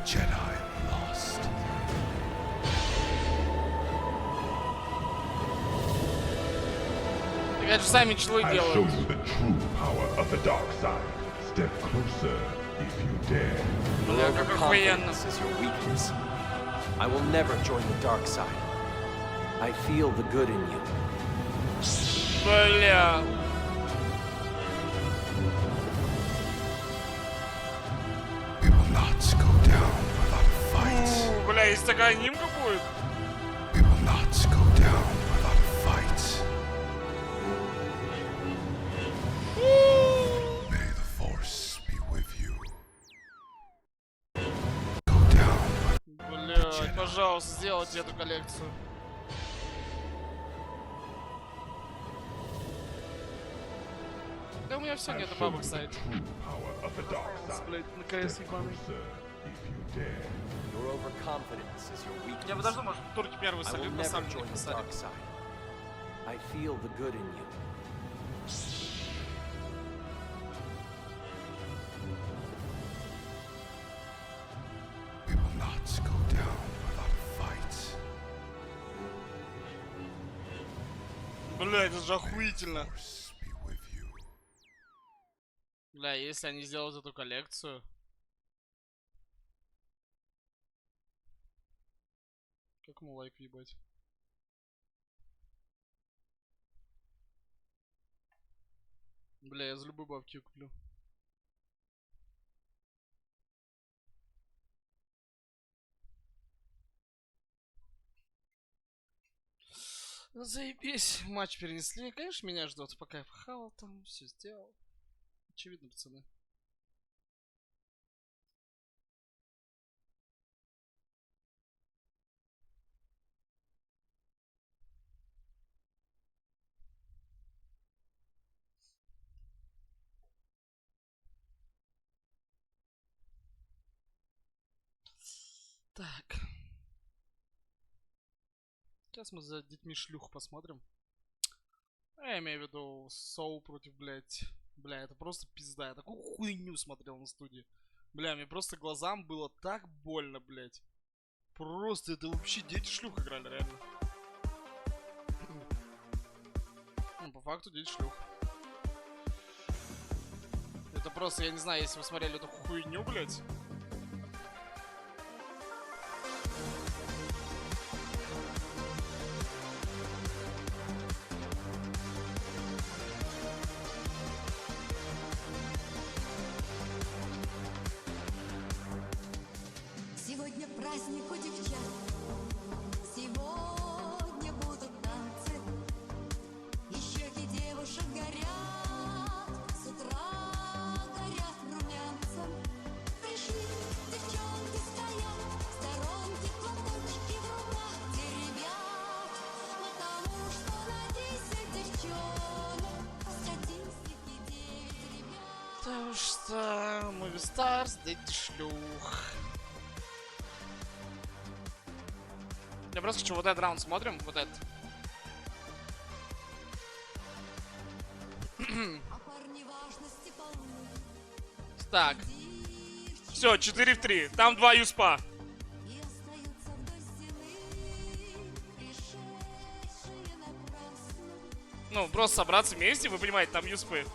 Jedi lost. Так это же сами чего и I show делают. you the true power of the dark side. Step closer if you dare. Бля, как охуенно. Overconfidence is your weakness. I will never join the dark side. I feel the good in you. Бля. We will not go down without a fight. Бля, есть такая анимка будет? We will not go down without a fight. May the force be with you. Go down. Бля, пожалуйста, сделайте эту коллекцию. Да у меня все I нету show бабок, you the кстати. true power of the dark side. Блять, наконец ебаный. Closer if you dare. Your overconfidence is your weakness. Я бы даже, может, турки первый I will солид на never самом деле join the писали. dark side. I feel the good in you. We will not go down without a fight. Бля, это же охуительно. Force be with you. Бля, если они сделают эту коллекцию. Как ему лайк ебать? Бля, я за любую бабки её куплю. Ну, заебись, матч перенесли. Конечно, меня ждут, пока я похавал там, все сделал. Очевидно, пацаны. Так. Сейчас мы за детьми шлюх посмотрим. Я имею в виду Соу против, блядь. Бля, это просто пизда. Я такую хуйню смотрел на студии. Бля, мне просто глазам было так больно, блядь. Просто это вообще дети шлюх играли, реально. Ну, по факту дети шлюх. Это просто, я не знаю, если вы смотрели эту хуйню, блядь. Сегодня праздник у девчат, сегодня будут танцы, и щеки девушек горят, с утра горят румянцем. Пришли девчонки, стоят в сторонке, платочки в руках теребят, потому что на 10 девчонок по статистике 9 ребят. Потому что Movie Stars, дети шлюх. Я просто хочу вот этот раунд смотрим, вот этот. А парни важности полны. Так. Все, 4 в 3. Там 2 юспа. И остаются вдоль стены, пришедшие напрасно. Ну, просто собраться вместе, вы понимаете, там юспы.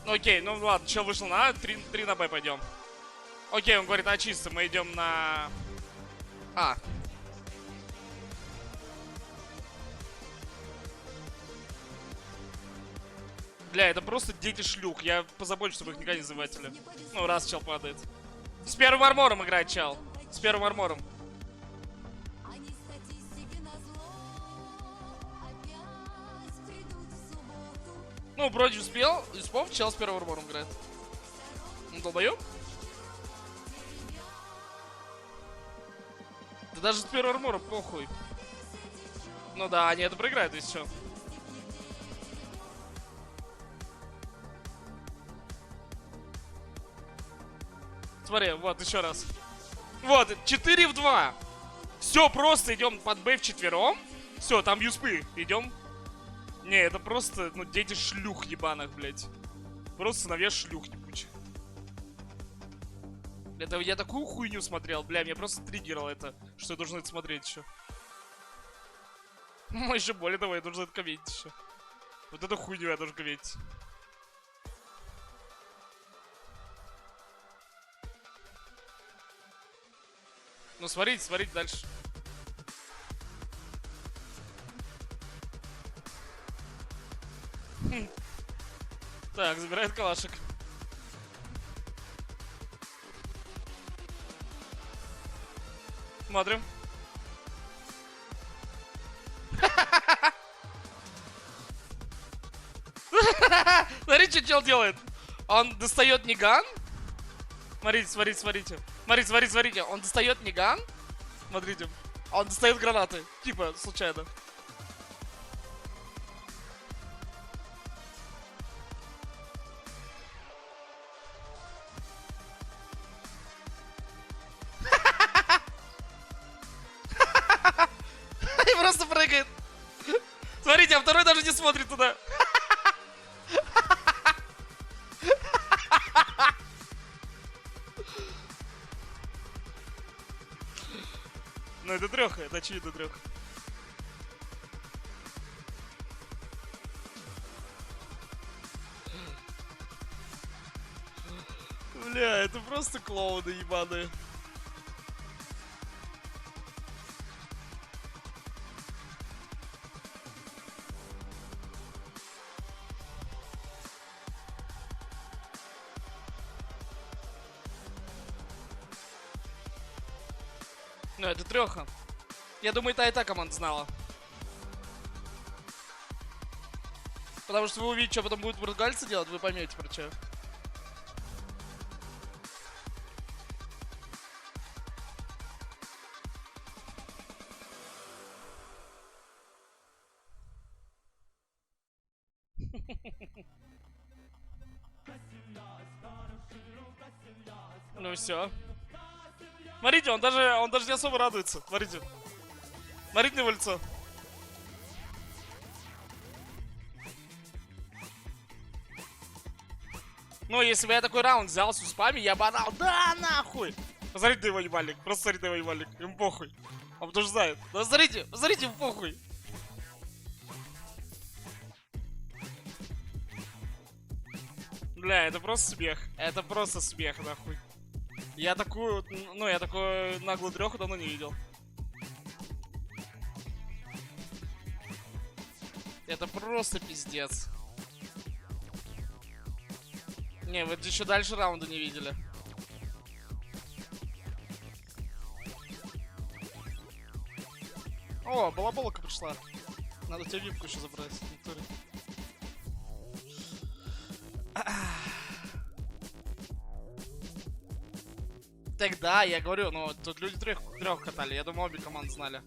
Ну, окей, ну ладно, чел вышел на А, 3 на Б пойдем. Окей, он говорит, а чисто, мы идем на А. Бля, это просто дети шлюх. Я позабочусь, чтобы их никогда не заватили. Ну, раз чел падает. С первым армором играет чел. С первым армором. Они статистики назло опять придут в субботу. Ну, вроде успел. Юспов, чел с первым армором играет. Ну, долбоёб. Да даже с первым армором похуй. Ну да, они это проиграют, если что. Смотри, вот, еще раз. Вот, 4 в 2. Все, просто идем под Б вчетвером. Все, там юспы. Идем. Не, это просто, ну, дети шлюх ебаных, блядь. Просто сыновья шлюх ебучих. Это я такую хуйню смотрел, бля, меня просто триггерило это, что я должен это смотреть еще. Ну, еще более того, я должен это комментить еще. Вот эту хуйню я должен комментить. Ну, смотрите, смотрите дальше. Так, забирает калашик. Смотрим. Смотрите, что чел делает. Он достает ниган. Смотрите, смотрите, смотрите. Смотрите, смотрите, смотрите. Он достает ниган. Смотрите. Он достает гранаты. Типа, случайно. И просто прыгает. Смотрите, а второй даже не смотрит туда. Ну это трёха, это очевидно трёха. Бля, это просто клоуны ебаные. Ну, это трёха. Я думаю, и та команда знала. Потому что вы увидите, что потом будут португальцы делать, вы поймете про что. Ну все. Смотрите, он даже не особо радуется. Смотрите. Смотрите на его лицо. Ну, если бы я такой раунд взял с успами, я бы орал, да нахуй! Посмотрите на его ебальник, просто смотрите на его ебальник, ему похуй. Он тоже знает. Да смотрите, посмотрите, ему похуй. Бля, это просто смех. Это просто смех, нахуй. Я такую, ну, я такую наглую дрёху давно не видел. Это просто пиздец. Не, вы еще дальше раунда не видели. О, балаболка пришла. Надо тебе випку еще забрать, Виктория. Так да, я говорю, ну тут люди трех катали, я думаю, обе команды знали.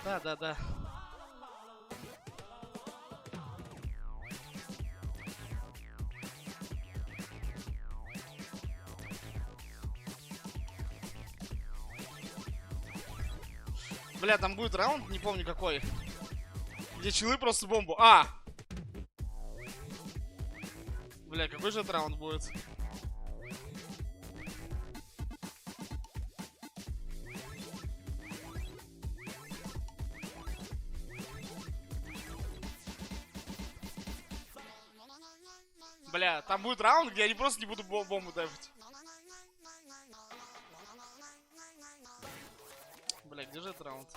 Да. Бля, там будет раунд, не помню какой. Где челы просто бомбу. А! Бля, какой же это раунд будет? Бля, там будет раунд, где они просто не будут бомбу дефать. Бля, где же этот раунд?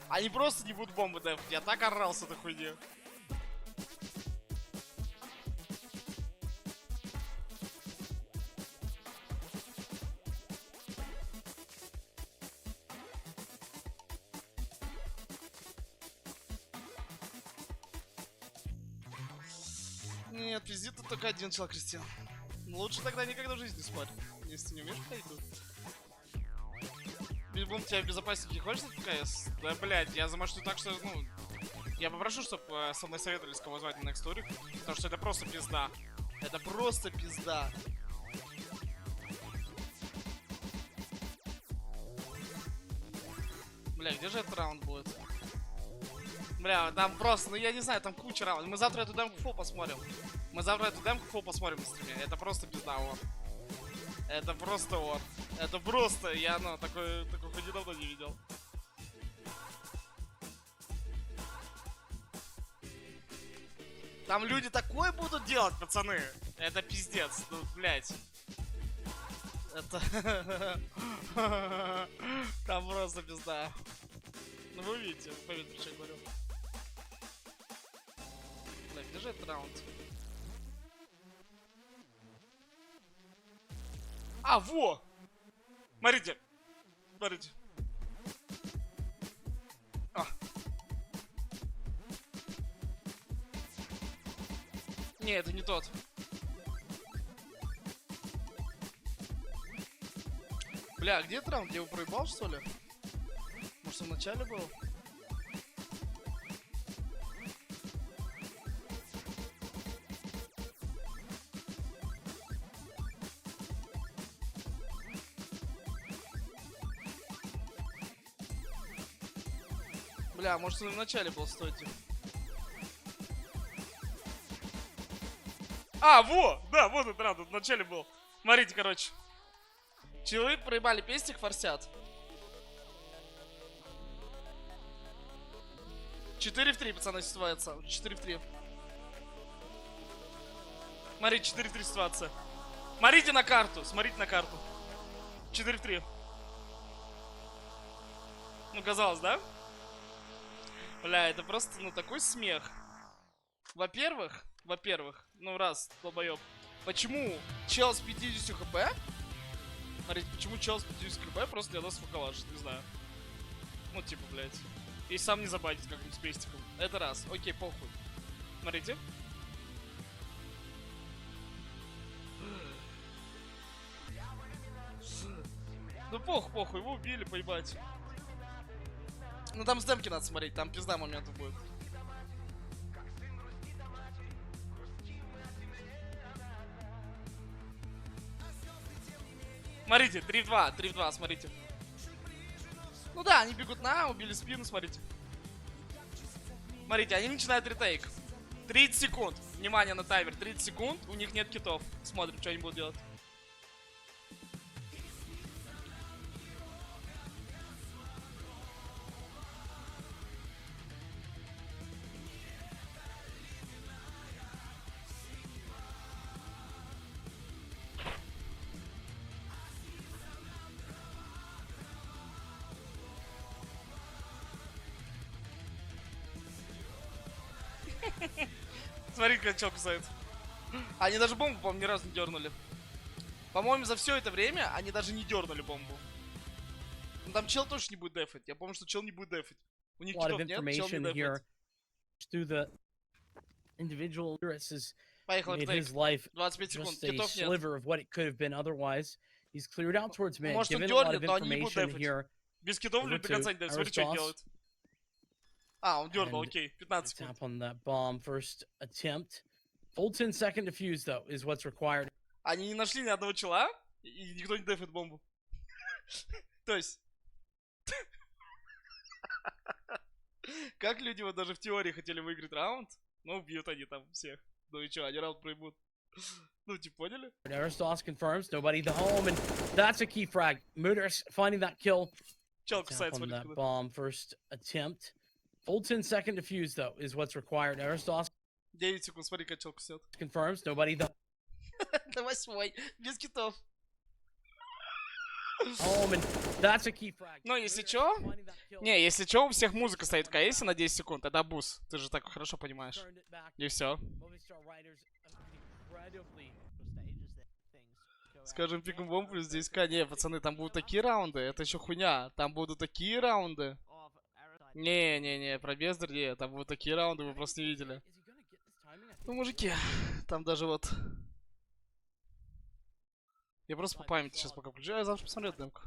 Они просто не будут бомбы дефать. Я так орал с этой хуйней. Нет, пиздит тут только один человек, Кристиан. Лучше тогда никогда в жизни не спорь. Если ты не умеешь ходить тут. Бильбом, тебя в безопаснике хочешь в КС? Да, блядь, я замашу так, что, ну... Я попрошу, чтобы со мной советовались, кого звать на Next Tour. Потому что это просто пизда. Это просто пизда. Бля, где же этот раунд будет? Бля, там просто, ну я не знаю, там куча раундов. Мы завтра эту демку фу посмотрим. Мы завтра эту демку фу посмотрим на стриме. Это просто пизда, вот. Это просто вот. Это просто, я, ну, такой хоть давно не видел. Там люди такое будут делать, пацаны. Это пиздец, ну, блядь. Это... Там просто пизда. Ну вы видите, поверьте, что я говорю. Бля, где же этот раунд? А, во! Смотрите. Смотрите. А. Не, это не тот. Бля, где этот раунд? Я его проебал, что ли? Может, он в начале был? Бля, может, он в начале был, стойте. А, во! Да, вот этот раунд, в начале был. Смотрите, короче. Челы проебали пестик, форсят. 4 в 3, пацаны, ситуация. 4 в 3. Смотрите, 4 в 3 ситуация. Смотрите на карту, смотрите на карту. 4 в 3. Ну, казалось, да? Бля, это просто, ну, такой смех. Во-первых, ну, раз, долбоёб. Почему чел с 50 хп? Смотрите, почему чел с 50 хп просто не даст фукалаш, не знаю. Ну, типа, блядь. И сам не забайтить как-нибудь с пестиком. Это раз. Окей, похуй. Смотрите. Ну похуй, его убили, поебать. Ну там с демки надо смотреть, там пизда моментов будет. Смотрите, 3 в 2, 3 в 2, смотрите. Ну да, они бегут на, убили спину, смотрите. Смотрите, они начинают ретейк. 30 секунд. Внимание на таймер, 30 секунд, у них нет китов. Смотрим, что они будут делать. Смотри, как чел кусает. Они даже бомбу, по-моему, ни разу не дернули. По-моему, за все это время они даже не дернули бомбу. Ну там чел точно не будет дефать. Я помню, что чел не будет дефать. У них китов нет, чел не дефать. Поехали, ретейк. 25 секунд, китов нет. Может, он дернет, но они не будут дефать. Без китов люди до конца не дефать. Смотри, что они делают. А, он дернул, окей, 15 секунд. Они не нашли ни одного чела, и никто не дефает бомбу. То есть... Как люди вот даже в теории хотели выиграть раунд, но убьют они там всех. Ну и чё, они раунд проебут. Ну, типа, поняли? Чел кусает, смотри. Full 10 second defuse though is what's required. Aristos 9 секунд, смотри, как чел кусет. Confirms nobody the Это 8-й, без китов. That's a key frag. Ну, если чё? Не, если чё, у всех музыка стоит в КС на 10 секунд. Это абуз. Ты же так хорошо понимаешь. И все. Скажем, пиком бомб плюс 10к. Не, пацаны, там будут такие раунды. Это еще хуйня. Там будут такие раунды. Не, про бездарь, там будут такие раунды, вы просто не видели. Ну, мужики, там даже вот... Я просто по памяти сейчас пока включаю, я завтра посмотрю демку.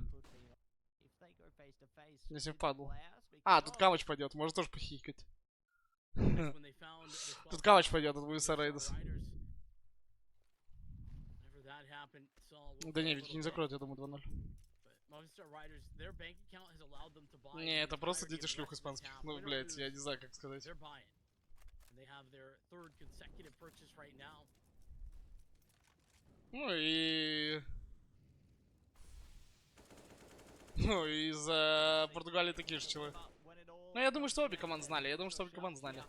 Если впадло. А, тут камыч пойдет, может тоже похихикать. Тут камыч пойдет, от Вуиса Рейдос. Да не, ведь не закроют, я думаю, 2-0. Не, это просто дети шлюх испанских. Ну, блядь, я не знаю, как сказать. Ну и... Ну, из Португалии такие же челы. Ну, я думаю, что обе команды знали. Я думаю, что обе команды знали.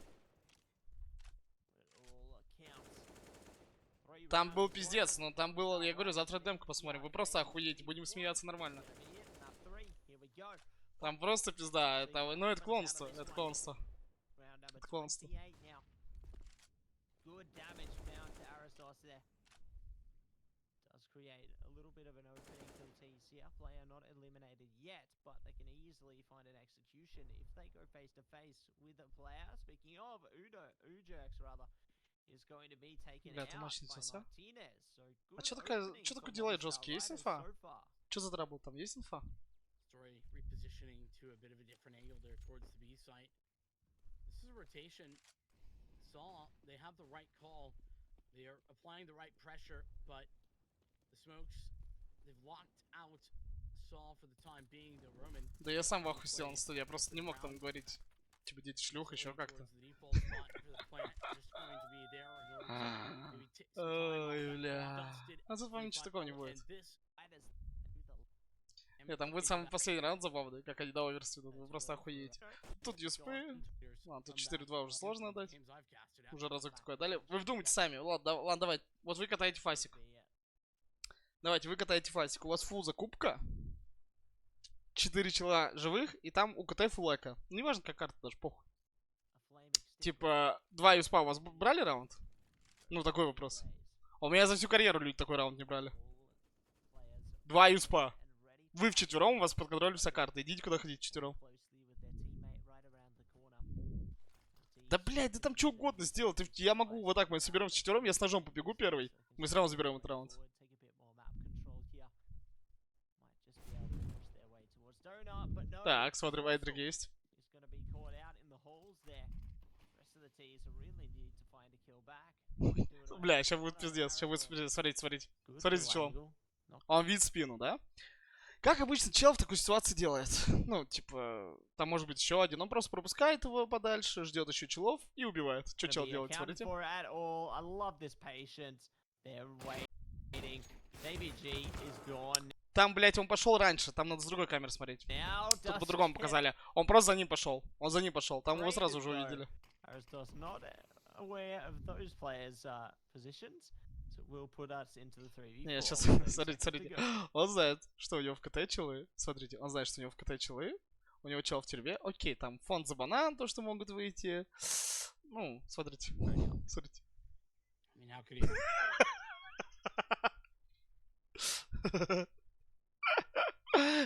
Там был пиздец, но там был... Я говорю, завтра демку посмотрим. Вы просто охуеете, будем смеяться нормально. Там просто пизда. Это, ну, это клоунство. Это клоунство. Это клоунство. Create a little bit of an opening to the TCF player, not eliminated yet, but they can easily find an execution if they go face to face with a player. Speaking of, Ujerx rather, is going to be taken out by Martinez. So good opening Что такое from делает Movistar жесткий? Есть Riders инфа? so far. Что за трабл там? Есть инфа? Story repositioning to a bit of a different angle there towards the B site. This is a rotation. Saw they have the right call. They are applying the right pressure, but the smokes, they've locked out Saw for the time being. The Roman. Да я сам в ахуе сидел на студии, я просто не мог там говорить. Типа дети шлюх, еще как-то. Ой, бля. А тут, по-моему, ничего такого не будет. Нет, там будет самый последний раунд забавный, как они до оверс ведут, вы просто охуеете. Тут USP, ладно, тут 4-2 уже сложно отдать. Уже разок такой отдали. Вы вдумайте сами, ладно, давайте. Вот вы катаете фасик. Давайте, вы катаете фасик. У вас фул закупка. 4 чела живых, и там у КТ фул эко. Ну, неважно, как карта, даже похуй. Типа, 2 юспа у вас брали раунд? Ну, такой вопрос. У меня за всю карьеру люди такой раунд не брали. 2 юспа. Вы вчетвером, у вас под контролем вся карта. Идите куда хотите вчетвером. Да, блядь, да там что угодно сделать. Я могу вот так, мы соберем вчетвером, я с ножом побегу первый. Мы сразу заберем этот раунд. Так, смотрим, Айдрик есть. Бля, сейчас будет пиздец, сейчас будет пиздец. Смотрите. Смотрите, чего. Он видит спину, да? Как обычно чел в такой ситуации делает? Ну, типа, там может быть еще один. Он просто пропускает его подальше, ждет еще челов и убивает. Что чел делает, смотрите. Там, блядь, он пошел раньше. Там надо с другой камеры смотреть. Тут по-другому показали. Он просто за ним пошел. Он за ним пошел. Там его сразу уже увидели. Не, сейчас, смотрите. Он знает, что у него в КТ челы. Смотрите, он знает, что у него в КТ челы. У него чел в тюрьме. Окей, там фонд за банан, то, что могут выйти. Ну, смотрите. Смотрите.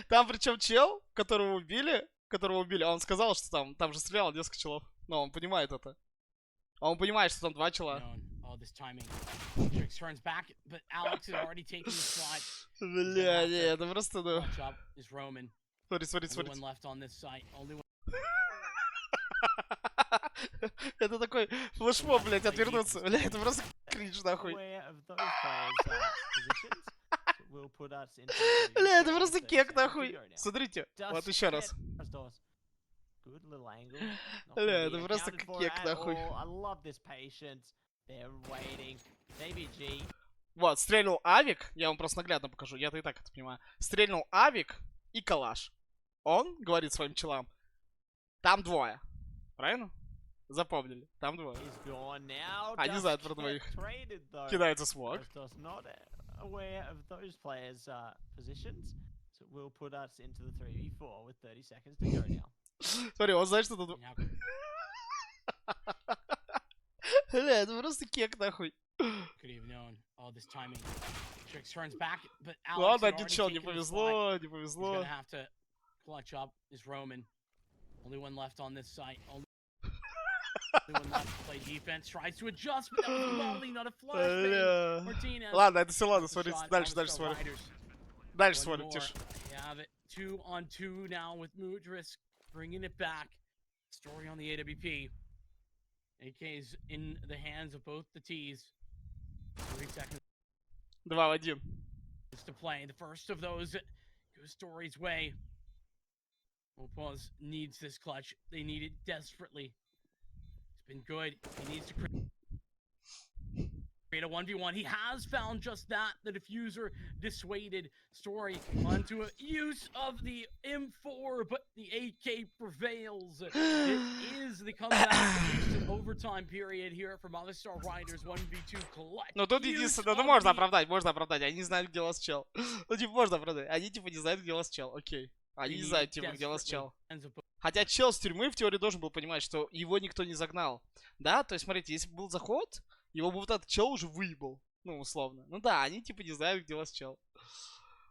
Там причем чел, которого убили, он сказал, что там же стреляло несколько челов. Но он понимает это. А он понимает, что там 2 чела. Бля, не, это просто, ну... Смотри. Это такой флешмоб, блядь, отвернуться. Бля, это просто кринж, нахуй. Бля, это просто кек, нахуй. Смотрите, вот еще раз. Бля, это просто кек, нахуй. Вот, стрельнул авик. Я вам просто наглядно покажу, я-то и так это понимаю. Стрельнул авик и калаш. Он говорит своим челам: там 2. Правильно? Запомнили, там 2. Они знают про 2. Кидается смог. Смотри, он знает, что тут... Бля, это просто кек, нахуй. Ладно, один чел, не повезло. Ладно, это все ладно, смотрите, дальше смотрим. Дальше смотрим, тише. 2-on-2 now with Mudris bringing it back. Story on the AWP. AK's in the hands of both the T's. 3 seconds. 2 в 1. To play. The first of those goes Story's way. Opals needs this clutch. They need it desperately. It's been good. He needs to create a 1v1. He has found just that. The diffuser dissuaded Story onto a use of the M4, but the AK prevails. It is the comeback in overtime period here from Other Star Riders 1v2 collect. Ну тут единственное, ну можно оправдать, они не знают, где лast чел. Ну типа можно оправдать, они типа не знают, где last чел, окей. Они не знают, типа, где last чел. Хотя чел с тюрьмы в теории должен был понимать, что его никто не загнал. Да, то есть смотрите, если бы был заход, его бы вот этот чел уже выебал. Ну, условно. Ну да, они типа не знают, где last чел.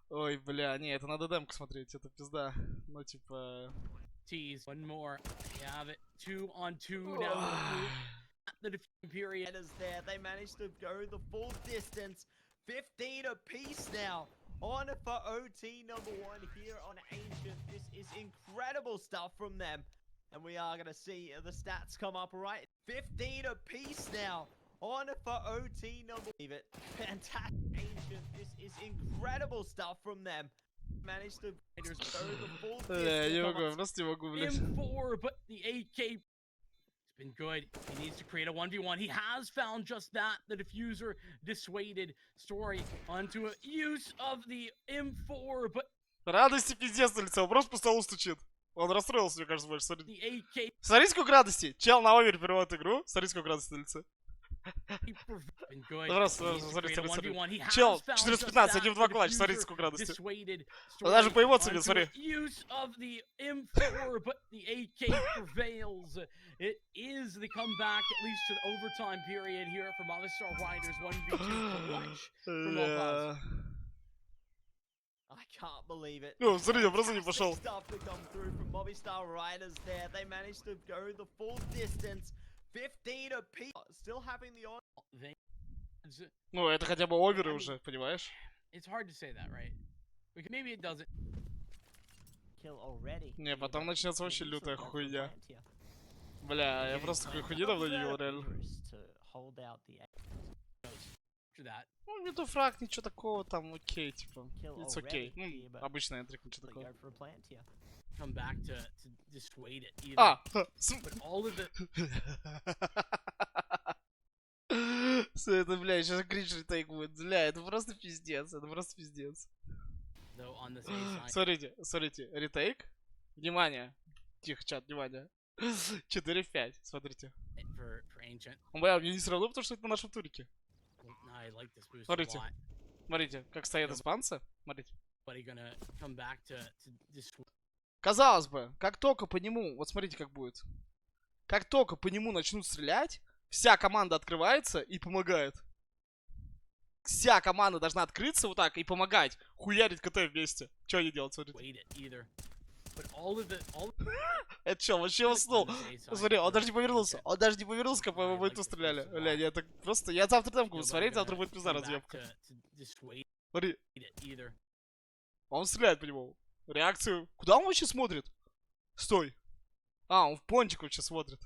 Ой, бля, не, это надо демку смотреть, это пизда. Ну типа... Tease. One more. You have it. 2-on-2 now. The period is there. They managed to go the full distance. 15 apiece now. On for OT number 1 here on Ancient. This is incredible stuff from them. And we are going to see the stats come up right. 15 apiece now. On for OT number... Leave it. Fantastic. Ancient. This is incredible stuff from them. Managed to go the full distance. Не могу, я просто не могу, блядь. M4, but the AK... It's been good. He needs to create a 1v1. He has found just that. The diffuser dissuaded Story onto a use of the M4, but... Радости пиздец на лице, он просто по столу стучит. Он расстроился, мне кажется, больше. Смотри, сколько радости. Чел на овер переводит игру. Смотри, сколько радости на лице. Смотри. Чел, 14-15, 1-2 клатч, смотрите, сколько радости. Даже по эмоциям, смотри. It is the comeback, at least to the overtime period here from Other Star Riders 1v2 clutch from Opals. I can't believe it. Ну, смотри, я просто не пошел. Stuff to come through from Moby Star Riders there. They managed to go the full distance. 15 apiece. Still having the on. Ну, это хотя бы оверы уже, понимаешь? It's hard to say that, right? Maybe it doesn't. Не, потом начнется вообще лютая хуйня. Бля, я просто такой хуйни давно не видел, реально. Ну, нету фраг, ничего такого, там, окей, типа. It's окей. Ну, обычный энтрик, ничего такого. Come back to dissuade it either. But all of it. Это, бля, сейчас кринж ретейк будет. Бля, это просто пиздец, это просто пиздец. Смотрите, ретейк. Внимание. Тихо, чат, внимание. 4-5, смотрите. Бля, мне не все равно, потому что это на нашем турике. Смотрите, как стоят испанцы. Смотрите. Казалось бы, как только по нему, вот смотрите, как будет. Как только по нему начнут стрелять, вся команда открывается и помогает. Вся команда должна открыться вот так и помогать. Хуярить КТ вместе. Что они делают, смотрите. Это что, вообще уснул? Смотри, он даже не повернулся. Он даже не повернулся, как мы в стреляли. Бля, я так просто... Я завтра там буду смотреть, завтра будет пизда разведка. Смотри. Он стреляет по нему. Реакцию. Куда он вообще смотрит? Стой. Он в пончик вообще смотрит.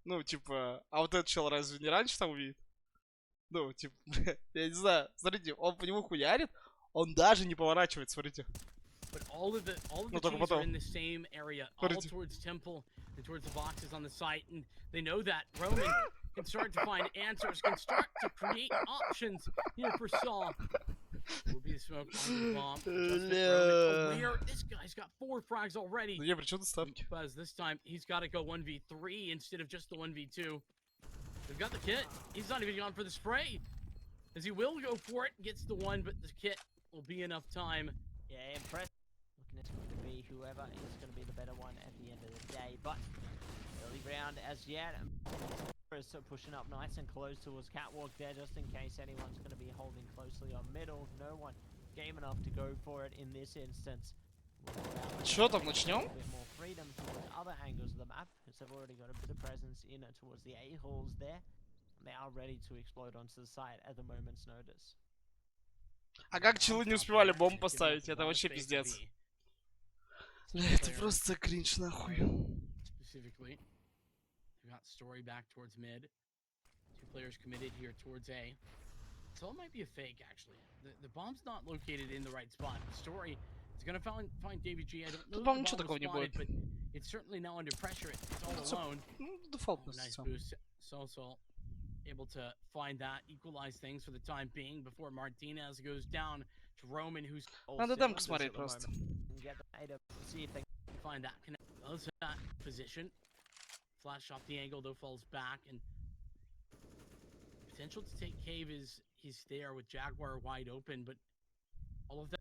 Ну, типа, а вот этот чел разве не раньше там увидит? Ну, типа, я не знаю. Смотрите, он по нему хуярит, он даже не поворачивает, смотрите. Ну, только потом. Can start to find answers, can start to create options here for Saw. Will be a smoke on the bomb. This guy's got 4 frags already. Yeah, but the ставки. Because this time he's got to go 1v3 instead of just the 1v2. They've got the kit. He's not even gone for the spray. As he will go for it, gets the 1, but the kit will be enough time. Yeah, impressive. Looking it's going to be whoever is going to be the better one at the end of the day. But early round as yet. So pushing up nice and close towards Catwalk there, just in case anyone's going to be holding closely on middle. No one game enough to go for it in this instance. Что там, начнем? A bit more freedom towards other angles of the map, as they've already got a bit of presence in towards the A halls there. And they are ready to explode onto the site at the moment's notice. А как челы не успевали бомбу поставить? Это вообще пиздец. Это просто кринж нахуй. Specifically. We got Story back towards mid. 2 players committed here towards A. So it might be a fake, actually. The bomb's not located in the right spot. The story is gonna find David G. I don't know. Тут, If по-моему, the ничего bomb такого was не spotted, будет. but it's certainly now under pressure. It's all alone. Ну, Oh, дефолтность nice всё. boost. So able to find that, equalize things for the time being before Martinez goes down to Roman, who's Надо демку смотреть просто. Get the data, see if they find that connect. Does that position. Flash off the angle though, falls back, and potential to take cave is he's there with Jaguar wide open, but all of that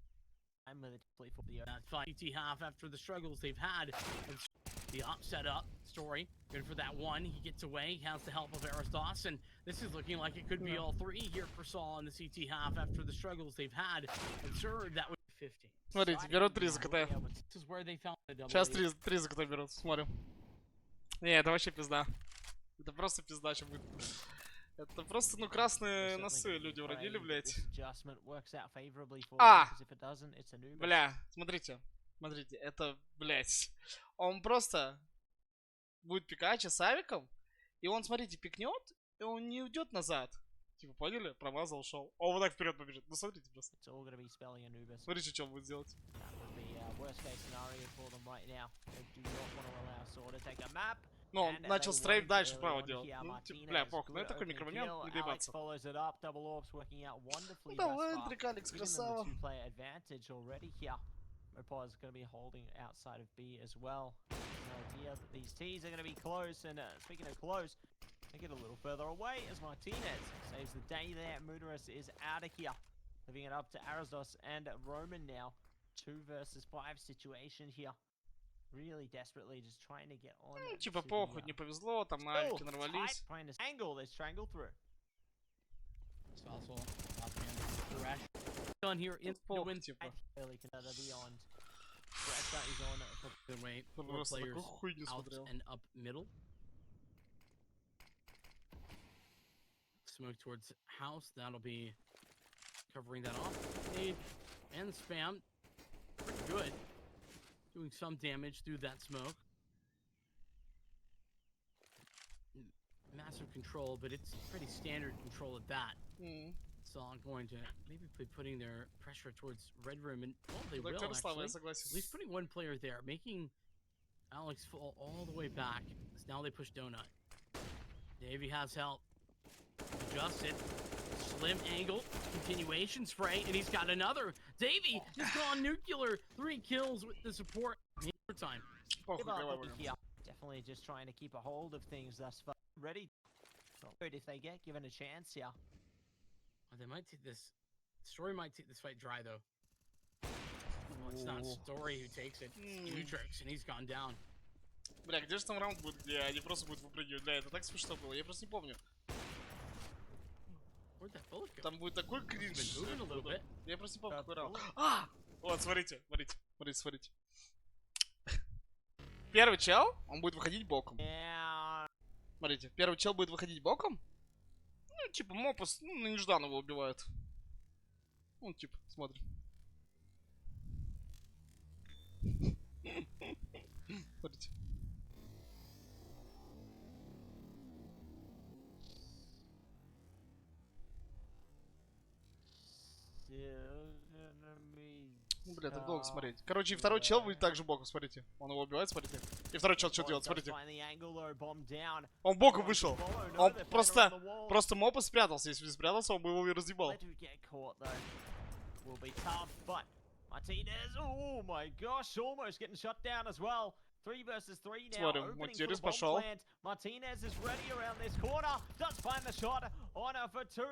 I'm with it play for the fight half after the struggles they've had. The up set up story good for that one. He gets away, he has the help of Aristos, and this is looking like it could be all three here for Saul in the CT half after the struggles they've had. Absurd, that was 15. Смотрите, берут 3 ЗКТ. This is where they found the double. Сейчас 3 ЗКТ берут, смотрим. Не, это вообще пизда. Это просто пизда, что будет. Это просто, ну, красные носы люди уродили, блядь. А! Бля, смотрите. Смотрите, это, блядь. Он просто будет пикача с авиком, и он, смотрите, пикнет, и он не уйдет назад. Типа, поняли? Промазал, ушел. О, вот так вперед побежит. Ну, смотрите просто. Смотрите, что он будет делать. Ну, он начал стрейф дальше вправо делать. Ну, типа, бля, похуй. Ну, это такой микромомент, не доебаться. Ну да, Лэндрик, Алекс, красава. Mopai is going to be holding outside of B as well. No idea that these T's are going to be close, and speaking of close, they get a little further away as Martinez saves the day there. Mudaris is out of here, leaving it up to Aristos and Roman now. 2 versus 5 situation here. Really desperately just trying to get on. Типа, похуй, не повезло, там на авике нарвались. Trying to angle this strangle through. It's also on here in the win, типа. Beyond. Is on the way. Просто Players такую хуйню out смотрел. and up middle. Smoke towards house. That'll be covering that off. Nade and spam. Pretty good. Doing some damage through that smoke. Massive control, but it's pretty standard control at that. So I'm going to maybe be putting their pressure towards red room, and well, they will actually. At least putting one player there, making Alex fall all the way back. So now they push Donut. Davey has help. Adjusted. Slim angle. Continuation spray, and he's got another. Davey has gone nuclear. 3 kills with the support. Time. Definitely just trying to keep a hold of things thus far. Ready. Good if they get given a chance here. They might take this. Story might take this fight dry though. Well, it's not Story who takes it. Utrix, and he's gone down. Бля, где же там раунд будет, где они просто будут выпрыгивать? Бля, это так смешно было, я просто не помню. Там будет такой кринж. Я просто не помню, какой раунд. А! Вот, смотрите, смотрите. Первый чел, он будет выходить боком. Смотрите, первый чел будет выходить боком. Ну, типа, Мопус, ну, на нежданно его убивают. Ну, типа, смотрим. Смотрите. Ну, бля, так долго смотреть. Короче, и второй чел будет также боком, смотрите. Он его убивает, смотрите. И второй чел что делает, смотрите. Он боком вышел. Он просто Мопус спрятался. Если бы спрятался, он бы его и разъебал. Martinez, oh my gosh, almost getting shut down as well. 3 versus 3 now. Смотрим, Мутирис пошел. Martinez is ready around this corner. Does find the shot. Honor for 2.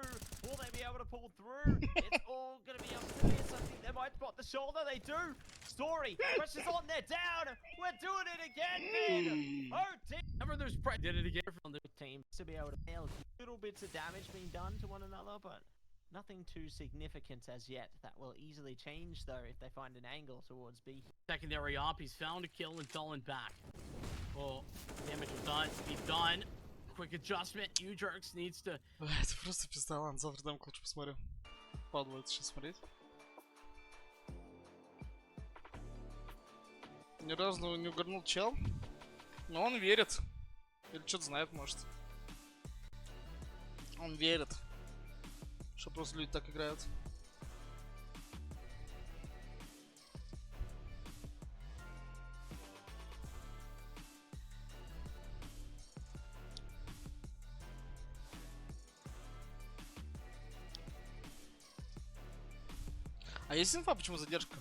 Will they be able to pull through? It's all going to be up to this. I think they might spot the shoulder. They do. Story. Pressure's on. They're down. We're doing it again, man. Oh, team. Remember there's did it again from the team to be able to nail little bits of damage being done to one another, but nothing too significant as yet. That will easily change, though, if they find an angle towards B. Secondary op, he's found a kill and fallen back. Oh, damage was done. He's done. Quick adjustment. Ujerks needs to... Это просто пизда, ладно, завтра дамку лучше посмотрю. Падло это сейчас смотреть. Ни разу не угорнул чел. Но он верит. Или что-то знает, может. Он верит. Что просто люди так играют. А есть инфа, почему задержка?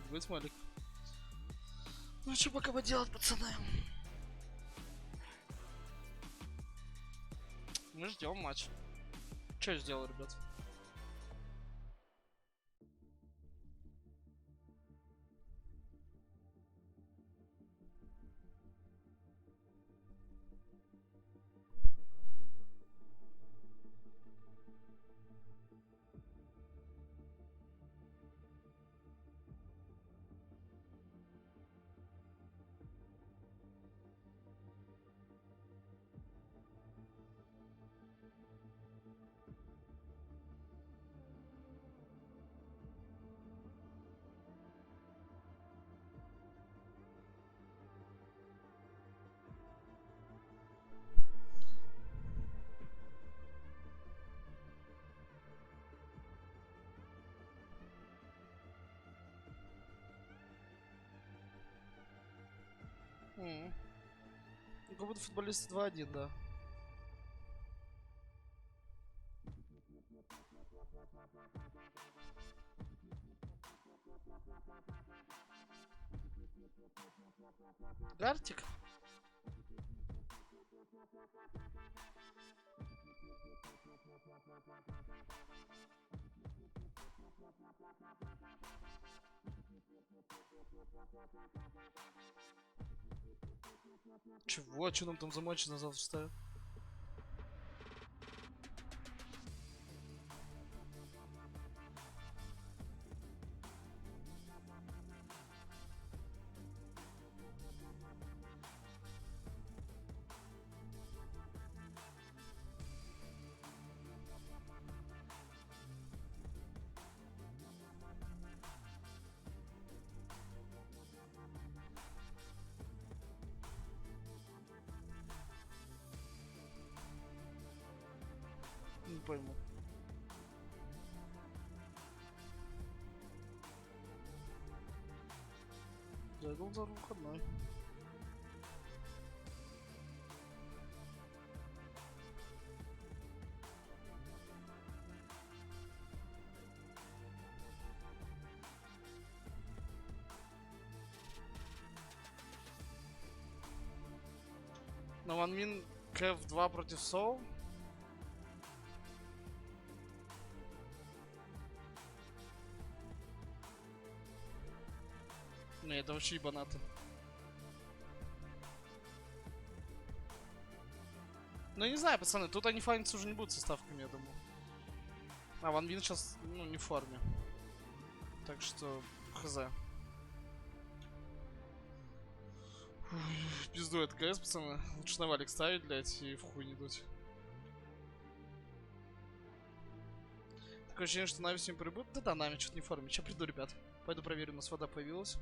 Будет смайлик. Ну что пока поделать, пацаны? Мы ждем матч. Что я сделал, ребят? Ну, как будто футболисты 2-1, да. Гартик? Чего? Что нам там за матч на завтра ставят? Не пойму. Я думал, за выходной. На OneMin Кэв 2 против Соу. Не, это вообще ебанаты. Ну, я не знаю, пацаны, тут они фаниться уже не будут со ставками, я думаю. А OneMin сейчас, ну, не в форме. Так что, хз. В пизду это КС, пацаны. Лучше на валик ставить, блядь, и в хуй не дуть. Такое ощущение, что Нави сегодня прибудет. Да-да, Нави что-то не в форме. Сейчас приду, ребят. Пойду проверю, у нас вода появилась.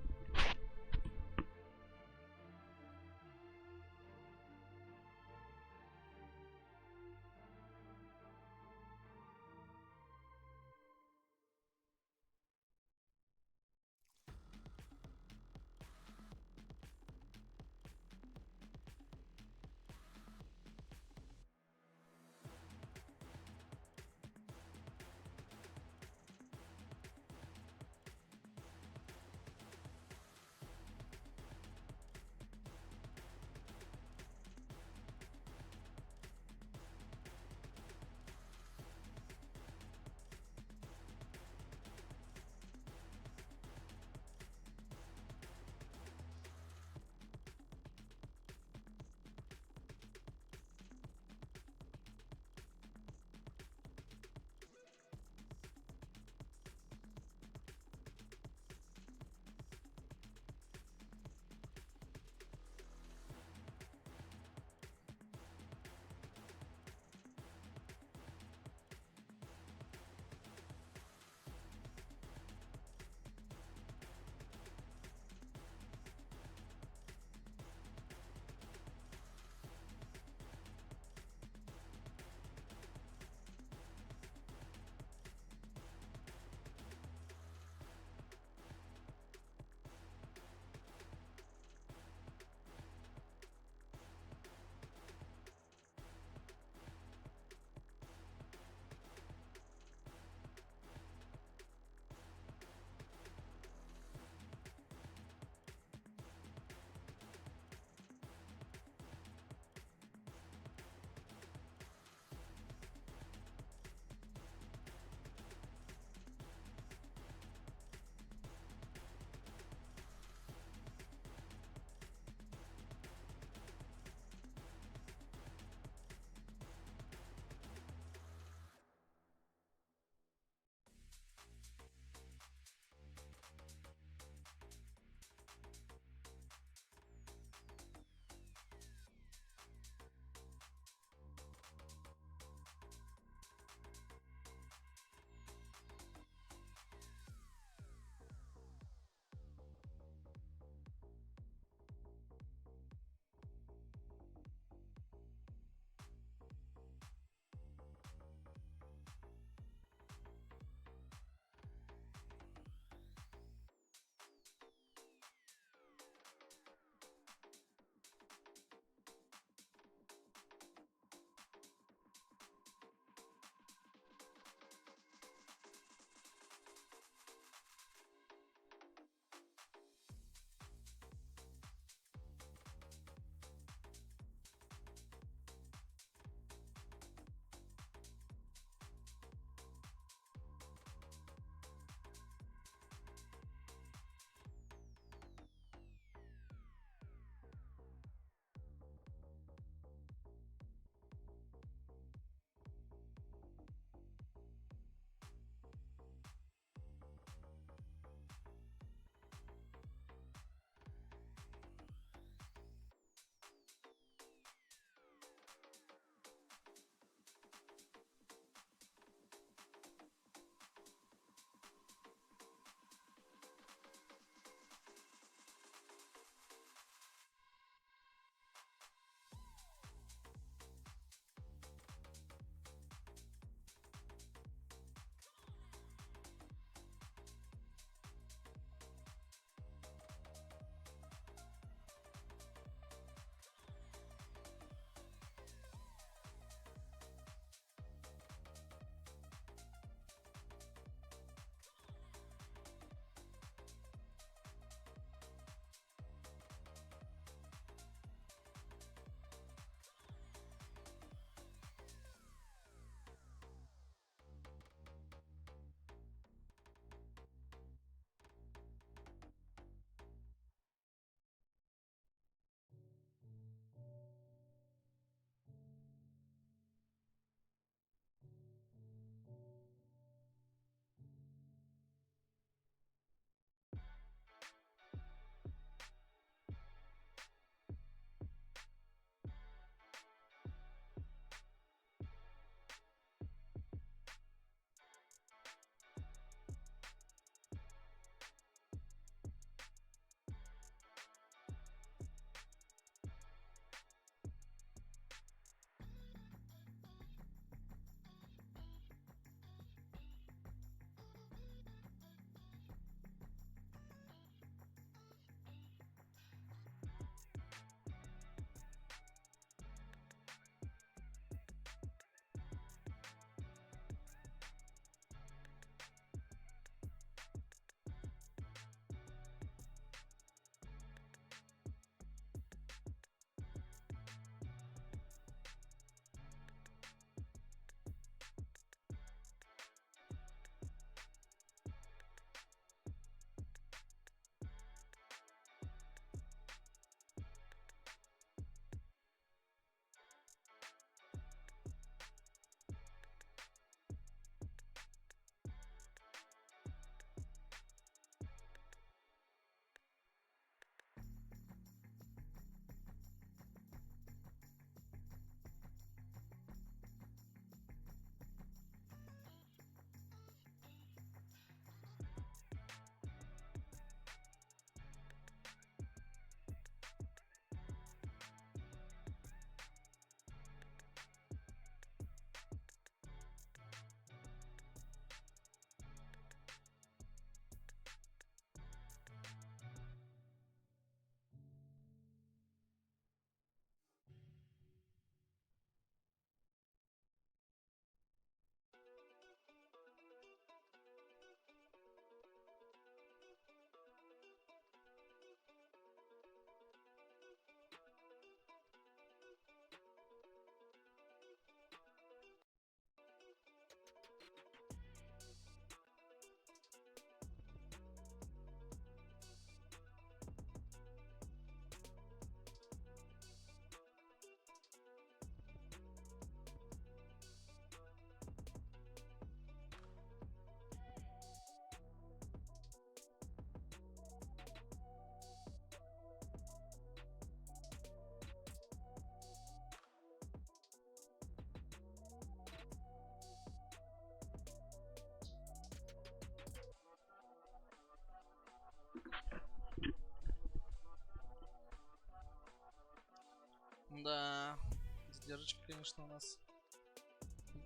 задержка, конечно, у нас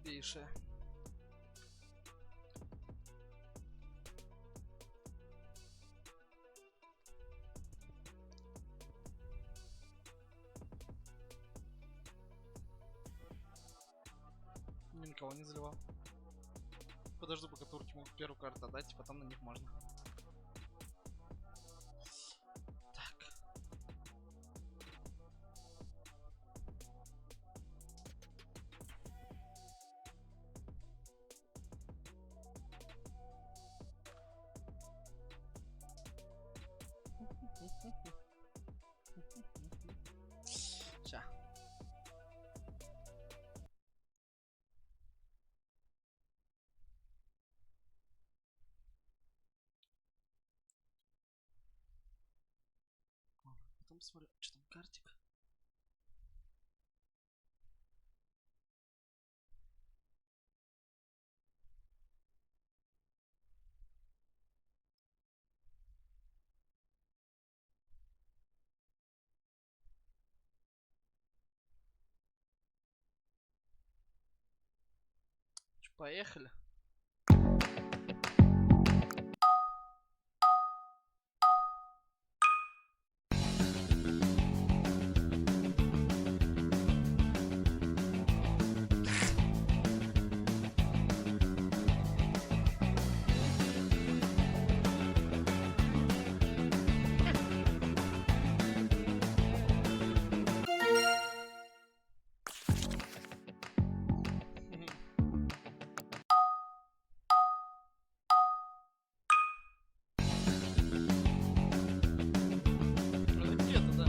бейшая. Никого не заливал. Подожду, пока турки могут первую карту отдать, и потом на них можно. Так. Ща. Потом смотрю, что там картик. Чё, поехали. Это где-то, да?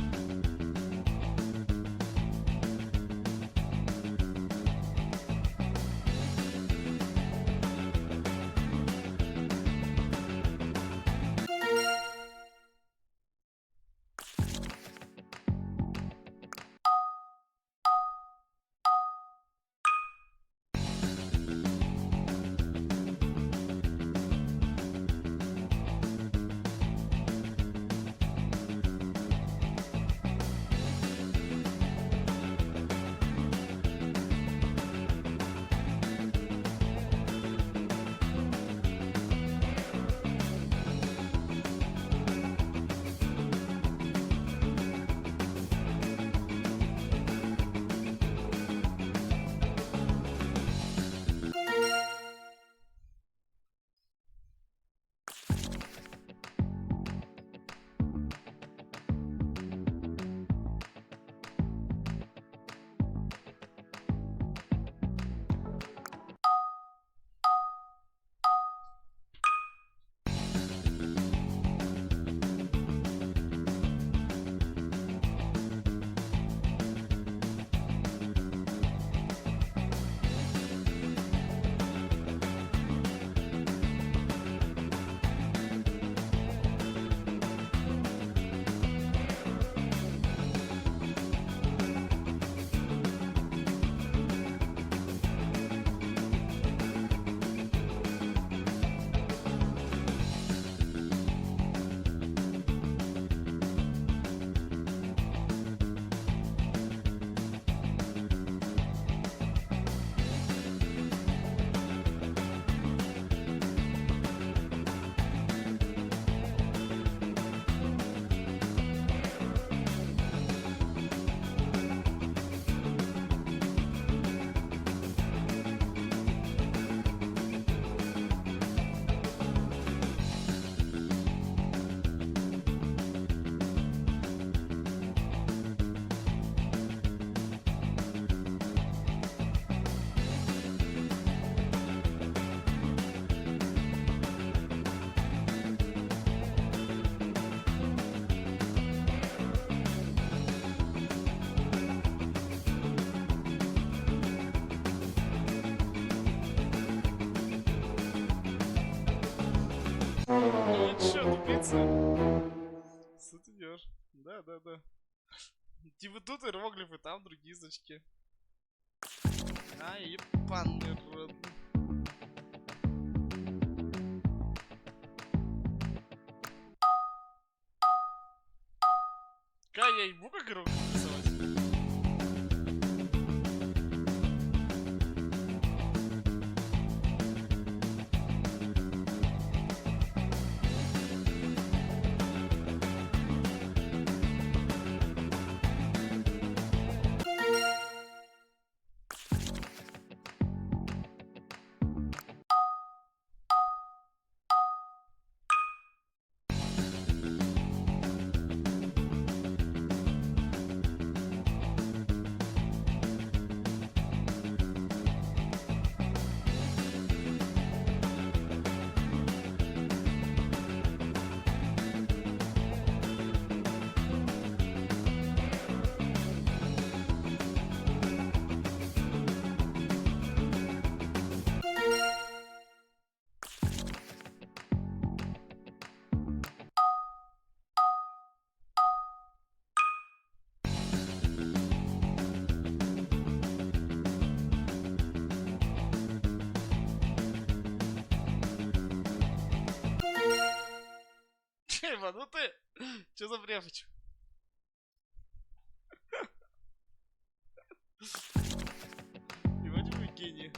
Ну чё, тупица? Сутенёр. Да. Типа тут иероглифы, там другие значки. А, ебаный рот. Какая я ебу, как иероглиф рисовать? ебанутые? Чё за префочка? Ебать вы гении.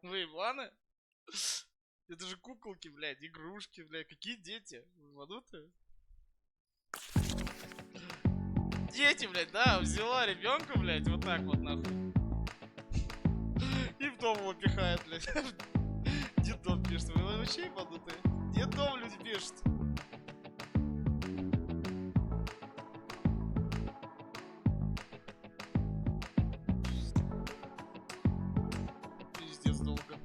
Вы ебланы? Это же куколки, блядь, игрушки, блядь. Какие дети? Ебанутые? Дети, блядь, да, взяла ребенка, блядь, вот так вот нахуй. И в дом его пихает, блядь. Детдом пишет. Вы вообще ебанутые? Детдом люди пишут. Пиздец долго.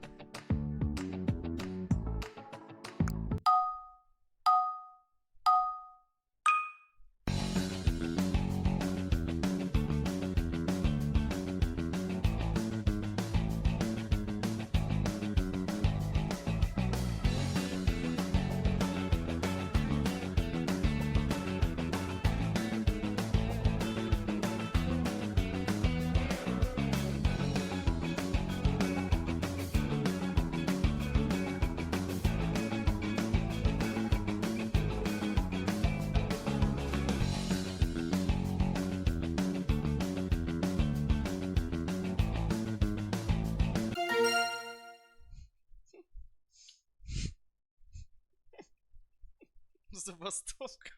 Забастовка.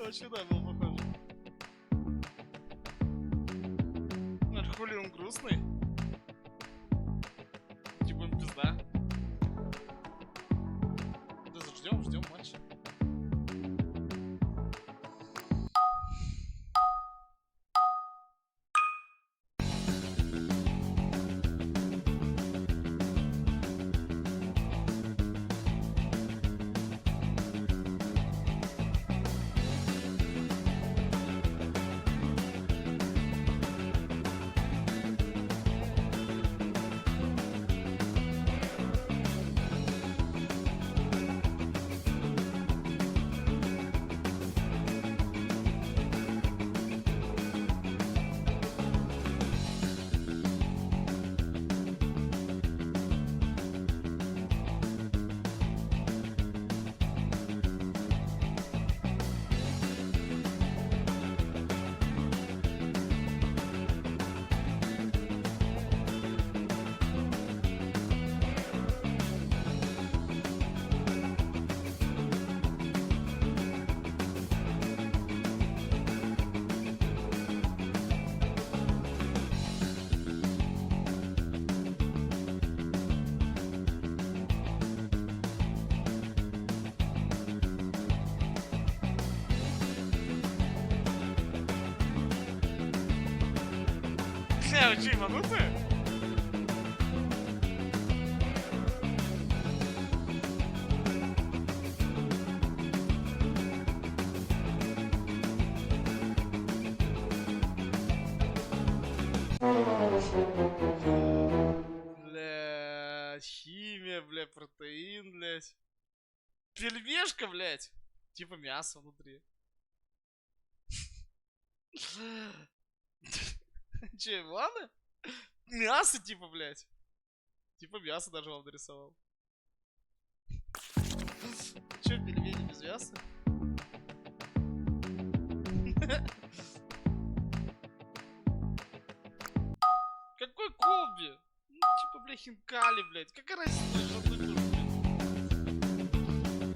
Очень, да, был похож. Ну, хули он грустный? Типа им пизда. Да ждем матча. Не, вы че, ебанутые? Бля, химия, бля, протеин, блядь. Пельмешка, блядь. Типа мясо внутри. Че, ладно? Мясо, типа, блядь. Типа мясо даже вам нарисовал. Че, пельмени без мяса? Какой колби? Ну, типа, бля, хинкали, блядь. Какая разница, что одно и то же, блядь.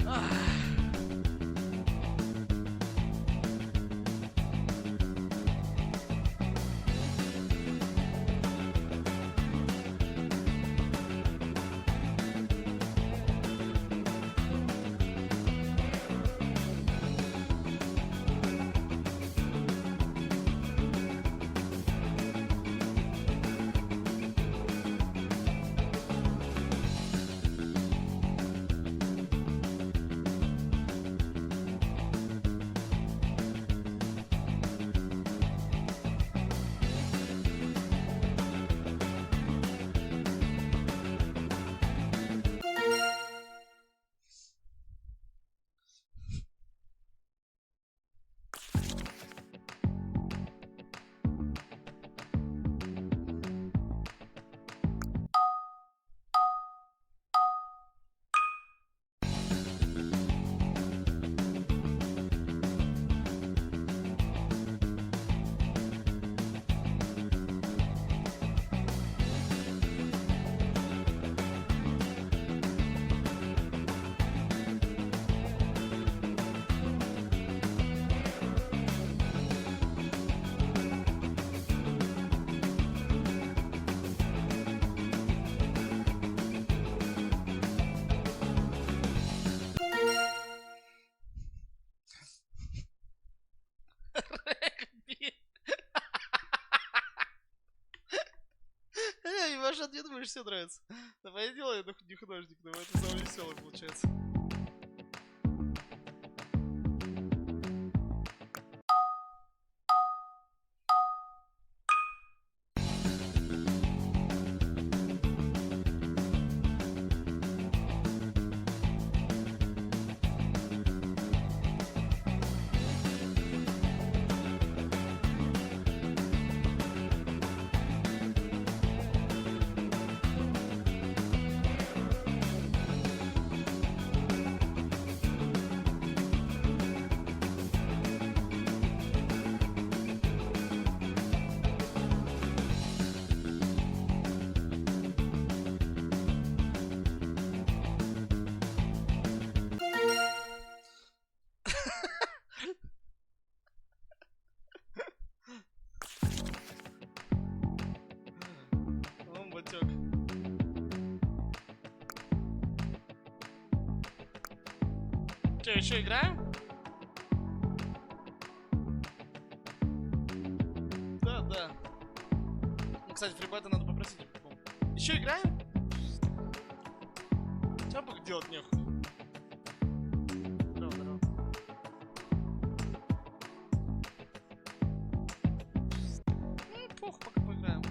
Ах. Ебаша, мне думаешь, все нравится. Давай я делаю, не художник, но это самое веселое получается. Че, еще играем? Да, да. Ну, кстати, фрибайта надо попросить. Еще играем? Сейчас бы делать нехуй. Здорово, здорово. Ну, похуй, пока поиграем.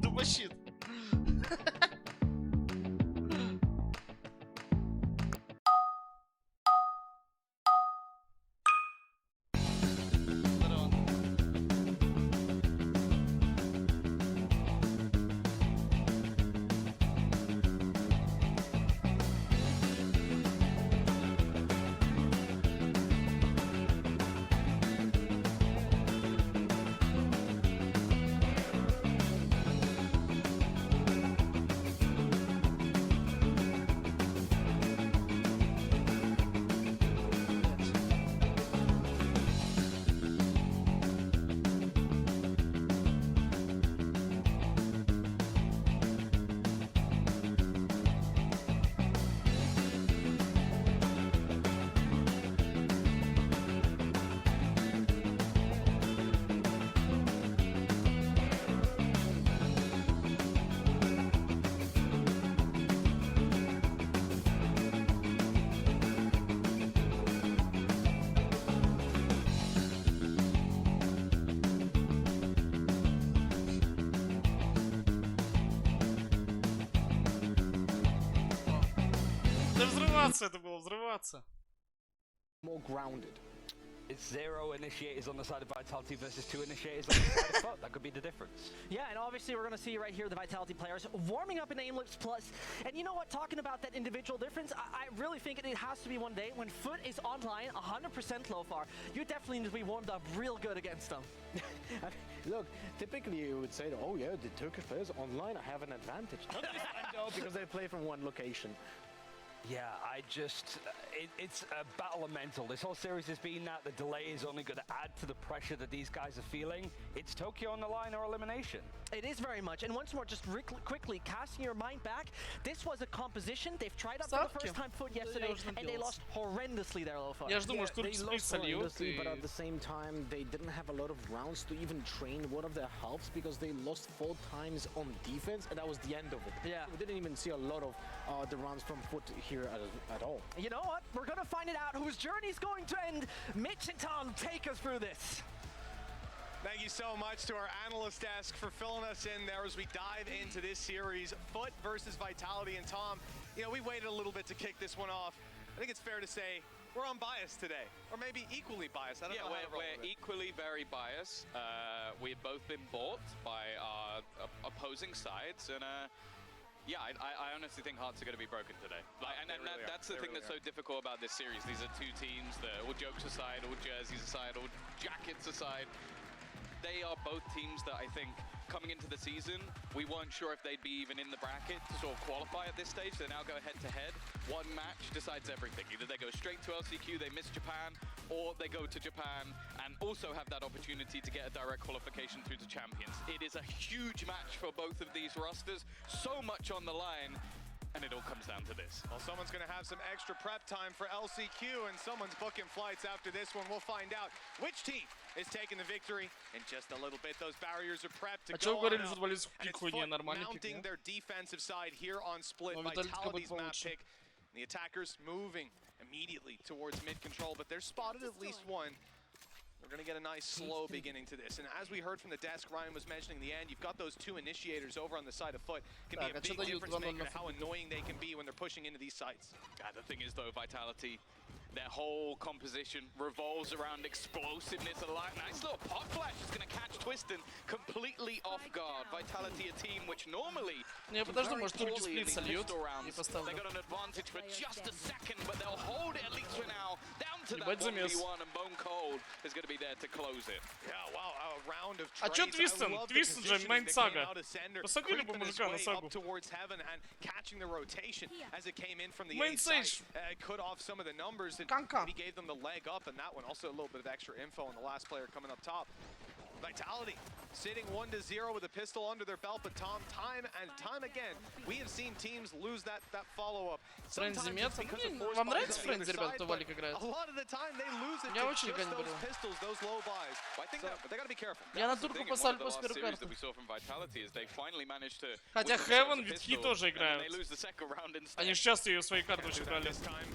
Дубощит. Здорово. Да взрываться это было, взрываться. More grounded. It's 0 initiators on the side of Vitality versus 2 initiators on the side of Foot. That could be the difference. Yeah, and obviously we're going to see right here the Vitality players warming up in Aimless Plus. And you know what, talking about that individual difference, I really think it has to be one day when Foot is online 100% low far. You definitely need to be warmed up real good against them. Look, typically you would say, oh yeah, the Turkish players online have an advantage. Not this time though, because they play from one location. Yeah, it's a battle of mental. This whole series has been that. The delay is only going to add to the pressure that these guys are feeling. It's Tokyo on the line or elimination. It is very much. And once more, just quickly casting your mind back, this was a composition. They've tried out for the first time Foot yesterday, and they lost horrendously there, Lofa. Я ж думаю, что they турки lost сольют horrendously, but и... at the same time, they didn't have a lot of rounds to even train one of their halves because they lost 4 times on defense, and that was the end of it. Yeah. We didn't even see a lot of the rounds from Foot here at all. You know what? We're going to find it out whose journey is going to end. Mitch and Tom, take us through this. Thank you so much to our analyst desk for filling us in there as we dive into this series. Foot versus Vitality. And Tom, you know, we waited a little bit to kick this one off. I think it's fair to say we're unbiased today, or maybe equally biased. I don't know how to roll with it. We're equally very biased. We've both been bought by our opposing sides, and yeah, I honestly think hearts are going to be broken today. Like, and really that's the thing that's so difficult about this series. These are two teams that, all jokes aside, all jerseys aside, all jackets aside, they are both teams that I think coming into the season, we weren't sure if they'd be even in the bracket to sort of qualify at this stage. They now go head to head. One match decides everything. Either they go straight to LCQ, they miss Japan, or they go to Japan and also have that opportunity to get a direct qualification through to Champions. It is a huge match for both of these rosters. So much on the line. And it all comes down to this. Well, someone's going to have some extra prep time for LCQ, and someone's booking flights after this one. We'll find out which team is taking the victory in just a little bit. Those barriers are prepped to go on up. And it's Foot mounting their defensive side here on Split. Vitality's map pick. The attackers moving immediately towards mid-control, but they're spotted at least one. We're going to get a nice slow beginning to this. And as we heard from the desk, Ryan was mentioning the end, you've got those 2 initiators over on the side of Foot. Can be a big difference maker to how annoying they can be when they're pushing into these sites. The thing is though, Vitality, their whole composition revolves around explosiveness. A nice little pop flash is going to catch Twistin completely off guard. Vitality, a team which normally... Не, подожди, может турки сплит сольют и They поставлю. got an advantage for just a second, but they'll hold it at least for now. Down into that Ебать замес. 1v1, and Bone Cold is going to be there to close it. Yeah, wow, a round of А чё trades. I Твистон? love the Твистон же positioning Майн that came Сага. out of Sender, Посадили бы creeping his мужика на way сагу. up towards heaven and catching the rotation as it came in from the Main A side. stage. Cut off some of the numbers and Канка. he gave them the leg up, and that one also a little bit of extra info on the last player coming up top. Vitality sitting 1-0 with a pistol under their belt, but Tom, time and time again, we have seen teams lose that follow-up. Френзи Sometimes мета. it's because of force Вам buys нравится on the other Френзи, ребята, side, кто but Валик играет? a lot of the time they lose it Я to очень just никогда не those беру. pistols, those low buys. Well, I think So, that, but they gotta be careful. Я на that's the турку thing in one поставлю of the после last первой series карты. that we saw from Vitality is they finally managed to Хотя win themselves Heaven a витки pistol, тоже and then they играют. lose the second round instead. Они же часто ее свои карты очень Do that брали. this time.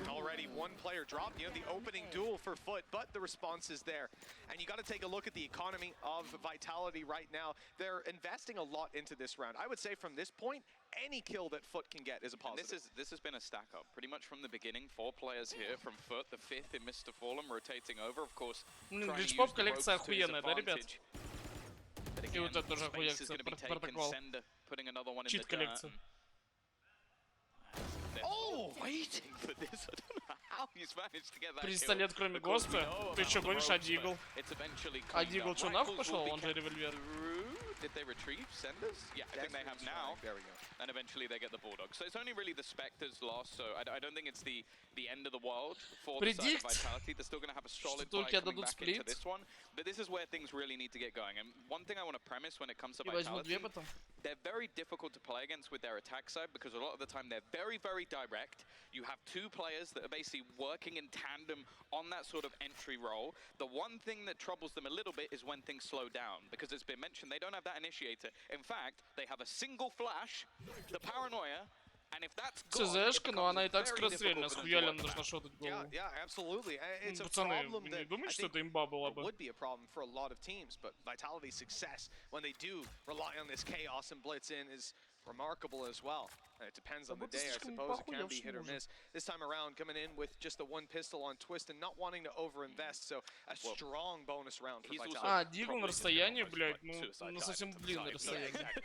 Already one player dropped, you know, the opening duel for Foot, but the response is there. And you got to take a look at the economy of Vitality right now. They're investing a lot into this round. I would say from this point, any kill that Foot can get is a And positive. this has been a stack up pretty much from the beginning. 4 players here from Foot, the 5th in Mr. Fallen, rotating over, of course. trying to use Glitchpop the ropes коллекция to his охуенная, да, ребят? advantage. But И again, вот это тоже space is охуенная going to be taken. протокол. Sender putting another one in Чит the dirt. коллекция. and they're waiting for this. I don't know how he's managed to get that kill. Пистолет кроме Of course, we Госта. know Ты about чё the гонишь, ropes, Адигл? but it's eventually А cleaned Дигл up. что, нахуй Rifles пошел? will be Он же kept револьвер. through. Did they retrieve Senders? Yeah, I think they have now. There we go. And eventually they get the Bulldogs. So it's only really the Spectres lost, so I don't think it's the end of the world for the side of Predict, Vitality. They're still going to have a solid что fight только coming дадут back into сплит. this one. But this is where things really need to get going. And one thing I want to premise when it comes to И возьму Vitality, две потом. they're very difficult to play against with their attack side because a lot of the time they're very, very direct. You have 2 players that are basically working in tandem on that sort of entry role. The one thing that troubles them a little bit is when things slow down, because it's been mentioned they don't have that initiator. In fact, they have a single flash, the paranoia, and if that's gone, it ЦЗшка, но она и так becomes very скорострельная. difficult for them to Схуяли work она должна around. шотать Yeah, голову. yeah, absolutely. It's a Пацаны, problem вы that не думаете, I что think это имба была бы? would be a problem for a lot of teams, but Vitality's success when they do rely on this chaos and blitz in is remarkable as well. And it depends on the будто day, I слишком suppose. It can be похуевший hit or мужик. miss. This time around, coming in with just the one pistol on Twist and not wanting to overinvest, so a strong bonus round for He's also Vitality. А, Дигл на probably just gonna расстоянии, almost, блядь, like, ну, suicide на dive совсем to the длинное side. Yeah, расстояние. exactly.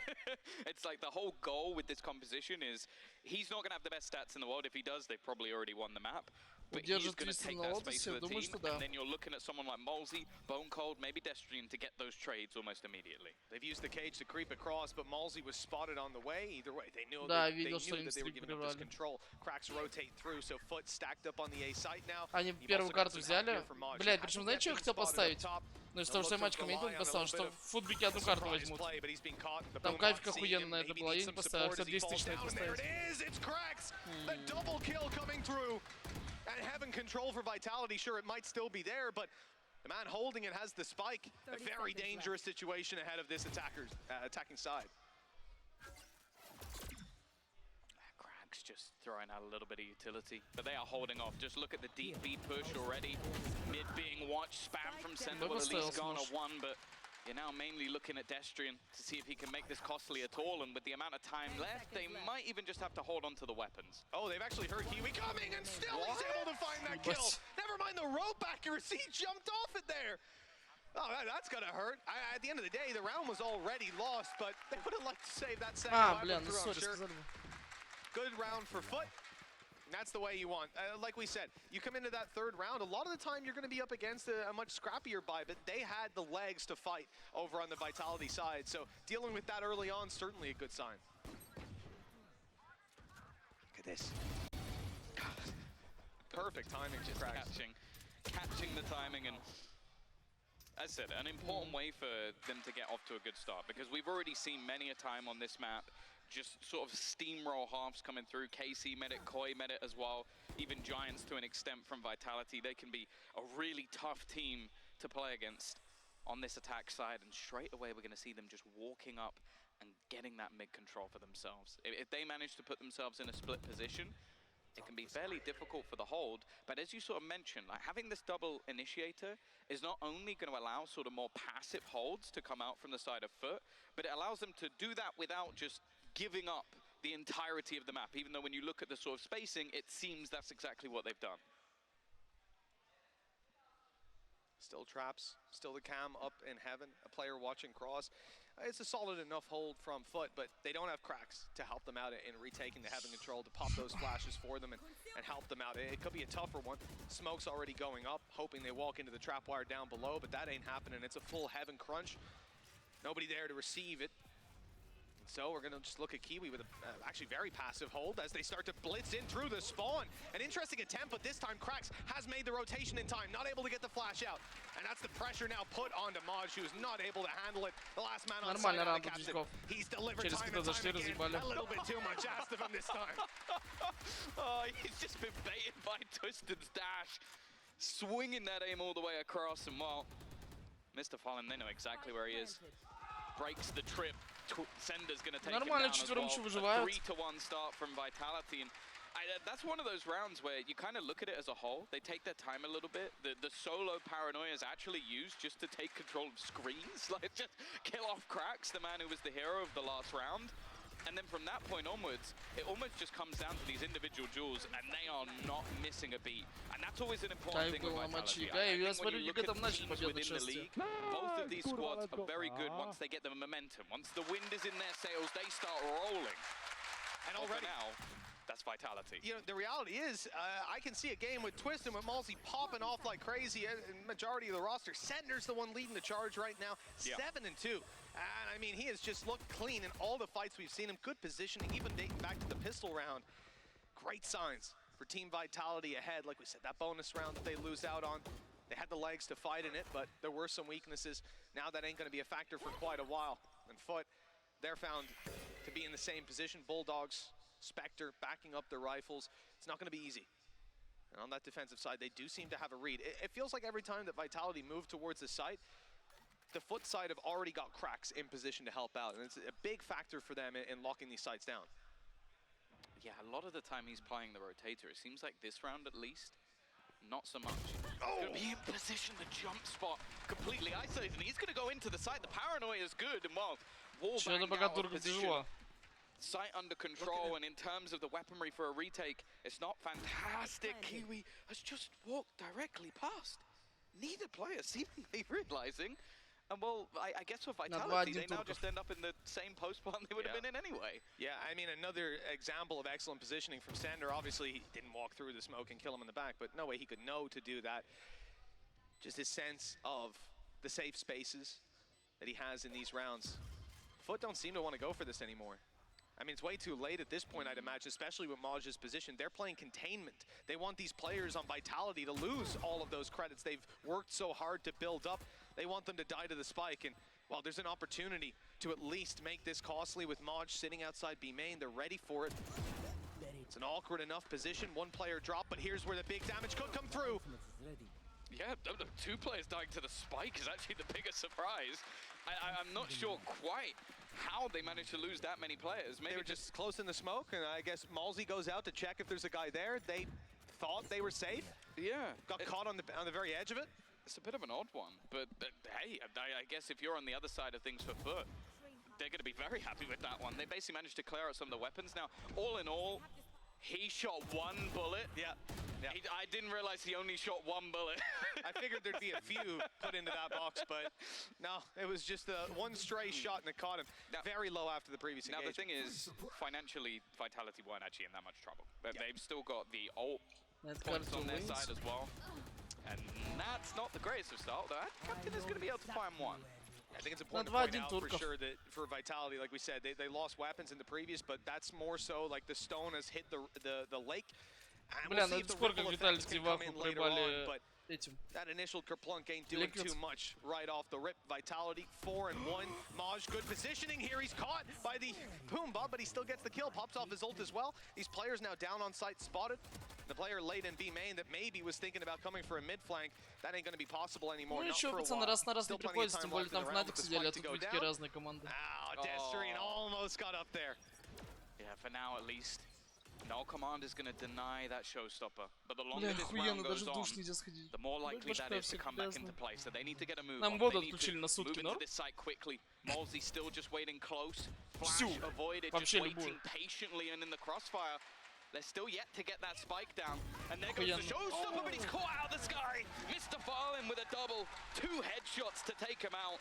It's like the whole goal with this composition is he's not going to have the best stats in the world. If he does, they've probably already won the map. But he's Удержит going to Твиста take на that лотосе, space for the думаю, team, что да. and then you're looking at someone like Malsey, Bone Cold, maybe Destrian to get those trades almost immediately. They've used the cage to creep across, but Malsey was spotted on the way. Either way, they knew Да, that they видел, что knew им that they were стрип giving up this прервали. control. Cracks rotate through, so Foot stacked up on the A site now. Они You've первую also got карту some help взяли. here from Maj. Блядь, Hasn't причем yet знаете, что я been хотел spotted up поставить? top. Ну, из того, что я Looks матч to rely комментирую, on a поставил, little что bit of в футбике одну карту surprise возьмут. play, but he's been caught. The Там boom кайфка not seeing him. охуенная это Maybe была, needs я не some поставил, support хотел as he 200 falls тысяч на это down. There it поставить. is, it's Cracks. The double kill coming through. And having control for Vitality, sure, it might still be there, but the man holding it has the spike. A very dangerous situation ahead of this attacking side. Crag's just throwing out a little bit of utility, but they are holding off. Just look at the deep B push already. Mid being watched, spam from center will at least garner 1, but you're now mainly looking at Destrian to see if he can make this costly at all, and with the amount of time left, they might even just have to hold on to the weapons. Oh, they've actually heard Kiwi coming, and still he's able to find that kill. Never mind the rope accuracy, he jumped off it there. Oh, that's gonna hurt. At the end of the day, the round was already lost, but they would have liked to save that second А, weapon бля, ну through, I'm сори, sure. сказали бы. Good round for Foot. And that's the way you want. Like we said, you come into that third round, a lot of the time you're going to be up against a much scrappier buy, but they had the legs to fight over on the Vitality side. So dealing with that early on, certainly a good sign. Look at this. God. Perfect timing to Cracks. Catching the timing, and as I said, an important way for them to get off to a good start, because we've already seen many a time on this map just sort of steamroll halves coming through. KC made it, Koi made it as well. Even Giants to an extent from Vitality. They can be a really tough team to play against on this attack side, and straight away we're going to see them just walking up and getting that mid control for themselves. If they manage to put themselves in a split position, it can be fairly difficult for the hold, but as you sort of mentioned, like having this double initiator is not only going to allow sort of more passive holds to come out from the side of Foot, but it allows them to do that without just giving up the entirety of the map, even though when you look at the sort of spacing, it seems that's exactly what they've done. Still traps, still the cam up in heaven, a player watching cross. It's a solid enough hold from Foot, but they don't have cracks to help them out in retaking the heaven control, to pop those flashes for them and help them out. It could be a tougher one. Smoke's already going up, hoping they walk into the trap wire down below, but that ain't happening. It's a full heaven crunch. Nobody there to receive it. So we're gonna just look at Kiwi with a actually very passive hold as they start to blitz in through the spawn. An interesting attempt, but this time Krax has made the rotation in time, not able to get the flash out. And that's the pressure now put onto Maj, who's not able to handle it. The last man on side on the captain. He's delivered time and time again. A little bit too much asked of him this time. Oh, he's just been baited by Twistan's dash. Swinging that aim all the way across, and well, Mr. Fallen, they know exactly where he is. Breaks the trip. Sender's going to take him down as well. A 3-1 start from Vitality. And that's one of those rounds where you kind of look at it as a whole. They take their time a little bit. The solo paranoia is actually used just to take control of screens. Like, just kill off Krax, the man who was the hero of the last round. And then from that point onwards, it almost just comes down to these individual duels, and they are not missing a beat. And that's always an important thing with Vitality. I think when you look at teams within the league, both of these squads are very good once they get the momentum. Once the wind is in their sails, they start rolling. And already now, that's Vitality. You know, the reality is, I can see a game with Twist and with Malsey popping off like crazy. Majority of the roster. Sender's the one leading the charge right now, 7-2. And I mean, he has just looked clean in all the fights we've seen him. Good positioning, even dating back to the pistol round. Great signs for Team Vitality ahead. Like we said, that bonus round that they lose out on, they had the legs to fight in it, but there were some weaknesses. Now that ain't going to be a factor for quite a while. And Foot, they're found to be in the same position. Bulldogs, Spectre backing up their rifles. It's not going to be easy. And on that defensive side, they do seem to have a read. It feels like every time that Vitality move towards the site, the Foot side have already got Krax in position to help out, and it's a big factor for them in locking these sites down. Yeah, a lot of the time he's playing the rotator. It seems like this round at least, not so much. He's going to be in position to jump spot completely isolated, and he's going to go into the site. The paranoia is good, and well, wall banged out of position. Site under control, and in terms of the weaponry for a retake, it's not fantastic. Kiwi has just walked directly past. Neither player seemingly realizing. And well, I guess for Vitality, they now just end up in the same post plan they would have been in anyway. Yeah, I mean, another example of excellent positioning from Sander. Obviously, he didn't walk through the smoke and kill him in the back, but no way he could know to do that. Just his sense of the safe spaces that he has in these rounds. Foot don't seem to want to go for this anymore. I mean, it's way too late at this point, I'd imagine, especially with Maj's position. They're playing containment. They want these players on Vitality to lose all of those credits they've worked so hard to build up. They want them to die to the spike, and, well, there's an opportunity to at least make this costly with Maj sitting outside B main. They're ready for it. It's an awkward enough position. One player dropped, but here's where the big damage could come through. Yeah, two players dying to the spike is actually the biggest surprise. I'm not sure quite how they managed to lose that many players. Maybe they were just close in the smoke, and I guess Malsey goes out to check if there's a guy there. They thought they were safe. Yeah. Got caught on the very edge of it. It's a bit of an odd one, but hey, I guess if you're on the other side of things for Foot, they're going to be very happy with that one. They basically managed to clear out some of the weapons. Now, all in all, he shot one bullet. Yeah. I didn't realize he only shot one bullet. I figured there'd be a few put into that box, but no, it was just one stray shot and it caught him. Now, very low after the previous engagement. Now, the thing is, financially, Vitality weren't actually in that much trouble. But they've still got the ult points on their side as well. And that's not the greatest of start. That Captain is going to be able to find one. I think it's important to point out for sure that for Vitality, like we said, they lost weapons in the previous, but that's more so like the stone has hit the lake. Бля, ну это скоро как Vitality ваху проебали этим. That initial kerplunk ain't doing too much right off the rip. Vitality 4-1. Maj, good positioning here. He's caught by the Pumbaa, but he still gets the kill. Pops off his ult as well. These players now down on site, spotted. The player late in B main that maybe was thinking about coming for a mid flank. That ain't going to be possible anymore. Ну еще, пацаны, раз на раз не приходится, тем более там Fnatic сидели, а тут вы такие разные команды. Desterine almost got up there. Yeah, for now at least. No command is going to deny that showstopper, but the longer this round goes on, the more likely that is to come back into play. So they need to get a move on. They need to move into this site quickly. Malsey still just waiting close. Flash avoided, just waiting patiently and in the crossfire. They're still yet to get that spike down. And there goes the showstopper, but he's caught out of the sky. Mr. Fallen with a double. 2 headshots to take him out.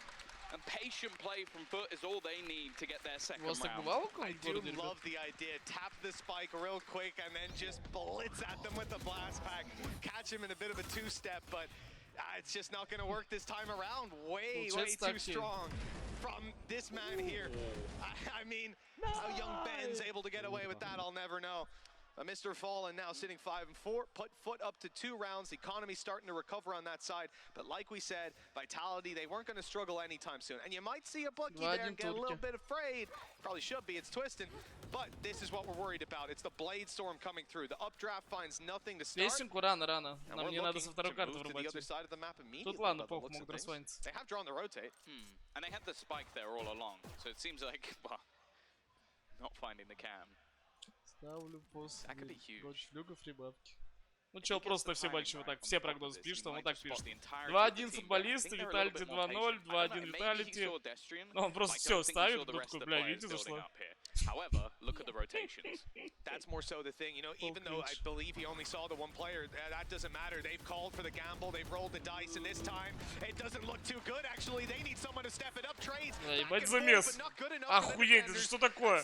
And patient play from Foot is all they need to get their second round. I do love the idea. Tap the spike real quick and then just blitz at them with the blast pack. Catch him in a bit of a 2-step, but it's just not going to work this time around. Way too strong from this man here. I mean, how young Ben's able to get away with that, I'll never know. Mr. Fallen now sitting 5-4, put Foot up to 2 rounds. The economy's starting to recover on that side. But like we said, Vitality, they weren't going to struggle anytime soon. And you might see a Bucky there and get a little bit afraid. Probably should be, it's twisting. But this is what we're worried about. It's the Blade Storm coming through. The updraft finds nothing to start. Лесенку рано. Нам не надо со второй карты врубать. Тут ладно, похуй, могут расслабиться. They have drawn the rotate. And they had the spike there all along. So it seems like, well, not finding the cam. Ставлю после That could be huge. против люков прибавки. Ну, чел просто все больше вот так, все прогнозы пишет, он вот так пишет. 2-1 футболисты, Виталити 2-0, 2-1 Виталити. Ну, он просто все ставит, тут такой, бля, видите, зашло. However, look at the rotations. That's more so the thing, you know, even though I believe he only saw the one player, that doesn't matter. They've called for the gamble, they've rolled the dice, and this time it doesn't look too good. Actually, they need someone to step it up. Trades. Ебать замес. Охуеть, это что такое?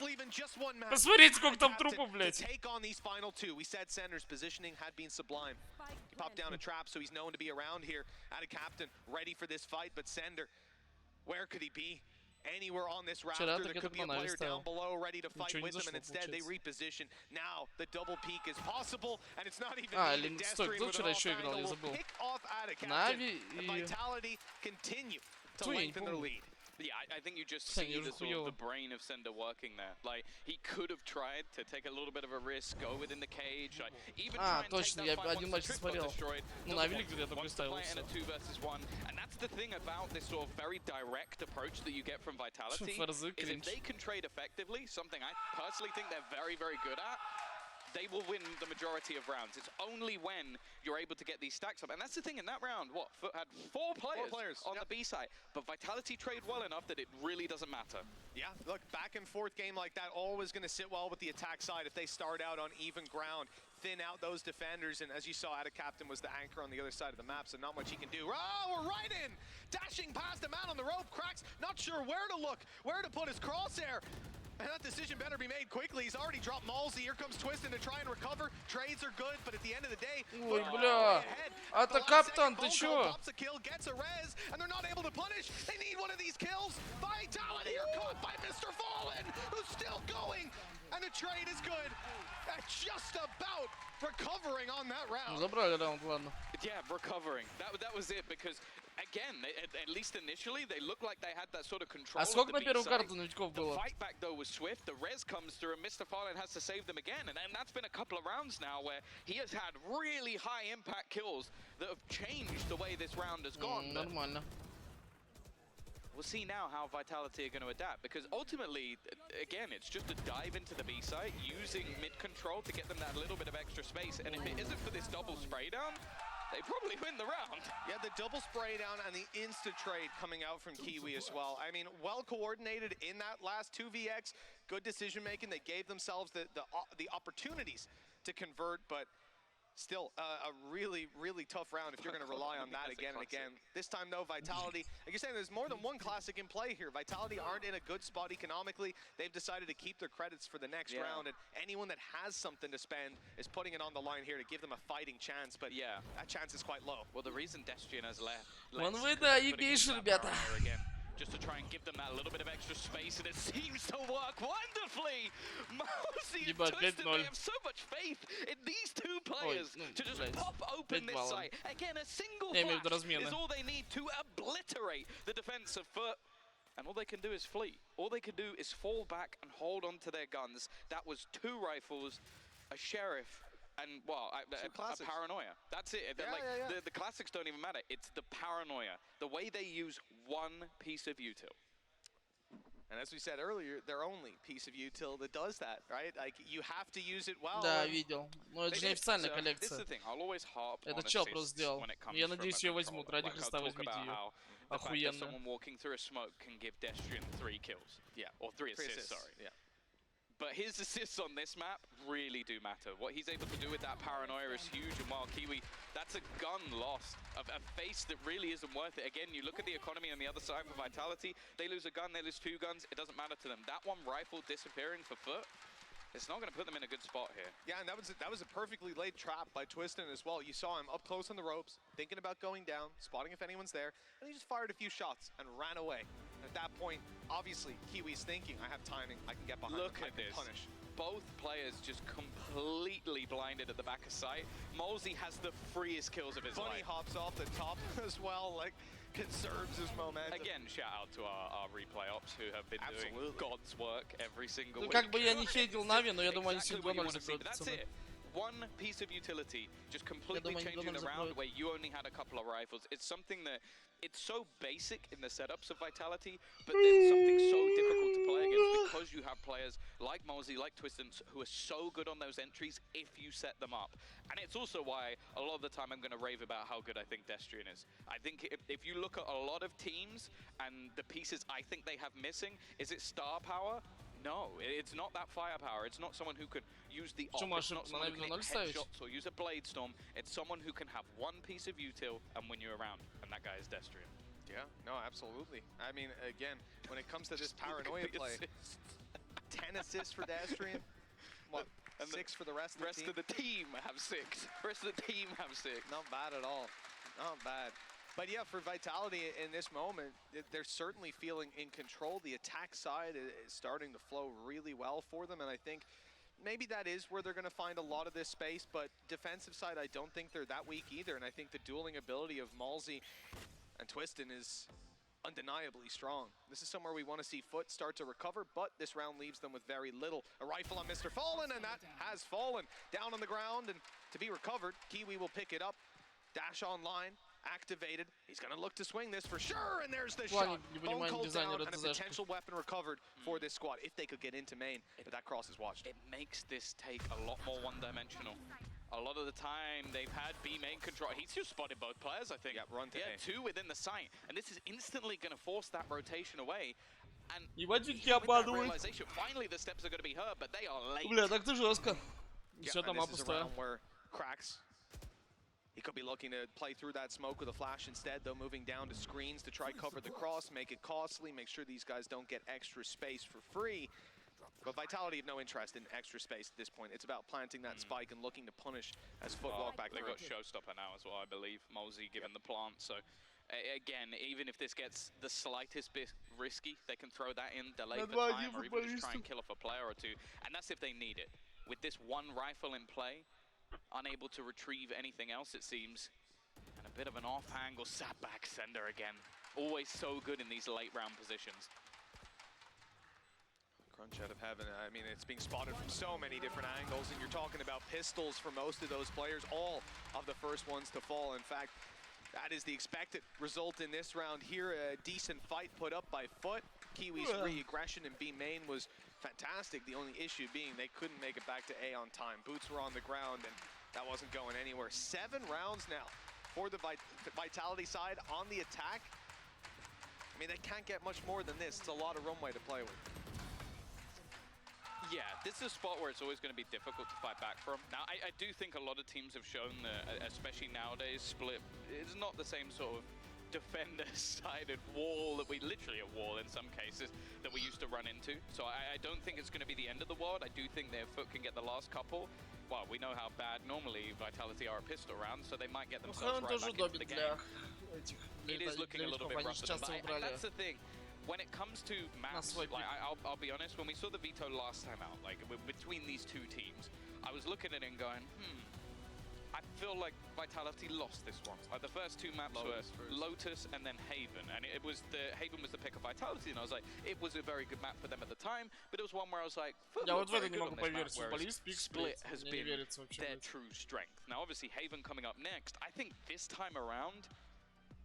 Посмотрите, сколько там трупов, блядь. Take on these final 2. We said Sender's positioning had been sublime. He popped down a trap, so he's known to be around here. At a captain, ready for this fight, but Sender, where could he be? Anywhere on this rafter, there could be a player down below ready to fight with him, and instead they reposition. Now the double peek is possible, and it's not even needed. Destrian with an off-angle will pick off at a captain, and Vitality continue to lengthen their lead. Yeah, I think you just see the sort of the brain of Sender working there. Like, he could have tried to take a little bit of a risk, go within the cage, like, even try and точно, take я that fight один once матч the trip got смотрел. destroyed. Ну, на велик где-то представил. In a 2 versus 1, and that's the thing about this sort of very direct approach that you get from Vitality, is if they can trade effectively, something I personally think they're very, very good at, they will win the majority of rounds. It's only when you're able to get these stacks up. And that's the thing in that round, what, Foot had 4 players on the B side. But Vitality trade well enough that it really doesn't matter. Yeah, look, back and forth game like that, always going to sit well with the attack side if they start out on even ground. Thin out those defenders, and as you saw, Ada Captain was the anchor on the other side of the map, so not much he can do. Oh, we're right in! Dashing past a man on the rope, cracks, not sure where to look, where to put his crosshair. And that decision better be made quickly. He's already dropped Malsey. Here comes Twistin to try and recover. Trades are good, but at the end of the day, Ой, бля. Это каптан, ты чё? Pops a kill, gets a res, and they're not able to punish. They need one of these kills. Vitality are caught by Mr. Fallen, who's still going. And the trade is good. Just about recovering on that round. Забрали раунд, ладно. Yeah, recovering. That was it, because again, at least initially, they looked like they had that sort of control. А сколько на первую карту новичков было? The fight back though was swift. The res comes through, and Mr. Fallen has to save them again. And that's been a couple of rounds now where he has had really high impact kills that have changed the way this round has gone. Нормально. We'll see now how Vitality are going to adapt, because ultimately, again, it's just a dive into the B site, using mid control to get them that little bit of extra space. And if it isn't for this double spray down, they probably win the round. Yeah, the double spray down and the insta trade coming out from Kiwi as well. I mean, well coordinated in that last 2vx, good decision making. They gave themselves the opportunities to convert, but still a really, really tough round if you're going to rely on that again and again. This time, though, Vitality, like you're saying, there's more than one classic in play here. Vitality aren't in a good spot economically. They've decided to keep their credits for the next round, and anyone that has something to spend is putting it on the line here to give them a fighting chance, but that chance is quite low. Well, the reason Destrian has left... Вон вы, да, ебейши, ребята. Just to try and give them that little bit of extra space, and it seems to work wonderfully. Malsey and Twistin, they have so much faith in these 2 players to just pop open this site. Again, a single flash is all they need to obliterate the defense of Foot. And all they can do is flee. All they can do is fall back and hold on to their guns. That was 2 rifles, a sheriff, and well, a paranoia. That's it. The classics don't even matter. It's the paranoia. The way they use one piece of util. And as we said earlier, their only piece of util that does that, right? Like, you have to use it well. Да, видел. Но это же не официальная коллекция. Это чел просто сделал. Я надеюсь, ее возьмут. Ради Христа, возьмите ее. Охуенно. Someone walking through a smoke can give Destrian 3 kills. Yeah, or 3 assists, sorry. Yeah. But his assists on this map really do matter. What he's able to do with that paranoia is huge, and while Kiwi, that's a gun lost, a face that really isn't worth it. Again, you look at the economy on the other side for Vitality, they lose a gun, they lose 2 guns, it doesn't matter to them. That one rifle disappearing for Foot, it's not going to put them in a good spot here. Yeah, and that was a perfectly laid trap by T.1 as well. You saw him up close on the ropes, thinking about going down, spotting if anyone's there, and he just fired a few shots and ran away. And at that point, obviously, Kiwi's thinking, I have timing, I can get behind him, I can punish. Both players just completely blinded at the back of sight. Molzy has the freest kills of his Bunny life. hops off the top as well, like, conserves his momentum. Again, shout out to our replay ops who have been doing God's work every single Ну, week. как бы я не хейтил Нави, но я думаю, они Exactly сегодня what you 2-0 want to see, but закроют, that's пацаны. it. One piece of utility, just completely думаю, они changing 2-0 around закроют. where you only had a couple of rifles. It's something that, it's so basic in the setups of Vitality, but then something so difficult to play against because you have players like Molzy, like T.1 who are so good on those entries if you set them up. And it's also why a lot of the time I'm going to rave about how good I think Destrian is. I think if you look at a lot of teams and the pieces I think they have missing, is it star power? No, it's not that firepower. It's not someone who could use the op. It's not someone who can hit headshots or use a blade storm. It's someone who can have one piece of util and win you around, and that guy is Destrian. Yeah, no, absolutely. I mean, again, when it comes to this paranoia play, 10 assists for Destrian. What, and 6 for the rest of the team? Rest of the team have 6. Rest of the team have 6. Not bad at all. Not bad. But yeah, for Vitality in this moment, they're certainly feeling in control. The attack side is starting to flow really well for them, and I think maybe that is where they're going to find a lot of this space, but defensive side, I don't think they're that weak either, and I think the dueling ability of Molzy and T.1 is undeniably strong. This is somewhere we want to see Foot start to recover, but this round leaves them with very little. A rifle on Mr. Fallen, and that has fallen down on the ground, and to be recovered, Kiwi will pick it up. Dash online. Activated. He's going to look to swing this for sure, and there's the shot. Bone cold down, and a potential weapon recovered for this squad if they could get into main, but that cross is watched. It makes this take a lot more one-dimensional. A lot of the time, they've had B main control. He's just spotted both players, I think. Yeah, run to A. 2 within the site, and this is instantly going to force that rotation away. And Ебать, with я that падаю. realization, finally the steps are going to be heard, but they are late. Бля, так-то жестко. Yeah, Все там and this is a пустая. round where Cracks, he could be looking to play through that smoke with a flash instead, though moving down to screens to try cover the cross, make it costly, make sure these guys don't get extra space for free. But Vitality have no interest in extra space at this point. It's about planting that spike and looking to punish as Foot walk back They've through. got Showstopper now as well, I believe. Molzy given the plant, so again, even if this gets the slightest bit risky, they can throw that in, delay for time, or even just try and kill off a player or two. And that's if they need it. With this one rifle in play, unable to retrieve anything else, it seems. And a bit of an off-angle sat back sender again. Always so good in these late round positions. Crunch out of heaven. I mean, it's being spotted from so many different angles, and you're talking about pistols for most of those players, all of the first ones to fall. In fact, that is the expected result in this round here. A decent fight put up by Foot. Kiwi's re-aggression in B main was fantastic. The only issue being they couldn't make it back to A on time. Boots were on the ground, and that wasn't going anywhere. 7 rounds now for the Vitality side on the attack. I mean, they can't get much more than this. It's a lot of runway to play with. Yeah, this is a spot where it's always going to be difficult to fight back from. Now, I do think a lot of teams have shown that, especially nowadays, Split is not the same sort of defender-sided wall that we, literally a wall in some cases, that we used to run into. So I don't think it's going to be the end of the world. I do think their Foot can get the last couple. Well, we know how bad normally Vitality are a pistol round, so they might get themselves right back into the game. It is looking a little bit rougher than that. And that's the thing. When it comes to maps, like I'll be honest, when we saw the veto last time out, like between these two teams, I was looking at it and going, I feel like Vitality lost this one. Like the first 2 maps were Lotus and then Haven, and Haven was the pick of Vitality, and I was like, it was a very good map for them at the time, but it was one where I was like, Я вот в это не могу поверить, футболист, Split has been their true strength. Now obviously Haven coming up next, I think this time around,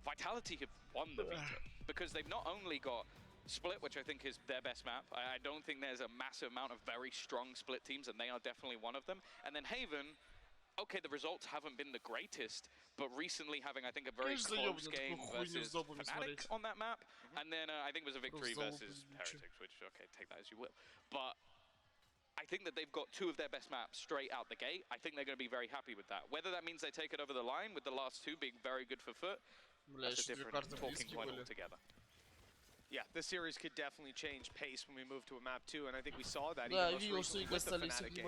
Vitality have won the veto, because they've not only got Split, which I think is their best map. I don't think there's a massive amount of very strong Split teams, and they are definitely one of them. And then Haven, okay, the results haven't been the greatest, but recently having, I think, a very close game versus Fnatic on that map, and then I think it was a victory versus Heretics, which, okay, take that as you will. But I think that they've got two of their best maps straight out the gate. I think they're going to be very happy with that. Whether that means they take it over the line with the last two being very good for Foot, that's a different talking point altogether. Yeah, this series could definitely change pace when we move to a map 2, and I think we saw that even most recently with the Fnatic game.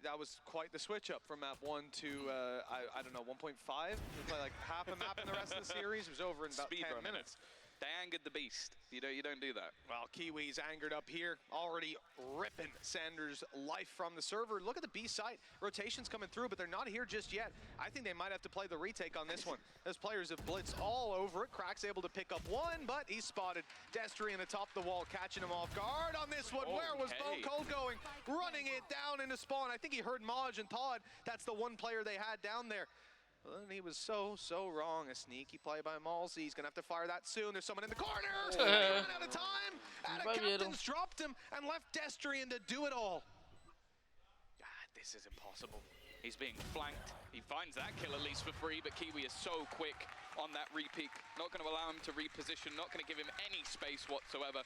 That was quite the switch up from map 1 to, I don't know, 1.5? We play like half a map in the rest of the series. It was over in about 10 minutes. They angered the beast. You don't do that. Well, Kiwi's angered up here, already ripping Sanders' life from the server. Look at the B side. Rotations coming through, but they're not here just yet. I think they might have to play the retake on this one. Those players have blitzed all over it. Crack's able to pick up one, but he's spotted. Destrian atop the wall, catching him off guard on this one. Where was Vocal going? Running it down into spawn. I think he heard Maj and thought that's the one player they had down there. Well, and he was so wrong. A sneaky play by Malsey. He's going to have to fire that soon. There's someone in the corner. He ran out of time. And a captain's dropped him and left Destrian to do it all. God, this is impossible. He's being flanked. He finds that kill at least for free, but Kiwi is so quick on that re-peek. Not going to allow him to reposition. Not going to give him any space whatsoever.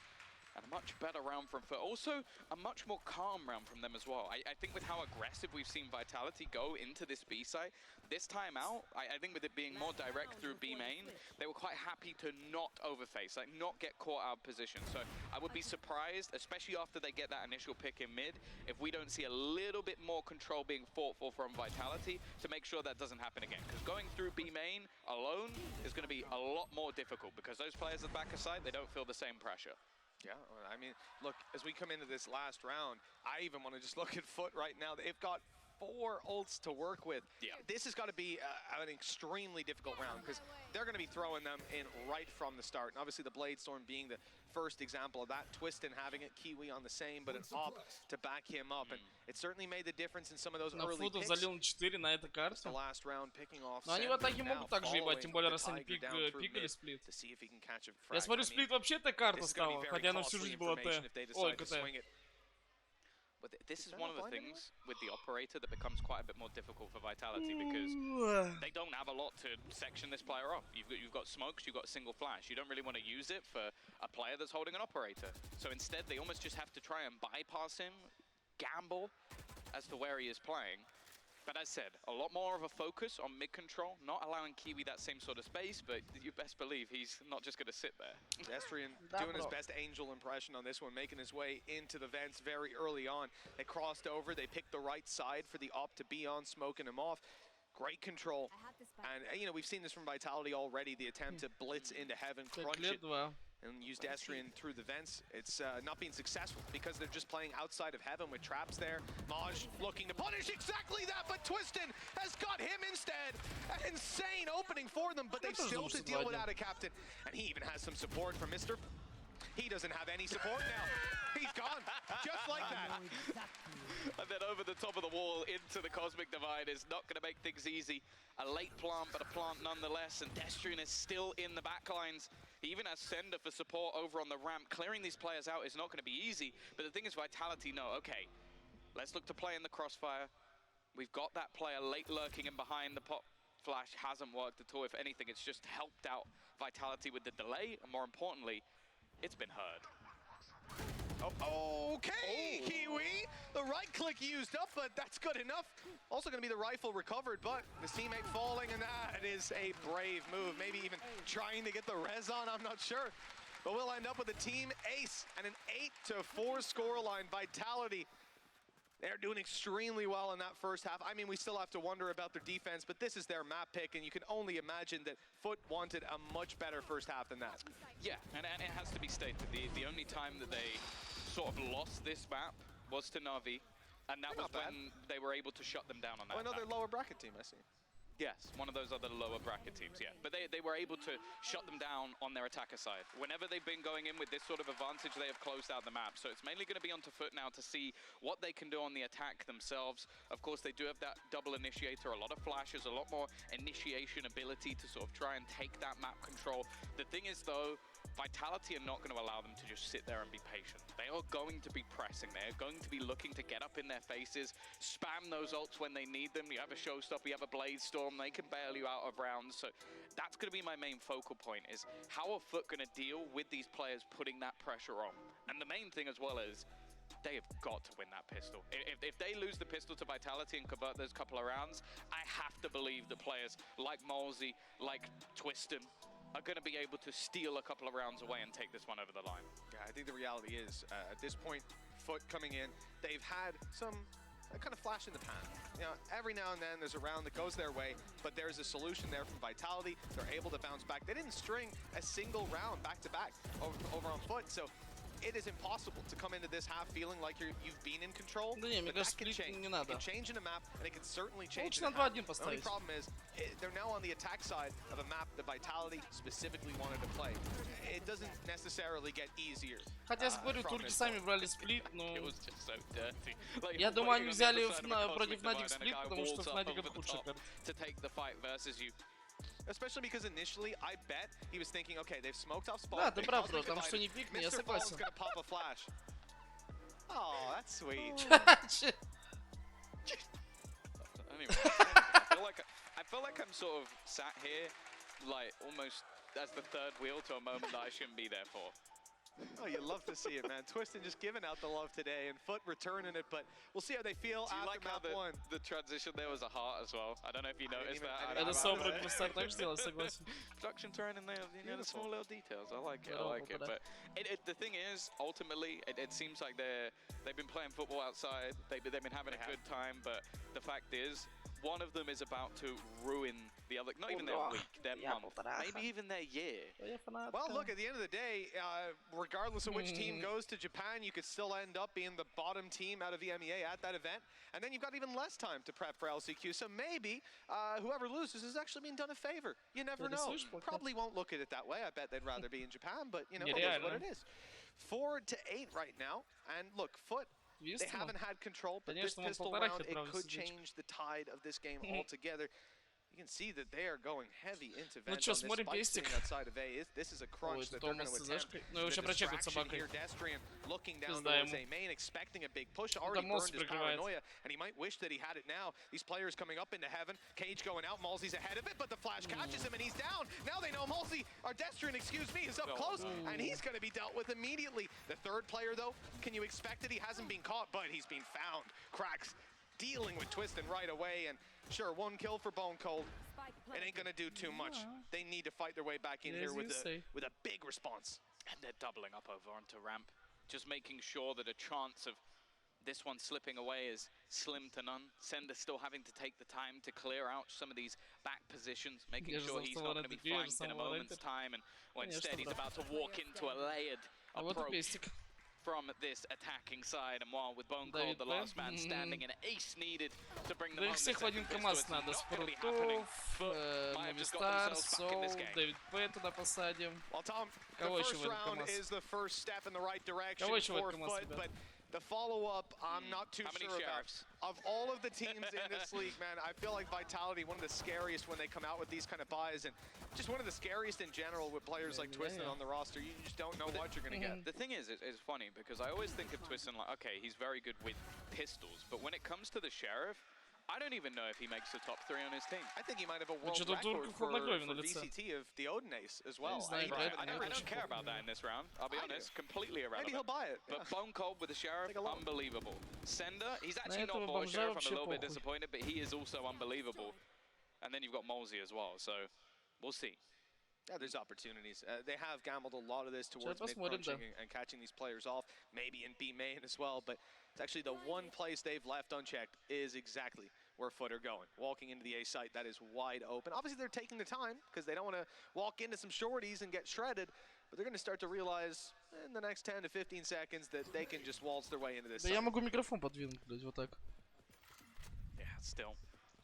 And a much better round from Foot. Also, a much more calm round from them as well. I think with how aggressive we've seen Vitality go into this B site, this time out, I think with it being more direct through B main, they were quite happy to not overface, like not get caught out of position. So I would be surprised, especially after they get that initial pick in mid, if we don't see a little bit more control being fought for from Vitality to make sure that doesn't happen again. Because going through B main alone is going to be a lot more difficult because those players at the back of site, they don't feel the same pressure. Yeah, I mean, look, as we come into this last round, I even want to just look at Foot right now. They've got 4 ults to work with. Yeah. This has got to be an extremely difficult round because they're going to be throwing them in right from the start. And obviously the Blade Storm being the first example of that. Twistin having it, Kiwi on the same, but an op to back him up. And it certainly made the difference in some of those early picks. залил на 4 на этой карте. The last round picking off. Но они в атаке могут также ебать, тем более раз они пикали сплит. Я смотрю, сплит вообще эта карта стала, хотя она всю жизнь была Т. Ой, КТ. But this is one of the things with the operator that becomes quite a bit more difficult for Vitality because they don't have a lot to section this player off. You've got smokes, you've got a single flash. You don't really want to use it for a player that's holding an operator. So instead, they almost just have to try and bypass him, gamble as to where he is playing. But as said, a lot more of a focus on mid control, not allowing Kiwi that same sort of space, but you best believe he's not just going to sit there. Destrian doing his best Angel impression on this one, making his way into the vents very early on. They crossed over, they picked the right side for the op to be on, smoking him off. Great control. And, you know, we've seen this from Vitality already, the attempt to blitz into heaven, crunch it, and use Destrian through the vents. It's not being successful because they're just playing outside of heaven with traps there. Maj looking to punish exactly that, but Twistin has got him instead. An insane opening for them, but they still to deal without a captain. And he even has some support from Mr. He doesn't have any support now. He's gone, just like that. And then over the top of the wall into the Cosmic Divide is not going to make things easy. A late plant, but a plant nonetheless, and Destrian is still in the backlines. He even has Sender for support over on the ramp. Clearing these players out is not going to be easy, but the thing is Vitality know, okay, let's look to play in the crossfire. We've got that player late lurking in behind. The pop flash hasn't worked at all. If anything, it's just helped out Vitality with the delay, and more importantly, it's been heard. Oh, okay, Kiwi! The right click used up, but that's good enough. Also going to be the rifle recovered, but the teammate falling, and that is a brave move. Maybe even trying to get the res on, I'm not sure. But we'll end up with a team ace and an 8-4 scoreline. Vitality, they're doing extremely well in that first half. I mean, we still have to wonder about their defense, but this is their map pick, and you can only imagine that Foot wanted a much better first half than that. Yeah, and it has to be stated, the only time that they sort of lost this map was to Na'Vi, and that was when they were able to shut them down on that. Another lower bracket team, I see. Yes, one of those other lower bracket teams, yeah. But they were able to shut them down on their attacker side. Whenever they've been going in with this sort of advantage, they have closed out the map. So it's mainly going to be onto Foot now to see what they can do on the attack themselves. Of course, they do have that double initiator, a lot of flashes, a lot more initiation ability to sort of try and take that map control. The thing is, though, Vitality are not going to allow them to just sit there and be patient. They are going to be pressing. They are going to be looking to get up in their faces, spam those ults when they need them. You have a Showstopper, you have a Blade Storm, they can bail you out of rounds. So that's going to be my main focal point, is how are Foot going to deal with these players putting that pressure on? And the main thing as well is, they have got to win that pistol. If they lose the pistol to Vitality and convert those couple of rounds, I have to believe that players like Malsey, like Twiston, are going to be able to steal a couple of rounds away and take this one over the line. Yeah, I think the reality is, at this point, Foot coming in, they've had some kind of flash in the pan. You know, every now and then there's a round that goes their way, but there's a solution there from Vitality. They're able to bounce back. They didn't string a single round back-to-back over on Foot, so it is impossible to come into this half feeling like you've been in control. Да не, мне but that кажется, can сплит change. не It надо. can change in a map, and it can certainly change Лучше in на a 2-1 map. The only поставить. problem is, they're now on the attack side of a map that Vitality specifically wanted to play. It doesn't necessarily get easier. Хотя, спорю, from турки this сами point. брали сплит, но... It was just so dirty. Like, Я думаю, они putting on the взяли other side of a против cosmic Fnatic divide and a сплит, guy потому что walls up Fnatic over это the худшая top карта. to take the fight versus you. Especially because initially, I bet he was thinking, okay, they've smoked off spawn. Да, ты they've прав, бро, cosmic там что divided. не пикни, я Mr. Ball's согласен. gonna pop a flash. Oh, that's sweet. Anyway, I feel like I'm sort of sat here, like almost as the third wheel to a moment that I shouldn't be there for. Oh, you love to see it, man. Twiston just giving out the love today, and Foot returning it, but we'll see how they feel Do you after like how map one. the transition there was a heart as well? I don't know if you noticed even- that. I didn't Это even собрать notice просто так сделать, согласен. Production throwing in there, you know, the small little details. I like it. I Well, like it. but, But the thing is, ultimately, it seems like they've been playing football outside. They've been having a good time. But the fact is, one of them is about to ruin the other. Not even their week, their month, maybe even their year. Well, look, at the end of the day, regardless of which team goes to Japan, you could still end up being the bottom team out of EMEA at that event. And then you've got even less time to prep for LCQ. So maybe whoever loses is actually being done a favor. You never know. Probably won't look at it that way. I bet they'd rather be in Japan, but you know, it is what it is. 4-8 right now. And look, Foot, they haven't had control, but this pistol round, it could change the tide of this game altogether. You can see that they are going heavy into Vent что, on this смотрим spike пестик. sitting outside of A. This is a crunch that they're going to attempt. Ну, его сейчас прочекают собакой. Here, Destrian looking down Пизда towards ему. A main, expecting a big push. Already Мозг burned his прикрывает. paranoia, and he might wish that he had it now. These players coming up into heaven. Cage going out. Malsey's ahead of it, but the flash catches him, and he's down. Now they know Malsey, or Destrian, excuse me, is up close, and he's going to be dealt with immediately. The third player, though, can you expect it? He hasn't been caught, but he's been found. Cracks dealing with Twiston right away, and sure, one kill for Bone Cold. It ain't gonna do too much. They need to fight their way back in here with a big response. And they're doubling up over onto ramp, just making sure that a chance of this one slipping away is slim to none. Sender still having to take the time to clear out some of these back positions, making sure he's not going to be flanked in a moment's time, and instead he's about to walk into a layered approach from this attacking side, and while with Bone Cold, the last man standing, an ace needed to bring them home. Да их всех в один КамАЗ надо. Спортов, Movistar, Soul, Дэвид П туда посадим. Кого еще в этот КамАЗ? Кого еще в этот КамАЗ, ребят? The follow-up, I'm not too sure about. Of all of the teams in this league, man, I feel like Vitality, one of the scariest when they come out with these kind of buys, and just one of the scariest in general with players like Twiston on the roster. You just don't know what you're going to get. The thing is, it's funny, because I always think of Twiston like, okay, he's very good with pistols, but when it comes to the Sheriff, I don't even know if he makes the top 3 on his team. I think he might have a world record for VCT of the Odin Ace as well. I don't care about that in this round. I'll be honest, completely irrelevant. Maybe he'll buy it. But Bone Cold with the Sheriff, unbelievable. Sender, he's actually not bought Sheriff. I'm a little bit disappointed, but he is also unbelievable. And then you've got Malsey as well, so we'll see. Yeah, there's opportunities. They have gambled a lot of this towards mid-crunching and catching these players off, maybe in B main as well, but it's actually the one place they've left unchecked is exactly where Foot are going. Walking into the A site, that is wide open. Obviously, they're taking the time because they don't want to walk into some shorties and get shredded, but they're going to start to realize in the next 10 to 15 seconds that they can just waltz their way into this Да я могу микрофон подвинуть, блядь, вот так. Yeah, still.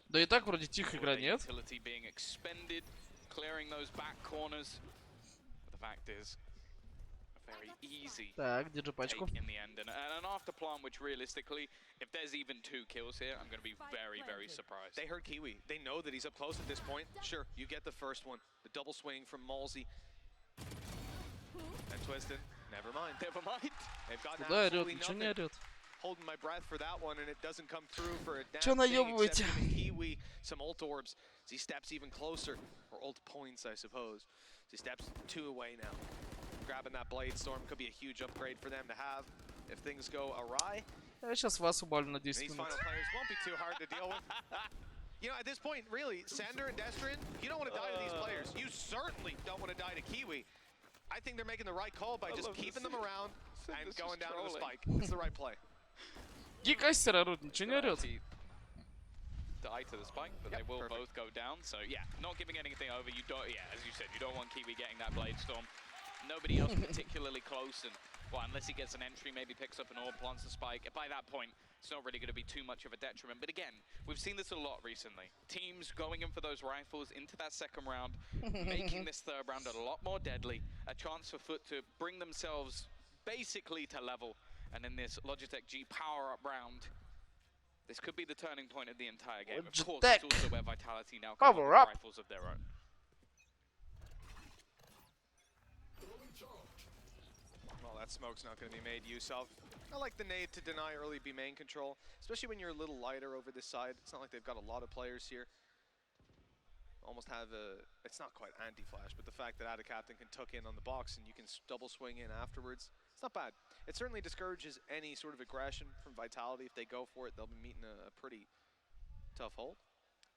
Да и так вроде тихо игра, нет? Being expended, clearing those back corners. But the fact is, a very easy Так, держи пачку. take in the end, and an after plant, which realistically, if there's even 2 kills here, I'm going to be very, very surprised. They heard Kiwi. They know that he's up close at this point. Sure, you get the first one. The double swing from Malsey. And Twiston, never mind. Never mind. They've gotten Куда орёт? absolutely Ничего не nothing. орёт. Holding my breath for that one, and it doesn't come through for a Чё damn thing наёбываете? except for the Kiwi, some ult orbs. As he steps even closer, or ult points, I suppose. As he steps 2 away now. Grabbing that Blade Storm could be a huge upgrade for them to have. if things go awry. Я сейчас вас убавлю на 10 These минут. final players won't be too hard to deal with. You know, at this point, really, Sander and Destrian, you don't want to die to these players. You certainly don't want to die to Kiwi. I think they're making the right call by just keeping them around and going down to the spike. It's the right play. Гикастер орут, ничего не орёт. Die to the spike, but they will both go down. So yeah, not giving anything over. You don't, yeah, as you said, you don't want Kiwi getting that blade storm. Nobody else particularly close, and well, unless he gets an entry, maybe picks up an orb, plants a spike. By that point, it's not really going to be too much of a detriment. But again, we've seen this a lot recently. Teams going in for those rifles into that second round, making this third round a lot more deadly. A chance for Foot to bring themselves basically to level. And in this Logitech G power-up round, this could be the turning point of the entire game. Of course, it's also where Vitality now come with rifles of their own. Well, that smoke's not going to be made use of. I like the nade to deny early B main control, especially when you're a little lighter over this side. It's not like they've got a lot of players here. Almost have a, it's not quite anti-flash, but the fact that Ada Captain can tuck in on the box and you can double swing in afterwards, it's not bad. It certainly discourages any sort of aggression from Vitality. If they go for it, they'll be meeting a pretty tough hold.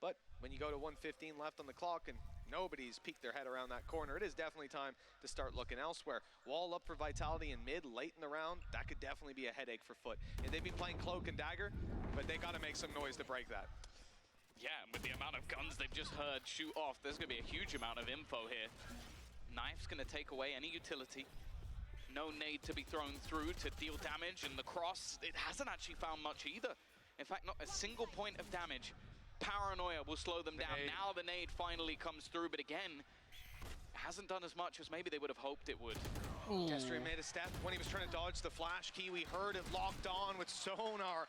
But when you go to 1:15 left on the clock and nobody's peeked their head around that corner, it is definitely time to start looking elsewhere. Wall up for Vitality in mid, late in the round, that could definitely be a headache for Foot. And they've been playing Cloak and Dagger, but they got to make some noise to break that. Yeah, and with the amount of guns they've just heard shoot off, there's going to be a huge amount of info here. Knife's going to take away any utility. No nade to be thrown through to deal damage, and the cross, it hasn't actually found much either. In fact, not a single point of damage. Paranoia will slow them down. Now the nade finally comes through, but again, hasn't done as much as maybe they would have hoped it would. Destrian made a step when he was trying to dodge the flash. Kiwi heard it, locked on with sonar.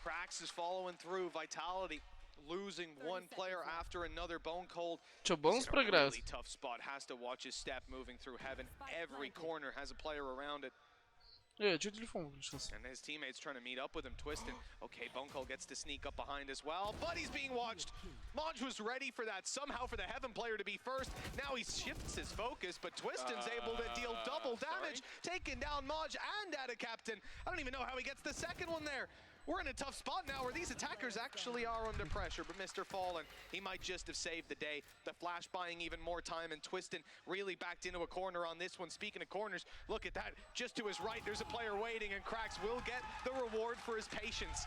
Krax is following through. Vitality losing one player after another. Bone Cold. Чё, бонус in a проиграют? really tough spot. Has to watch his step moving through heaven. Every corner has a player around it. Чё телефон выключился? And his teammates trying to meet up with him, twisting. Okay, Bone Cold gets to sneak up behind as well, but he's being watched. Maj was ready for that, somehow for the Heaven player to be first. Now he shifts his focus, but Twiston's able to deal double damage, taking down Maj and Ada Captain. I don't even know how he gets the second one there. We're in a tough spot now where these attackers actually are under pressure, but Mr. Fallen, he might just have saved the day. The flash buying even more time, and Twiston really backed into a corner on this one. Speaking of corners, look at that. Just to his right, there's a player waiting, and Krax will get the reward for his patience.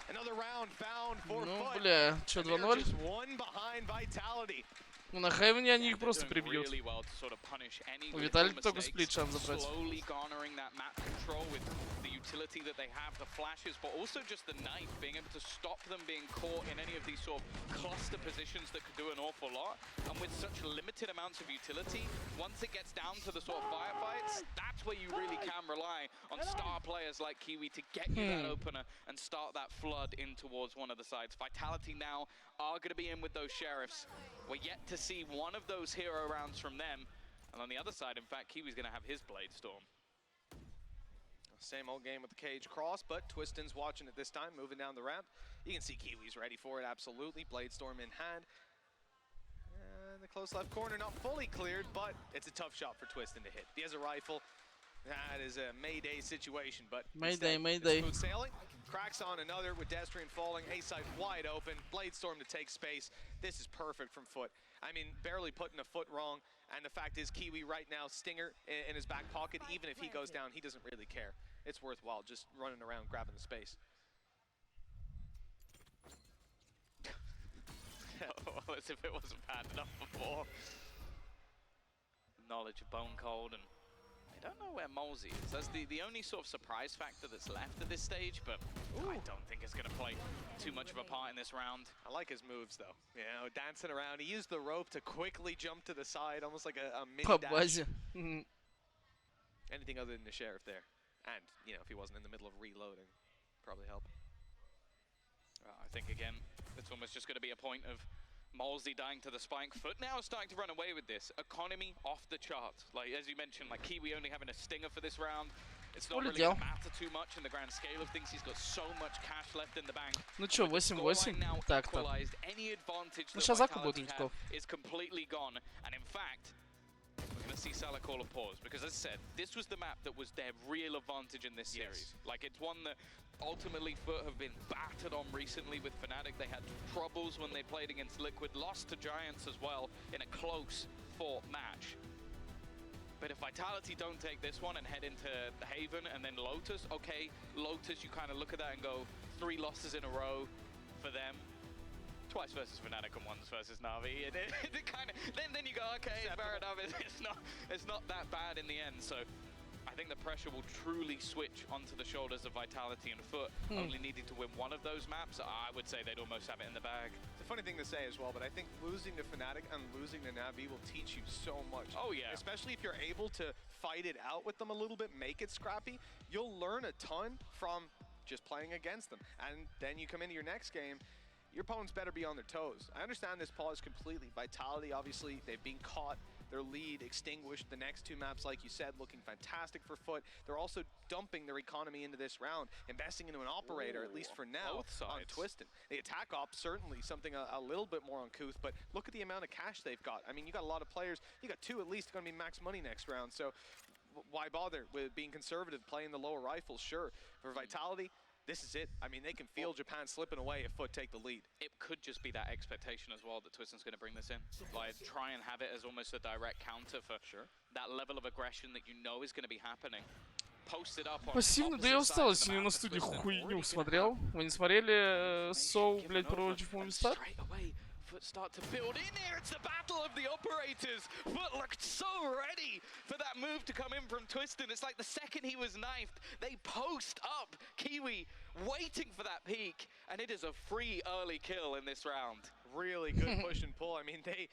Another round found for Foot. Бля, чё, 2-0? Just one behind Vitality. Ну на Хевене они их просто прибьют. Really well to sort of punish any У Виталика только сплит шанс забрать. slowly garnering that map control with the utility that they have, the flashes, but also just the knife, being able to stop them being caught in any of these sort of cluster positions that could do an awful lot. And with such limited amounts of utility, once it gets down to the sort of firefights, that's where you really can rely on star players like Kiwi to get you that opener and start that flood in towards one of the sides. Vitality now are going to be in with those sheriffs. We're yet to see one of those hero rounds from them. And on the other side, in fact, Kiwi's going to have his Blade Storm. Same old game with the cage cross, but Twiston's watching it this time, moving down the ramp. You can see Kiwi's ready for it, absolutely. Blade Storm in hand. And the close left corner not fully cleared, but it's a tough shot for Twiston to hit. He has a rifle. That is a Mayday situation, but Mayday. smooth sailing. Cracks on another with Destrian falling. A-side wide open. Blade Storm to take space. This is perfect from Foot. I mean, barely putting a foot wrong. And the fact is, Kiwi right now, Stinger in his back pocket. Even if he goes down, he doesn't really care. It's worthwhile just running around grabbing the space. As if it wasn't bad enough before. Knowledge of Bone Cold, and I don't know where Molesy is. That's the only sort of surprise factor that's left at this stage, but I don't think it's going to play too much of a part in this round. I like his moves, though. You know, dancing around. He used the rope to quickly jump to the side, almost like a mini dash. Anything other than the Sheriff there. And, you know, if he wasn't in the middle of reloading, probably help. I think, again, this one was just going to be a point of Molesy dying to the spike. Foot now is starting to run away with this. Economy off the charts. Like, as you mentioned, like Kiwi only having a stinger for this round. It's not really going to matter too much in the grand scale of things. He's got so much cash left in the bank. Ну чё, 8-8. Так-то. Any advantage Ну сейчас Заку будет Витков. is completely gone. And in fact, we're going going to see Salah call a pause. Because as I said, this was the map that was their real advantage in this series. Like, it's one that ultimately Foot have been battered on recently with Fnatic. They had troubles when they played against Liquid, lost to Giants as well in a close fought match. But if Vitality don't take this one and head into Haven and then Lotus, okay, Lotus, you kind of look at that and go, 3 losses in a row for them. Twice versus Fnatic and once versus Na'Vi. It kind of, then you go, okay, fair enough. It's not that bad in the end. So I think the pressure will truly switch onto the shoulders of Vitality and Foot. Only needing to win one of those maps, I would say they'd almost have it in the bag. It's a funny thing to say as well, but I think losing to Fnatic and losing to Na'Vi will teach you so much. Oh yeah. Especially if you're able to fight it out with them a little bit, make it scrappy. You'll learn a ton from just playing against them. And then you come into your next game, your opponents better be on their toes. I understand this pause completely. Vitality, obviously, they've been caught. Their lead extinguished. The next 2 maps, like you said, looking fantastic for Foot. They're also dumping their economy into this round, investing into an operator, at least for now, on Twisted. The attack op, certainly something a little bit more uncouth, but look at the amount of cash they've got. I mean, you got a lot of players. You got 2 at least going to be max money next round, so why bother with being conservative, playing the lower rifles? Sure. For Vitality, this is it. I mean, they can feel Japan slipping away if Foot take the lead. It could just be that expectation as well that Twiston's going to bring this in. Like, try and have it as almost a direct counter for that level of aggression that you know is going to be happening. Posted up on Пассивно, да я устал, сегодня на студии хуйню смотрел. Вы не смотрели Соу, блядь, против Movistar? Foot start to build in here. It's the battle of the operators. Foot looked so ready for that move to come in from Twiston. It's like the second he was knifed, they post up Kiwi, waiting for that peak, and it is a free early kill in this round. Really good push and pull. I mean, they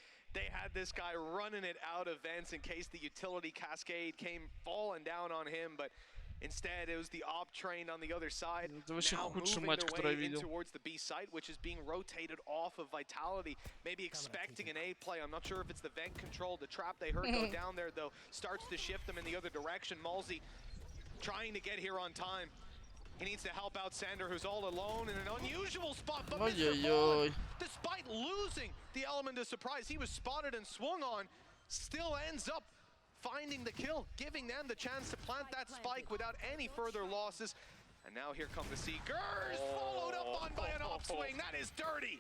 had this guy running it out of vents in case the utility cascade came falling down on him, but instead, it was the op train on the other side. Now moving their way in towards the B site, which is being rotated off of Vitality. Maybe expecting an A play. I'm not sure if it's the vent control. The trap they heard go down there, though, starts to shift them in the other direction. Malzy trying to get here on time. He needs to help out Sander, who's all alone in an unusual spot. But Mr. Bond, despite losing the element of surprise, he was spotted and swung on, still ends up finding the kill, giving them the chance to plant that spike without any further losses. And now here come the Seekers, followed up on by an off-swing. That is dirty.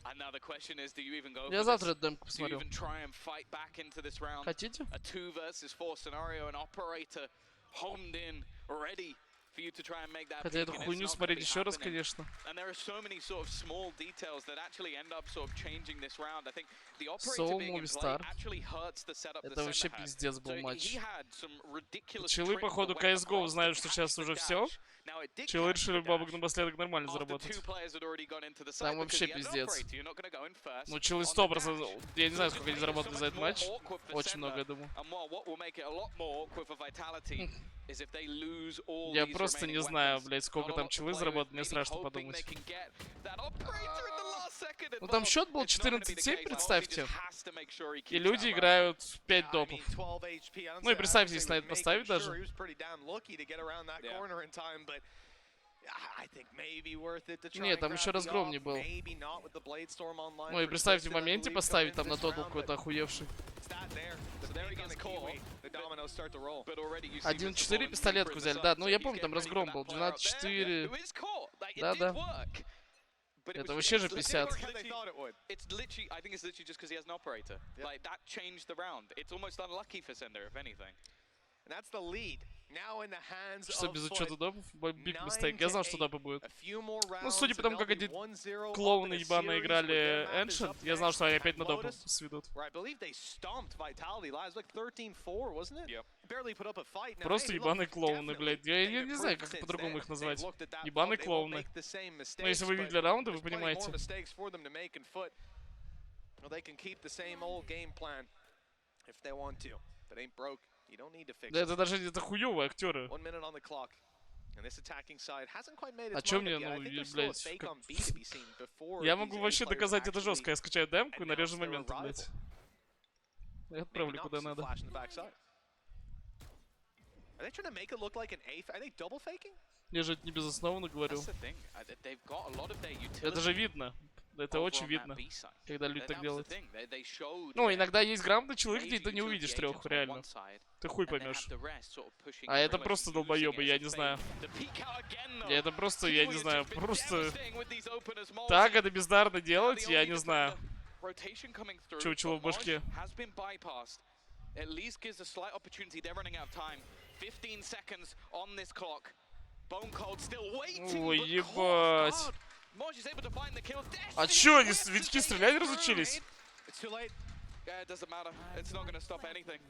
And now the question is, do you even go Я завтра демку do you посмотрю. even try and fight back into this round? Хотите? A 2 versus 4 scenario, an operator homed in, ready for you to try and make that Хотя эту peak, and it's хуйню not смотреть gonna be еще раз, happening. конечно. And there are so many sort of small details that actually end up sort of changing this round. I think the Soul operator being in play Movistar. actually hurts the setup Это the вообще center had. пиздец был So матч. he had some ridiculous Челы, trick походу, that went CSGO across знают, the что сейчас уже tactical все. dash. Now it did Челы catch решили the бабок dash напоследок нормально after заработать. 2 players had already gone into the site Там because вообще he had an пиздец. operator. You're not gonna go in first Ну, Челы on the 100%, dash. я не знаю, So сколько они it's заработали so за much этот more матч. awkward for Очень много, Sender. я думаю. And what will make it a lot more awkward for Vitality is if they lose all Я these просто не remaining знаю, weapons. блядь, сколько Not a там lot to Челы play заработали, with, мне maybe страшно hoping подумать. they can get that operator in the last second and Ну там well, счет был it's not gonna be the 14-7, case. представьте. Malzy just has to make sure he И keeps люди that round. играют в 5 I допов. mean, 12 HP. I don't Ну и say- представьте, I если don't на say это making поставить sure. даже. He was pretty damn lucky to get around that corner in time, but I think maybe worth it to try Нет, and там grab еще the разгром off. не был. Maybe not with the Blade Storm online Ну и for представьте, в Twisted, I моменте believe, поставить coming там на into this тотал round, какой-то but охуевший. it's that there. So there he Big on gets the caught. Kiwi. The dominoes start to roll. But already you see 1-4 пистолетку взяли, да, ну я помню, там разгром был, 12-4. Да-да. Это вообще же 50. It's literally, I think it's literally just because he has an operator. Like, that changed the round. It's almost unlucky for Sender, if anything. And that's the lead. Now in the hands Что of без Foot. учета допов? Биг мистейк. Я знал, что допы будет. A few more Ну, судя rounds по тому, and как they'll эти be 1-0 клоуны up in a ебаные series играли where their map is Ancient, up я знал, что они next опять на at допу Lotus, сведут. where I believe they stomped Vitality last, like 13-4, wasn't it? Yep. Barely put up a fight. Now, Просто hey, look, ебаные клоуны, definitely блядь. Я не they've знаю, improved как since по-другому then. их назвать. They've looked at that Ебаные float, they won't клоуны. make the same Ну, mistakes, если вы but видели раунды, вы there's plenty more понимаете. mistakes for them to make in Foot. Well, they can keep the same old game plan if they want to. If it ain't broke, you don't need to fix Да it. это даже это хуёвые актеры. 1 minute on the clock. And this attacking side hasn't quite made its А чё mind мне, up yet. I ну, think there's still a блядь, fake как- on B to be seen before Я these могу A вообще players доказать это actually жестко. Я скачаю демку и нарежу announce their моменты, arrival. блядь. И Maybe отправлю not куда with some надо. flash in the backside. Are they trying to make it look like an A? Are they double faking? Я же это не безоснованно говорю. That's the thing. They've got a lot of their Это же utility. видно. Это over очень on that видно, B side. когда люди так That was the делают. thing. They showed Ну, their иногда есть грамотный человек, где major ты не увидишь utility трех, agents on реально. one side, Ты хуй and they поймешь. had the rest sort of pushing А it, это pretty much просто using долбоебы, it я as a не fake. знаю. The peek out again, though. Это просто, я не Kiwi has знаю, just been просто... devastating with these openers. Так Mozzie, это бездарно now делать, the я only не знаю. rotation coming through, Чучело в but Moj башке. has been bypassed. At least gives a slight opportunity. They're running out of time. 15 seconds on this clock. Bone Cold still waiting. Ой, but ебать. caught. Moj is able to find the kill. А Destiny чё, они whips витьки his стрелять way разучились? It's too late. Yeah, it doesn't matter. It's not going to stop anything.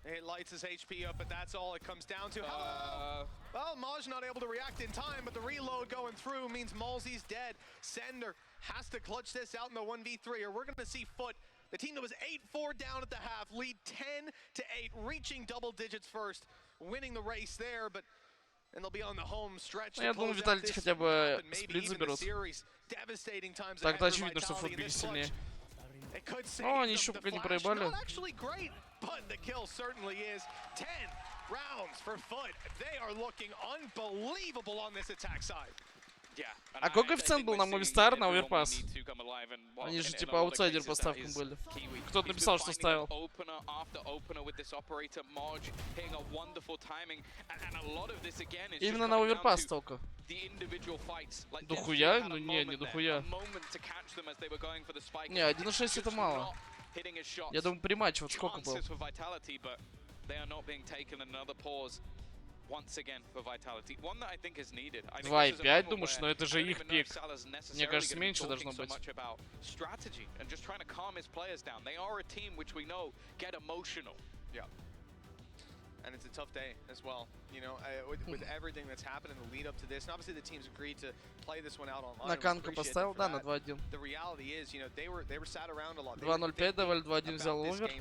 It lights his HP up, but that's all it comes down to. Hello! Well, Maj not able to react in time, but the reload going through means Malzy's dead. Sender has to clutch this out in the 1v3, or we're going to see Foot, the team that was 8-4 down at the half, lead 10-8, reaching double digits first, winning the race there, but and they'll be on the home stretch. Я думаю, Виталити хотя бы сплит заберут. Так-то очевидно, что Фут били сильнее. Ну, они еще пока не проебали. But the kill certainly is 10 rounds for Foot. They are looking unbelievable on this attack side. А какой коэффициент был на Movistar на оверпас? Они же типа аутсайдер по ставкам были. Кто-то написал, что ставил. Именно на оверпас только. Дохуя? Ну не дохуя. Не, 1.6 это мало. Я думаю, при матче вот сколько было. Once again for Vitality. One that I think is needed. 2.5, думаешь, но это же их пик. Мне кажется, меньше должно быть. Strategy and just trying to calm his players down. They are a team which we know get emotional. Yeah. And it's a tough day as well, you know, with everything that's happened in the lead up to this. And obviously the teams agreed to play this one out online. На Канка поставил, да, на 2-1. The reality is, you know, they were sat around a lot. 2.05 давали, 2-1 взял овер.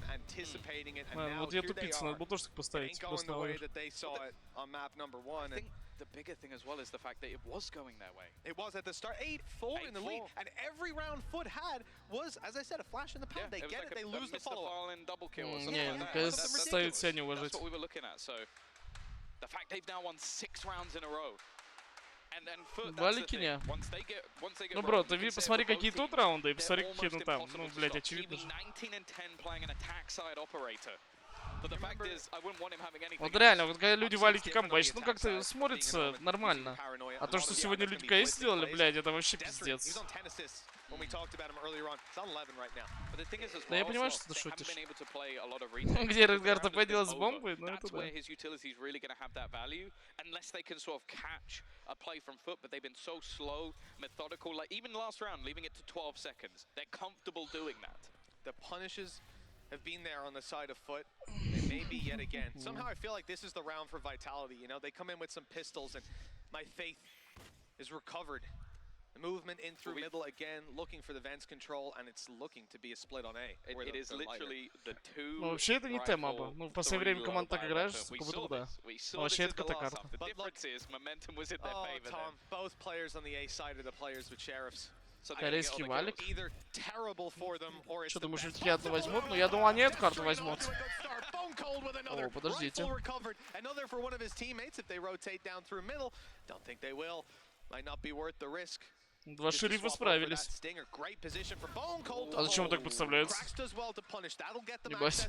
Вот я тупица, надо было тоже так поставить, просто на овер. The bigger thing as well is the fact that it was going their way. It was at the start, 8-4 in the lead, and every round Foot had was, as I said, a flash in the pan. They get it, they lose the follow-up. Не, наконец ставит себя не уважать. That's what we were looking at. So the fact they've now won 6 rounds in a row. Валики не. Ну, бро, ты посмотри, какие тут раунды, и посмотри, какие ну там. Ну, блядь, очевидно же. Вот реально, вот когда люди валики камбэч, ну как-то смотрится нормально. А то, что сегодня люди КС сделали, блядь, это вообще пиздец. Да я понимаю, что ты шутишь. Где Редгар ТП делать с бомбой, ну это да. A play from Foot, but they've been so slow, methodical. Like even last round, leaving it to 12 seconds. They're comfortable doing that. The punishes have been there on the side of Foot. It may be yet again. Somehow I feel like this is the round for Vitality. You know, they come in with some pistols, and my faith is recovered. The movement in through middle again, looking for the vents control, and it's looking to be a split on A. It is literally the two. Ну вообще это не тема, оба. Ну в последнее время команд так играешь, как будто да. Но вообще это катакарта. Oh, Tom, both players on the A side are the players with sheriffs. Корейский валик. Что Что, думаешь, витьки одну возьмут? Ну я думал, они эту карту возьмут. О, подождите. Два шерифа справились. А зачем он так подставляется? Ебать.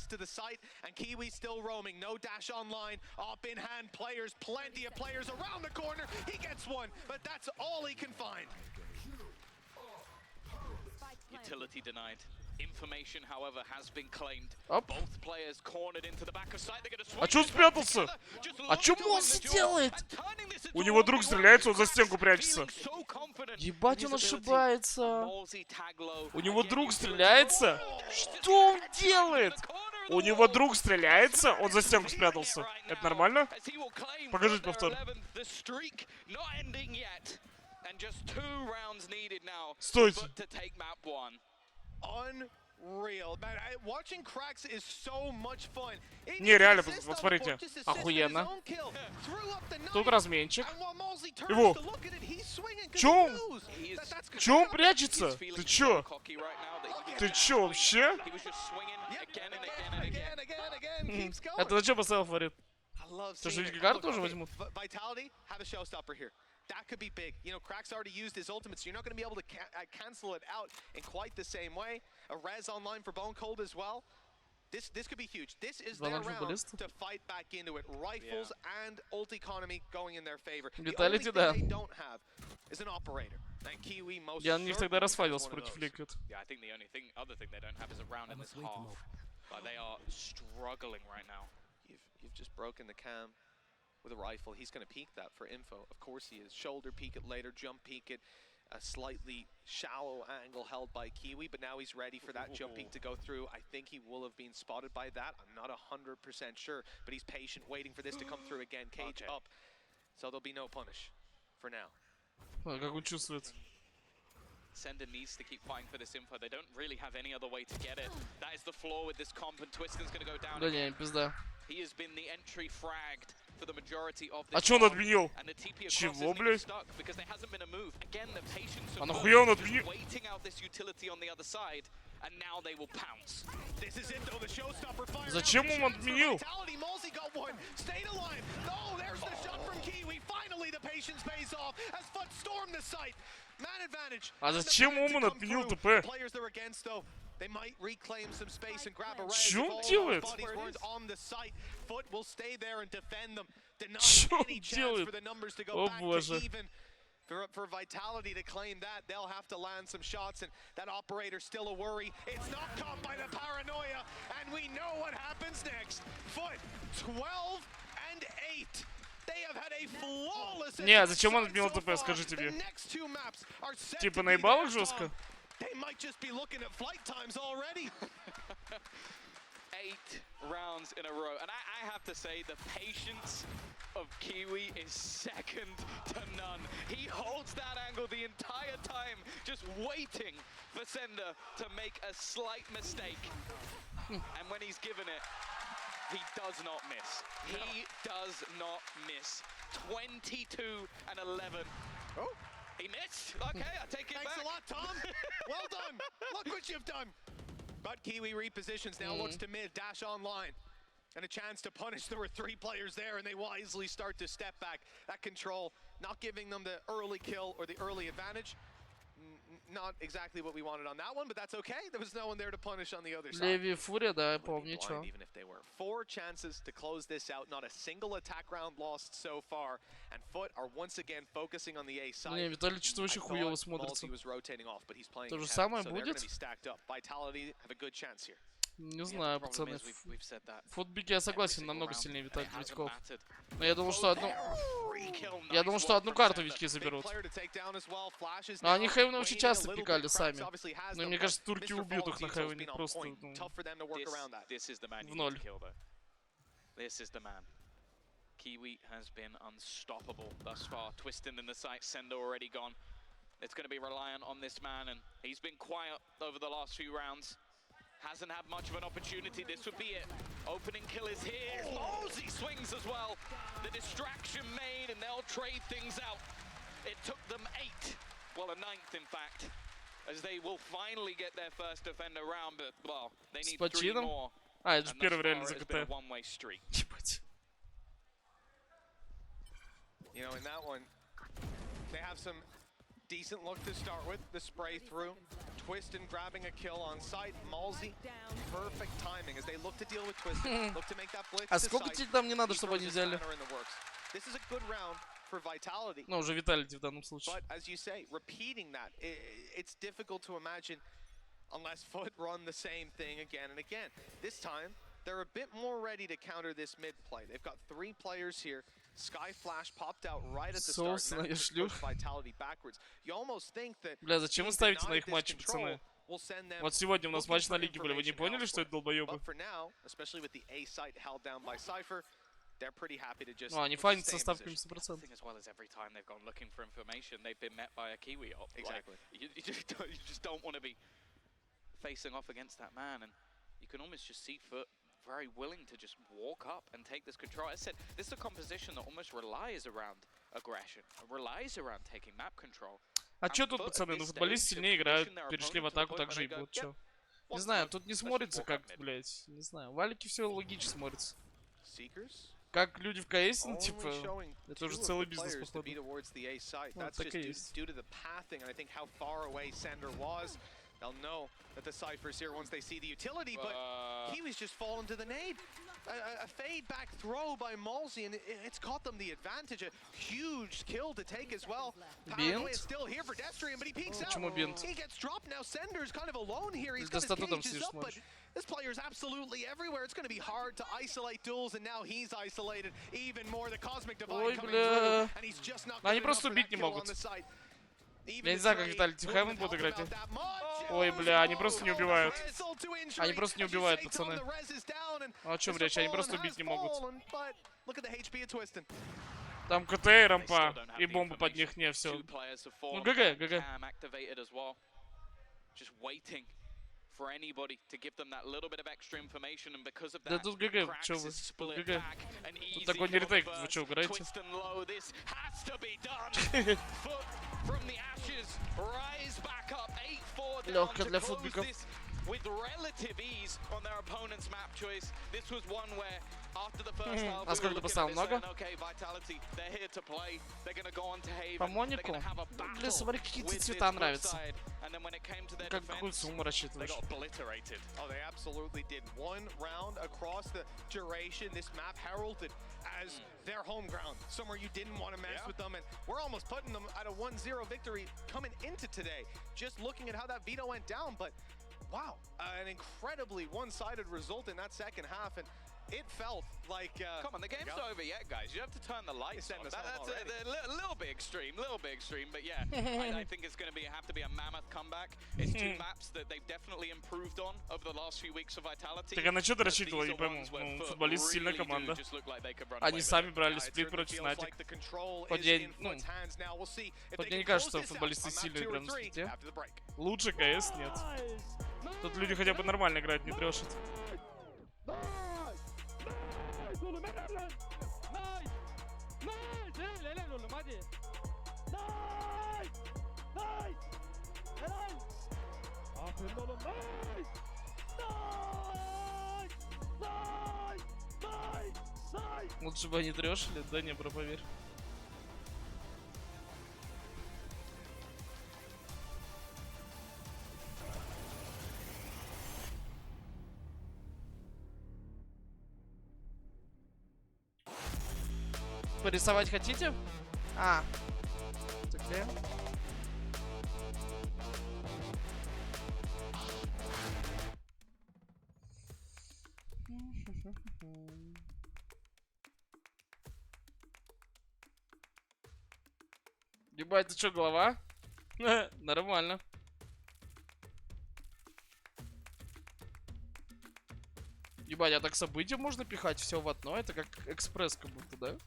Utility denied. Information, however, has been claimed. Оп. Both players cornered into the back of site. They're going to swing. А чё спрятался? А чё Мосс делает? У него друг стреляется, он за стенку прячется. Ебать, он ошибается. У него друг стреляется? Что он делает? У него друг стреляется, он за стенку спрятался. Это нормально? Покажите повтор. Стойте. Не, реально, вот смотрите. Охуенно. Тут разменчик. Его. Чё он прячется? Ты чё? Ты чё вообще? Это на чё поставил фаворит? Что, что карту тоже возьмут? that could be big. You know, Crack's already used his ultimate, so you're not going to be able to cancel it out in quite the same way. A res online for Bone Cold as well. This could be huge. This is their round to fight back into it. Rifles and ult economy going in their favor. The only thing they don't have is an operator. And Kiwi most certainly is one of those. Yeah, I think the only other thing they don't have is a round in this half. But they are struggling right now. You've just broken the cam with a rifle. He's going to peek that for info. Of course he is. Shoulder peek it later, jump peek it. A slightly shallow angle held by Kiwi, but now he's ready for that jump peek to go through. I think he will have been spotted by that. I'm not 100% sure, but he's patient, waiting for this to come through again. Cage up, so there'll be no punish for now. Как он чувствует? Sender needs to keep fighting for this info. They don't really have any other way to get it. That is the flaw with this comp, and Twiston's going to go down again. He has been the entry fragged for the majority of this. А чё он отменил? Чего, блядь? Because there hasn't been a move. Again, the patience А нахуя он отменил? waiting out this utility on the other side, and now they will pounce. This is it though, the showstopper fire. Зачем он отменил? Malzy got one. Stayed alive. Oh, there's the shot from Kiwi. Finally, the patience pays off as Foot stormed the site. Man advantage. А зачем он отменил ТП? Players they're against though. They might reclaim some space and grab a res. Что он делает? On the site. Foot will stay there and defend them. Deny any chance делает? for the numbers to go О back боже. to even. For Vitality to claim that, they'll have to land some shots, and that operator's still a worry. It's not caught by the paranoia, and we know what happens next. Foot 12 and 8. They have had a flawless. Не, зачем он отменил ТП, скажите мне? Типа наебал их жестко? They might just be looking at flight times already. 8 rounds in a row, and I have to say the patience of Kiwi is second to none. He holds that angle the entire time, just waiting for Sender to make a slight mistake. And when he's given it, he does not miss. He does not miss. 22 and 11. Oh, he missed. Okay, I take it back. Thanks a lot, Tom. Well done. Look what you've done. But Kiwi repositions now, looks to mid, dash online. And a chance to punish. There were 3 players there, and they wisely start to step back. That control, not giving them the early kill or the early advantage. Not exactly what we wanted on that one, but that's okay. There was no one there to punish on the other side. Леви Фурия, да, я помню, чё. Even if they were 4 chances to close this out, not a single attack round lost so far, and Foot are once again focusing on the A side. Не, Виталий что-то очень хуёво смотрится. То же самое будет? Vitality have a good chance here. Не знаю, пацаны. Футбики я согласен, намного сильнее Витьков. Но я думал, что одну карту Витьки заберут. Но они Хейвена очень часто пикали сами. Но мне кажется, турки убьют их на Хейвене просто в ноль. This is the man. Kiwi has been unstoppable thus far. Twisting in the sight, Sender already gone. It's going to be reliant on this man, and he's been quiet over the last few rounds. Hasn't had much of an opportunity. This would be it. Opening kill is here. Malzy swings as well. The distraction made, and they'll trade things out. It took them 8, well, a 9th in fact, as they will finally get their first defender round, but, well, they need 3 more. А, это же первый реально за КТ. You know, in that one, they have some decent look to start with. The spray through. Twiston grabbing a kill on site. Malzy, perfect timing as they look to deal with Twiston. Look to make that blitz. А сколько тебе там не надо, чтобы они взяли? This is a good round for Vitality. Ну, уже Vitality в данном случае. But as you say, repeating that, it's difficult to imagine unless Foot run the same thing again and again. This time, they're a bit more ready to counter this mid play. They've got 3 players here. Sky Flash popped out right at the start, and that pushed Vitality backwards. You almost think that. Бля, зачем вы ставите на их матчи, пацаны? Вот сегодня у нас матч на лиге были, вы не поняли, что это долбоёбы? Ну, они фанят со ставками 100%. Exactly. You just don't want to be facing off against that man, and you can almost just see Foot very willing to just walk up and take this control. I said, this is a composition that almost relies around aggression, relies around taking map control. А чё тут, пацаны, ну футболисты сильнее играют, перешли в атаку, так же и будут, чё? Не знаю, тут не смотрится как, блядь, не знаю. Валики все логично смотрится. Как люди в КС, ну, Only типа, showing это two уже of целый the бизнес, players to be походу. towards the A site. Ну, That's так just и есть. due to the pathing and I think how far away Sender was. They'll know that the Cypher's here once they see the utility, but he was just falling to the nade. A fade back throw by Malsey, and it's caught them the advantage. A huge kill to take as well. Paranoia is still here for Destrian, but he peeks out. He gets dropped now. Sender's kind of alone here. He's got his cages up, but this player's absolutely everywhere. It's going to be hard to isolate duels, and now he's isolated even more. The Cosmic Divide coming through, and he's just not good enough for that kill on the side. Я не знаю, как Vitality Heaven будут играть. Ой, бля, они просто не убивают. Они просто не убивают, пацаны. Ну а чё, блядь, они просто бить не могут. Там КТ и рампа, и бомба под них, не, все. Ну ГГ, ГГ. For anybody to give them that little bit of extra information, and because of Да that, тут ГГ, чё вы, тут ГГ. Тут такой не ретейк, вы чё, играете? Лёгко для футбиков. With relative ease on their opponent's map choice. This was one where after the first half, а сколько ты поставил? Много? По Монику? Бля, смотри, какие тебе цвета нравятся. Какую сумму рассчитываешь? Oh, they absolutely did. One round across the duration. This map heralded as their home ground, somewhere you didn't want to mess with them, and we're almost putting them at a 1-0 victory coming into today. Just looking at how that veto went down, but wow, an incredibly one-sided result in that second half, and it felt like... Come on, the game's not over yet, guys. You have to turn the lights on. That's a little bit extreme, but yeah, I think it's going to have to be a mammoth comeback. It's two maps that they've definitely improved on over the last few weeks of Vitality. Так а на что ты рассчитывал, не пойму. Ну, футболист сильная команда. Они сами брали сплит против Fnatic. Хоть я, ну, хоть мне не кажется, что футболисты сильные прям в сплите. Лучше КС нет. Тут люди хотя бы нормально играют, не трешат. Лучше бы они трешили, да не, бро, поверь. Порисовать хотите? А. Так где? Ебать, ты чё, голова? Нормально. Ебать, а так события можно пихать все в одно? Это как экспресс как будто, да?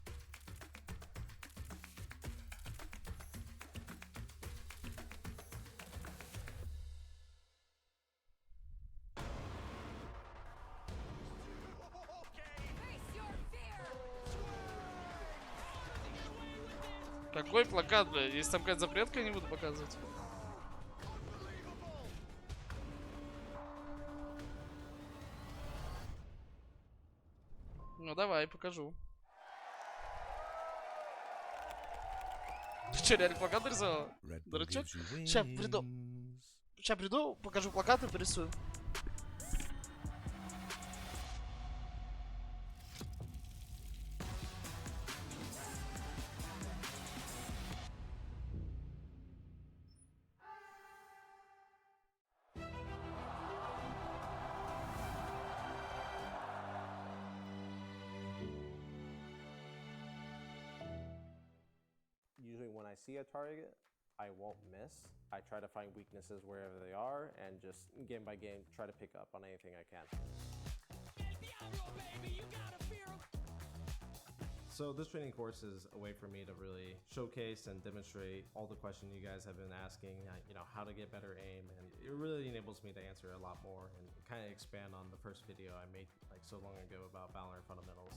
Какой плакат, бля? Если там какая-то запретка, я не буду показывать. Ну давай, покажу. Ты что, реально плакат нарисовал? Дурачок? Сейчас приду. Сейчас приду, покажу плакат и порисую. Usually when I see a target, I won't miss. I try to find weaknesses wherever they are and just game by game try to pick up on anything I can. So this training course is a way for me to really showcase and demonstrate all the questions you guys have been asking, you know, how to get better aim, and it really enables me to answer a lot more and kind of expand on the first video I made like so long ago about Valorant fundamentals.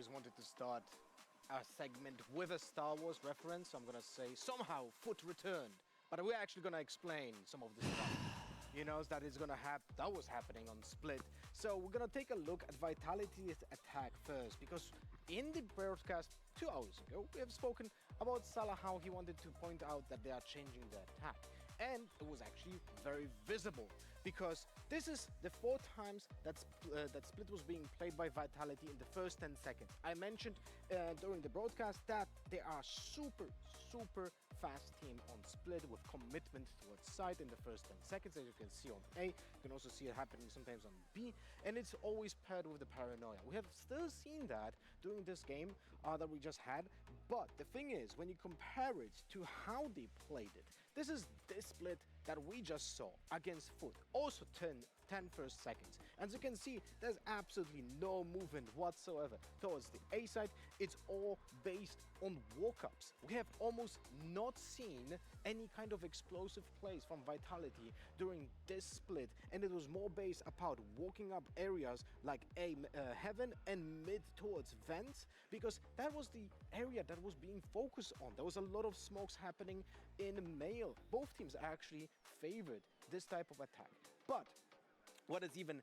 always wanted to start a segment with a Star Wars reference, so I'm gonna say somehow Foot returned. But we're actually gonna explain some of the stuff, you know, that was happening on Split. So we're gonna take a look at Vitality's attack first, because in the broadcast 2 hours ago, we have spoken about Salah, how he wanted to point out that they are changing the attack. And it was actually very visible, because this is the 4 times that Split was being played by Vitality in the first 10 seconds. I mentioned during the broadcast that they are super fast team on Split with commitment towards side in the first 10 seconds, as you can see on A. You can also see it happening sometimes on B, and it's always paired with the paranoia. We have still seen that during this game that we just had, but the thing is, when you compare it to how they played it, this is this Split that we just saw against Foot, also 10 first seconds. As you can see, there's absolutely no movement whatsoever towards the A side. It's all based on walk-ups. We have almost not seen any kind of explosive plays from Vitality during this Split, and it was more based about walking up areas like Heaven and mid towards Vents, because that was the area that was being focused on. There was a lot of smokes happening in male. Both teams actually favored this type of attack. But what is even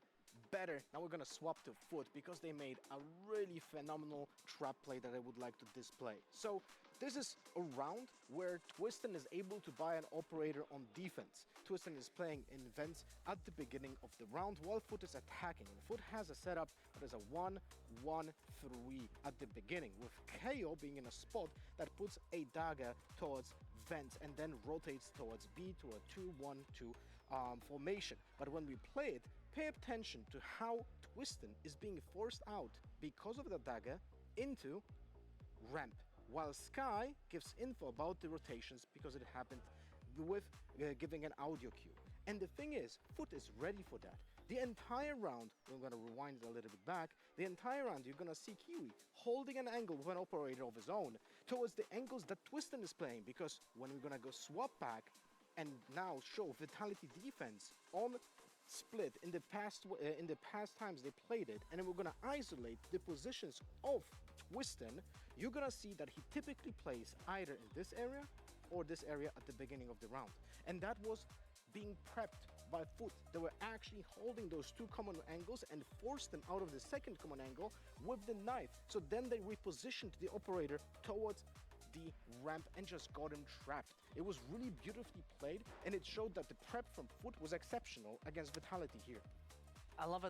better, now we're gonna swap to Foot, because they made a really phenomenal trap play that I would like to display. So this is a round where Twiston is able to buy an operator on defense. Twiston is playing in Vents at the beginning of the round while Foot is attacking. And Foot has a setup that is a 1-1-3 at the beginning, with KO being in a spot that puts a dagger towards Vents and then rotates towards B to a 2-1-2 formation. But when we play it, pay attention to how Twiston is being forced out because of the dagger into ramp, while Sky gives info about the rotations because it happened with giving an audio cue. And the thing is, Foot is ready for that. The entire round, we're going to rewind it a little bit back, the entire round you're going to see Kiwi holding an angle with an operator of his own towards the angles that Twiston is playing, because when we're going to go swap back and now show Vitality defense on Split in the past times they played it, and then we're gonna isolate the positions of Twiston, you're gonna see that he typically plays either in this area or this area at the beginning of the round. And that was being prepped by Foot. They were actually holding those 2 common angles and forced them out of the second common angle with the knife. So then they repositioned the operator towards the ramp and just got him trapped. It was really beautifully played, and it showed that the prep from Foot was exceptional against Vitality here. I love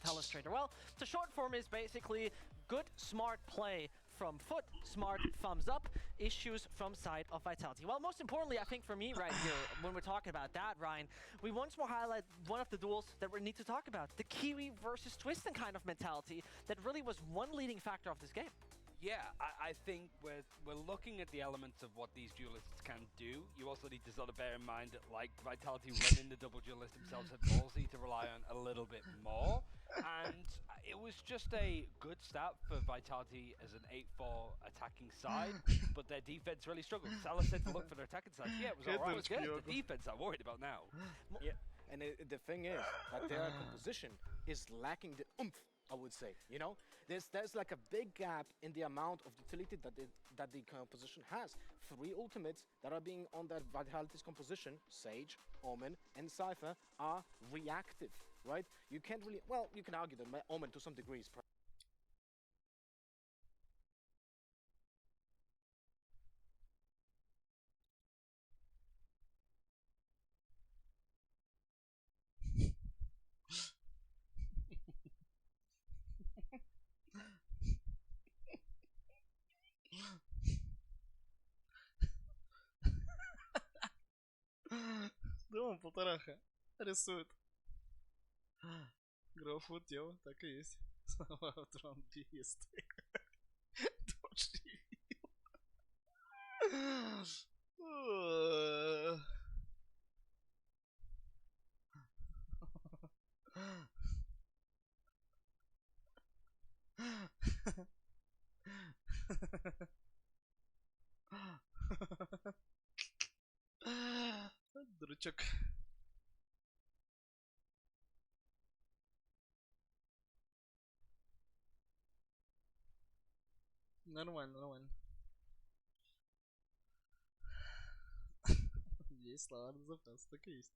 Illustrator. Well, the short form is basically good, smart play from Foot, smart, thumbs up, issues from side of Vitality. Well, most importantly, I think for me right here, when we're talking about that, Ryan, we once more highlight one of the duels that we need to talk about, the Kiwi versus Twiston kind of mentality that really was one leading factor of this game. Yeah, I think we're looking at the elements of what these duelists can do. You also need to sort of bear in mind that, like, Vitality running the double duelist themselves had ballsy to rely on a little bit more. And it was just a good start for Vitality as an 8-4 attacking side, but their defense really struggled. Salah said to look for their attacking side. Yeah, it was alright. It was good. The defense I'm worried about now. Yeah, and the thing is that their composition is lacking the oomph, I would say. You know, there's like a big gap in the amount of utility that the composition has. 3 ultimates that are being on that Vitality's composition, Sage, Omen, and Cypher, are reactive, right? You can't really, well, you can argue that Omen to some degree is Дома полтораха рисует. Гроуфуд дело, так и есть. Слава трампист. Тоже дурачок. Нормально, нормально. Есть словарный запас, так и есть.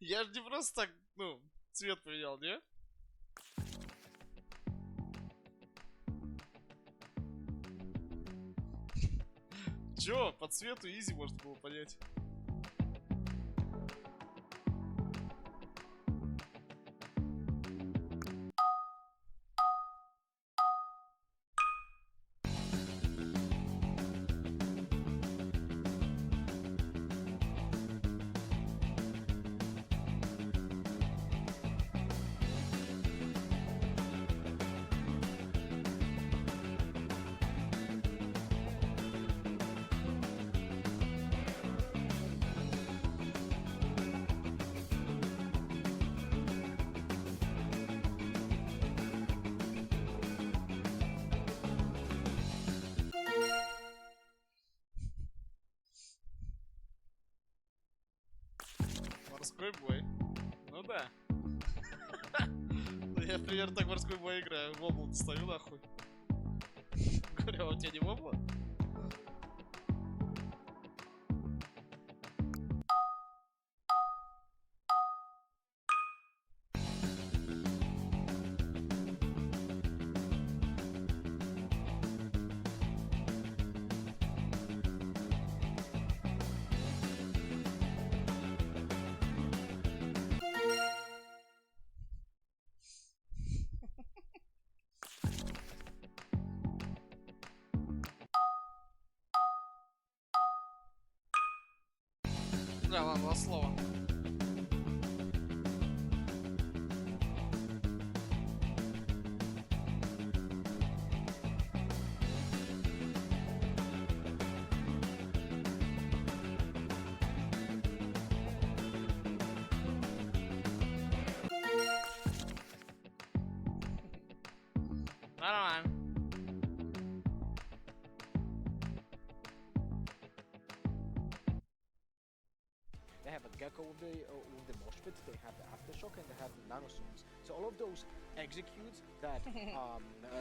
Я же не просто так, ну, цвет поменял, не? Чё, по цвету изи можно было понять. Морской бой. Ну да. Я примерно так морской бой играю. Воблу достаю нахуй. Говорю, а у тебя не вобла? Да, ладно, два слова. Нормально. They have a gecko with the mosh pit, they have the aftershock, and they have the nanoswarms. So all of those executes that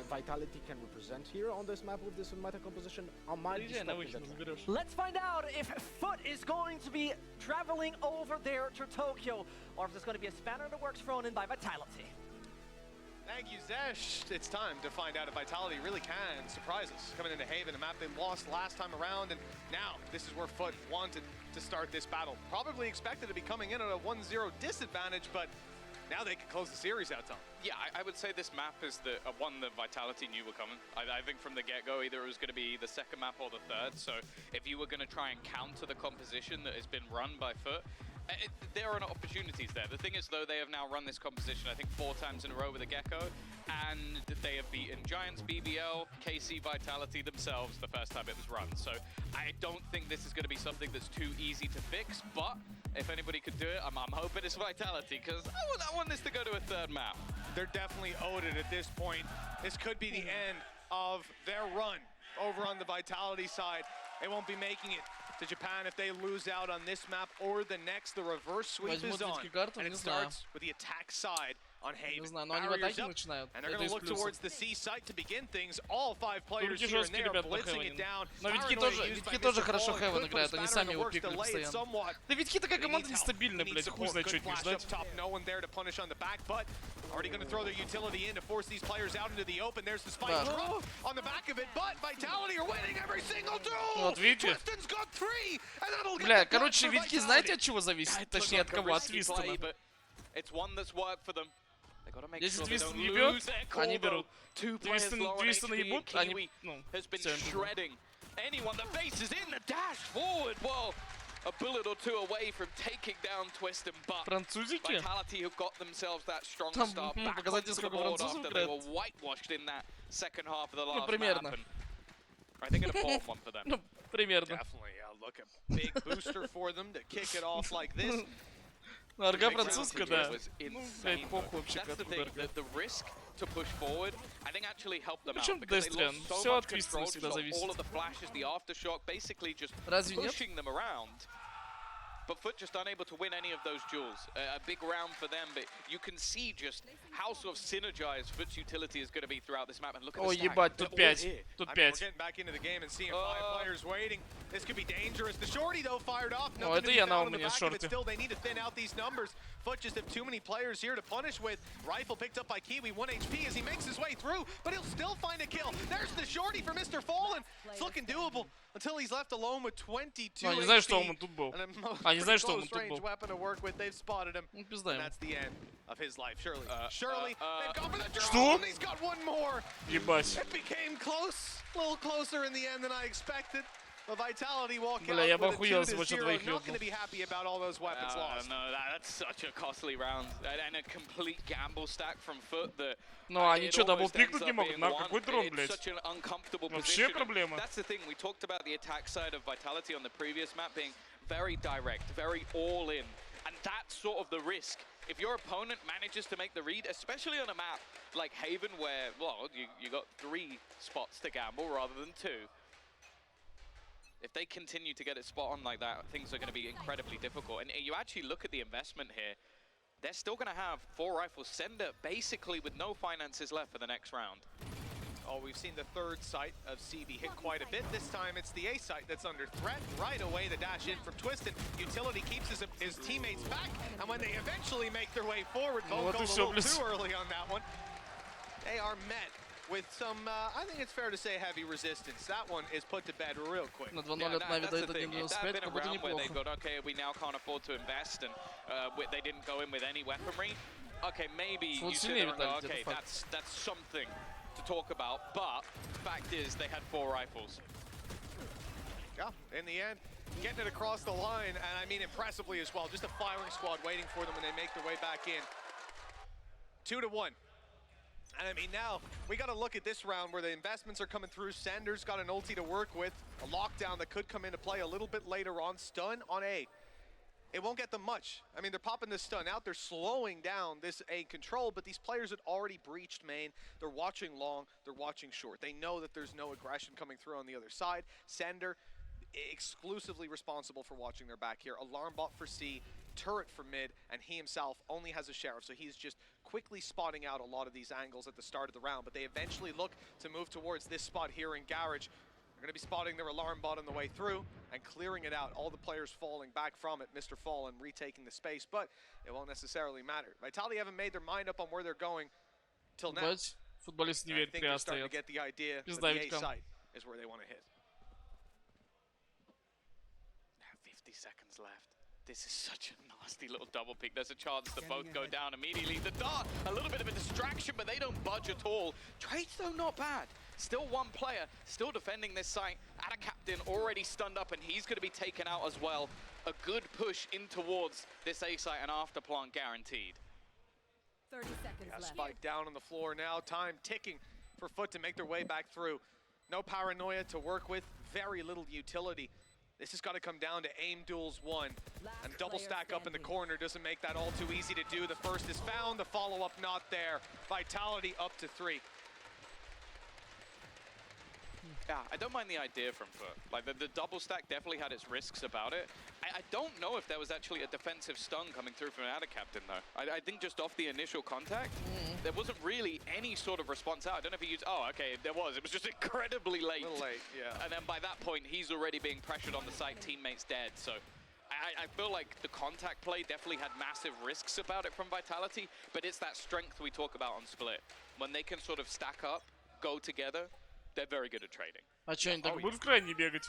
Vitality can represent here on this map with this meta composition might be stuck in the track. Let's find out if Foot is going to be traveling over there to Tokyo, or if there's going to be a spanner in the works thrown in by Vitality. Thank you, Zesh. It's time to find out if Vitality really can surprise us. Coming into Haven, a map they lost last time around, and now this is where Foot wanted to start this battle. Probably expected to be coming in at a 1-0 disadvantage, but now they can close the series out, Tom. Yeah, I would say this map is the one that Vitality knew were coming. I think from the get-go, either it was going to be the second map or the third. So if you were going to try and counter the composition that has been run by Foot, there are opportunities there. The thing is, though, they have now run this composition, I think, 4 times in a row with a Gecko, and they have beaten Giants, BBL, KC, Vitality themselves the first time it was run. So I don't think this is going to be something that's too easy to fix, but if anybody could do it, I'm hoping it's Vitality, because I want this to go to a third map. they're definitely owed it at this point. This could be the end of their run over on the Vitality side. They won't be making it to Japan if they lose out on this map or the next. The reverse sweep is on, and it starts with the attack side on Haven. Barriers up, and they're going to look towards the C site to begin things. All 5 players here and there blitzing it down. Но Витки тоже хорошо Heaven играют, они сами его пикают постоянно. Да Витки такая команда нестабильная, блядь, хуй знает, что от них ждать. No one there to punish on the back, but already going to throw their utility in to force these players out into the open. There's the spike drop on the back of it, but Vitality are winning every single duel. Вот видите? Twistan's got 3, and that'll get Бля, короче, Витки знаете от чего зависит? Точнее, от кого? От Твистона. It's one that's worked for them. Если Твистон ебет, они берут. Твистона ебут, они, ну, shredding anyone that faces in the dash forward. Well, a bullet or two away from taking down Twiston, but Vitality who got themselves that strong start back onto the board after they were whitewashed in that second half of the last map. And I think an important one for them. Ну, примерно. Definitely, look, a big booster for them to kick it off like this. Ну, арга французская, да. Ну, блядь, похуй вообще, That's the thing, the risk to push forward, I think actually helped them out. Причем Because they Дестриан, lost so все much от Твистона control, всегда so зависит. all of the flashes, the aftershock, basically just Разве нет? pushing them around. But Foot just unable to win any of those duels. A big round for them, but you can see just how sort of synergized Foot's utility is going to be throughout this map. And look at Ой, the stack. ебать, тут 5. Тут I mean, we're 5. getting back into the game and seeing 5 players waiting. This could be dangerous. The shorty though fired off. Ну, Nothing это to be я на found on the умне back of it. шорте. Still, they need to thin out these numbers. Foot just have too many players here to punish with. Rifle picked up by Kiwi, 1 HP as he makes his way through, but he'll still find a kill. There's the shorty for Mr. Fallen. It's looking doable until he's left alone with 22 Ну, они HP. знают, что он тут был. Они знают, что он тут был. Weapon to work with. They've spotted him. Ну, пизда And ему. that's the end of his life. Surely, surely they've gone for the Что? drone. He's got one more. Ебать. It became close, a little closer in the end than I expected. The Vitality walk Бля, я out бы with a охуел, если бы 2-0. двоих Not going ёбнул. to be happy about all those weapons lost. No, that's such a costly round. And a complete gamble stack from Foot. Ну, они It что, дабл almost ends пикнуть не up могут? being На one. какой дрон, It's блядь? such an uncomfortable Вообще position. проблема. That's the thing. We talked about the attack side of Vitality on the previous map being very direct, very all in. And that's sort of the risk. If your opponent manages to make the read, especially on a map like Haven where, well, you got 3 spots to gamble rather than 2. If they continue to get it spot on like that, things are going to be incredibly difficult. And you actually look at the investment here, they're still going to have 4 rifles. Sender basically with no finances left for the next round. Oh, we've seen the 3rd site of CB hit quite a bit. This time it's the A site that's under threat. Right away, the dash in from Twiston. Utility keeps his teammates back, and when they eventually make their way forward, both go a little too early on that one. They are met with some, I think it's fair to say, heavy resistance. That one is put to bed real quick. На 2-0 от Нави дает 1.95, It's been a как будто round where they've неплохо. got, okay, we now can't afford to invest, and they didn't go in with any weaponry. Okay, maybe you sit there and go, okay, that's something to talk about, but fact is they had 4 rifles. Yeah, in the end, getting it across the line, and I mean impressively as well. Just a firing squad waiting for them when they make their way back in. 2-1. And I mean, now we got to look at this round where the investments are coming through. Sander's got an ulti to work with, a lockdown that could come into play a little bit later on. Stun on A. It won't get them much. I mean, they're popping this stun out. They're slowing down this A control, but these players had already breached main. They're watching long. They're watching short. They know that there's no aggression coming through on the other side. Sander exclusively responsible for watching their back here. Alarm bot for C, turret for mid, and he himself only has a sheriff, so he's just quickly spotting out a lot of these angles at the start of the round, but they eventually look to move towards this spot here in Garage. They're going to be spotting their alarm bot on the way through and clearing it out. All the players falling back from it, Mr. Fallen retaking the space, but it won't necessarily matter. Vitality haven't made their mind up on where they're going till now. Футболист не I верит, think 3 they're starting to стоят. get the idea that Пизда the A Витькам. site is where they want to hit. 50 seconds left. This is such a nasty little double pick. There's a chance that both go down immediately. The dart, a little bit of a distraction, but they don't budge at all. Trades, though, not bad. Still 1 player, still defending this site. At a captain, already stunned up, and he's going to be taken out as well. A good push in towards this A site and after plant guaranteed. 30 seconds left. Spike down on the floor now. Time ticking for Foot to make their way back through. No paranoia to work with. Very little utility. This has got to come down to aim duels 1. And double player stack up in the standing. corner doesn't make that all too easy to do. The first is found, the follow-up not there. Vitality up to 3. Yeah, I don't mind the idea from Foot. Like, the double stack definitely had its risks about it. I don't know if there was actually a defensive stun coming through from Ada Captain, though. I think just off the initial contact, there wasn't really any sort of response out. I don't know if he used... Oh, okay, there was. It was just incredibly late. A little late, yeah. And then by that point, he's already being pressured on the site, teammates dead. So I feel like the contact play definitely had massive risks about it from Vitality, but it's that strength we talk about on Split. When they can sort of stack up, go together, they're very good at trading. А чё, они так будут в крайне бегать?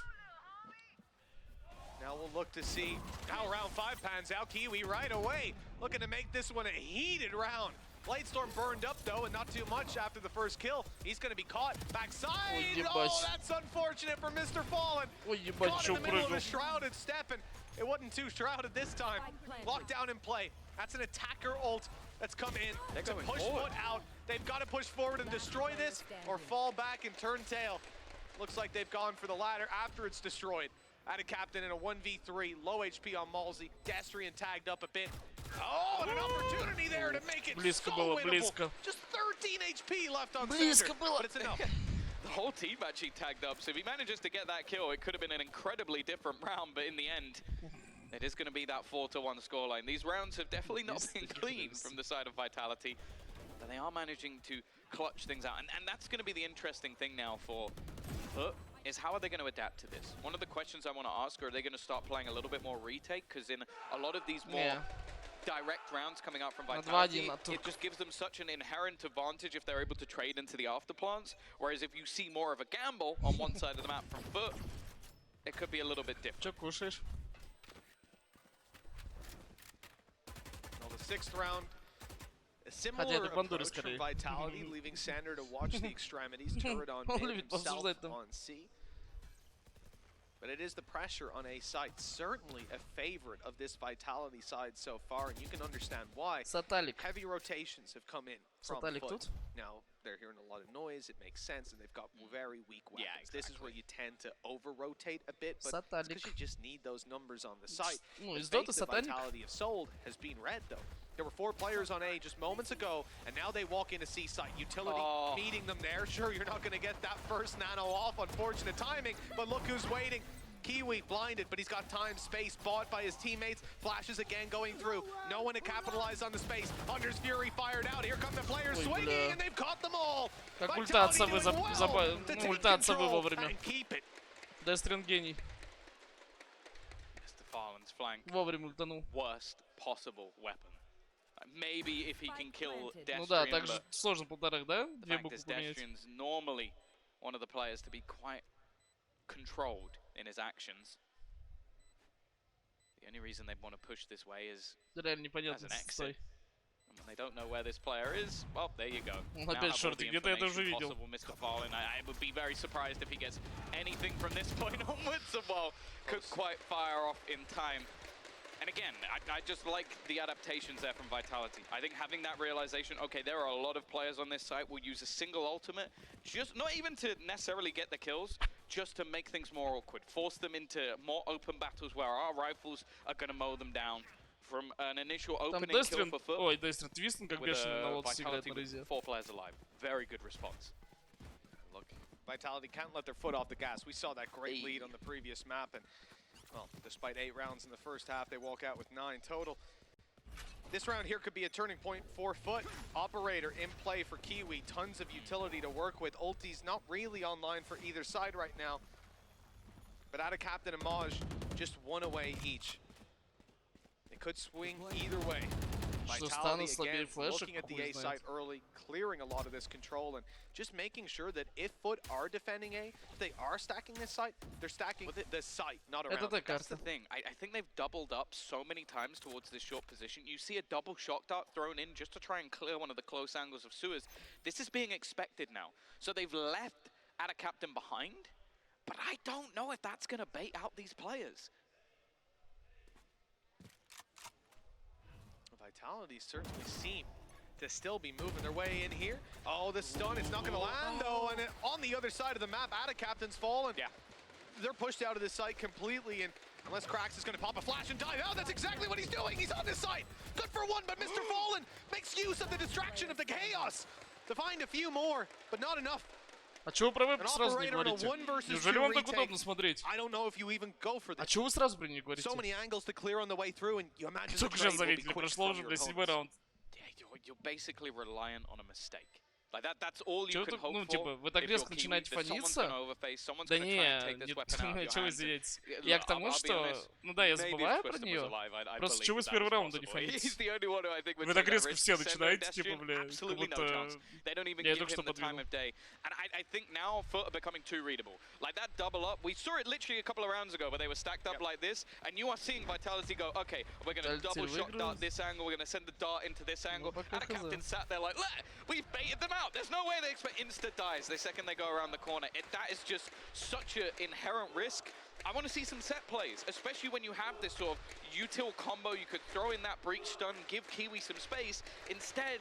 Now we'll look to see how round 5 pans out. Kiwi right away looking to make this one a heated round. Bladestorm burned up though, and not too much after the first kill. He's going to be caught backside. Oh, that's unfortunate for Mr. Fallen. Caught in the middle of a shrouded step, and it wasn't too shrouded this time. Lockdown in play. That's an attacker ult that's come in to push Foot out. They've got to push forward and destroy this, or fall back and turn tail. Looks like they've gone for the latter after it's destroyed. Ada Captain in a 1v3, low HP on Malzy. Destrian tagged up a bit. Oh, and an opportunity there to make it so winnable. Just 13 HP left on Sander, but it's enough. The whole team actually tagged up, so if he manages to get that kill, it could have been an incredibly different round, but in the end, it is going to be that 4-1 scoreline. These rounds have definitely not been clean from the side of Vitality, but they are managing to clutch things out. And that's going to be the interesting thing now for Foot, is how are they going to adapt to this? One of the questions I want to ask are they going to start playing a little bit more retake? Because in a lot of these more direct rounds coming out from Vitality, it just gives them such an inherent advantage if they're able to trade into the afterplants. Whereas if you see more of a gamble on one side of the map from Foot, it could be a little bit different. Чё кушаешь? Well, the 6th round, a similar approach from Vitality, leaving Sander to watch the extremities, turret on mid, himself on C. But it is the pressure on A site, certainly a favorite of this Vitality side so far, and you can understand why. Heavy rotations have come in from Foot. Now, they're hearing a lot of noise, it makes sense, and they've got very weak weapons. Yeah, exactly. This is where you tend to over-rotate a bit, but it's because you just need those numbers on the site. The fake that Vitality have sold has been read, though. There were 4 players on A just moments ago, and now they walk into C site. Utility meeting them there. Sure, you're not going to get that first nano off. Unfortunate timing, but look who's waiting. Kiwi blinded, but he's got time, space, bought by his teammates. Flashes again going through. No one to capitalize on the space. Hunter's Fury fired out. Here come the players swinging, and they've caught them all. Как ультаться вы, ультаться вы вовремя. Дестрин гений. Mr. Farland's flank. Вовремя ультанул. Worst possible weapon. Maybe if he can kill Destrian, ну да, так же сложно полторах, да? Две буквы поменять. Destrian's normally one of the players to be quite controlled in his actions. The only reason they want to push this way is as an exit. And when they don't know where this player is, well, there you go. Опять шорты, где-то я тоже видел. Mr. Fallen, I would be very surprised if he gets anything from this point onwards. Well, could quite fire off in time. And again, I just like the adaptations there from Vitality. I think having that realization, okay, there are a lot of players on this site, we'll use a single ultimate, just not even to necessarily get the kills, just to make things more awkward. Force them into more open battles where our rifles are going to mow them down. From an initial opening kill for Foot, ой, Дестрин твистнул, как бешеный, на лотосе играет на резе. 4 players alive. Very good response. Look, Vitality can't let their foot off the gas. We saw that great lead on the previous map, and well, despite 8 rounds in the first half, they walk out with 9 total. This round here could be a turning point for Foot. Operator in play for Kiwi. Tons of utility to work with. Ulti's not really online for either side right now. But Ada Captain and Maj just 1 away each. They could swing either way. Vitality again looking at the A site early, clearing a lot of this control, and just making sure that if Foot are defending A, if they are stacking this site, they're stacking the site, not around. That's the thing. I think they've doubled up so many times towards this short position. You see a double shock dart thrown in just to try and clear one of the close angles of sewers. This is being expected now. So they've left Ada Captain behind, but I don't know if that's going to bait out these players. Vitality certainly seem to still be moving their way in here. Oh, the stun, it's not going to land though, and on the other side of the map, Ada Captain's fallen. Yeah. they're pushed out of this site completely, and unless Krax is going to pop a flash and dive out, that's exactly what he's doing. He's on this site. Good for one, but Mr. Fallen makes use of the distraction of the chaos to find a few more, but not enough. А чего вы про веб сразу не говорите? Неужели вам так удобно смотреть? А чего вы сразу про не говорите? Только сейчас заметили, прошло уже, блядь, 7-й раунд. You're basically reliant on a mistake. Like that's all you can hope ну, for. типа, вы так резко начинаете фаниться? Да не, чего вы извиняетесь? Я к тому, что... Ну да, я забываю про нее. Просто чего вы с первого раунда не фанитесь? Вы так резко все начинаете, типа, бля, как будто... Я только что подвинул. And I think now Foot are becoming too readable. Like that double up, we saw it literally a couple of rounds ago where they were stacked up like this, and you are seeing Vitality go, okay, we're going to double shot dart this angle, we're going to send the dart into this angle. And a captain sat there like, look, we've baited them out. There's no way they expect insta dies the second they go around the corner. That is just such an inherent risk. I want to see some set plays, especially when you have this sort of util combo. You could throw in that breach stun, give Kiwi some space. Instead,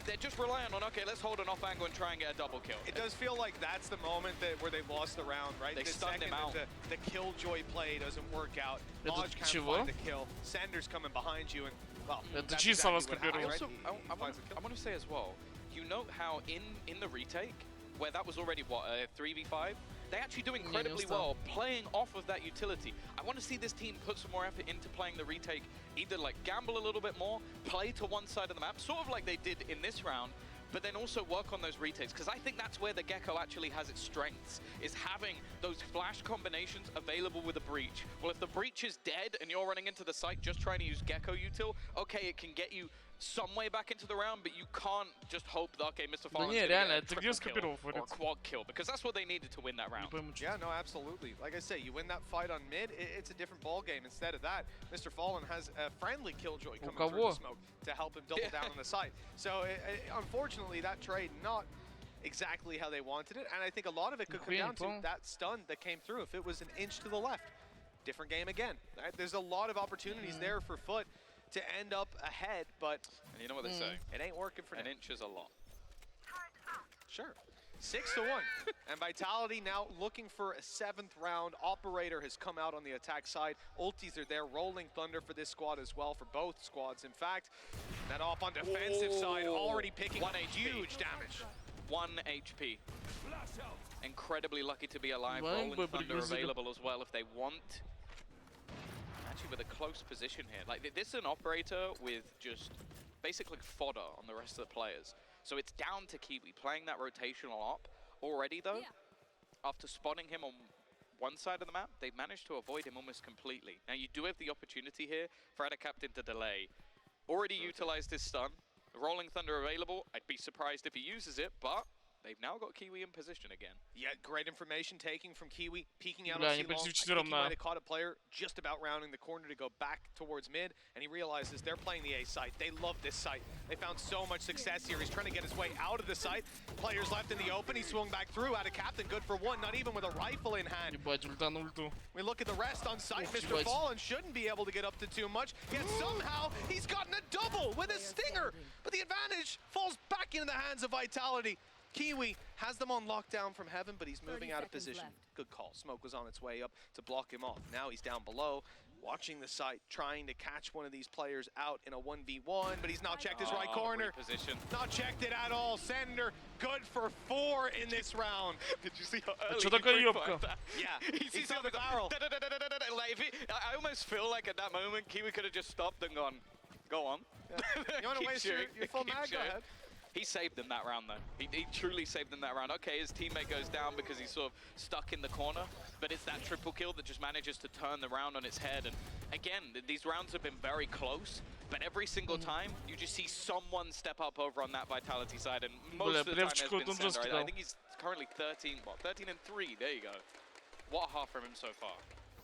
they're just relying on, okay, let's hold an off angle and try and get a double kill. It does feel like that's the moment where they've lost the round, right? They stunned him out. The killjoy play doesn't work out. Lodge can't find the kill. Sander's coming behind you, and well, that's exactly what happened. I want to say as well, you note how in the retake, where that was already, what, a 3v5? They actually do incredibly well playing off of that utility. I want to see this team put some more effort into playing the retake, either like gamble a little bit more, play to one side of the map, sort of like they did in this round, but then also work on those retakes, because I think that's where the Gecko actually has its strengths, is having those flash combinations available with a breach. Well, if the breach is dead and you're running into the site just trying to use Gecko util, okay, it can get you some way back into the round, but you can't just hope that, okay, Mr. Fallen's gonna get a triple kill or a quad kill, because that's what they needed to win that round. Yeah, no, absolutely. Like I say, you win that fight on mid, it's a different ball game. Instead of that, Mr. Fallen has a friendly killjoy coming through the smoke to help him double down on the site. So, unfortunately, that trade not exactly how they wanted it, and I think a lot of it could come down to that stun that came through. If it was an inch to the left, different game again. Right? There's a lot of opportunities there for Foot to end up ahead, but and you know what they say? It ain't working for an inch is a lot. Sure. 6-1. And Vitality now looking for a 7th round. Operator has come out on the attack side. Ultis are there. Rolling Thunder for this squad as well, for both squads. In fact, that off on defensive side already picking up huge damage. 1 HP. Incredibly lucky to be alive. Rolling Thunder available as well if they want. With a close position here. Like, this is an operator with just basically fodder on the rest of the players. So it's down to Kiwi playing that rotational op. Already though, after spotting him on one side of the map, they've managed to avoid him almost completely. Now you do have the opportunity here for Ada Captain to delay. Already utilized his stun. Rolling Thunder available. I'd be surprised if he uses it, but they've now got Kiwi in position again. Yeah, great information taking from Kiwi, peeking out on C-Long. I think he might have caught a player just about rounding the corner to go back towards mid, and he realizes they're playing the A site. They love this site. They found so much success here. He's trying to get his way out of the site. Players left in the open. He swung back through. Out of Captain, good for one, not even with a rifle in hand. We look at the rest on site. Mr. Fallen shouldn't be able to get up to too much, yet somehow he's gotten a double with a stinger. But the advantage falls back into the hands of Vitality. Kiwi has them on lockdown from heaven, but he's moving out of position. Good call. Smoke was on its way up to block him off. Now he's down below, watching the site, trying to catch one of these players out in a 1v1, but he's not checked his right corner. Not checked it at all. Sender, good for 4 in this round. Did you see how early he that? Yeah, he saw the barrel. I almost feel like at that moment, Kiwi could have just stopped and gone, go on. Yeah. You want to waste your full mag? Go ahead. He saved them that round, though. He truly saved them that round. Okay, his teammate goes down because he's sort of stuck in the corner, but it's that triple kill that just manages to turn the round on its head. And again, these rounds have been very close, but every single time, you just see someone step up over on that Vitality side, and most of the time has been Sender. I think he's currently 13 and 3. There you go. What a half from him so far.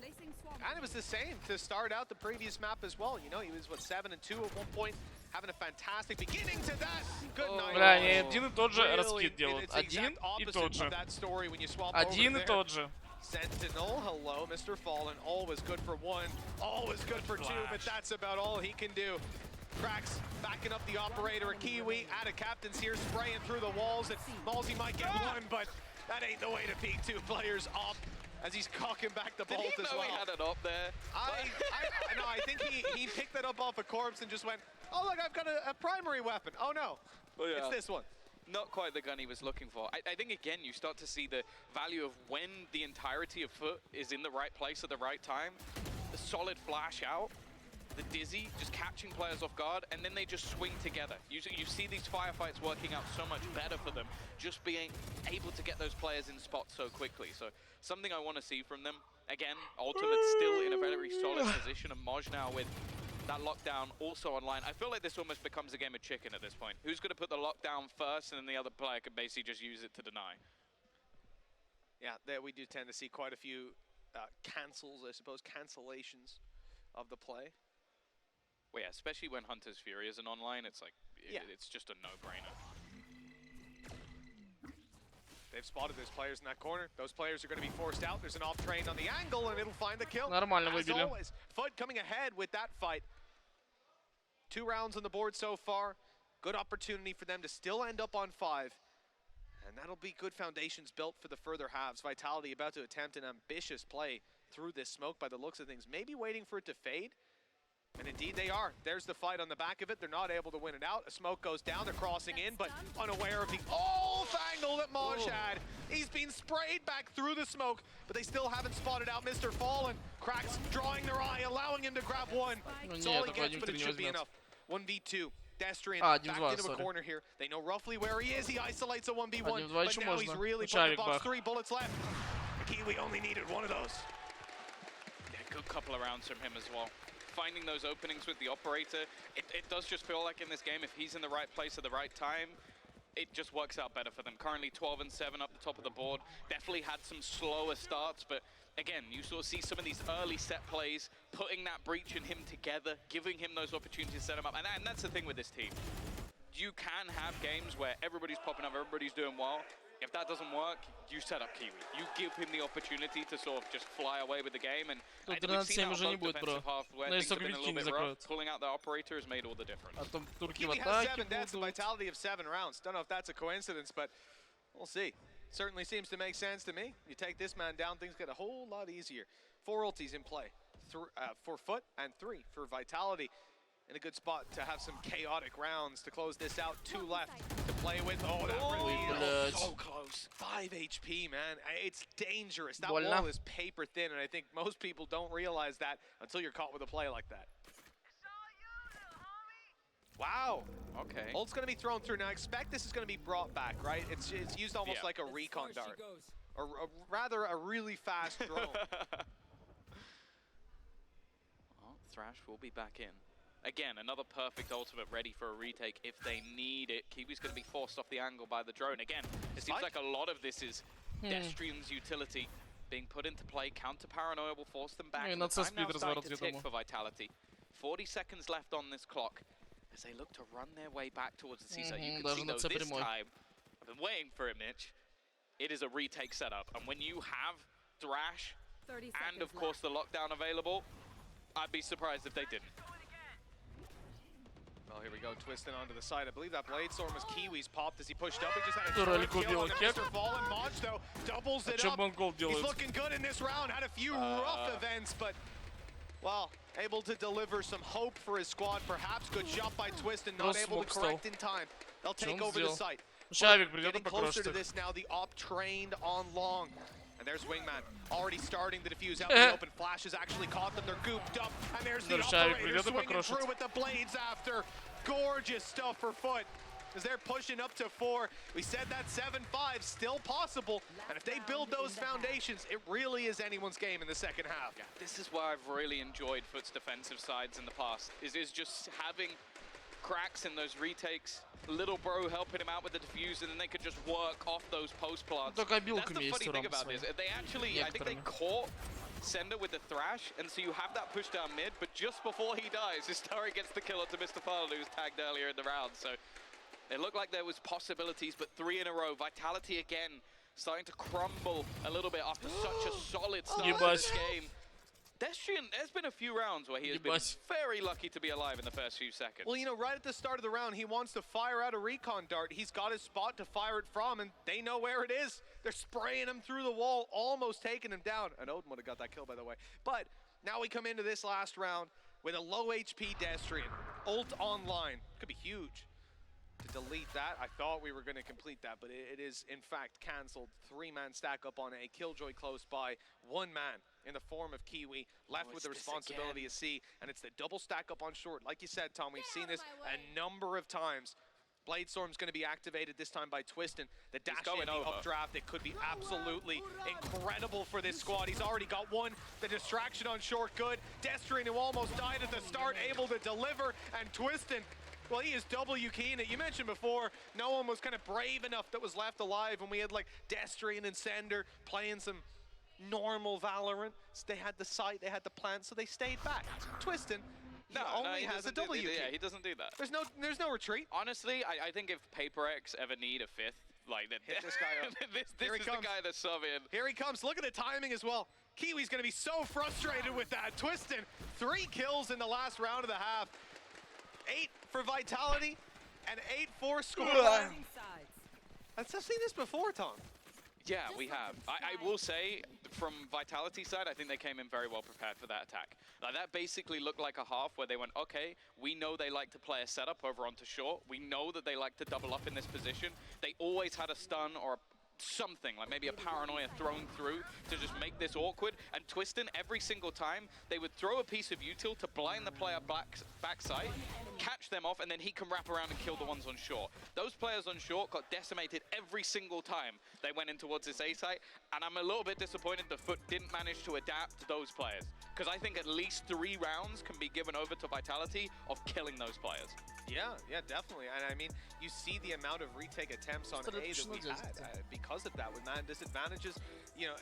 And it was the same to start out the previous map as well. You know, he was, what, 7 and 2 at one point. Having a fantastic beginning to that. Good night. Бля, они один и тот же раскид делают. Один и тот же. Один и тот же. Sentinel, hello, Mr. Fallen. Always good for 1, always good for 2, but that's about all he can do. Cracks backing up the operator, a Kiwi. Ada Captain's here spraying through the walls, and Malsy might get 1, but that ain't the way to peek 2 players off. as he's cocking back the bolt Did he as know well. he had it up there? No, I think he picked that up off a corpse and just went, oh look, I've got a primary weapon. Oh no, it's this one. Not quite the gun he was looking for. I think, again, you start to see the value of when the entirety of Foot is in the right place at the right time. The solid flash out, the dizzy, just catching players off guard, and then they just swing together. You see these firefights working out so much better for them, just being able to get those players in spots so quickly. So something I want to see from them. Again, Ultimate's still in a very solid position, and Moj now with that lockdown also online. I feel like this almost becomes a game of chicken at this point. Who's going to put the lockdown first, and then the other player can basically just use it to deny? Yeah, there we do tend to see quite a few cancels, I suppose, cancellations of the play. Well, yeah, especially when Hunter's Fury isn't online, it's like, it's just a no-brainer. They've spotted those players in that corner. Those players are going to be forced out. There's an off train on the angle, and it'll find the kill. Нормально As выбили. always, Foot coming ahead with that fight. 2 rounds on the board so far. Good opportunity for them to still end up on 5. And that'll be good foundations built for the further halves. Vitality about to attempt an ambitious play through this smoke by the looks of things. Maybe waiting for it to fade. And indeed they are. There's the fight on the back of it. They're not able to win it out. A smoke goes down. They're crossing in, but unaware of the angle that Moj had. He's been sprayed back through the smoke, but they still haven't spotted out Mr. Fallen. Cracks drawing their eye, allowing him to grab one. It's all he gets, but it should be enough. 1v2. Destrian back into a corner here. They know roughly where he is. He isolates a 1v1, but now he's really putting the box. 3 bullets left. Kiwi only needed 1 of those. Yeah, good couple of rounds from him as well. Finding those openings with the operator, it does just feel like in this game, if he's in the right place at the right time, it just works out better for them. Currently 12 and 7 up the top of the board. Definitely had some slower starts, but again, you sort of see some of these early set plays, putting that breach and him together, giving him those opportunities to set him up. And that's the thing with this team. You can have games where everybody's popping up, everybody's doing well. If that doesn't work, you set up Kiwi. You give him the opportunity to sort of just fly away with the game. And I think we've seen that on both defensive half where things have been a little bit rough. Pulling out the operator has made all the difference. Kiwi has 7 deaths, a vitality of 7 rounds. Don't know if that's a coincidence, but we'll see. Certainly seems to make sense to me. You take this man down, things get a whole lot easier. 4 ultis in play for Foot and 3 for Vitality. In a good spot to have some chaotic rounds to close this out. 2 left to play with. Oh, that really so close. 5 HP, man. It's dangerous. That wall is paper thin, and I think most people don't realize that until you're caught with a play like that. Wow. Okay. Ult's going to be thrown through. Now, I expect this is going to be brought back, right? It's used almost like a recon dart. Or rather, a really fast drone. Thrash will be back in. Again, another perfect ultimate ready for a retake if they need it. Kiwi's going to be forced off the angle by the drone. Again, it seems like a lot of this is Destrian's utility being put into play. Counter-paranoia will force them back. The time now starting to tick for Vitality. 40 seconds left on this clock as they look to run their way back towards the seaside. You can see though this time, I've been waiting for it, Mitch. It is a retake setup. And when you have Thrash and of course the lockdown available, I'd be surprised if they didn't. Well, here we go, twisting onto the side. I believe that Blade Storm was Kiwi's popped as he pushed up. He just had a short kill on Mr. Fallen. Moj, though, doubles it up. He's looking good in this round. Had a few rough events, but, well, able to deliver some hope for his squad, perhaps. Good shot by Twistin, not able to correct in time. They'll take over the site. Getting closer to this now, the op trained on long. And there's Wingman already starting to defuse out in the open. Flash has actually caught them. They're gooped up. And there's the operator swinging through with the blades after. Gorgeous stuff for Foot as they're pushing up to 4. We said that 7-5 still possible. And if they build those foundations, it really is anyone's game in the second half. Yeah, this is why I've really enjoyed Foot's defensive sides in the past. Is just having cracks in those retakes. Little bro helping him out with the defuse, and then they could just work off those post plants. That's the funny thing about this. They actually, I think they caught Sender with the Thrash, and so you have that push down mid, but just before he dies, Historic gets the kill onto Mr. Fallen, who was tagged earlier in the round. So it looked like there was possibilities, but 3 in a row. Vitality again starting to crumble a little bit after such a solid start to this game. Destrian, there's been a few rounds where he has been very lucky to be alive in the first few seconds. Well, you know, right at the start of the round, he wants to fire out a recon dart. He's got his spot to fire it from, and they know where it is. They're spraying him through the wall, almost taking him down. And Odin would have got that kill, by the way. But now we come into this last round with a low HP Destrian. Ult online. Could be huge. To delete that, I thought we were going to complete that, but it is, in fact, cancelled. 3-man stack up on A. Killjoy close by. 1 man in the form of Kiwi, left with the responsibility of C, and it's the double stack up on short. Like you said, Tom, we've seen this a number of times. Bladestorm's going to be activated this time by Twistin. The dash in the updraft, it could be absolutely incredible for this squad. He's already got one. The distraction on short, good. Destrian, who almost died at the start, able to deliver, and Twistin, well, he is W keying it. You mentioned before, no one was kind of brave enough that was left alive when we had like Destrian and Sender playing some normal Valorant. So they had the sight, they had the plant, so they stayed back. Twistin only has a W key. Yeah, he doesn't do that. There's no retreat. Honestly, I think if PaperX ever need a 5th, like that, hit this guy up. this is the guy that's subbing. Here he comes. Look at the timing as well. Kiwi's going to be so frustrated with that. Twistin, 3 kills in the last round of the half. 8 for Vitality and 8 for scoreline. I've seen this before, Tom. Yeah, we have. I will say, from Vitality side, I think they came in very well prepared for that attack. Like, that basically looked like a half where they went, okay, we know they like to play a setup over onto short. We know that they like to double up in this position. They always had a stun or something, like maybe a paranoia thrown through to just make this awkward. And Twistin, every single time, they would throw a piece of util to blind the player backside, catch them off, and then he can wrap around and kill the ones on short. Those players on short got decimated every single time they went in towards this A site, and I'm a little bit disappointed the Foot didn't manage to adapt to those players, because I think at least 3 rounds can be given over to Vitality of killing those players. Yeah, definitely. And I mean, you see the amount of retake attempts on A that we had because of that with man disadvantages. You know,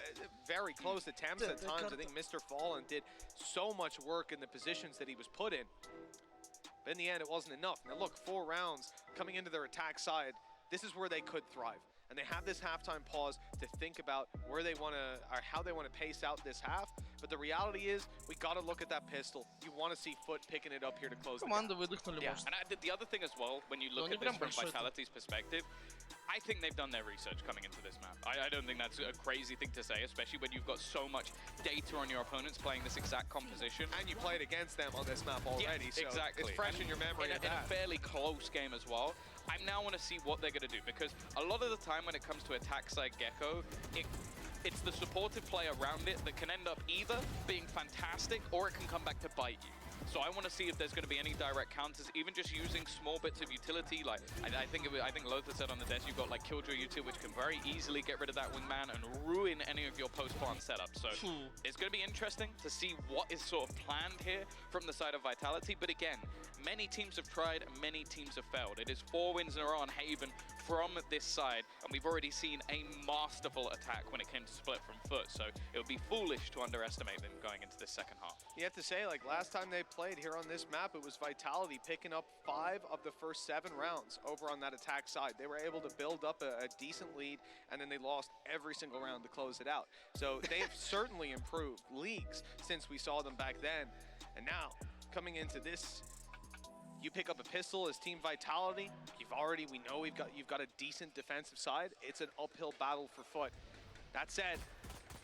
very close attempts at times. I think Mr. Fallen did so much work in the positions that he was put in. But in the end, it wasn't enough. Now look, 4 rounds coming into their attack side. This is where they could thrive. And they have this halftime pause to think about where they want to, or how they want to pace out this half. But the reality is, we got to look at that pistol. You want to see Foot picking it up here to close the gap. Yeah, and the other thing as well, when you look at this from Vitality's perspective, I think they've done their research coming into this map. I don't think that's a crazy thing to say, especially when you've got so much data on your opponents playing this exact composition. And you played against them on this map already, so exactly. It's fresh in your memory. In a fairly close game as well. I now want to see what they're going to do, because a lot of the time when it comes to attack side Gecko, it's the supportive play around it that can end up either being fantastic or it can come back to bite you. So I want to see if there's going to be any direct counters, even just using small bits of utility. Like I think Lothar said on the desk, you've got like Killjoy util, which can very easily get rid of that wingman and ruin any of your post-plant setups. So it's going to be interesting to see what is sort of planned here from the side of Vitality. But again, many teams have tried, many teams have failed. It is 4 wins in a row on Haven from this side, and we've already seen a masterful attack when it came to split from Foot. So it would be foolish to underestimate them going into this second half. You have to say, like last time they played here on this map, it was Vitality picking up 5 of the first 7 rounds over on that attack side. They were able to build up a decent lead, and then they lost every single round to close it out. So they have certainly improved leagues since we saw them back then. And now, coming into this, you pick up a pistol as Team Vitality. We know you've got a decent defensive side. It's an uphill battle for Foot. That said,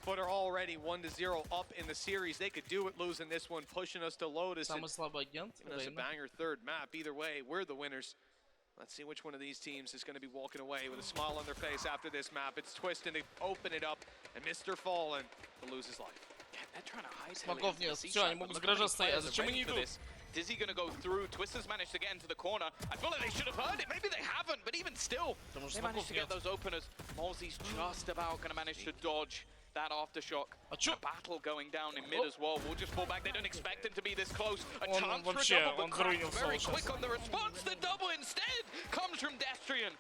Foot are already 1-0 up in the series. They could do it losing this one, pushing us to Lotus. And giving us a banger 3rd map. Either way, we're the winners. Let's see which one of these teams is going to be walking away with a smile on their face after this map. It's Twistin to open it up, and Mr. Fallen to lose his life. Yeah, they're trying to hide Dizzy gonna go through. Twister's managed to get into the corner. I feel like they should have heard it. Maybe they haven't, but even still, they managed to get those openers. Mozzi's just about gonna manage to dodge that aftershock. A battle going down in mid as well. We'll just fall back. They don't expect him to be this close. A chance for a double, but Crack very quick on the response. The double instead comes from Destrian.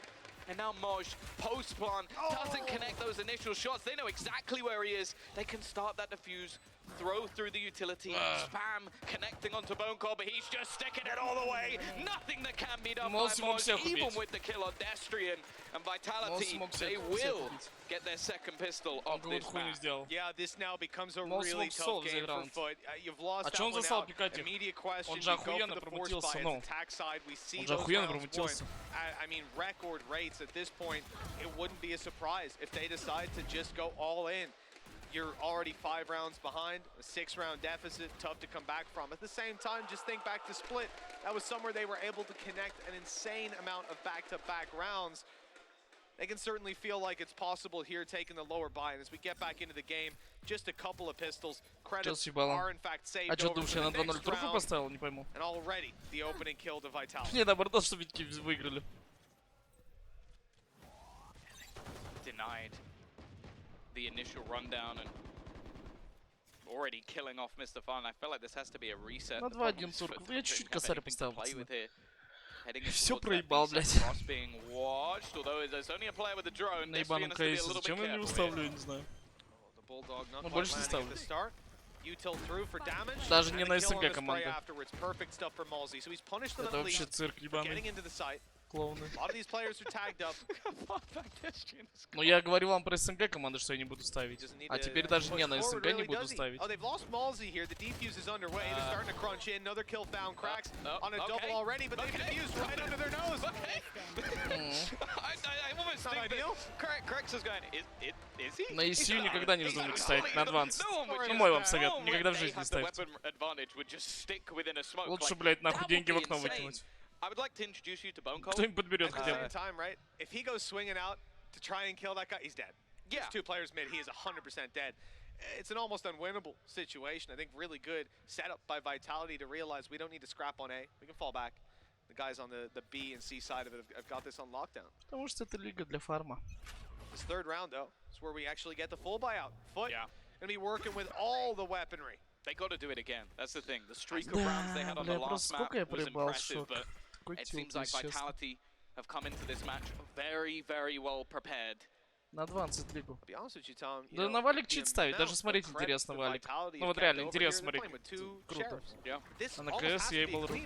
And now Moj, post-plant, doesn't connect those initial shots. They know exactly where he is. They can start that defuse throw through the utility, spam, connecting onto Bonecore, but he's just sticking it all the way. Nothing that can be done by Moz, even with the kill on Destrian and Vitality, they will get their second pistol of this match. Yeah, this now becomes a really tough game for Foot. You've lost that one out. Immediate question, you go for the force by its attack side. We see those rounds won. I mean, record rates at this point. It wouldn't be a surprise if they decide to just go all in. You're already 5 rounds behind, a 6-round deficit, tough to come back from. At the same time, just think back to Split. That was somewhere they were able to connect an insane amount of back-to-back rounds. They can certainly feel like it's possible here taking the lower buy. And as we get back into the game, just a couple of pistols. Credits are in fact saved over for the next round. And already the opening kill to Vitality. Не, наоборот, что Витки выиграли. Denied the initial rundown and already killing off Mr. Fun. I feel like this has to be a reset. На 2-1 турку. Я чуть-чуть косарь поставил, пацаны. Всё проебал, блядь. На ебаном КС. Зачем я не выставлю, я не знаю. Ну, больше не ставлю. Даже не на СНГ команды. Это вообще цирк ебаный. Клоуны. Ну я говорил вам про СНГ команды, что я не буду ставить. А теперь даже не на СНГ не буду ставить. На ECU никогда не вздумайте ставить, на Advanced. Ну мой вам совет, никогда в жизни не ставьте. Лучше, блядь, нахуй деньги в окно выкинуть. Кто-нибудь подберет хотя бы. If he goes swinging out to try and kill that guy, he's dead. Yeah. There's 2 players mid, he is 100% dead. It's an almost unwinnable situation. I think really good setup by Vitality to realize we don't need to scrap on A. We can fall back. The guys on the B and C side of it have got this on lockdown. Потому что это лига для фарма. This 3rd round though, is where we actually get the full buyout. Foot gonna be working with all the weaponry. They got to do it again. That's the thing. The streak of rounds they had on the last map was impressive, but it seems like Vitality have come into this match very, very well prepared. На Advanced лигу. Tom, да на валик чит ставить, даже смотреть интересно валик. Ну вот реально интересно смотреть. Круто. А на КС я ебал рут.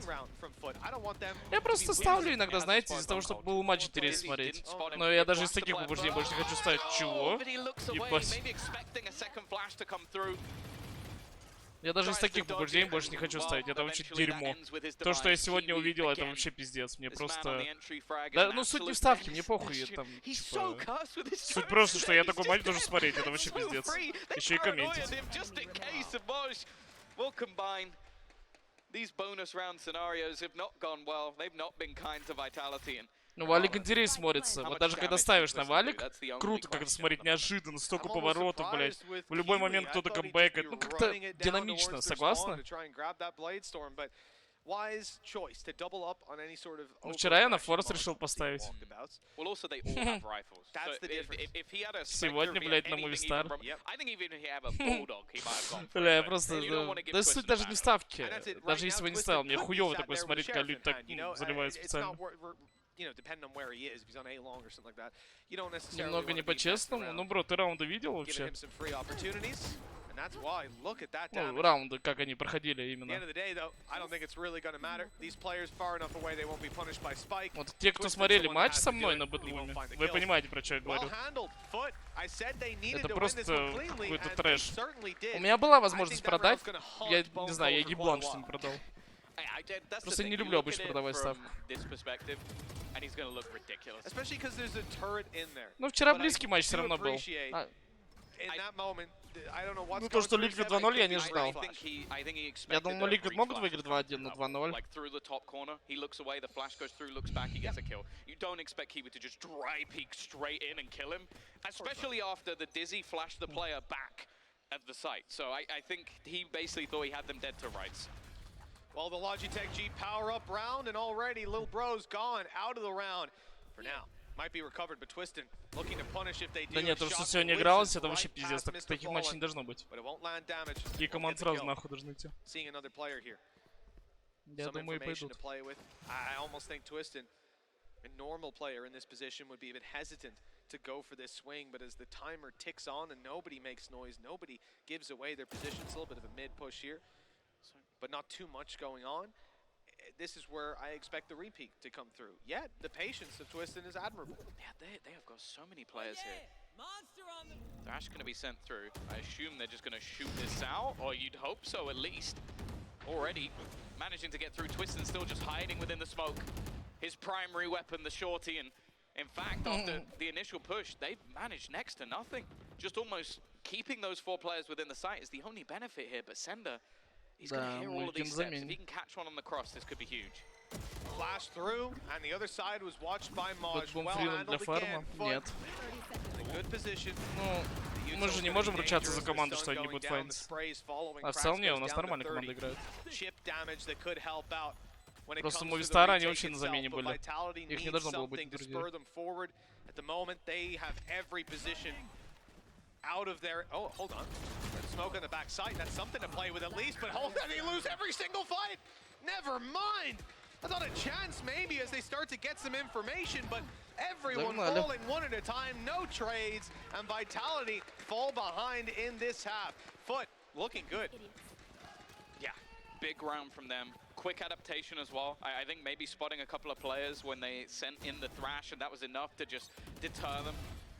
Я просто ставлю иногда, знаете, из-за того, чтобы был матч интересно смотреть. Но я даже из таких побуждений больше не хочу ставить. Чего? Ебать. Я даже из таких побуждений больше не хочу ставить. Это вообще дерьмо. То, что я сегодня увидел, это вообще пиздец. Мне просто... Да, ну суть не в ставке, мне похуй. Там, типа... Суть просто, что я такой матч должен смотреть. Это вообще пиздец. Еще и комментить. Ну, валик интересно смотрится. Вот даже когда ставишь на валик, круто как-то смотреть, неожиданно, столько поворотов, блядь. В любой момент кто-то камбэкает. Ну, как-то динамично, согласна? Ну, вчера я на форс решил поставить. Сегодня, блядь, на Movistar. Бля, я просто... Да суть даже не в ставке. Даже если бы не ставил, мне хуёво такое смотреть, когда люди так заливают специально. Немного не по-честному. Ну, бро, ты раунды видел вообще? Ну, раунды, как они проходили именно. Вот те, кто смотрели матч со мной на Бэдлуме, вы понимаете, про что я говорю. Это просто какой-то трэш. У меня была возможность продать. Я не знаю, я еблан, что не продал. Просто не люблю обычно продавать ставку. Ну, вчера близкий матч все равно был. Ну, то, что Liquid 2-0, я не ожидал. Я думал, Liquid могут выиграть 2-1, но 2-0. Well, the Logitech G power-up round, and already Lil Bro's gone out of the round for now. Might be recovered, but Twistin looking to punish if they do. Да нет, то, что сегодня игралось, это вообще пиздец. Таких матчей не должно быть. Такие команды сразу нахуй должны идти. Я думаю, и пойдут. A normal player in this position would be a bit hesitant to go for this swing, but as the timer ticks on and nobody makes noise, nobody gives away their position. It's a little bit of a mid push here, but not too much going on. This is where I expect the repeat to come through. Yet the patience of Twistin is admirable. Yeah, they have got so many players here. Thrash going to be sent through. I assume they're just going to shoot this out, or you'd hope so at least. Already managing to get through. Twistin still just hiding within the smoke. His primary weapon, the shorty, and in fact, after the initial push, they've managed next to nothing. Just almost keeping those 4 players within the site is the only benefit here, but Sender, he's going to hear all of these steps. If he can catch one on the cross, this could be huge. Flash through, and the other side was watched by Maj. Well handled again. Нет. Good position. Ну, мы же не можем ручаться за команду, что они не будут файниться. А в целом не, у нас нормально команда играет. Просто Movistar, они очень на замене были. Их не должно было быть на другие. At the moment, they have every position out of their... Oh, hold on. Smoke on the backside. That's something to play with at least, but hold on, they lose every single fight. Never mind. I thought a chance maybe as they start to get some information, but everyone falling one at a time, no trades, and Vitality fall behind in this half. Foot looking good. Yeah, big round from them. Quick adaptation as well. I think maybe spotting a couple of players when they sent in the Thrash, and that was enough to just deter them.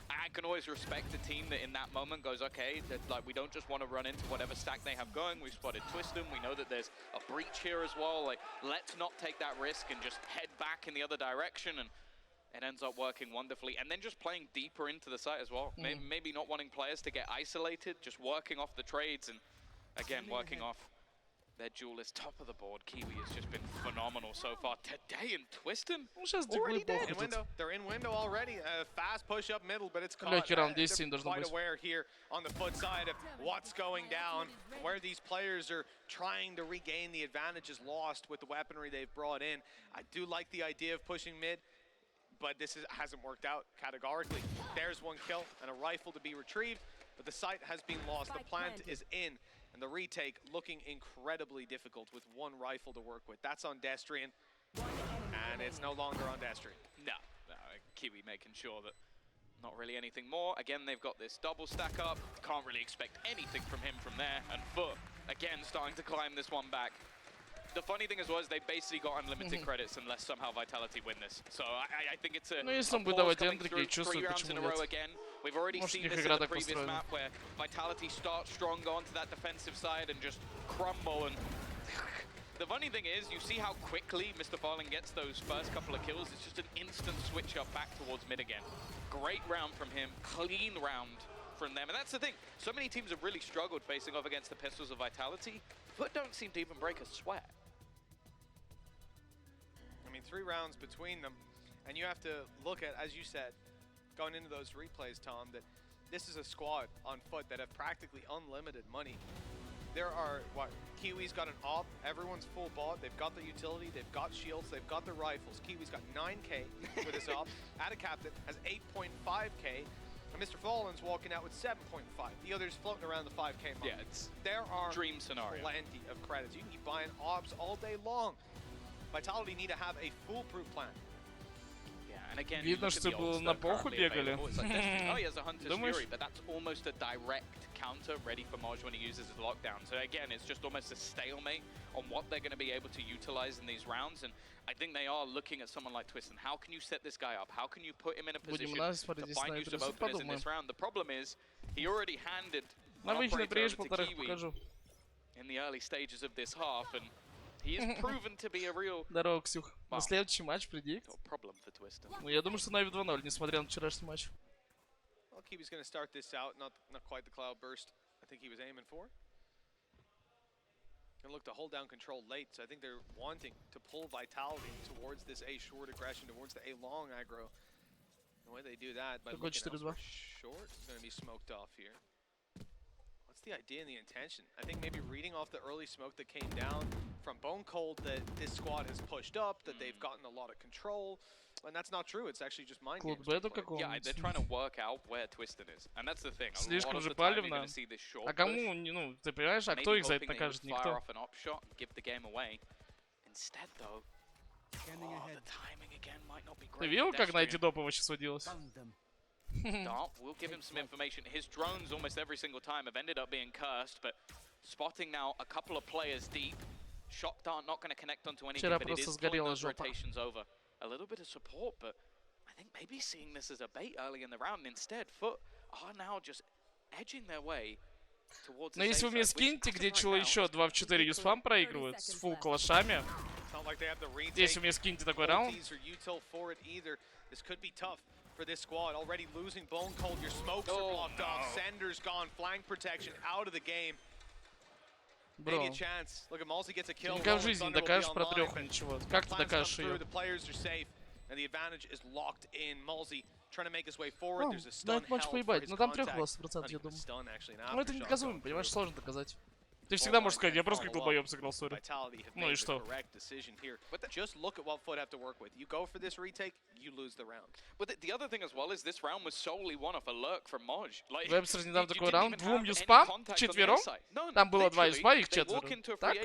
I can always respect a team that in that moment goes, okay, that like we don't just want to run into whatever stack they have going. We've spotted Twistin. We know that there's a breach here as well. Like, let's not take that risk and just head back in the other direction. And it ends up working wonderfully. And then just playing deeper into the site as well. Maybe not wanting players to get isolated, just working off the trades and, again, working off their duelist. Top of the board, Kiwi has just been phenomenal so far. Today in Twistin, already dead. In window. They're in window already. Fast push up middle, but it's caught. They're quite aware here on the foot side of what's going down, where these players are trying to regain the advantages lost with the weaponry they've brought in. I do like the idea of pushing mid, but this hasn't worked out categorically. There's one kill and a rifle to be retrieved, but the site has been lost. The plant is in. And the retake looking incredibly difficult with one rifle to work with. That's on Destrian, and it's no longer on Destrian. No, Kiwi making sure that not really anything more. Again, they've got this double stack up. Can't really expect anything from him from there. And Foot, again, starting to climb this one back. The funny thing as well is they basically got unlimited credits unless somehow Vitality win this. So I think it's a pause coming through 3 rounds in a row again. We've already seen this in the previous map where Vitality starts strong onto that defensive side and just crumble. And the funny thing is, you see how quickly Mr. Falling gets those first couple of kills. It's just an instant switch up back towards mid again. Great round from him, clean round from them. And that's the thing, so many teams have really struggled facing off against the pistols of Vitality. Foot don't seem to even break a sweat. I mean, 3 rounds between them, and you have to look at, as you said, going into those replays, Tom, that this is a squad on Foot that have practically unlimited money. There are, Kiwi's got an op, everyone's full bought, they've got the utility, they've got shields, they've got the rifles. Kiwi's got 9K for this op. Ada Captain has 8.5K, and Mr. Fallen's walking out with 7.5. The others floating around the 5K mark. Yeah, it's there are dream scenario. Plenty of credits. You can keep buying ops all day long. Vitality need to have a foolproof plan. Видно, что было на поху бегали. Oh, he has a Hunter's Fury, but that's almost a direct counter ready for Maj when he uses his lockdown. So again, it's just almost a stalemate on what they're going to be able to utilize in these rounds. And I think they are looking at someone like Twistin. How can you set this guy up? How can you put him in a position to find use of openers in this round? The problem is, he already handed an operator over to Kiwi in the early stages of this half, and he is proven to be a real... Здорово, Ксюх. На следующий матч предикт. Ну, я думаю, что Нави 2-0, несмотря на вчерашний матч. Well, Kiwi's going to start this out, not quite the cloud burst I think he was aiming for. Gonna look to hold down control late, so I think they're wanting to pull Vitality towards this A short aggression, towards the A long aggro. The way they do that, by looking elsewhere short, is going to be smoked off here. What's the idea and the intention? I think maybe reading off the early smoke that came down from Bone Cold that this squad has pushed up, that they've gotten a lot of control. And that's not true, it's actually just mind games. Yeah, they're trying to work out where Twistin is. And that's the thing. Слишком же палевно. А кому, ну, ты понимаешь, а кто их за это накажет? Никто. Off an op shot and give the game away. Instead, though, Ты видел, как на эти допы вообще сводилось? Dart will give him some information. His drones almost every single time have ended up being cursed, but spotting now a couple of players deep. Shock Dart not going to connect onto anything, but it is pulling those rotations over. A little bit of support, but I think maybe seeing this as a bait early in the round. Instead, Foot are now just edging their way towards the Но если вы мне скинете, где чего еще 2 в 4 юспам проигрывают с фулл калашами, если вы мне скинете такой раунд, This could be tough for this squad. Already losing Bone Cold. Your smokes are blocked off. Sender's gone. Flank protection out of the game. Maybe a chance. Look at Malzy gets a kill. никогда в жизни не докажешь про трёху ничего. Как ты докажешь её? The players are safe, and the advantage is locked in. Malzy trying to make his way forward. There's a stun матч поебать, но там 3 было 100%, я думаю. Ну это недоказуемо, понимаешь, сложно доказать. Ты всегда можешь сказать, я просто как долбоёб сыграл, сори. Ну и что? Just look at what Foot have to work with. You go for this retake, you lose the round. But the other thing as well is this round was solely won off a lurk from Moj. Like, Вебстер недавно такой раунд, 2 юспам, 4, там было 2 юспа, их 4. Так?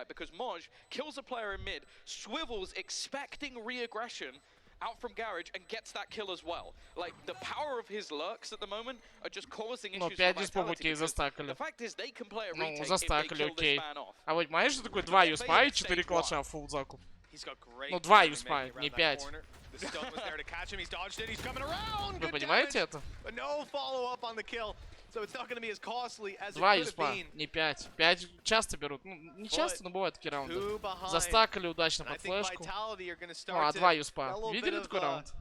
Because Moj kills a player in mid, swivels expecting re-aggression out from Garage and gets that kill as well. Like, the power of his lurks at the moment are just causing issues for Vitality. The fact is they can play a retake if they kill this man off. А вот понимаешь, что такое 2 юспа и 4 клаша в фулл закуп? Ну 2 юспа, не 5. Вы понимаете это? 2 юспа, не 5. 5 часто берут. Ну, не часто, но бывают такие раунды. Застакали удачно под флешку. Ну, а 2 юспа. Видели такой раунд?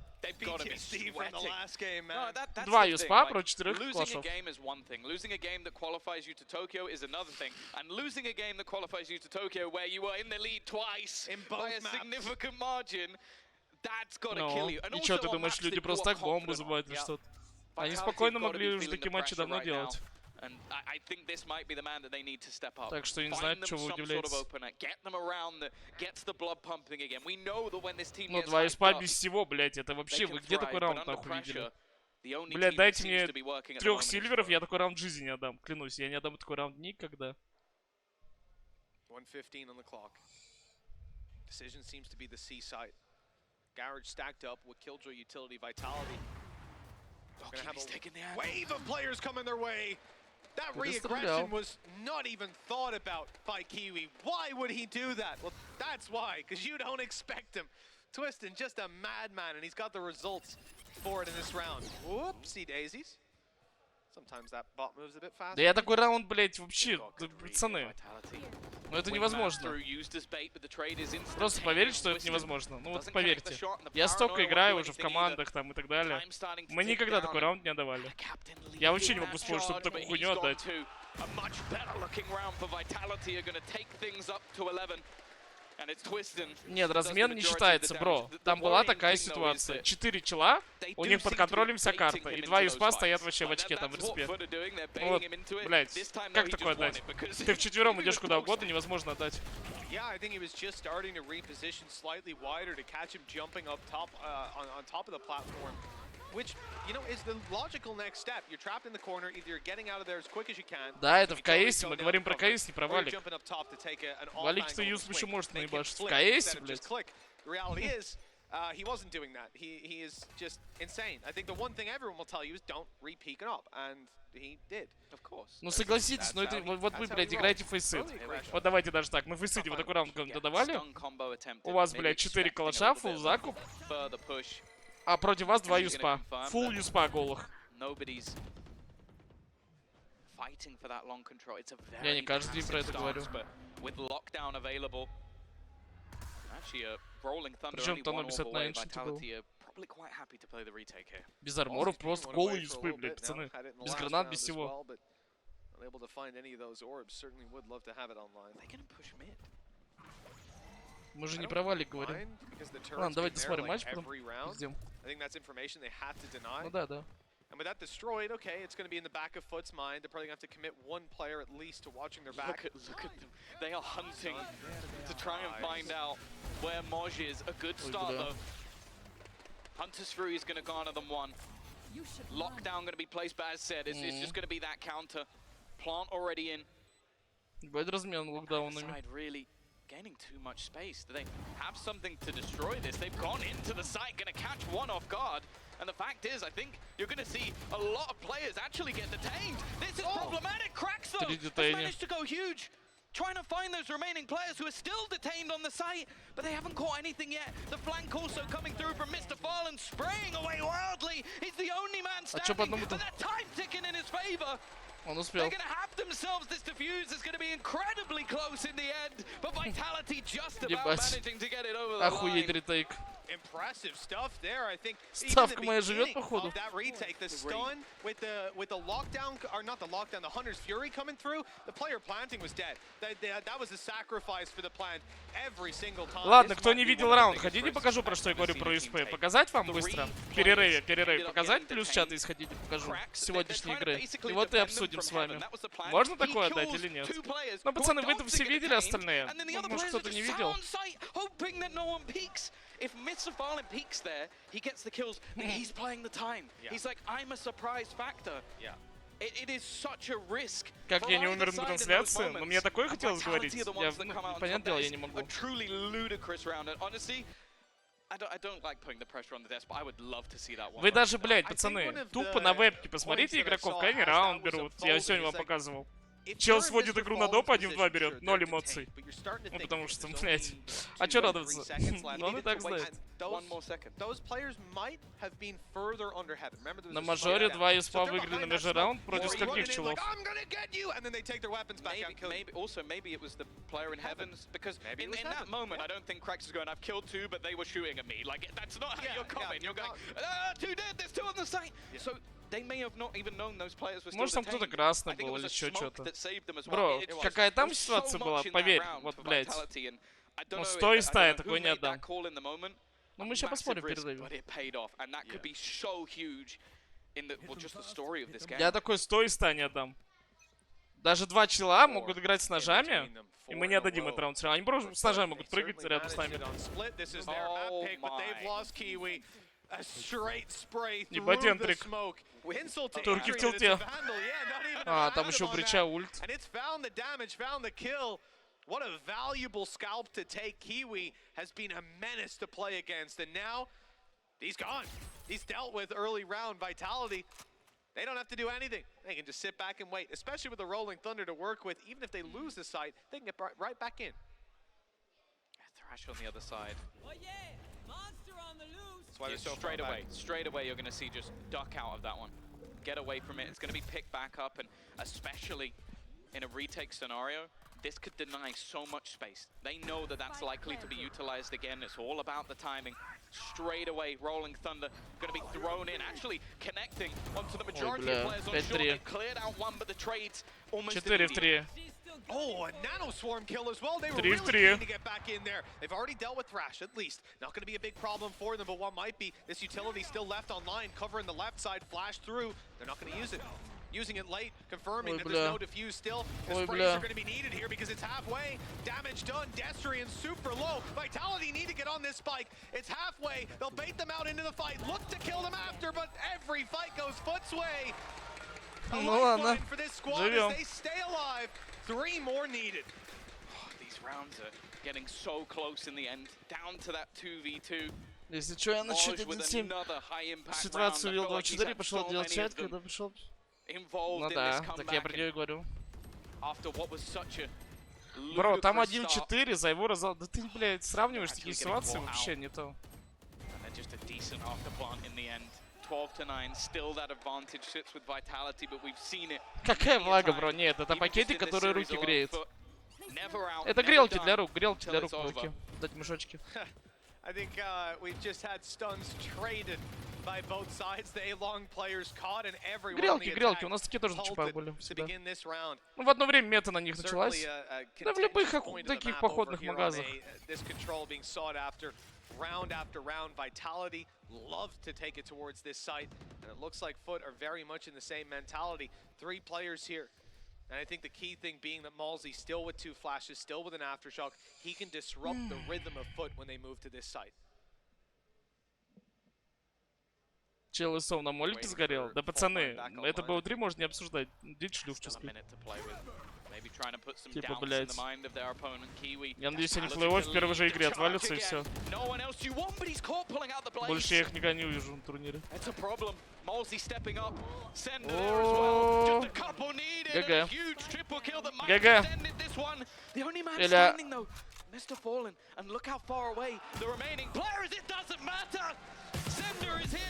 2 юспа про 4 клашов. Losing a game that qualifies you to Tokyo is another thing. And losing a game that qualifies you to Tokyo where you were in the lead twice by a significant margin, that's gotta kill you. И что, ты думаешь, люди просто так бомбы забывают или что-то? Они спокойно могли уже такие матчи давно делать. Так что я не знаю, чего вы удивляетесь. Ну, 2 юспа без всего, блять, это вообще, вы где такой раунд нахуй видели? Блять, дайте мне 3 сильверов, я такой раунд в жизни не отдам, клянусь, я не отдам такой раунд никогда. 1:15 on the clock. Decision seems to be the C side. Garage stacked up with Killjoy utility Vitality. Gonna have a wave of players coming their way. That re-aggression was not even thought about by Kiwi. Why would he do that? Well, that's why, because you don't expect him. Twistin, just a madman, and he's got the results for it in this round. Whoopsie daisies. Sometimes that bot moves a bit faster. Да я такой раунд, блять, вообще, пацаны. Ну это невозможно. Просто поверить, что это невозможно. Ну вот поверьте. Я столько играю уже в командах там и так далее. Мы никогда такой раунд не отдавали. Я вообще не могу вспомнить, чтобы такую хуйню отдать. Нет, размен не считается, бро. Там была такая ситуация. 4 чела, у них под контролем вся карта. И 2 юспа стоят вообще в очке там в респе. Ну вот, блядь, как такое отдать? Ты вчетвером идешь куда угодно, невозможно отдать. Yeah, I think he was just starting to reposition slightly wider to catch him jumping up top on top of the platform. Which, you know, is the logical next step. You're trapped in the corner, either you're getting out of there as quick as you can. Да, это в КСе, мы говорим про КС, не про Валик. Валик-то юсп еще может наебашить. В КСе, блядь. The reality is, he wasn't doing that. He is just insane. I think the one thing everyone will tell you is don't re-peek it up, and he did. Of course. Ну согласитесь, но это вот вы, блядь, играете в фейсит. Вот давайте даже так, мы в фейсите вот такой раунд додавали. У вас, блядь, 4 калаша, фулл закуп. А против вас 2 юспа. Фулл юспа голых. Я не каждый день про это говорю. Причем там написать на эншенте был. Без арморов, просто голые юспы, блядь, пацаны. Без гранат, без всего. Мы же не про Валик говорим. Ладно, давайте досмотрим матч, потом пиздем. Ну да, да. And with that destroyed, okay, it's going to be in the back of Foot's mind. They're probably going to have to commit one player at least to watching their back. Look at them. They are hunting to try and find out where Moj is. A good start, though. Hunter's Fury is going to garner them one. Lockdown going to be placed, but as said, it's just going to be that counter. Plant already in. Будет размен локдаунами. Really gaining too much space. Do they have something to destroy this? They've gone into the site, gonna catch one off guard. And the fact is, I think you're gonna see a lot of players actually get detained. This is problematic. Cracks though has managed to go huge. Trying to find those remaining players who are still detained on the site, but they haven't caught anything yet. The flank also coming through from Mr. Fallen, spraying away wildly. He's the only man standing, but that time ticking in his favor. They're gonna have themselves this defuse. It's gonna be incredibly close in the end, but Vitality just about managing to get it over the line. Impressive stuff there. I think Ставка моя живет, походу. that retake, the stun with the lockdown, or not the lockdown, the Hunter's Fury coming through, the player planting was dead. That was a sacrifice for the plant every single time. Ладно, кто не видел раунд, хотите покажу, про что я говорю про УСП? Показать вам быстро? Перерыв. Показать плюс чат, если хотите, покажу. Сегодняшней игры. И вот и обсудим с вами. Можно такое дать или нет? Ну, пацаны, вы это все видели, остальные? Может, кто-то не видел? If Mr. Fallen peeks there, he gets the kills, but he's playing the time. He's like, I'm a surprise factor. It is such a risk. Как я не умер на трансляции? Но мне такое хотелось говорить. Понятное дело, я не могу. Truly ludicrous round, and honestly, I don't like putting the pressure on the desk, but I would love to see that one. Вы даже, блядь, пацаны, тупо на вебке посмотрите игроков, как они раунд берут. Я сегодня вам показывал. Чел сводит игру на доп, 1-2 берет, 0 эмоций. Ну потому что, блядь, а чё радоваться? Ну он и так знает. На мажоре 2 ЕСПА выиграли на меже раунд против скольких челов? Also, maybe it was the player in heavens, because in that moment, I don't think Krax is going, I've killed 2, but they were shooting at me. Like, that's not how you're coming. You're going, 2 dead, there's 2 on the site. So they may have not even known those players were still Может, там кто-то красный был или еще что-то. Бро, какая там ситуация была, поверь, вот, блядь. Ну, 100 из 100 я такой не отдам. Ну, мы сейчас посмотрим в перерыве. Я такой 100 из 100 не отдам. Даже 2 чела могут играть с ножами, и мы не отдадим этот раунд. Они просто с ножами могут прыгать рядом с нами. A straight spray through the smoke. Турки в тилте. А, там еще брича ульт. And it's found the damage, found the kill. What a valuable scalp to take. Kiwi has been a menace to play against, and now he's gone. He's dealt with early round Vitality. They don't have to do anything. They can just sit back and wait, especially with the Rolling Thunder to work with. Even if they lose the site, they can get right back in. Thrash on the other side. Oh yeah, monster on the loose. Straight away, you're going to see just duck out of that one. Get away from it. It's going to be picked back up, and especially in a retake scenario, this could deny so much space. They know that that's likely to be utilized again. It's all about the timing. Straight away, Rolling Thunder going to be thrown in, actually connecting onto the majority of players on short. They cleared out one, but the trades almost 4-3. Oh, a nano swarm kill as well. They were really keen to get back in there. They've already dealt with Thrash, at least. Not going to be a big problem for them, but what might be, this utility still left online, covering the left side, flash through. They're not going to use it. Using it late, confirming that there's no defuse still. The sprays are going to be needed here because it's halfway. Damage done. Destrian super low. Vitality need to get on this spike. It's halfway. They'll bait them out into the fight. Look to kill them after, but every fight goes Foot's way. A lifeline for this squad as they stay alive. 3 more needed. Oh, these rounds are getting so close in the end. Down to that 2v2. Если что, я на счет 1-7 ситуацию вел 2-4, пошел делать чат, когда пришел. Ну да, так я про нее говорю. Бро, там 1-4, за его разал. Да ты, блядь, сравниваешь такие ситуации, вообще не то. 12-9, still that advantage sits with Vitality, but we've seen it. Какая влага, бро? Нет, это пакетик, который руки греет. Это грелки для рук, руки. Дать мешочки. I think we've just had stuns traded by both sides. The A-long players caught and everyone Грелки, у нас такие тоже на чипах были всегда. Ну, в одно время мета на них началась. Да в любых таких походных магазах. Round after round, Vitality love to take it towards this site, and it looks like Foot are very much in the same mentality. 3 players here, and I think the key thing being that Malsey still with 2 flashes, still with an aftershock, he can disrupt the rhythm of Foot when they move to this site. Чел Исов на молике сгорел? Да пацаны, это БО3 можно не обсуждать. Дичь шлюх, честно. Типа, блядь. Я надеюсь, они в плей-оффе в первой же игре отвалятся и все. Больше я их никогда не увижу на турнире. ГГ. ГГ. Или...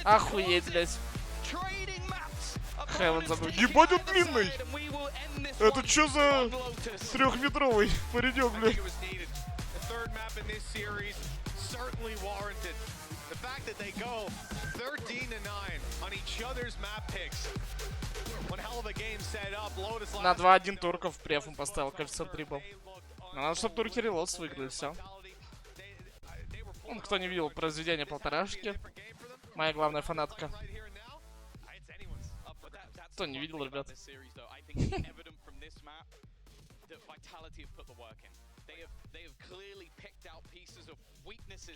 Охуеть, блядь. Хэвен забыл. Ебать, он длинный! Это чё за трехметровый паренек, блядь? На 2-1 турков префом поставил, коэффициент 3 был. Надо, чтобы турки релос выиграли, все. Ну, кто не видел произведение полторашки, моя главная фанатка. Кто не видел, ребят?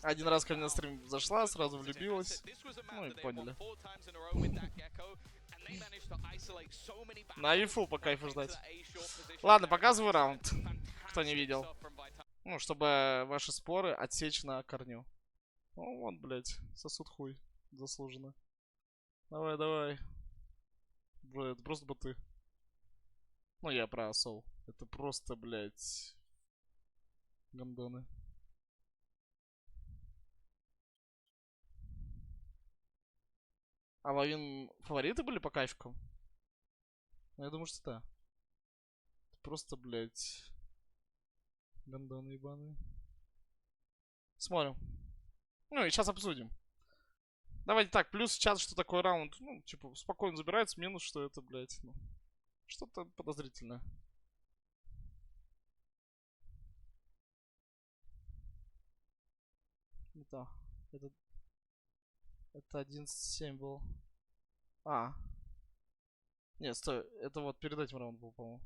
Один раз ко мне на стрим зашла, сразу влюбилась. Ну и поняли. На ИФУ по кайфу ждать. Ладно, показываю раунд. Кто не видел. Ну, чтобы ваши споры отсечь на корню. Ну, вон, блядь, сосуд хуй. Заслуженно. Давай, давай. Бля, это просто боты. Ну, я про Soul. Это просто, блядь, гандоны. А Вавин фавориты были по кайфикам? Ну, я думаю, что да. Это просто, блядь, гандоны ебаные. Смотрим. Ну, и сейчас обсудим. Давайте так, плюс сейчас, что такой раунд, ну, типа, спокойно забирается, минус, что это, блядь, ну, что-то подозрительное. Да, это 11-7 был. А. Нет, стой, это вот перед этим раунд был, по-моему.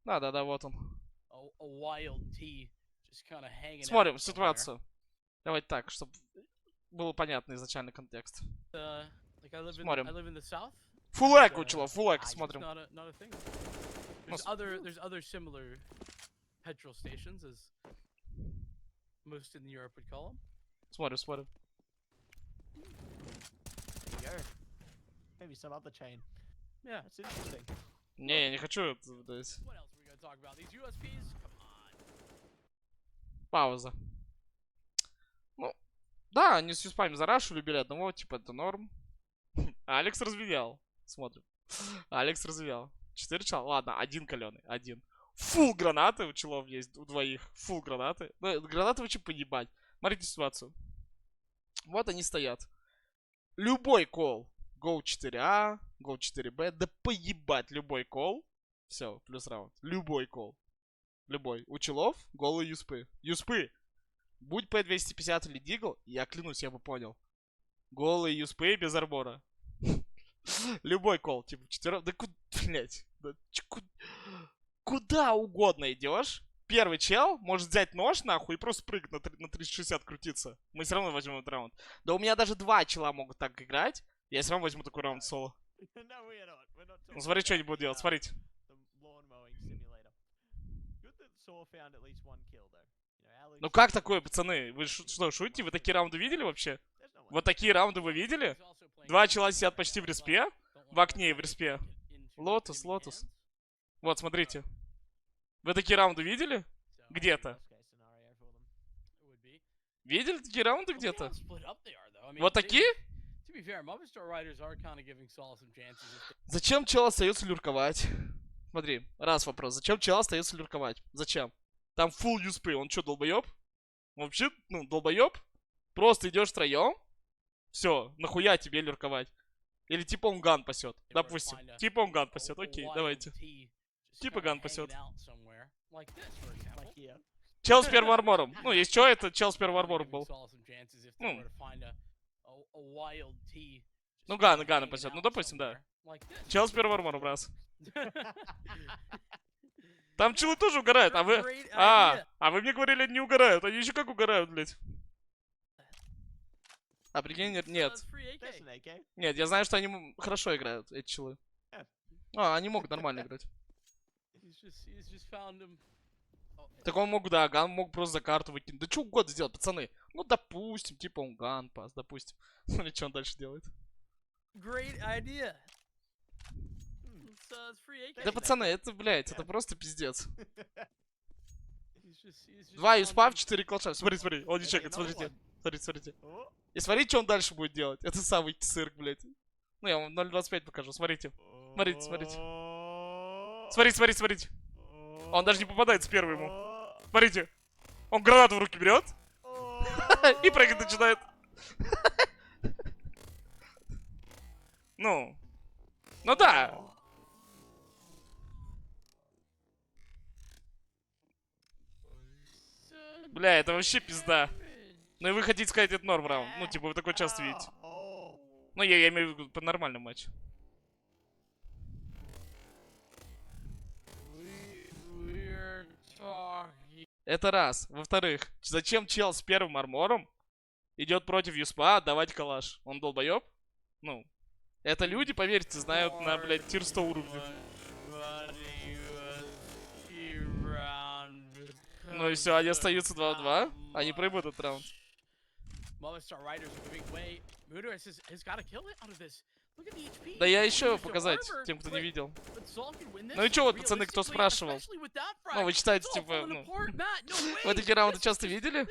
Да, вот он. Смотрим ситуацию. Давайте так, чтобы был понятный изначальный контекст. Смотрим. Фулэк учила, фулэк, смотрим. Смотрим. Не, я не хочу это выдать. Пауза. Ну, да, они с юспами за рашу любили одного, типа, это норм. Алекс развеял. Смотрим. Алекс развеял. 4 чела. Ладно, один каленый, один. Фул гранаты у челов есть, у двоих. Фул гранаты. Ну, гранаты вообще поебать. Смотрите ситуацию. Вот они стоят. Любой кол. Go 4А, Go 4Б. Да поебать любой кол. Все, плюс раунд. Любой кол. Любой. У челов голые юспы. Юспы! Будь P250 или Дигл, я клянусь, я бы понял. Голые юспы без арбора. Любой кол, типа, 4... Да куда, блять. Да, куда угодно идешь. Первый чел может взять нож, нахуй, и просто прыгать на 360 крутиться. Мы все равно возьмем этот раунд. Да у меня даже 2 чела могут так играть. Я все равно возьму такой раунд соло. Ну, смотри, что они будут делать, смотрите. Ну как такое, пацаны? Вы что, шутите? Вы такие раунды видели вообще? Вот такие раунды вы видели? 2 чела сидят почти в респе. В окне и в респе. Лотус. Вот, смотрите. Вы такие раунды видели? Где-то. Видели такие раунды где-то? Вот такие? Зачем чел остается люрковать? Смотри, раз вопрос. Зачем чел остается люрковать? Зачем? Там full юспы. Он что, долбоеб? Вообще, ну, долбоеб? Просто идешь втроем. Все, нахуя тебе люрковать? Или типа он ган пасет. Допустим. Типа он ган пасет. Окей, давайте. Типа ган пасет. Чел с первым армором. Ну, есть что, это чел с первым армором был. Ну, ганы пасет. Ну, допустим, да. Чел с первым армором, раз. Там челы тоже угорают, а вы... А вы мне говорили, они не угорают. Они еще как угорают, блядь. А прикинь, нет. Нет, я знаю, что они хорошо играют, эти челы. А, они могут нормально играть. He's just found him. Так он мог, да, Ган мог просто за карту выкинуть. Да что угодно сделать, пацаны. Ну, допустим, типа он Ган пас, допустим. Смотри, что он дальше делает. Great idea. Да, пацаны, это, блядь, это просто пиздец. 2 юспа в 4 клатша. Смотри, смотри, он не чекает, смотрите. Смотрите, смотрите. И смотрите, что он дальше будет делать. Это самый цирк, блядь. Ну, я вам 0.25 покажу, смотрите. Смотрите, смотрите. Смотрите, смотрите, смотрите. Он даже не попадает с первым ему. Смотрите. Он гранату в руки берет. И прыгать начинает. Ну. Ну да. Бля, это вообще пизда. Ну и вы хотите сказать, это норм раунд. Ну, типа, вы такой часто видите. Ну, я имею в виду по нормальному матчу. Это раз. Во-вторых, зачем чел с первым армором идет против юспа отдавать калаш? Он долбоеб? Ну, это люди, поверьте, знают на, блядь, тир 100 уровне. Ну и все, они остаются 2 в 2. Они проебут этот раунд. Да я еще показать тем, кто не видел. Ну и чё вот, пацаны, кто спрашивал? Ну, вы читаете, типа, ну... Вы такие раунды часто видели?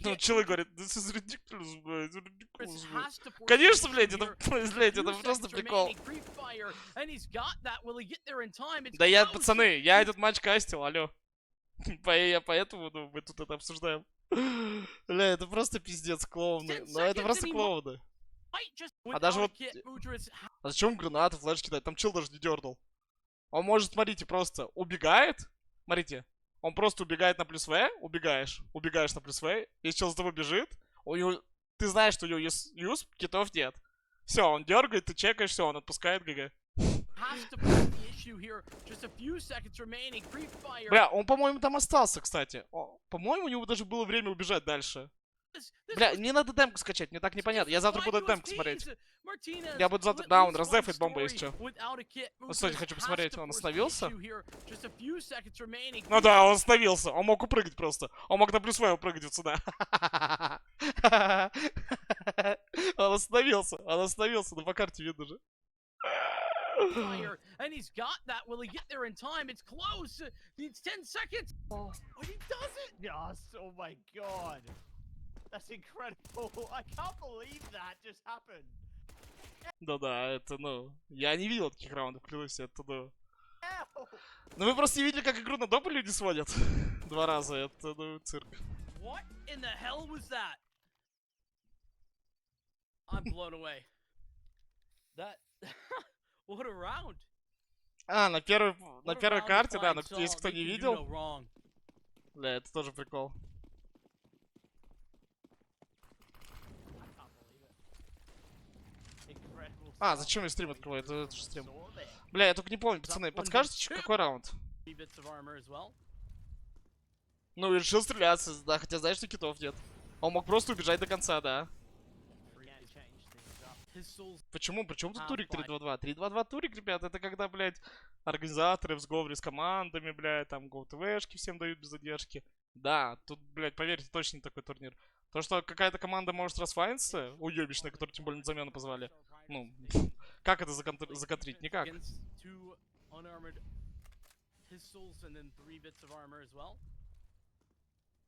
Ну, челы говорят, this is ridiculous, блядь, ridiculous, блядь. Конечно, блядь, это, блядь, это просто прикол. Да я, пацаны, я этот матч кастил, алё. Поэтому, ну, мы тут это обсуждаем. Бля, это просто пиздец, клоуны. Ну, это просто клоуны. А даже вот... А зачем гранаты, флеш кидать? Там чел даже не дернул. Он может, смотрите, просто убегает. Смотрите. Он просто убегает на плюс В. Убегаешь на плюс В. Если чел за тобой бежит, у него... Ты знаешь, что у него юз, китов нет. Все, он дергает, ты чекаешь, все, он отпускает ГГ. Бля, он, по-моему, там остался, кстати. По-моему, у него даже было время убежать дальше. Бля, не надо демку скачать, мне так непонятно. Я завтра буду демку смотреть. Я буду завтра... Да, он раздефает бомбу, если что. Ну, кстати, хочу посмотреть, он остановился? Ну да, он остановился. Он мог упрыгать просто. Он мог на плюс В упрыгать отсюда. Он остановился, ну по карте видно же. And he's got that. Will he get there in time? It's close. Needs 10 seconds. Oh, he does it. Yes. Oh my god. That's incredible. I can't believe that just happened. Да-да, это, ну... Я не видел таких раундов, клянусь, это, ну... Ну вы просто не видели, как игру на допы люди сводят. 2 раза, это, ну, цирк. What in the hell was that? I'm blown away. That... What a round. А, на первой карте, да, но если кто не видел... Бля, это тоже прикол. А, зачем я стрим открываю? Это же стрим. Бля, я только не помню, пацаны, подскажете, какой раунд? Ну, и решил стреляться, да, хотя знаешь, что китов нет. Он мог просто убежать до конца, да. Почему? Почему тут турик 3-2-2? 3-2-2 турик, ребят, это когда, блядь, организаторы в сговоре с командами, блядь, там гоу-твшки всем дают без задержки. Да, тут, блядь, поверьте, точно не такой турнир. То, что какая-то команда может расфайниться, уебищная, которую тем более на замену позвали. Ну, как это законтрить? Никак.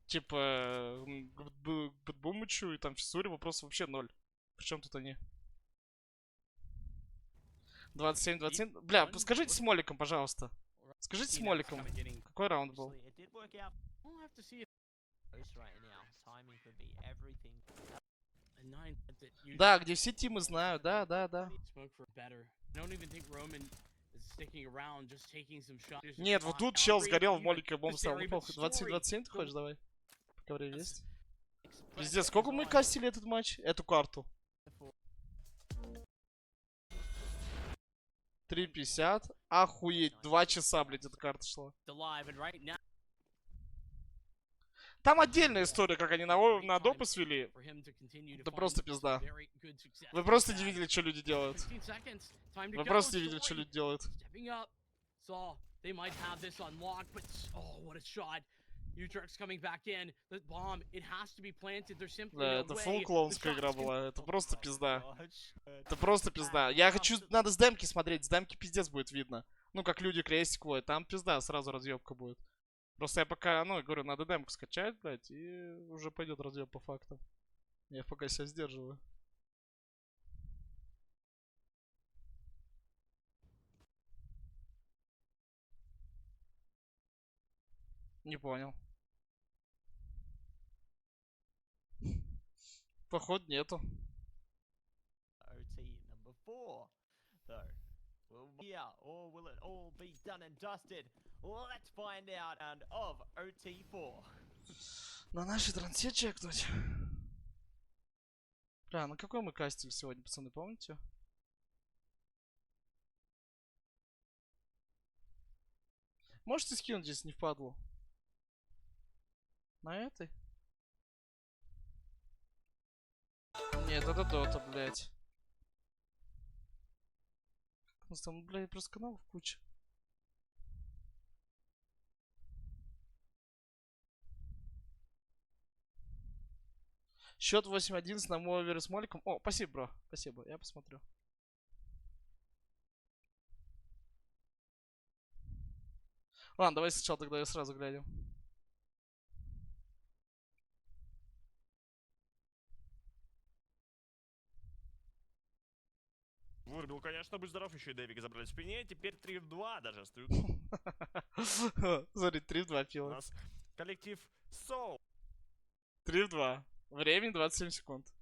Типа, к Бумычу и там фиссуре вопрос вообще 0. Причем тут они? 27-27. Бля, скажите с Моликом, пожалуйста. Скажите с Моликом. Какой раунд был? Да, где все тимы знают, да. Нет, вот тут чел сгорел в Молике, бомб стал. Ну похуй, 27-27 ты хочешь, давай. Пока время есть. Пиздец, сколько мы кастили этот матч? Эту карту? 3.50. Охуеть, 2 часа, блядь, эта карта шла. Там отдельная история, как они на допы свели. Это просто пизда. Вы просто не видели, что люди делают. Вы просто не видели, что люди делают. They might have this unlocked, but oh, what a shot. Utrecht's coming back in. The bomb, it has to be planted. There's simply Да, no это way. фулл клоунская игра была. Это просто пизда. Это просто пизда. Я Надо с демки смотреть. С демки пиздец будет видно. Ну, как люди крестик водят. Там пизда, сразу разъебка будет. Просто я пока, ну, говорю, надо демку скачать, блядь, и уже пойдет разъеб по фактам. Я пока себя сдерживаю. Не понял. Походу нету. OT number 4, though. Or will it all be done and dusted? Let's find out and of OT4. На нашей трансе чекнуть. Бля, на какой мы кастинг сегодня, пацаны, помните? Можете скинуть, здесь не впадло? На этой? Нет, это дота, блядь. У нас там, блядь, просто каналов куча. Счет 8-11 на мой овер с моликом. О, спасибо, бро. Спасибо, я посмотрю. Ладно, давай сначала тогда сразу глянем. Вырубил, конечно, будь здоров, еще и Дэвика забрали в спине, теперь 3 в 2 даже остаются. Смотри, 3 в 2 пила. У нас коллектив Соу. 3 в 2. Времени 27 секунд.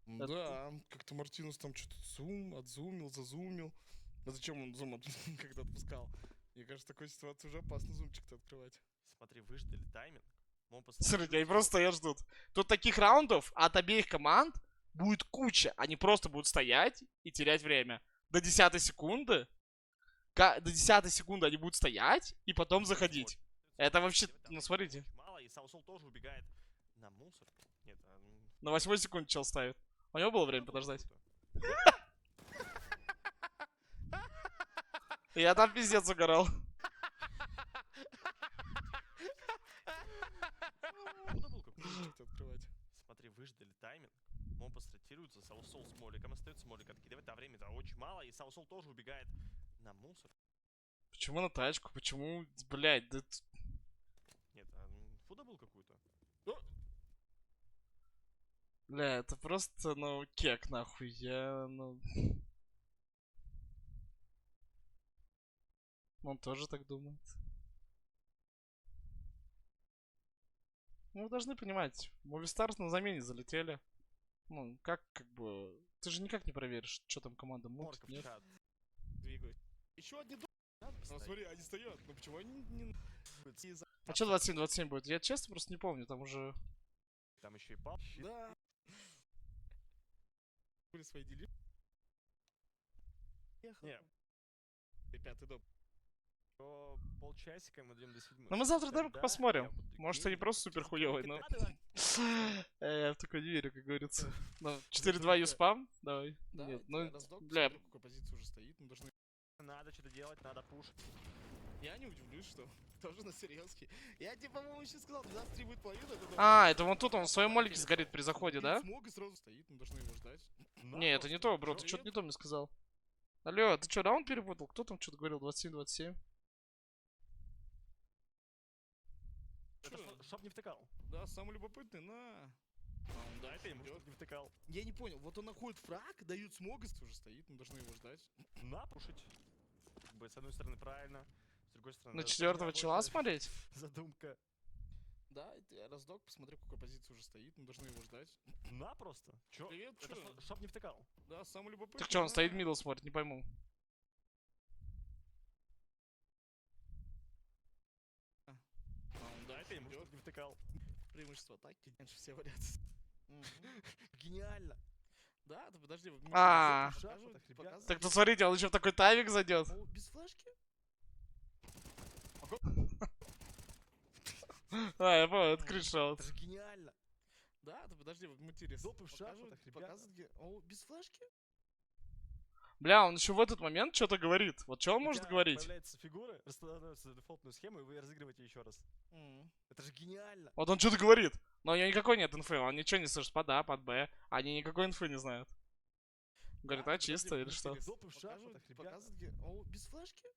Да, как-то Мартинус там что-то отзумил, зазумил. А зачем он зум как-то отпускал? Мне кажется, в такой ситуации уже опасно зумчик-то открывать. Смотри, выждали тайминг. Смотрите, они просто стоят, ждут. Тут таких раундов от обеих команд будет куча. Они просто будут стоять и терять время. До 10 секунды. До 10 секунды они будут стоять и потом заходить. Это вообще, ну смотрите. Мало, и Саусол тоже убегает на мусорку. Нет, на 8 секунд чел ставит. У него было время подождать. Я там пиздец угорал. Смотри, выждали тайминг. Мопас ротируется, Саусол с Моликом остается, Молик откидывает, а времени-то очень мало, и Саусол тоже убегает на мусор. Почему на тачку? Почему, блядь, да... Нет, фуда был какую-то. Бля, это просто, ну, кек, нахуй, ну... Он тоже так думает. Ну, вы должны понимать, Movistar на замене залетели. Ну, как бы... Ты же никак не проверишь, что там команда мутит, нет? Двигают. Еще одни Ну, смотри, они стоят. Ну, почему они не... А что 27-27 будет? Я честно просто не помню, там уже... Там еще и пап. Да. Были свои дели. Нет. Пятый доп. Полчасика мы дойдем до 7. Ну мы завтра демку посмотрим. Может они просто супер хуёвые, но... Я в такой не верю, как говорится. Ну, 4-2 юспам? Давай. Нет, ну, бля... Какая позиция уже стоит, мы должны... Надо что-то делать, надо пушить. Я не удивлюсь, что тоже на серьезке. Я тебе, по-моему, еще сказал, 12-3 будет половина. А, это вон тут он в своем молике сгорит при заходе, да? Смог и сразу стоит, мы должны его ждать. Не, это не то, бро, ты что-то не то мне сказал. Алло, ты что, раунд перепутал? Кто там что-то говорил? 27-27? Это чтоб не втыкал. Да, самый любопытный, на. Да, это ему чтоб не втыкал. Я не понял, вот он находит фраг, дают смог, и уже стоит, мы должны его ждать. На, пушить. Как бы, с одной стороны, правильно, с другой стороны... На 4-го чела смотреть? Задумка. Да, раздок, посмотри, какая позиция уже стоит, мы должны его ждать. На, просто. Чё? Привет, это чтоб не втыкал. Да, самый любопытный. Так что, он стоит мидл смотрит, не пойму. Да, это ему чтоб не втыкал. Преимущество атаки, раньше все вариации. Гениально. Да, да подожди. Так тут смотрите, он еще в такой тайминг зайдет. Без флешки? А, я понял, это криншаут. Это же гениально. Да, ты подожди, вот мутирис. Допы в шахматах, ребята. Показывают, о, без флешки? Бля, он еще в этот момент что-то говорит. Вот что он может говорить? Появляется фигура, расстановится дефолтную схему, и вы разыгрываете еще раз. Это же гениально. Вот он что-то говорит. Но у него никакой нет инфы. Он ничего не слышит под А, под Б. Они никакой инфы не знают. Говорит, а чисто или что? Допы в шахматах, показывают, о, без флешки?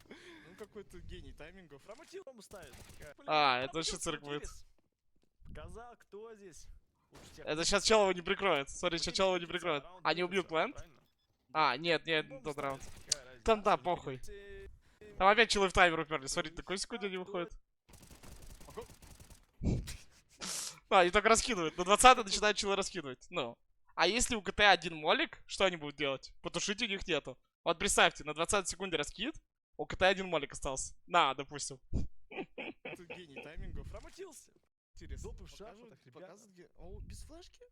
Ну какой-то гений таймингов. Промотил ему ставит. А, это вообще цирк будет. Показал, кто здесь. Это сейчас чел его не прикроет. Смотри, сейчас чел его не прикроет. Они убьют плент? А, нет, не тот раунд. Там да, похуй. Там опять челы в таймер уперли. Смотри, такой секунде они выходят. А, они только раскидывают. На 20-й начинают челы раскидывать. Ну. А если у КТ один молик, что они будут делать? Потушить у них нету. Вот представьте, на 20 секунде раскид, у КТ один молик остался. На, допустим. Это гений таймингов. Промотился. Допы в шахматах, показывают, о, без флешки?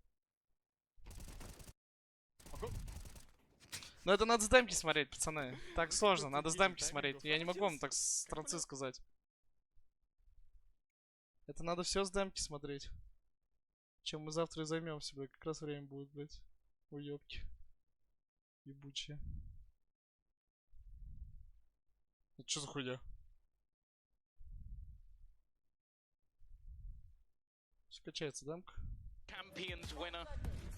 Ну это надо с демки смотреть, пацаны. Так сложно, надо с демки смотреть. Я не могу вам так с трансы сказать. Это надо все с демки смотреть. Чем мы завтра и займем себя. Как раз время будет, блять. Уёбки. Ебучие. Это что за хуйня? Скачается демка. Champions winner.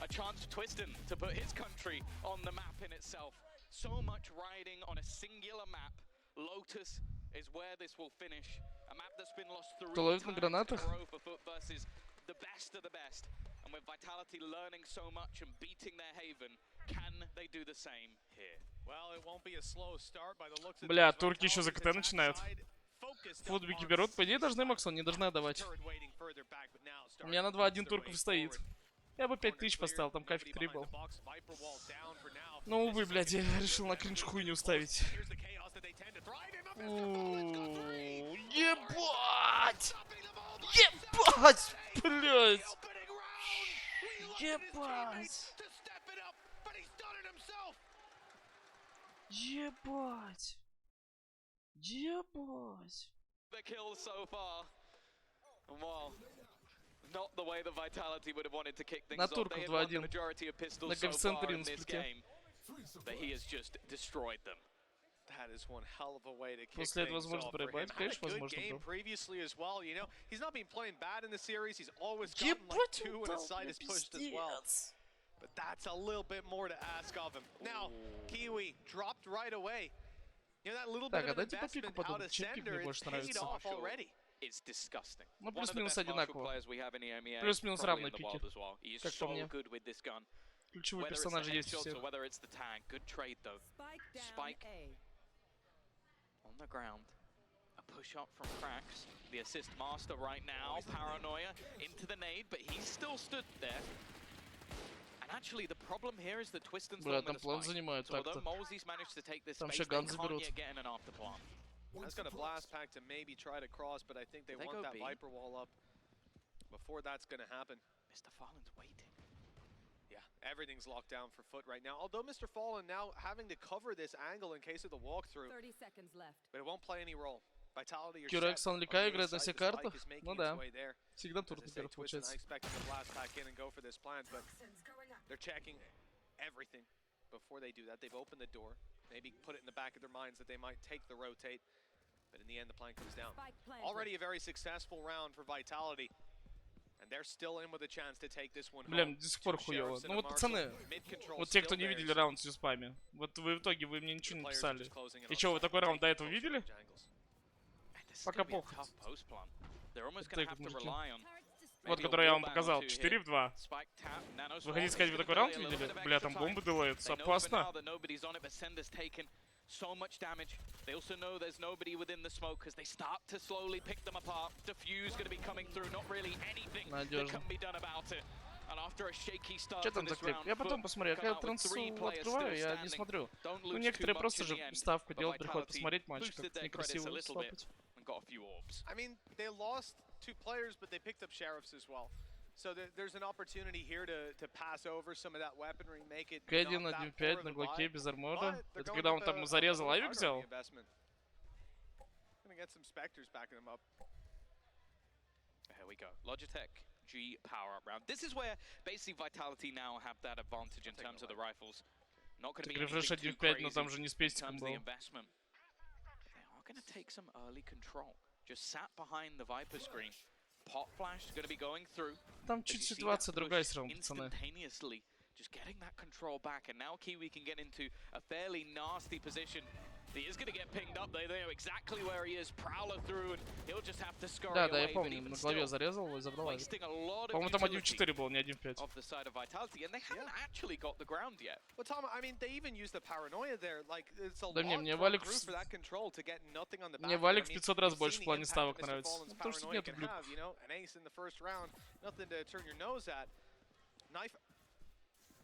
A chance for Twiston to put his country on the map in itself. So much riding on a singular map. Lotus is where this will finish. A map that's been lost 3 times in a row for Foot versus the best of the best. And with Vitality learning so much and beating their haven, can they do the same here? Well, it won't be a slow start by the looks of Бля, турки еще за КТ начинают. Футбики берут, по идее должны Максон, не должны отдавать. У меня на 2-1 турков стоит. Я бы 5000 поставил, там кафик 3 был. Ну, увы, блядь, я решил на кринж хуйню ставить. Ебать! Ебать! Блядь! Ебать! Ебать! Ебать! The kills so far. Well, not the way that Vitality would have wanted to kick things off. They had won the majority of pistols so far in this game, but he has just destroyed them. That is one hell of a way to kick После этого things возможно off for him. проебать, Had a конечно, good возможно game было. previously as well. You know, he's not been playing bad in the series. He's always gotten like 2 when his side is pushed as well. But that's a little bit more to ask of him. Now, Kiwi dropped right away. You know, that little bit of investment out of Sender, it's paid off already. It's disgusting. Ну, One of the плюс-минус best martial одинаково. players we have in EMEA, Плюс-минус probably равные in the world пики. as well. He is Как по so мне. good with this gun. Ключевые Whether it's персонажи the есть у headshots всех. or whether it's the tag, good trade though. Spike on the ground. A push up from Cracks. The assist master right now. Paranoia into the nade, but he's still stood there. And actually, the problem here is that Twiston's Бля, long там with a план spike. занимают So although так-то. Molsey's managed to take this Там space, еще they ган can't заберут. yet get in an after plant. That's got a blast pack to maybe try to cross, but I think they They want go that B. Viper wall up before that's going to happen. Mr. Fallen's waiting. Yeah, everything's locked down for Foot right now. Although Mr. Fallen now having to cover this angle in case of the walkthrough, 30 seconds left. but it won't play any role. Vitality are Кюрекс set on Анлика the играет на side. всех The spike картах. is making Ну its да. way there. Всегда As тур I say, первый Twiston, I получается. expected to blast back in and go for this plant, but they're checking everything before they do that. They've opened the door, maybe put it in the back of their minds that they might take the rotate, but in the end the plan comes down. Already a very successful round for Vitality, and they're still in with a chance to take this one Бля, home. до сих пор Two хуёво. Sheriffs and Ну a вот, Marshal. пацаны, Mid-control вот те, кто still не видели theirs. раунд с юспами, вот вы в итоге, вы мне ничего не Players are написали. just closing it И on чё, вы site, такой раунд до taking этого closer видели? range angles. This is Пока gonna be a похуй. tough post plan. They're almost Это gonna как have to мужики. rely on Вот, maybe a который я вам wallbang or показал, two 4 here. в 2. Spike tap, nano Вы swap. хотите сказать, It's вы gonna такой delay раунд a little видели? bit of Бля, extra там time. бомбы делаются, They know for now опасно. that nobody's on it, but Sender's taken so much damage. They also know there's nobody within the smoke as they start to slowly pick them apart. Diffuse gonna be coming through, not really anything that Надежно. can be done about it. And after a shaky start Что for там за this клип? round, Я потом Foot посмотрю. Я come когда out with трансу 3 players открываю, still я не standing. смотрю. Don't Ну, lose некоторые too просто much in же the end, ставку but делают, приходят Vitality посмотреть матч, boosted как their credits некрасиво a little bit стопать. and got a few orbs. I mean, they lost 2 players, but they picked up Sheriffs as well. So there's an opportunity here to pass over some of that weaponry, make it К1 not that 1.5 poor на of a глоке buy. без армора. But they're Это going когда он with там a зарезал little авик harder on взял? the investment. get some Spectres backing them up. Here we go. Logitech G power up round. This is where basically Vitality now have that advantage in terms of the rifles. Not going to be Рефреш anything 1 too в 5, crazy но там же не с in пестиком terms of the был. investment. They are going to take some early control. Just sat behind the Viper screen. Pot flash is going to be going through. Там чуть ситуация другая все равно, пацаны. Instantaneously, just getting that control back, and now Kiwi can get into a fairly nasty position. He is going to get pinged up. They know exactly where he is. Prowler through, and he'll just have to scurry Да, я away. помню, на голове зарезал его и забрал. По-моему, там 1 в 4 был, не 1 в 5. Of the side of Vitality, and they haven't actually got the ground yet. Well, Tom, I mean, they even used the paranoia there. Like, it's a Да не, lot мне for Валик that control to get nothing on the back. Мне Валик в 500 раз больше в плане ставок нравится. Потому что нет глюков. You know, an ace in the first round, nothing to turn your nose at. Knife.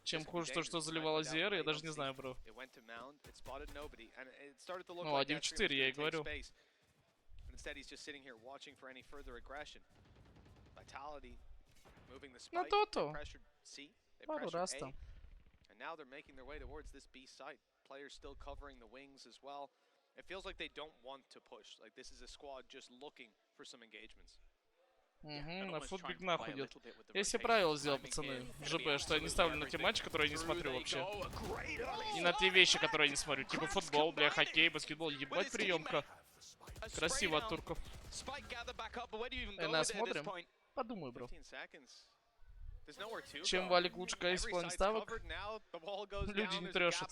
Чем хуже то, что заливал Азер, я даже не знаю, бро. Ну, 1 в 4, я и говорю. Ну, то-то. Пару раз там. And now they're making their way towards this B site. Players still covering the wings as well. It feels like they don't want to push. Like this is a squad just looking for some engagements. На футбик нахуй идет. Я себе правила сделал, пацаны, в ЖП, что я не ставлю на те матчи, которые я не смотрю вообще. И на те вещи, которые я не смотрю. Типа футбол, бля, хоккей, баскетбол. Ебать приемка. Красиво от турков. Смотрим? Подумай, бро. Чем Валик лучше кейс в плане ставок, люди не трешат.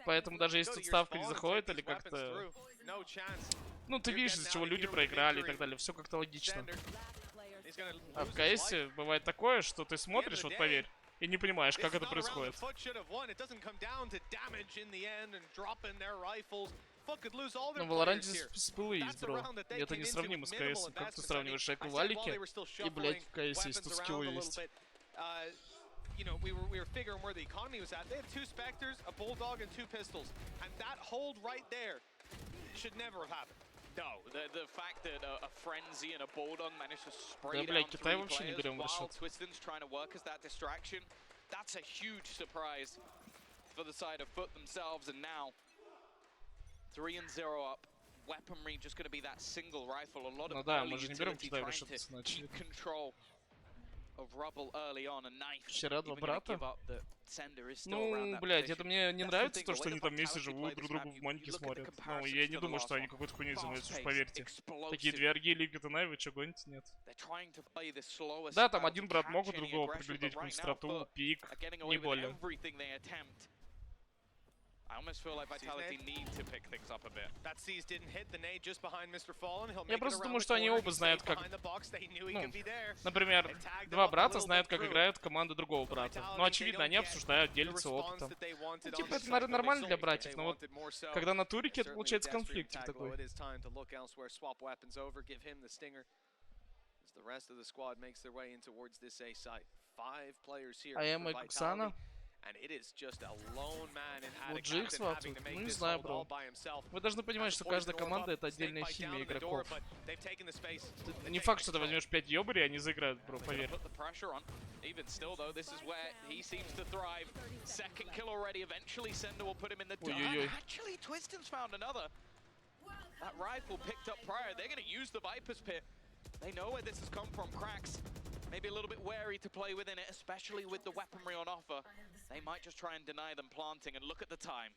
Поэтому даже если тут ставка не заходит или как-то... Ну, ты видишь, из-за чего люди проиграли и так далее. Все как-то логично. А в КСе бывает такое, что ты смотришь, вот поверь, и не понимаешь, как это происходит. Но в Валоранте спылы есть, бро. И это несравнимо с КС. Как ты сравниваешь шайк в Валике и, блядь, в КС есть, тут скиллы есть. You know, we were figuring where the economy was at. They have 2 Spectres, a Bulldog, and 2 pistols. And that hold right there should never have happened. No, the fact that a Frenzy and a Bulldog managed to spray Да, блядь, down Китай 3 вообще не players берем в while расчет. Twiston's trying to work as that distraction. That's a huge surprise for the side of Foot themselves. And now, 3-0 up. Weaponry just going to be that single rifle. A lot of early utility trying to keep control of Rubble early on, and Knife Вчера два even gonna брата. give up the sender is still around Ну, that блядь, position. это мне не That's the нравится, thing, то, the что way они the там вместе Vitality живут, play друг this другу map, в you маньки look at the смотрят. Ну, comparisons я не to the думаю, last что они one. какую-то хуйню занимаются, уж Fast-paced, поверьте. Такие explosive. две оргии Лига Тенай, вы чё гоните? Нет. They're trying to play this slower Да, там style один to брат catch мог у any другого aggression, приглядеть but right now быстроту, Foot пик, are getting не away with более. everything they attempt. I almost feel like Vitality need to pick things up a bit. That seize didn't hit the nade just behind Mr. Fallen. He'll Я make it просто around думаю, the что они corner. оба He знают, stayed как... behind the box. They knew he Ну, could be there. например, They tagged him два up a брата little знают, bit как through. играют команды другого брата. Ну, очевидно, они обсуждают, делятся опытом. Ну, типа, это нормально для братьев, но вот когда на турике, это получается конфликтик такой. А Эма и Куксана? Вот GX ватут? Ну, не знаю, бро. Вы должны понимать, что каждая команда — это отдельная химия игроков. Не факт, что ты возьмешь 5 ёбарей, и они заиграют, бро, поверь. Even still, though, this is where he seems to thrive. Second kill already. Eventually, Sender will put him in the dark. Actually, Twiston's found another. That rifle picked up prior. They're going to use the Viper's Pit. They know where this has come from. Cracks. Maybe a little bit wary to play within it, especially with the weaponry on offer. They might just try and deny them planting, and look at the time.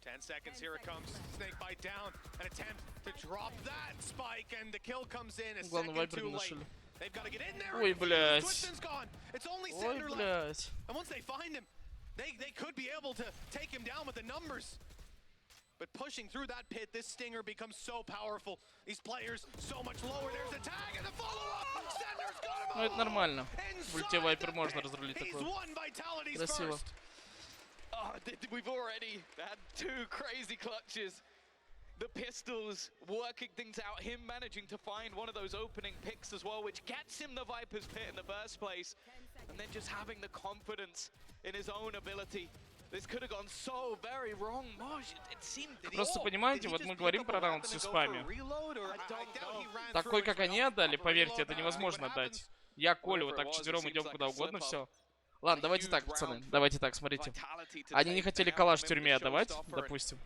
10 seconds, here it comes. Snake bite down. An attempt to drop that spike, and the kill comes in a second too late. They've got to get in there. Ой, блядь. Twiston's gone. It's only Ой, Sender left. блядь. And once they find him, they could be able to take him down with the numbers. But pushing through that pit, this stinger becomes so powerful. These players so much lower. There's a tag and the follow-up. Sender's got him. Ну, это нормально. В ульте Вайпер можно разрулить такое. Красиво. We've already had 2 crazy clutches. The pistols working things out, him managing to find one of those opening picks as well, which gets him the Viper's Pit in the first place. And then just having the confidence in his own ability. This could have gone so very wrong. Mosh, it seemed... Просто понимаете, вот мы говорим про раунд с спами. Такой, как они отдали, поверьте, это невозможно отдать. Я, Коля, вот так 4 идем куда угодно, все. Ладно, давайте так, пацаны. Давайте так, смотрите. Они не хотели калаш в тюрьме отдавать, допустим.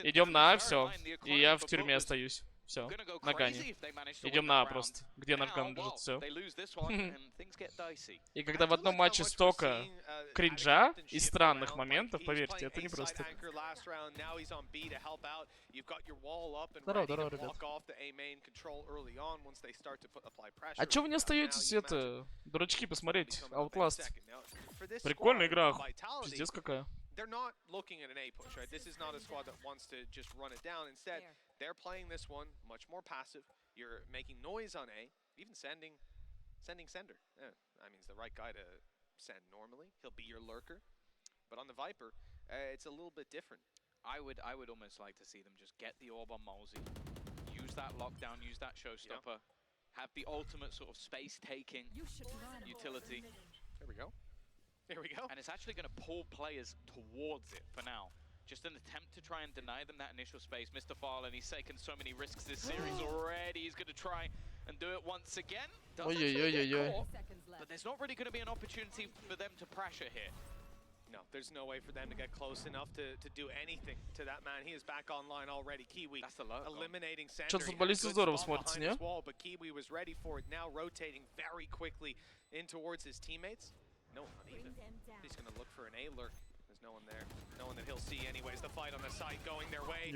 Идем на А, все. И я в тюрьме остаюсь. Все, на Гане. Идем на А просто. Где наш Ган лежит, все. И когда в одном матче столько кринжа и странных моментов, поверьте, это не просто. Здорово, здорово, ребят. А чё вы не остаетесь, это, дурачки, посмотреть? Outlast. Прикольная игра. Пиздец какая. They're not looking at an A push, right? This is not a squad that wants to just run it down. Instead, they're playing this one much more passive. You're making noise on A, even sending sender. Yeah, that means the right guy to send normally. He'll be your lurker. But on the Viper, it's a little bit different. I would almost like to see them just get the orb on Malsey, use that lockdown, use that showstopper, have the ultimate sort of space-taking utility. There we go. There we go. And it's actually going to pull players towards it for now. Just an attempt to try and deny them that initial space. Mr. Farland, he's taken so many risks this series already. He's going to try and do it once again. Does actually get caught, but there's not really going to be an opportunity for them to pressure here. No, there's no way for them to get close enough to do anything to that man. He is back online already. Kiwi eliminating Sender. Что-то футболисты здорово смотрятся, не? But Kiwi was ready for it, now rotating very quickly in towards his teammates. No, not even. He's gonna look for an A lurk. There's no one there. No one that he'll see anyways. The fight on the side going their way.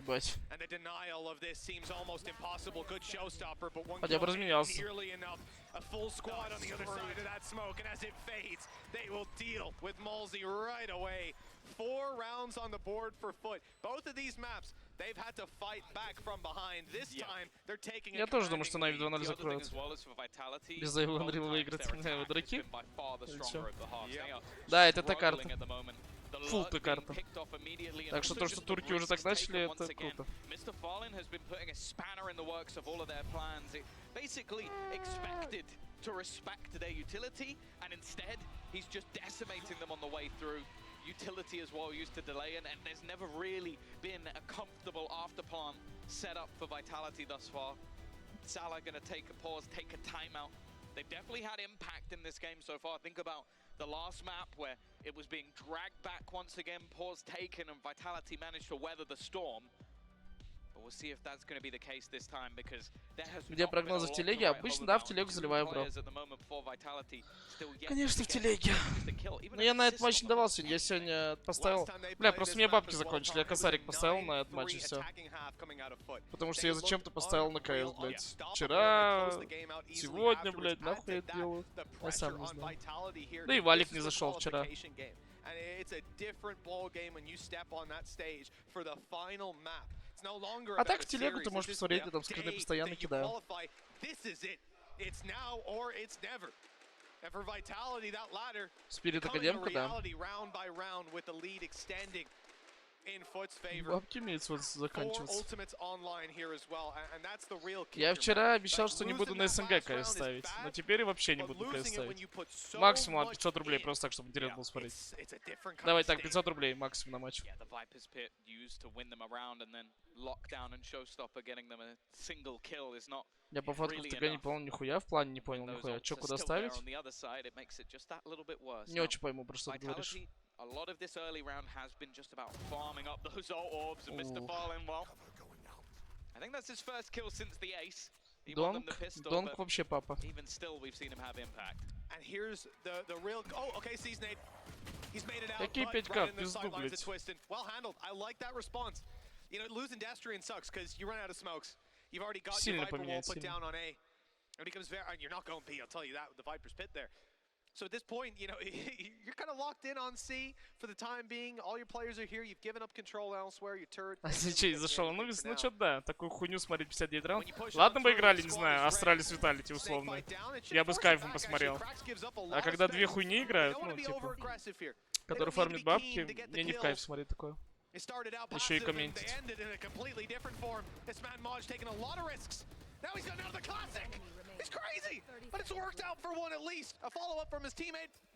And the denial of this seems almost impossible. Good showstopper, but one kill nearly enough. A full squad on the other side of that smoke, and as it fades, they will deal with Malsey right away. 4 rounds on the board for Foot. Both of these maps, they've had to fight back from behind. This time, they're taking Я тоже думаю, что Нави 2-0 закроют. Без его Андрей выиграть. Вы дураки? Да, это та карта. Фул та карта. Так что то, что турки уже так начали, это круто. Mr. Farland has been putting a spanner in the works of all of their plans. It basically expected to respect their utility, and instead, he's just decimating them on the way through. Utility as well used to delay, and there's never really been a comfortable after plan set up for Vitality thus far. Salah gonna take a pause, take a timeout. They've definitely had impact in this game so far. Think about the last map where it was being dragged back once again, pause taken, and Vitality managed to weather the storm. But we'll see if that's going to be the case this time, because there has Где прогнозы в телеге? Обычно, да, в телегу заливаю, бро. Конечно, в телеге. Но я на этот матч не давал сегодня. Я сегодня поставил... Бля, просто мне бабки закончили. Я косарик поставил на этот матч и все. Потому что я зачем-то поставил на КС, блядь. Вчера, сегодня, блядь, нахуй я это делаю. Я сам не знаю. Да и Валик не зашел вчера. А так в телегу ты можешь посмотреть, я там скрины постоянно кидаю. Спирит Академка, да. Бабки имеют вот заканчиваться. Я вчера обещал, что не буду на СНГ КС ставить, но теперь вообще не буду КС ставить. Максимум 500 рублей, просто так, чтобы интересно было смотреть. Давай так, 500 рублей максимум на матч. Я по фотку в ТГ не понял нихуя, в плане не понял нихуя. Чё, куда ставить? Не очень пойму, про что ты говоришь. A lot of this early round has been just about farming up those orbs, and Mr. Farland, well, I think that's his first kill since the ace. Донг вообще папа. Even still, we've seen him have impact. And here's the real. Oh, okay, sees Nate. He's made it out. Какие 5К? Пизду, блядь. Well handled. I like that response. You know, losing Destrian sucks because you run out of smokes. You've already got your Viper wall put down on A. When he comes very, you're not going B. I'll tell you that with the Viper's pit there. So at this point, you know, you're kind of locked in on C for the time being. All your players are here. You've given up control elsewhere. Your turret. А сейчас зашел. Ну что да, такую хуйню смотреть 59 раунд. Ладно бы играли, не знаю, Астралис Виталити условно. Я бы с кайфом посмотрел. А когда две хуйни играют, ну типа, которые фармят бабки, мне не в кайф смотреть такое. Еще и комментить.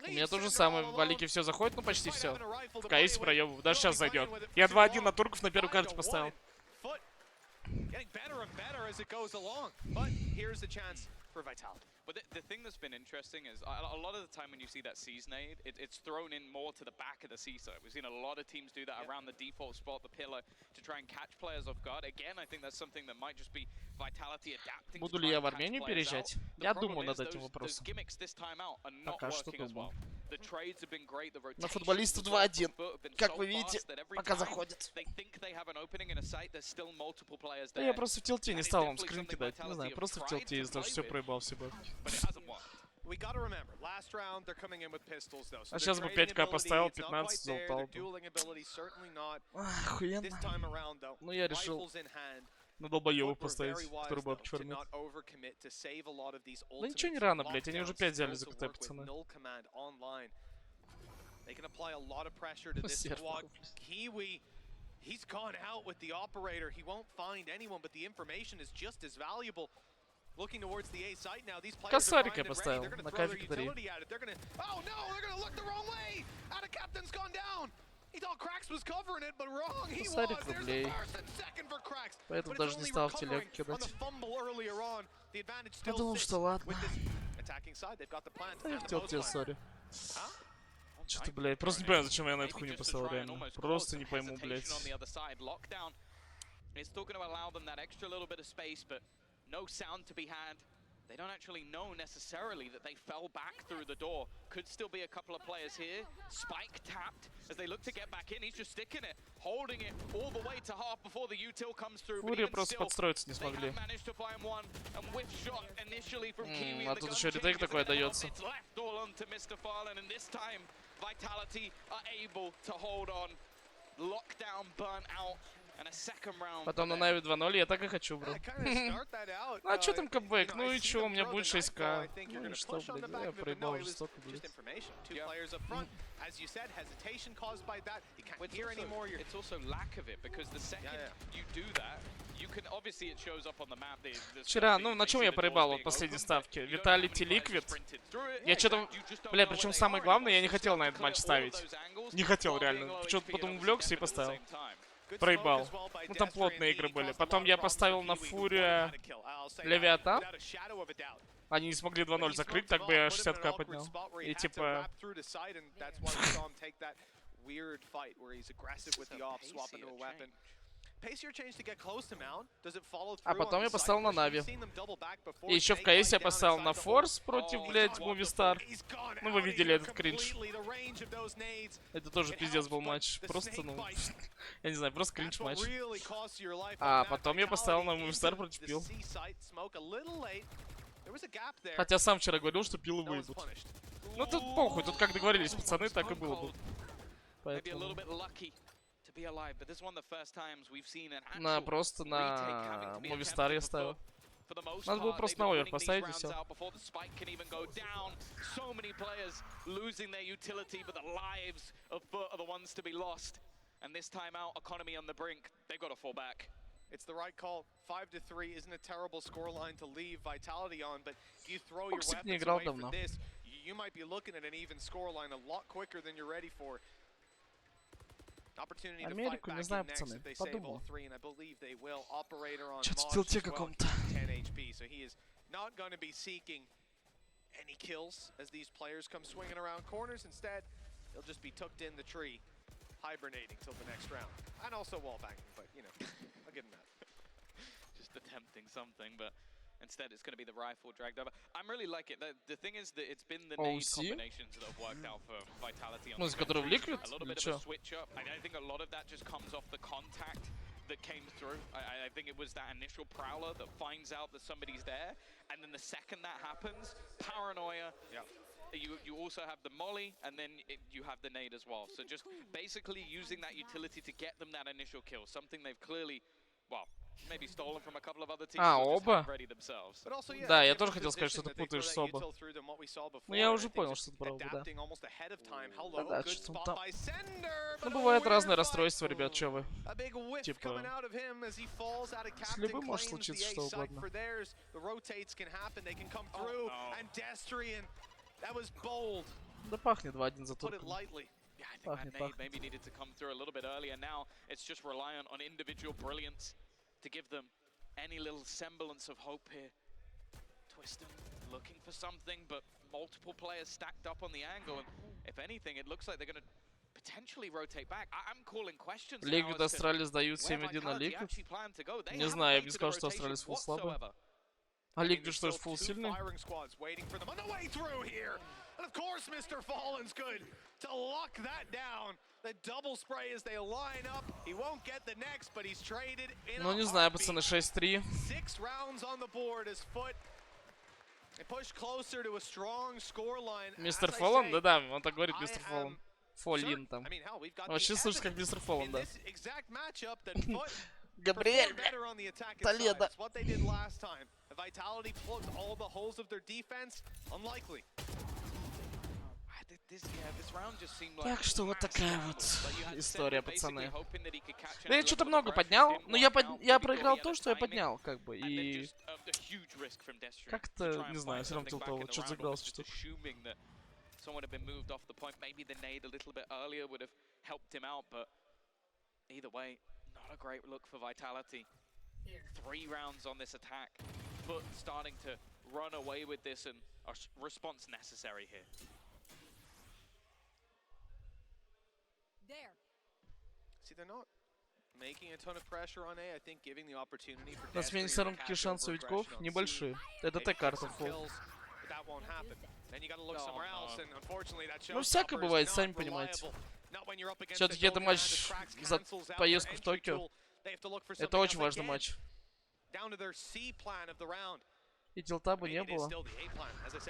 У меня то же самое, в Валике все заходит, ну почти все. В КС проебываю, даже сейчас зайдет. Я 2-1 на турков на первой карте поставил. for Vitality. But the thing that's been interesting is a lot of the time when you see that C's nade, it's thrown in more to the back of the C side. We've seen a lot of teams do that around the default spot, the pillar, to try and catch players off guard. Again, I think that's something that might just be Vitality adapting. Буду ли я в Армению переезжать? Я думаю над этим вопросом. Пока что думаю. На футболисту 2-1. Как вы видите, пока заходит. Да я просто в тилте не стал вам скрин кидать. Не знаю, просто в тилте из-за того, что все проебал все бабки. А сейчас бы 5к поставил, 15 залутал бы. Охуенно. Ну я решил на долбоёбов поставить, который бабки фармит. Да ничего не рано, блять, они уже 5 взяли за КТ, пацаны. He's gone out with the operator. He won't find anyone, but the information is just as valuable. Looking towards the A site now. These players are primed and ready. They're going to throw their utility at it. They're going to... Oh no! They're going to look the wrong way! Out of Captain's gone down! He thought Krax was covering it, but wrong. He was. There's the first and second for Krax. Поэтому даже не стал в телег кидать. Я думал, что ладно. Я хотел тебе, сори. Что-то, блядь, просто не понимаю, зачем я на эту хуйню поставил, реально. Просто не пойму, блядь. They don't actually know necessarily that they fell back through the door. Could still be a couple of players here. Spike tapped as they look to get back in. He's just sticking it, holding it all the way to half before the util comes through. Фурия просто подстроиться не смогли. А тут еще ретейк такой дается. Потом на Нави 2-0, я так и хочу, бро. А чё там капбэк? Ну и чё, у меня будет 6к. Ну и что, блядь, я проебал жестоко, блядь. Вчера, ну на чем я проебал вот последней ставки? Vitality Liquid. Я что-то, бля, причем самое главное, я не хотел на этот матч ставить. Не хотел, реально. Что-то потом увлекся и поставил. Проебал. Ну там плотные игры были. Потом я поставил на Фурия Левиатан. Они не смогли 2-0 закрыть, так бы я 60к поднял. И типа... А потом я поставил на Нави. И еще в КС я поставил на Форс против, блядь, Movistar. Ну, вы видели этот кринж. Это тоже пиздец был матч. Просто, ну... Я не знаю, просто кринж матч. А потом я поставил на Movistar против Пил. Хотя сам вчера говорил, что Пилы выйдут. Ну, тут похуй. Тут как договорились пацаны, так и было бы. Поэтому... На просто на Movistar я ставил. Надо было просто на овер поставить и все. It's the right call. 5-3 isn't a terrible scoreline to leave Vitality on, but you throw your weapons away for this, you might be looking at an even scoreline a lot quicker than you're ready for. Америку не знаю, пацаны. Подумал. Что-то в тилте каком-то. Any kills as these players come swinging around corners. Instead, they'll just be tucked in the tree, hibernating till the next round. And also wallbanging, but you know, I'll give them that. Just attempting something, but instead it's going to be the rifle dragged over. I'm really like it. The thing is that it's been the nade combinations that have worked out for Vitality on a little bit of a switch up. I think a lot of that just comes off the contact that came through. I think it was that initial prowler that finds out that somebody's there, and then the second that happens, paranoia. Yeah. You also have the molly, and then you have the nade as well. So just basically using that utility to get them that initial kill, something they've clearly, well, maybe stolen from a couple of other teams. Оба? Да, я тоже хотел сказать, что ты путаешь с оба. Ну я уже понял, что это правда, да. Да, что там. Ну бывает разные расстройства, ребят, чё вы. Типа, с любым может случиться что угодно. Да пахнет 2-1 за турком. Пахнет, пахнет. To give them any little semblance of hope here. Twiston looking for something, but multiple players stacked up on the angle, and if anything, it looks like they're going to potentially rotate back. I'm calling questions now Ликвид as to Астралис дают where 7-1 на Vitality Ликвид. actually plan to go. They Не haven't знаю, я бы made не the сказал, что rotation Астралис фул слабый. whatsoever. А I mean, Ликвид there's что, still фул two сильный? firing squads waiting for them on the way through here. And of course, Mr. Fallen's good to lock that down. The double spray as they line up. He won't get the next, but he's traded in Ну, a не знаю, heartbeat. пацаны, 6-3. 6 rounds on the board as Foot. They push closer to a strong scoreline. Мистер Фоллан? Да-да, он так говорит, мистер Фоллан. Фоллин там. I mean, hell, we've got Вообще слышишь, как мистер Фоллан, да. exact matchup that Foot Габриэль, better on the attacking Толедо. side. It's what they did last time. Vitality plugged all the holes of their defense. Unlikely. Так что вот такая вот история, пацаны. Да я что-то много поднял, но я проиграл то, что я поднял, как бы, и... Как-то, не знаю, все равно tiltoво, что-то загрался, что-то. Someone had been moved off the point. Maybe the nade a little bit earlier would have helped him out, but either way, not a great look for Vitality. 3 rounds on this attack, but starting to run away with this, and a response necessary here. There. See, they're not making a ton of pressure on A. I think giving the opportunity for На смене все равно какие шансы у Витьков небольшие. Это Т-карта фол. Ну, всякое бывает, сами понимаете. Все-таки это матч за поездку в Токио. Это очень важный матч. И тилта бы не было.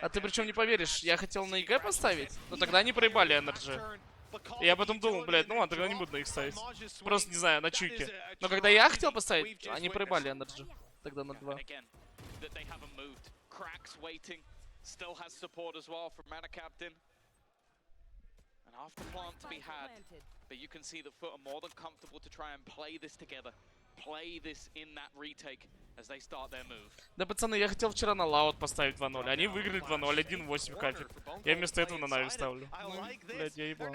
А ты причем не поверишь, я хотел на ЕГЭ поставить, но тогда они проебали Энерджи. И я потом думал, блядь, ну ладно, тогда не буду на их ставить. Просто, не знаю, на чуйке. Но когда я хотел поставить, они проебали Энерджи. Тогда на 2. Still has support as well from Mana Captain. And after plant to be had, but you can see that Foot are more than comfortable to try and play this together. Play this in that retake as they start their move. Да, пацаны, я хотел вчера на Лаут поставить 2-0. Они выиграли 2-0, 1-8 кафик. Я вместо этого на Нави ставлю. Ну, блядь, я ебал.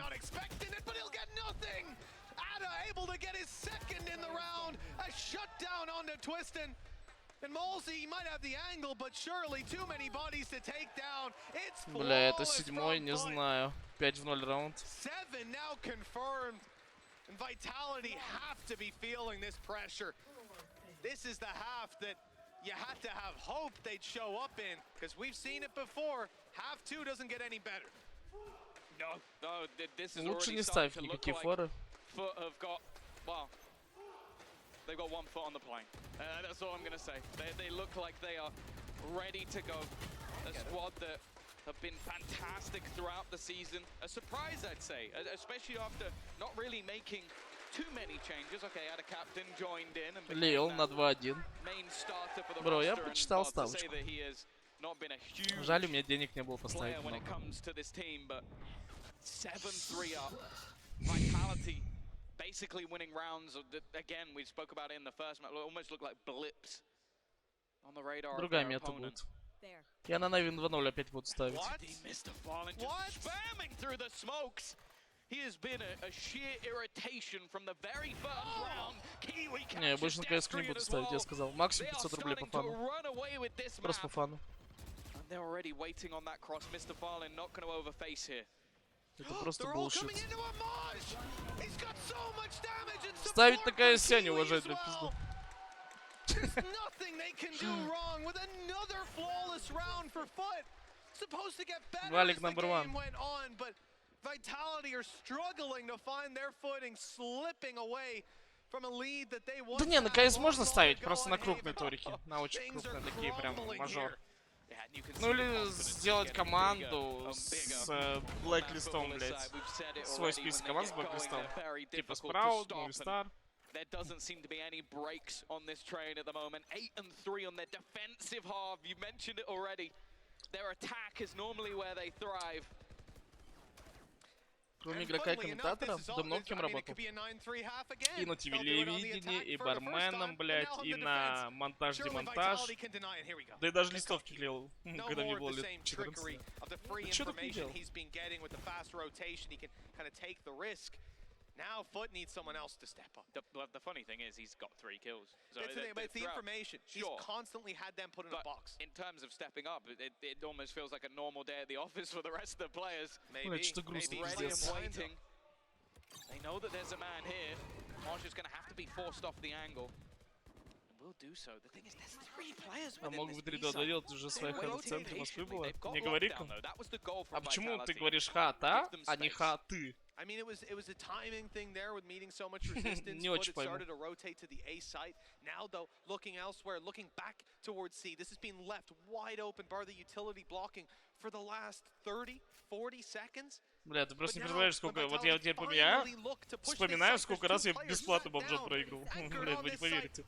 And Molsey, he might have the angle, but surely too many bodies to take down. It's Бля, это 7-й, не знаю. 5-0 раунд. 7 now confirmed. And Vitality have to be feeling this pressure. This is the half that you had to have hope they'd show up in, because we've seen it before. Half 2 doesn't get any better. No, this is Лучше already не ставь starting to look никакие like форы. Foot have got, well, they've got 1 foot on the plane. That's all I'm going to say. They look like they are ready to go. A squad that have been fantastic throughout the season. A surprise, I'd say, especially after not really making too many changes. Okay, had a captain joined in and Лейл на 2-1. main starter for the Бро, я roster, почитал and to say ставочку. that he has not been a huge Жаль, у меня денег не было player поставить when it много. comes to this team, but 7-3 up. Vitality basically winning rounds. Again, we spoke about it in the first match. Almost look like blips on the radar of Другая their мета opponent. будет. Я на Нави 2-0 опять буду ставить. Mr. Fallen just spamming through the smokes. He has been a sheer irritation from the very first round. Kiwi Не, я больше на КС не буду ставить, я сказал. Максимум 500 рублей по фану. Просто по фану. And they're already waiting on that cross. Mr. Fallen not going to overface here. Это просто bullshit. Ставить на КС я не уважаю для пизду. There's nothing they can do wrong with another flawless round for Foot. Supposed to get better as the game went on, but Vitality are struggling to find their footing, slipping away from a lead that they won. Да не, на КС можно ставить, просто на крупные торики. На очень крупные, такие прям мажор. Ну или сделать команду с блэклистом, блядь. Свой список команд с блэклистом. Типа Спраут, Мувистар. There doesn't seem to be any breaks on this train at the moment. 8-3 on their defensive half. You mentioned it already. Their attack is normally where they thrive. Кроме игрока и комментатора, давно кем работал. И на телевидении, и барменом, блядь, и на монтаж-демонтаж. Да и даже листовки клеил, когда мне было лет 14. Чё так не делал? Now Foot needs someone else to step up. The funny thing is he's got 3 kills. So It's the information. He's Sure. constantly had them put in a box. In terms of stepping up, it almost feels like a normal day at the office for the rest of the players. Maybe Ready and waiting. They know that there's a man here. Marsh is going to have to be forced off the angle. And will do so. The thing is, there's 3 players А within мог бы this 3-2 B-side. доделать уже своих They в центре Москвы было. they've got Не говори lockdown, though. That was the goal from А почему ты Vitality. говоришь ха-та, Give them а не space. ха-ты? I mean, it was a timing thing there with meeting so much resistance. Не Foot очень had пойму. started to rotate to the A site. Now, though, looking elsewhere, looking back towards C. This has been left wide open, bar the utility blocking for the last 30, 40 seconds. Бля, ты просто не представляешь, сколько... Вот я теперь помню, вспоминаю, сколько раз я бесплатно бомжат проиграл. Блядь, вы не поверите.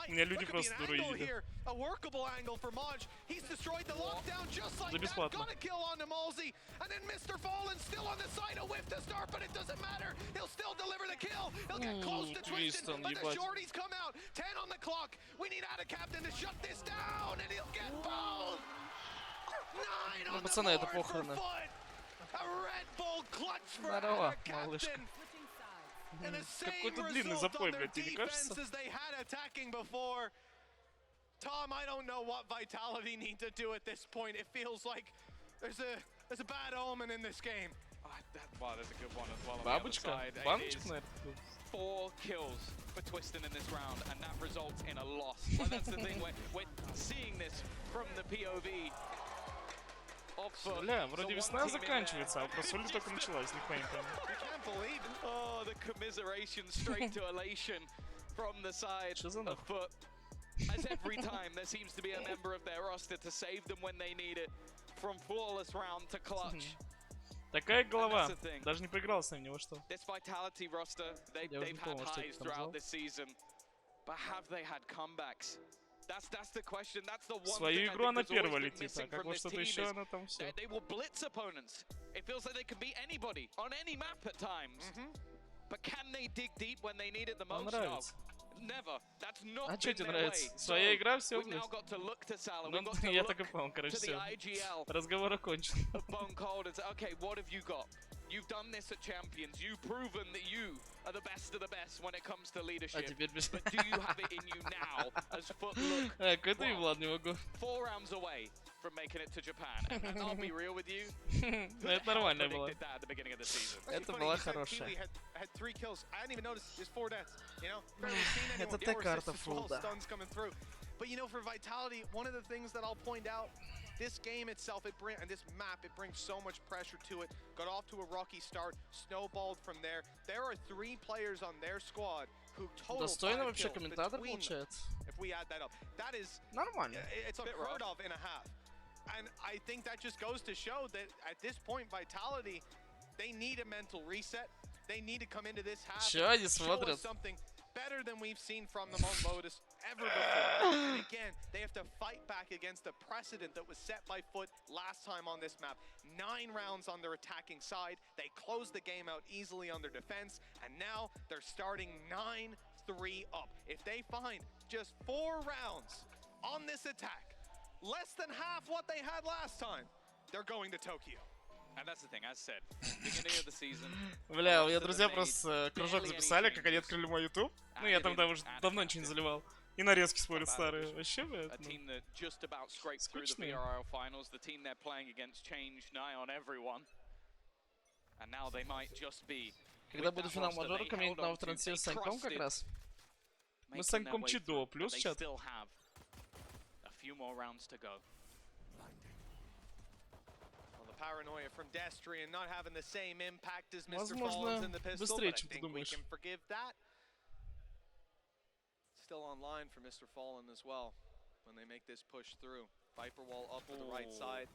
Меня люди просто дурой едят. A workable angle for Maj. He's destroyed the lockdown just like За that. бесплатно. Got a kill on to Malsey. And then Mr. Fallen still on the side. A whiff to start, but it doesn't matter. He'll still deliver the kill. He'll get close to Twisted, but the shorties come out. 10 on the clock. We need Ada Captain to shut this down, and he'll get both. 9 on the пацаны, это board for похороны. Foot. A Red Bull clutch for Здорово, Ada малышка. Captain. And the same Какой-то длинный result запой, on their блядь, тебе не defense кажется? as they had attacking before. Tom, I don't know what Vitality need to do at this point. It feels like there's a bad omen in this game. Wow, there's a good one as well on Бабочка? the other side. It Баночка, is наверное? 4 kills for Twiston in this round, and that results in a loss. Well, that's the thing, we're seeing this from the POV of Foot. Бля, So вроде one весна team in заканчивается, а про Соли только началась, нихуя не пойму. Oh, the commiseration straight to elation from the side of Foot. As every time there seems to be a member of their roster to save them when they need it. From flawless round to clutch. Такая голова. Даже не поиграл с ним, ни во что. This Vitality roster, they've had highs throughout this season. But have they had comebacks? That's the question. That's the one Свою thing I игру think она that's always первая been летит, missing а как from вот this что-то team еще is она там все. they will blitz opponents. It feels like they can beat anybody on any map at times. But can they dig deep when they need it the most? No. Never. That's not А что тебе been their way. нравится? Своя игра, все, We've блядь. now got to look to Salah. Ну, We've got to я look так и понял, короче, to the все. IGL. Разговор окончен. Bone cold and say, okay, what have you got? You've done this at Champions. You've proven that you are the best of the best when it comes to leadership. But do you have it in you now as Foot look Какой-то и Влад не могу. 4 rounds away from making it to Japan? And I'll be real with you. Ну, это нормально было. Predicted that at the beginning of the season. Это была хорошая. Had 3 kills. I didn't even notice there's 4 deaths. You know, barely seen anyone. Это та 4 карта assists, 12 фул, да. stuns coming through. But you know, for Vitality, one of the things that I'll point out, this game itself, and this map, it brings so much pressure to it. Got off to a rocky start, snowballed from there. There are 3 players on their squad who total 5 Достойно вообще kills комментатор between them, получается. if we add that up. That is Нормально. It's unheard of in a half. And I think that just goes to show that at this point, Vitality, they need a mental reset. They need to come into this half Чё они and show смотрят? us something better than we've seen from them on Lotus ever before. And again, they have to fight back against the precedent that was set by Foot last time on this map. 9 rounds on their attacking side. They closed the game out easily on their defense, and now they're starting 9-3 up. If they find just 4 rounds on this attack, less than half what they had last time, they're going to Tokyo. And that's the thing, as said, beginning of the season. Бля, у меня друзья просто кружок записали, как они открыли мой YouTube. Ну, я там уже давно ничего не заливал. И нарезки смотрят старые. Вообще, блядь. A team that just about scraped through the VRL finals. The team they're playing against changed nigh on everyone. And now they might just be. Когда будет финал мажора, комментить нам в трансе с Саньком как раз. Мы с Саньком Чидо, плюс чат. Still have a few more rounds to go. Paranoia from Destry and not having the same impact as Mr. Fallen's in the pistol, but I think we can forgive that. Still online for Mr. Fallen as well when they make this push through. Viper wall up to the right side.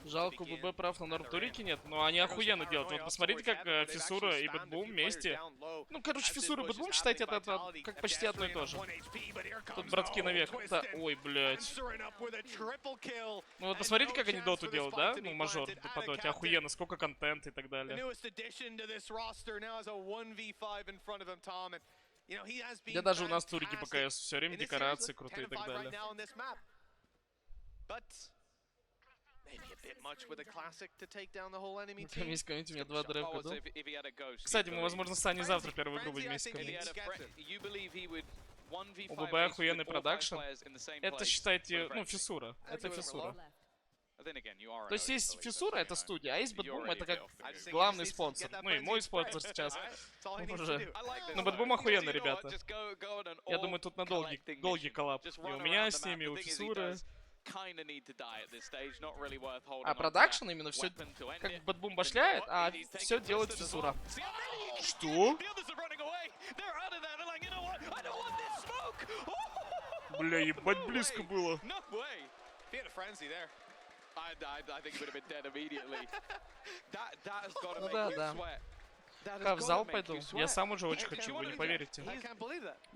Жалко, ББ прав на Нортурике нет, но они охуенно делают. Вот посмотрите, как Фиссура и Бэтбум вместе. Ну, короче, Фиссура и Бэтбум, считайте, это как почти одно и то же. Тут братки навек. Да, ой, блядь. Ну вот посмотрите, как они доту делают, да? Ну, мажор по доте. Охуенно, сколько контента и так далее. Да даже у нас турики по КС все время декорации крутые и так далее. Maybe a bit much with a classic to take down the whole enemy team. Вместе комьюнити, у меня 2 драйва в году. If he had a ghost, Кстати, мы, возможно, станем завтра первую игру Frenzy, I вместе think he комьюнити. gets it. you believe he would 1v5 У ББ охуенный продакшн. Это, считайте, ну, фиссура. Это фиссура. То есть есть фиссура, это студия, а есть Бэтбум, это как главный спонсор. Ну и мой спонсор сейчас. Уже. Ну, Бэтбум охуенный, ребята. Я думаю, тут на долгий коллаб. И у меня с ними, и у фиссуры. А продакшн именно все, как Бэтбум башляет, а все делает фиссура. Что? Бля, ебать близко было. Ну да, да. Как в зал пойду? Я сам уже очень хочу, вы не поверите.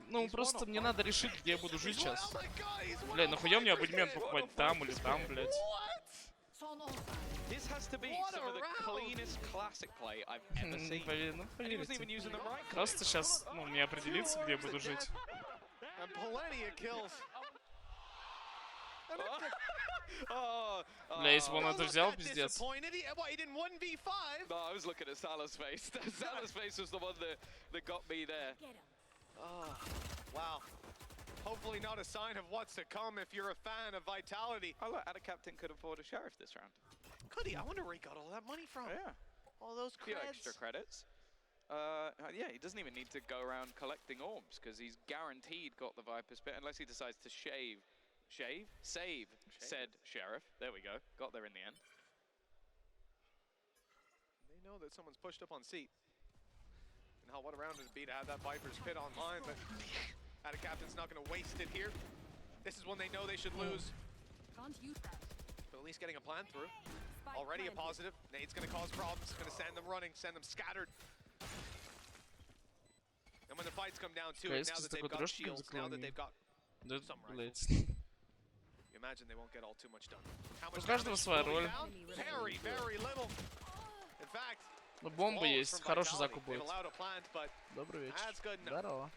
Ну, просто мне надо решить, где я буду жить сейчас. Бля, нахуя мне абонемент покупать там или там, блядь? Ну, поверите. Просто сейчас, ну, мне определиться, где я буду жить. Бля, если бы он это взял, пиздец. No, I was looking at Salah's face. Salah's face was the one that got me there. Oh, wow. Hopefully not a sign of what's to come if you're a fan of Vitality. Oh look, Captain could afford a sheriff this round. Could he? I wonder where he got all that money from. Yeah. All those Few credits. extra credits. Yeah, he doesn't even need to go around collecting orbs because he's guaranteed got the Viper's Pit unless he decides to save said sheriff. There we go. Got there in the end. They know that someone's pushed up on seat. And what a round it'd be to have that Viper's Pit online, but Captain's not going to waste it here. This is when they know they should lose. Can't use that. But at least getting a plan through. Already a positive. Nade's going to cause problems. Going to send them running, send them scattered. And when the fights come down to it, now that they've got shields, now that they've got some rifles, you imagine they won't get all too much done. How much каждого своя роль. Very, very little. In fact, ну, бомба есть, хороший закуп будет. Добрый вечер. Здорово.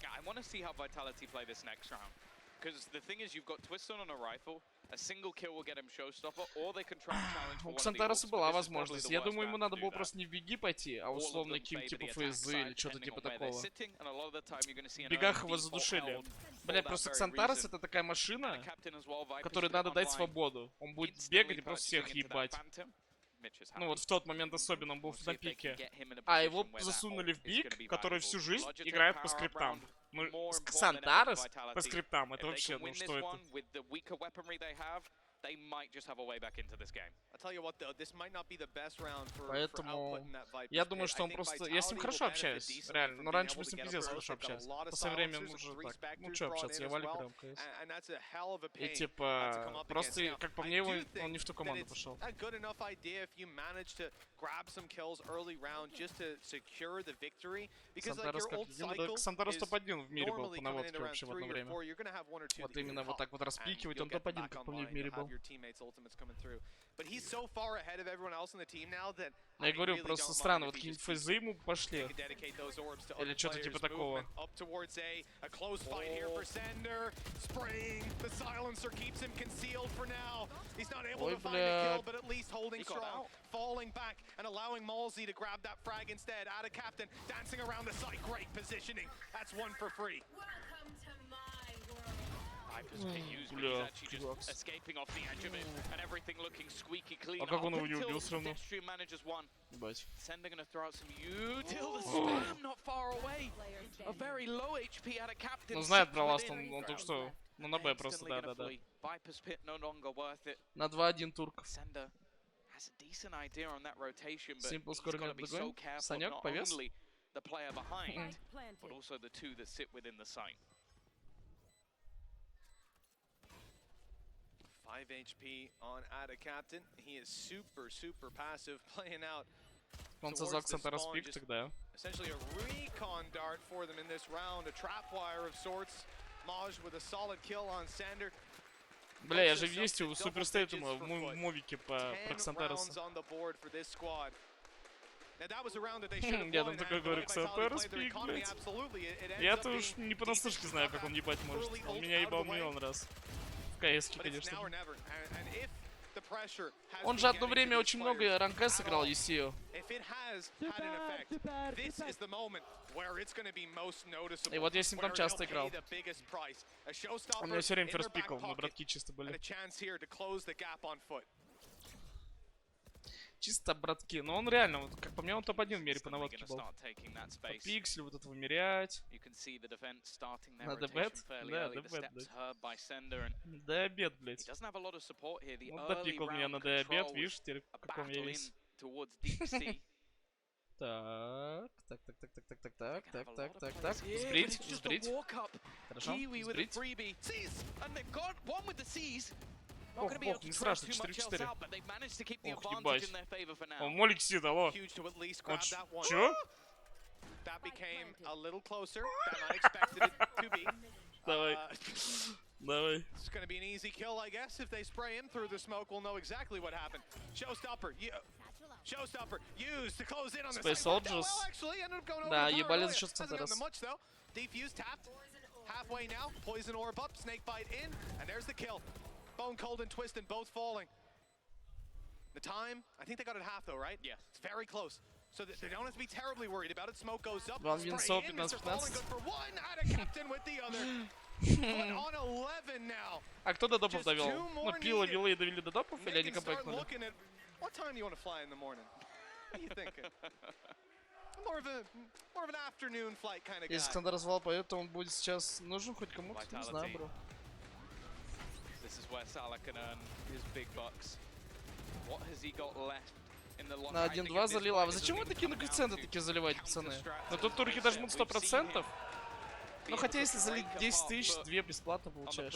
I want to see how Vitality play this next round. Because the thing is, you've got Twiston on a rifle, a single kill will get him showstopper, or they can try and challenge for У Ксантароса была возможность. Я думаю, ему надо было просто не в беги пойти, а условно ким типа ФСЗ или что-то типа такого. В бегах его задушили. Блять, просто Ксантарос это такая машина, которой надо дать свободу. Он будет бегать и просто всех ебать. Ну вот в тот момент особенно он был на пике. А его засунули в биг, который всю жизнь играет по скриптам. Ну, Ксантарос по скриптам, это вообще, ну что это? Поэтому я думаю, что он просто... Я с ним хорошо общаюсь, реально. Но раньше мы с ним пиздец хорошо общались. В последнее время мы уже так... Ну что общаться, я Валик играл КС. И типа... Просто, как по мне, он не в ту команду пошел. Сантарос как легенда. Да, Сантарос топ-1 в мире был по наводке вообще в одно время. Вот именно вот так вот распикивать, он топ-1 как по мне в мире был. Я говорю, просто странно, вот какие-нибудь ФЗ ему пошли. Или что-то типа такого. Ой, бля. Falling back and allowing Malsey to grab that frag instead. Ada Captain dancing around the site. Great positioning. That's one for free. Welcome to my world. Бля, escaping off the edge of it and everything looking squeaky clean. А как он его не убил все равно? Ебать. Sender gonna throw out some util the spam not far away. A very low HP Ada Captain. Ну знает про ласт, он только что. Ну на Б просто, да-да-да. Viper's Pit no longer worth it. На 2-1 турк. Sender has a decent idea on that rotation, but Simple he's скоро got to be so догоним. careful Санек, not повес? only the player behind, but also the two that sit within the site. 5 HP on Ada Captain. He is super passive, playing out towards the spawn. Just essentially a recon dart for them in this round. A trapwire of sorts. Maj with a solid kill on Sander. Бля, я же есть у Суперстейтума в мувике про Ксантароса. Я там такой говорю, Ксантарос пик, блядь. Я-то уж не понаслышке знаю, как он ебать может. Он меня ебал миллион раз. В КС-ке, конечно. the pressure has Он been же одно getting to время these очень много players ранг С at играл all. ECU. If it has had an effect, this is the moment where it's going to be most noticeable. И вот я с ним там where часто it'll играл. pay the biggest price. A Он showstopper меня все время in their ферст back пикал, мы pocket, братки чисто and были. a chance here to close the gap on foot. Чисто братки. Но он реально, вот, как по мне, он топ-1 в мире по наводке был. Пиксель вот это вымерять. На дебет? Да, дебет, блядь. Да, обед, блядь. Вот допикал меня на дебет, видишь, теперь в каком я весь. Так. Сбрить. Хорошо, сбрить. Ох, не страшно, 4-4. Ох, ебать. О, Молик сидит, алло. Он чё? That became a little closer than I expected it to be. Давай. Давай. It's going to be an easy kill, I guess. If they spray him through the smoke, we'll know exactly what happened. Showstopper, Showstopper used to close in on the Space side. Soldiers. Well, actually ended up going over Да, the tower. ебали за Hasn't счет gotten Центрас. them much though. Defuse tapped. Halfway now. Poison orb up. Snake bite in, and there's the kill. Bone cold and twisted, both falling. The time, I think they got it half though, right? Yeah. It's very close. So they don't have to be terribly worried about it. Smoke goes up. Ван Spray Винсов, in. Mr. 15-15. Fallen good for one. Had a captain with the other. Foot on 11 now. А кто до допов Just довел? two Ну, more пила, needed. вилы и довели до допов, или They они can start компактнули? looking at what time do you want to fly in the morning? What are you thinking? More of an afternoon flight kind of guy. Если Ксандер развал поет, то он будет сейчас нужен хоть кому-то? Не знаю, бро. This is where Salah can earn his big bucks. What has he got left in the long? На 1-2 залил. А вы зачем вы такие на коэффициенты такие заливаете, пацаны? На тут турки дожмут 100%. Ну хотя если залить 10 тысяч, 2 бесплатно получаешь.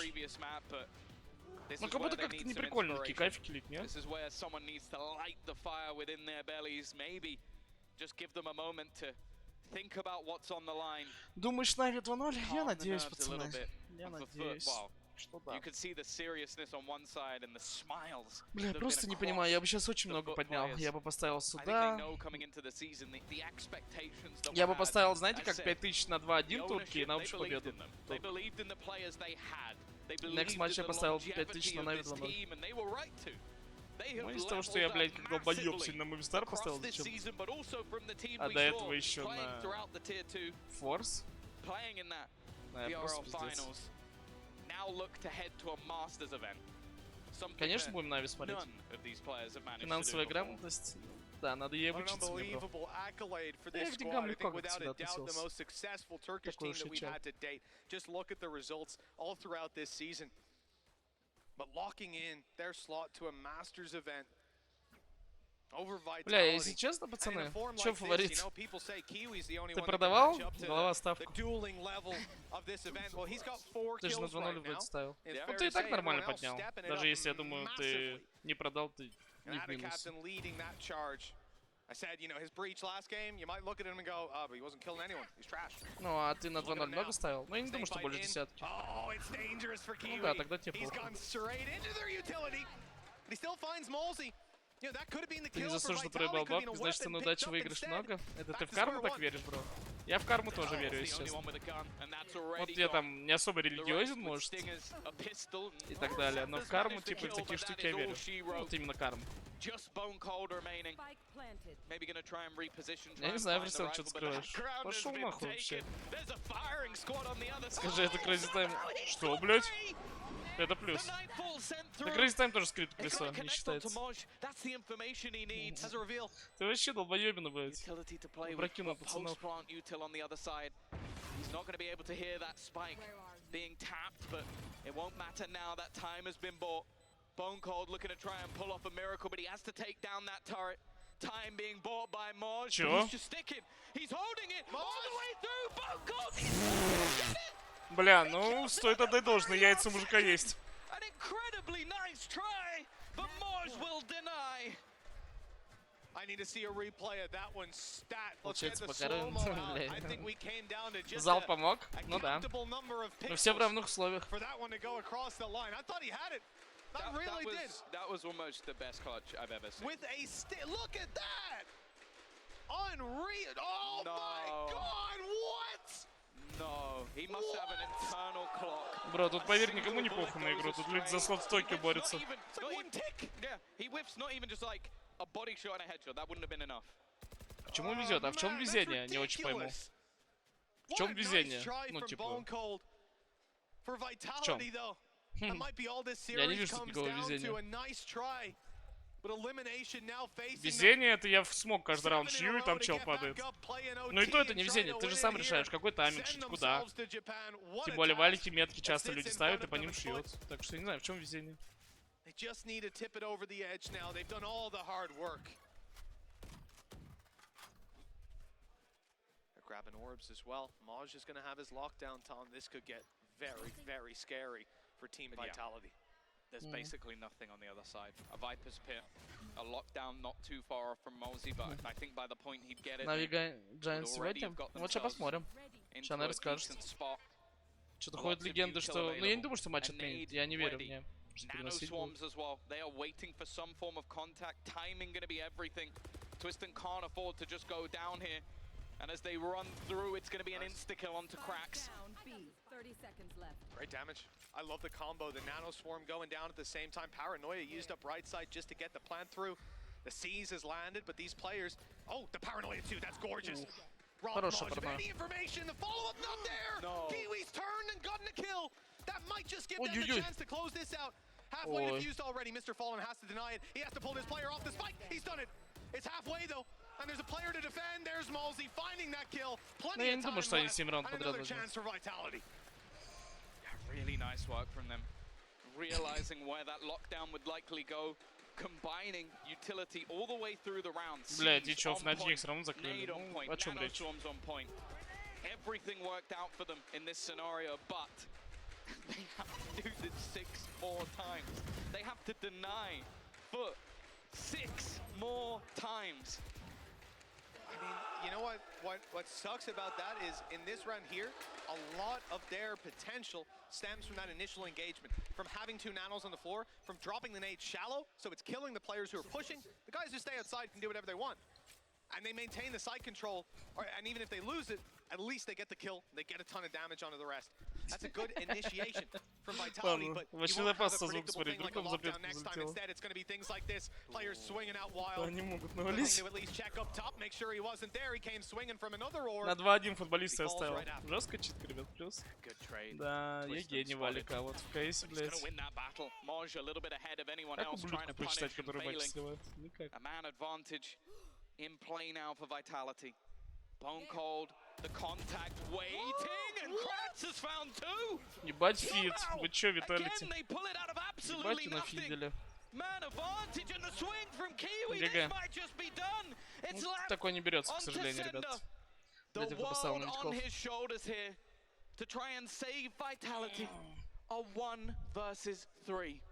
Ну как будто как-то не прикольно, такие кайфики лить, нет? This is where someone needs to light the fire within their bellies. Maybe just give them a moment to think about what's on the line. Думаешь, Нави 2-0? Я Calm the надеюсь, nerves a little пацаны. bit Я of the foot. надеюсь, Wow. что да. You could see the seriousness on one side and the smiles. Бля, просто не понимаю, я бы сейчас очень много поднял. Я бы поставил сюда. Я бы поставил, знаете, как 5000 на 2-1 турки и на общую победу. Next матч я поставил 5000 на Нави 2-0. Ну, из-за того, что я, блядь, как долбоёб сильно Мувистар поставил, зачем? А до этого еще на Форс. Да, я просто пиздец. Конечно, будем Нави смотреть. Финансовая грамотность. Да, надо ей обучиться, мне, бро. Я к деньгам легко как всегда относился. Такой уж и чел. But locking in their slot to a Masters event over Vitality. Бля, если честно, пацаны, чё фаворит? Ты продавал? Голова ставку. Ты же на 2-0 вроде ставил. Ну ты и так нормально поднял. Даже если, я думаю, ты не продал, ты не в минус. I said, you know, his breach last game, you might look at him and go, but he wasn't killing anyone. He's trash. Ну, а ты на 2-0 много ставил? Ну, я не думаю, что больше десятки. Ну да, тогда тебе плохо. Ты не заслуженно проебал бабки, значит, на удачу выигрыш много? Это ты в карму так веришь, бро? Я в карму тоже верю, если честно. Вот я там не особо религиозен, может, и так далее, но в карму, типа, в такие штуки я верю. Вот именно карму. Я не знаю, Версел, что ты скрываешь. Пошел нахуй вообще. Скажи, это Crazy Time. Что, блядь? Это плюс. На Crazy Time тоже скрыто колесо, не считается. Ты вообще долбоебина, блядь. Прокинул пацанов. Bone Cold looking to try and pull off a miracle, but he has to take down that turret. Time being bought by Moj. He's just sticking. He's holding it all the way through. Bone Cold. Бля, ну стоит отдать должное, яйца у мужика есть. An incredibly nice try, but Moj will deny. I need to see a replay of that one stat. Let's get Получается, the пока slow-mo out. I think we came down to just Зал помог? Ну да. Но все в равных условиях. For that one to go across the line. I thought he had it. That really did. That was almost the best clutch I've ever seen. With a look at that! Unreal! Oh my God! What? No, He must have an internal clock. Бро, тут поверь, никому не похуй на игру. Тут люди за слот-стойки борются. Yeah, he whiffs not even just like a body shot and a headshot. That wouldn't have been enough. Почему везет? А в чем везение? Не очень пойму. В чем везение? Ну, типа... В чем? Я не вижу никакого везения. Везение — это я смог каждый раунд шью, и там чел падает. Ну и то это не везение, ты же сам решаешь, какой тайминг, шить куда. Тем более валики, метки часто люди ставят и по ним шьют. Так что я не знаю, в чем везение. Grabbing orbs as well. Maj is going to have his lockdown, Tom. This could get very, very scary for Team Vitality. There's basically nothing on the other side. A Viper's Pit, a lockdown not too far off from Mosey, but I think by the point he'd get it, Навига Giants сегодня? Вот сейчас посмотрим. Сейчас она расскажет. Что-то ходят легенды, что... Ну я не думаю, что матч отменит. Я не верю в нее. Nano swarms as well. They are waiting for some form of contact. Timing going to be everything. Twiston can't afford to just go down here. And as they run through, it's going to be an insta-kill onto Cracks. 30 seconds left. Great damage. I love the combo. The Nano Swarm going down at the same time. Paranoia used up right side just to get the plant through. The Seize has landed, but these players... Oh, the Paranoia too. That's gorgeous. Rob Maj, any information? The follow-up not there. No. Kiwi's turned and gotten a kill. That might just give them the chance to close this out. Halfway defused already. Mr. Fallen has to deny it. He has to pull his player off the spike. He's done it. It's halfway though. And there's a player to defend. There's Malsey finding that kill. Plenty of time left. And another chance for Vitality. Yeah, really nice work from them. Realizing where that lockdown would likely go. Combining utility all the way through the round. Бля, Дичев на них все равно закрыли. О чем речь? Everything worked out for them in this scenario, but they have to do this 6 more times. They have to deny Foot 6 more times. I mean, you know what sucks about that is in this round here, a lot of their potential stems from that initial engagement, from having 2 nanos on the floor, from dropping the nade shallow, so it's killing the players who are pushing. The guys who stay outside can do whatever they want. And they maintain the side control, and even if they lose it, at least they get the kill, they get a ton of damage onto the rest. That's a good initiation from Vitality, but you won't have a predictable thing like a lockdown next time. Instead, it's going to be things like this, players swinging out wild. Looking to at least check up top, make sure he wasn't there, he came swinging from another orb. На 2-1 футболиста я оставил. Жестко читка, ребят, плюс. Да, я гений валика, вот в кейсе, блядь. Как ублюдку прочитать, который матч сливает? Никак. In play now for Vitality. Bone Cold, the contact waiting, and Kratz has found 2. Ебать фит, вы чё, Виталити? They pull it out of Ебать absolutely нафидели. Man advantage and the swing from Kiwi. This might just be done. It's такой не берется, к сожалению, ребят. The world on his shoulders here to try and save Vitality. A 1 versus 3.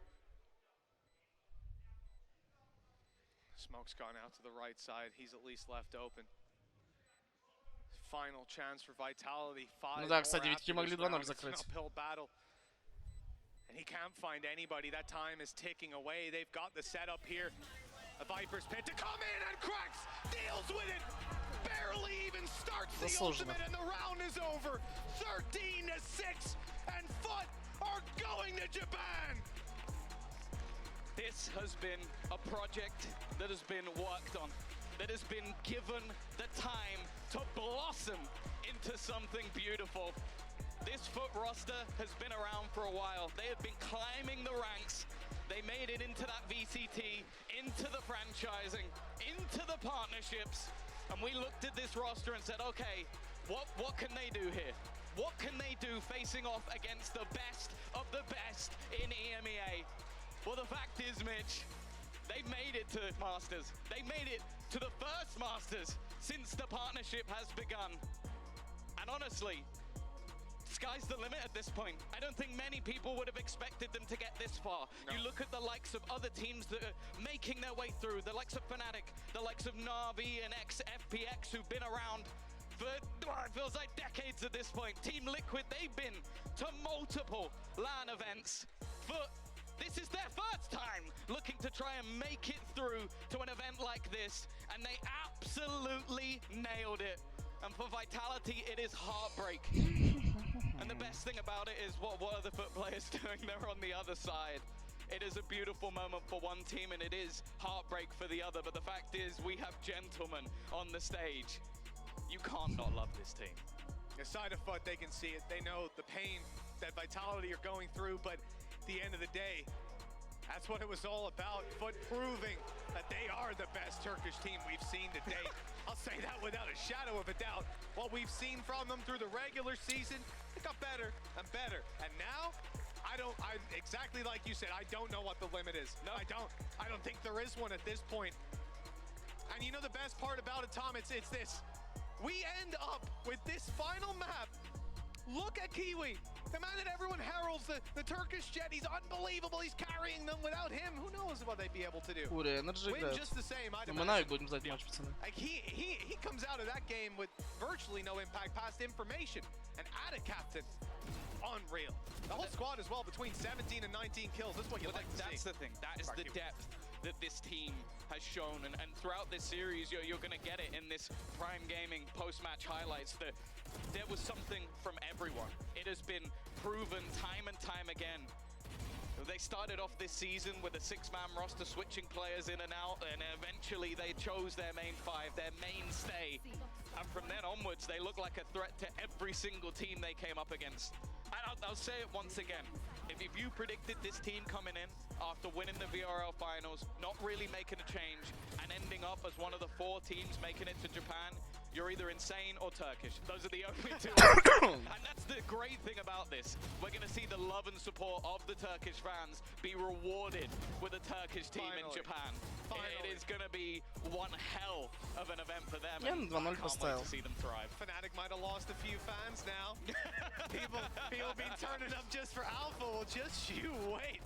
Smoke's gone out to the right side. He's at least left open. Final chance for Vitality. 5 Ну да, кстати, Витки могли 2-0 закрыть. And he can't find anybody. That time is ticking away. They've got the setup here. A Viper's Pit to come in, and Cracks deals with it. Barely even starts the ultimate, and the round is over. 13-6, and Foot are going to Japan. This has been a project that has been worked on, that has been given the time to blossom into something beautiful. This Foot roster has been around for a while. They have been climbing the ranks. They made it into that VCT, into the franchising, into the partnerships. And we looked at this roster and said, okay, what can they do here? What can they do facing off against the best of the best in EMEA? Well, the fact is, Mitch, they made it to Masters. They made it to the first Masters since the partnership has begun. And honestly, sky's the limit at this point. I don't think many people would have expected them to get this far. No. You look at the likes of other teams that are making their way through, the likes of Fnatic, the likes of Na'Vi and FPX who've been around for, it feels like decades at this point. Team Liquid, they've been to multiple LAN events. This is their first time looking to try and make it through to an event like this, and they absolutely nailed it. And for Vitality, it is heartbreak. And the best thing about it is what are the Foot players doing? They're on the other side. It is a beautiful moment for one team and it is heartbreak for the other, but the fact is we have gentlemen on the stage. You can't not love this team. Aside of Foot, they can see it. They know the pain that Vitality are going through, but at the end of the day, that's what it was all about. Foot proving that they are the best Turkish team we've seen to date. I'll say that without a shadow of a doubt. What we've seen from them through the regular season, it got better and better. And now, I'm exactly like you said, I don't know what the limit is. No, I don't think there is one at this point. And you know the best part about it, Tom, it's this. We end up with this final map. Look at Kiwi. The man that everyone heralds, the Turkish Jet, he's unbelievable. He's carrying them. Without him, who knows what they'd be able to do. Win just the same, I'd imagine. Like he comes out of that game with virtually no impact past information. And add a captain. Unreal. The whole squad as well, between 17 and 19 kills. That's what you like to see. That's the thing. That is the depth that this team has shown. And throughout this series, you're going to get it in this Prime Gaming post-match highlights that there was something from everyone. It has been proven time and time again. They started off this season with a 6-man roster, switching players in and out, and eventually they chose their main 5, their mainstay. And from then onwards, they look like a threat to every single team they came up against. And I'll say it once again. If you predicted this team coming in after winning the VRL finals, not really making a change, and ending up as one of the 4 teams making it to Japan, you're either insane or Turkish. Those are the only 2 And that's the great thing about this. We're going to see the love and support of the Turkish fans be rewarded with a Turkish team in Japan. It is going to be one hell of an event for them. And I can't wait to see them thrive. Fnatic might have lost a few fans now. people be turning up just for Alpha. Well, just you wait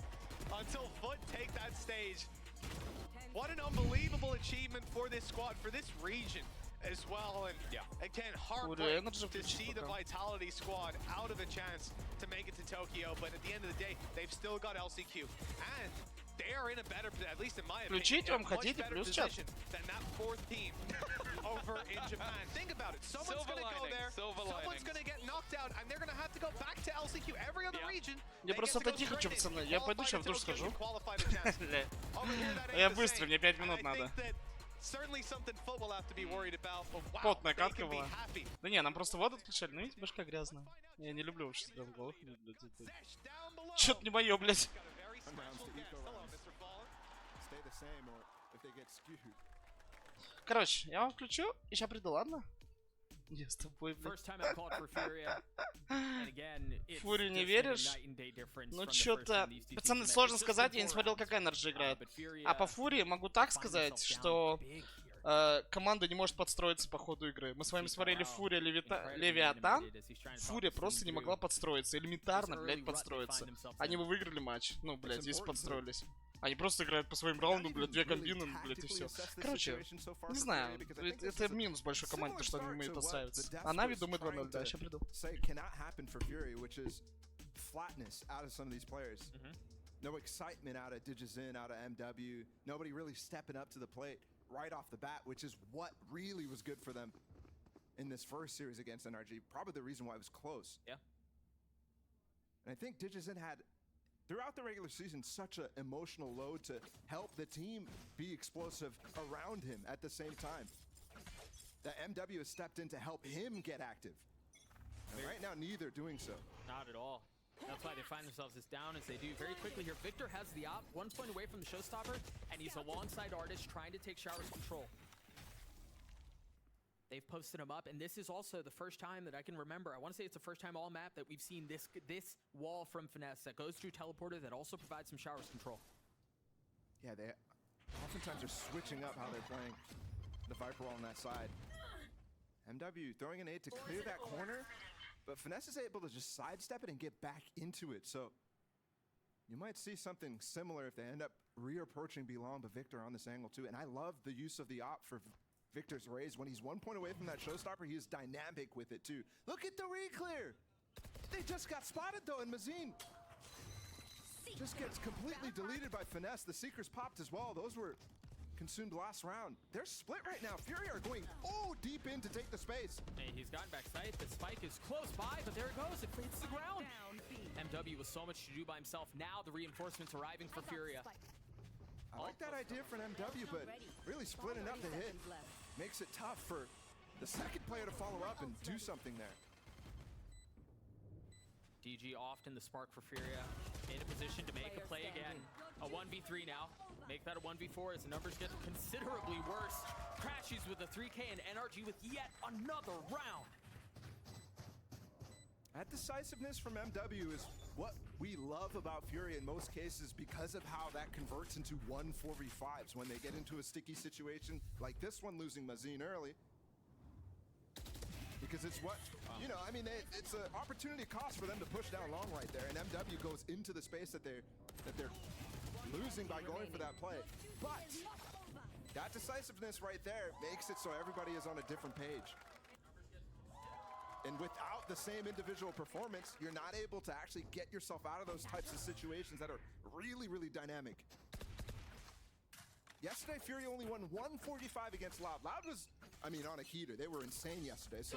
until Foot take that stage. What an unbelievable achievement for this squad, for this region as well. And again, heartbreak to see the Vitality squad out of a chance to make it to Tokyo. But at the end of the day, they've still got LCQ. And they are in a better, at least in my opinion, a much better position than that 4th team over in Japan. Think about it. Someone's going to go there, someone's going to get knocked out, and they're going to have to go back to LCQ. Every other region, Я просто отойдите, пацаны. Я пойду сейчас в душ схожу. Я быстро, мне 5 минут надо. Потная катка была. Да не, нам просто воду отключали. Ну видите, башка грязная. Я не люблю вообще себя в голову. Чё-то не моё, блядь. Короче, я вам включу и сейчас приду, ладно? Я с тобой, блядь. Фурию не веришь? Ну чё-то... Пацаны, сложно сказать, я не смотрел, как Энерджи играет. А по Фурии могу так сказать, что команда не может подстроиться по ходу игры. Мы с вами смотрели Фурия Левиатан. Фурия просто не могла подстроиться. Элементарно, блядь, подстроиться. Они бы выиграли матч. Ну, блядь, если подстроились. Они просто играют по своим раундам, блядь, 2 комбины, блядь, и все. Короче, не знаю, это минус большой команде, то, что они умеют отстраиваться. А Нави думает 2-0, да, сейчас приду. No excitement out of DigiZen, out of MW. Nobody really stepping up to the plate right off the bat, which is what really was good for them in this first series against NRG. Probably the reason why it was close. Yeah. And I think DigiZen had, throughout the regular season, such an emotional load to help the team be explosive around him at the same time. That MW has stepped in to help him get active. And right now, neither doing so. Not at all. That's why they find themselves as down as they do very quickly here. Victor has the op, 1 point away from the showstopper, and he's alongside Artist trying to take Shower's control. They've posted him up, and this is also the first time that I can remember. I want to say it's the first time all map that we've seen this wall from Finesse that goes through teleporter that also provides some Shower's control. Yeah, they oftentimes are switching up how they're playing the Viper wall on that side. MW throwing an 8 to clear that corner. But Finesse is able to just sidestep it and get back into it. So you might see something similar if they end up reapproaching Belong, but Victor on this angle too. And I love the use of the op for Victor's raise. When he's 1 point away from that showstopper, he is dynamic with it too. Look at the re-clear. They just got spotted though, and Mazine just gets completely deleted by Finesse. The Seekers popped as well. Those were consumed last round. They're split right now. Fury are going deep in to take the space. Hey, he's gotten back sight. The spike is close by, but there it goes. It fades to the ground. MW with so much to do by himself. Now the reinforcements arriving for Furia. I like that idea for an MW, but really splitting up the hit makes it tough for the second player to follow up and do something there. DG often the spark for Furia. In a position to make a play again. A 1v3 now. Make that a 1v4 as the numbers get considerably worse. Crashes with a 3K and NRG with yet another round. That decisiveness from MW is what we love about Fury in most cases because of how that converts into 1-4v5s when they get into a sticky situation like this one, losing Mazin early. Because it's what, you know, I mean, it's an opportunity cost for them to push down long right there, and MW goes into the space that they're losing by going for that play. But that decisiveness right there makes it so everybody is on a different page. And without the same individual performance, you're not able to actually get yourself out of those types of situations that are really, really dynamic. Yesterday, Fury only won 145 against Loud. Loud was, I mean, on a heater. They were insane yesterday, so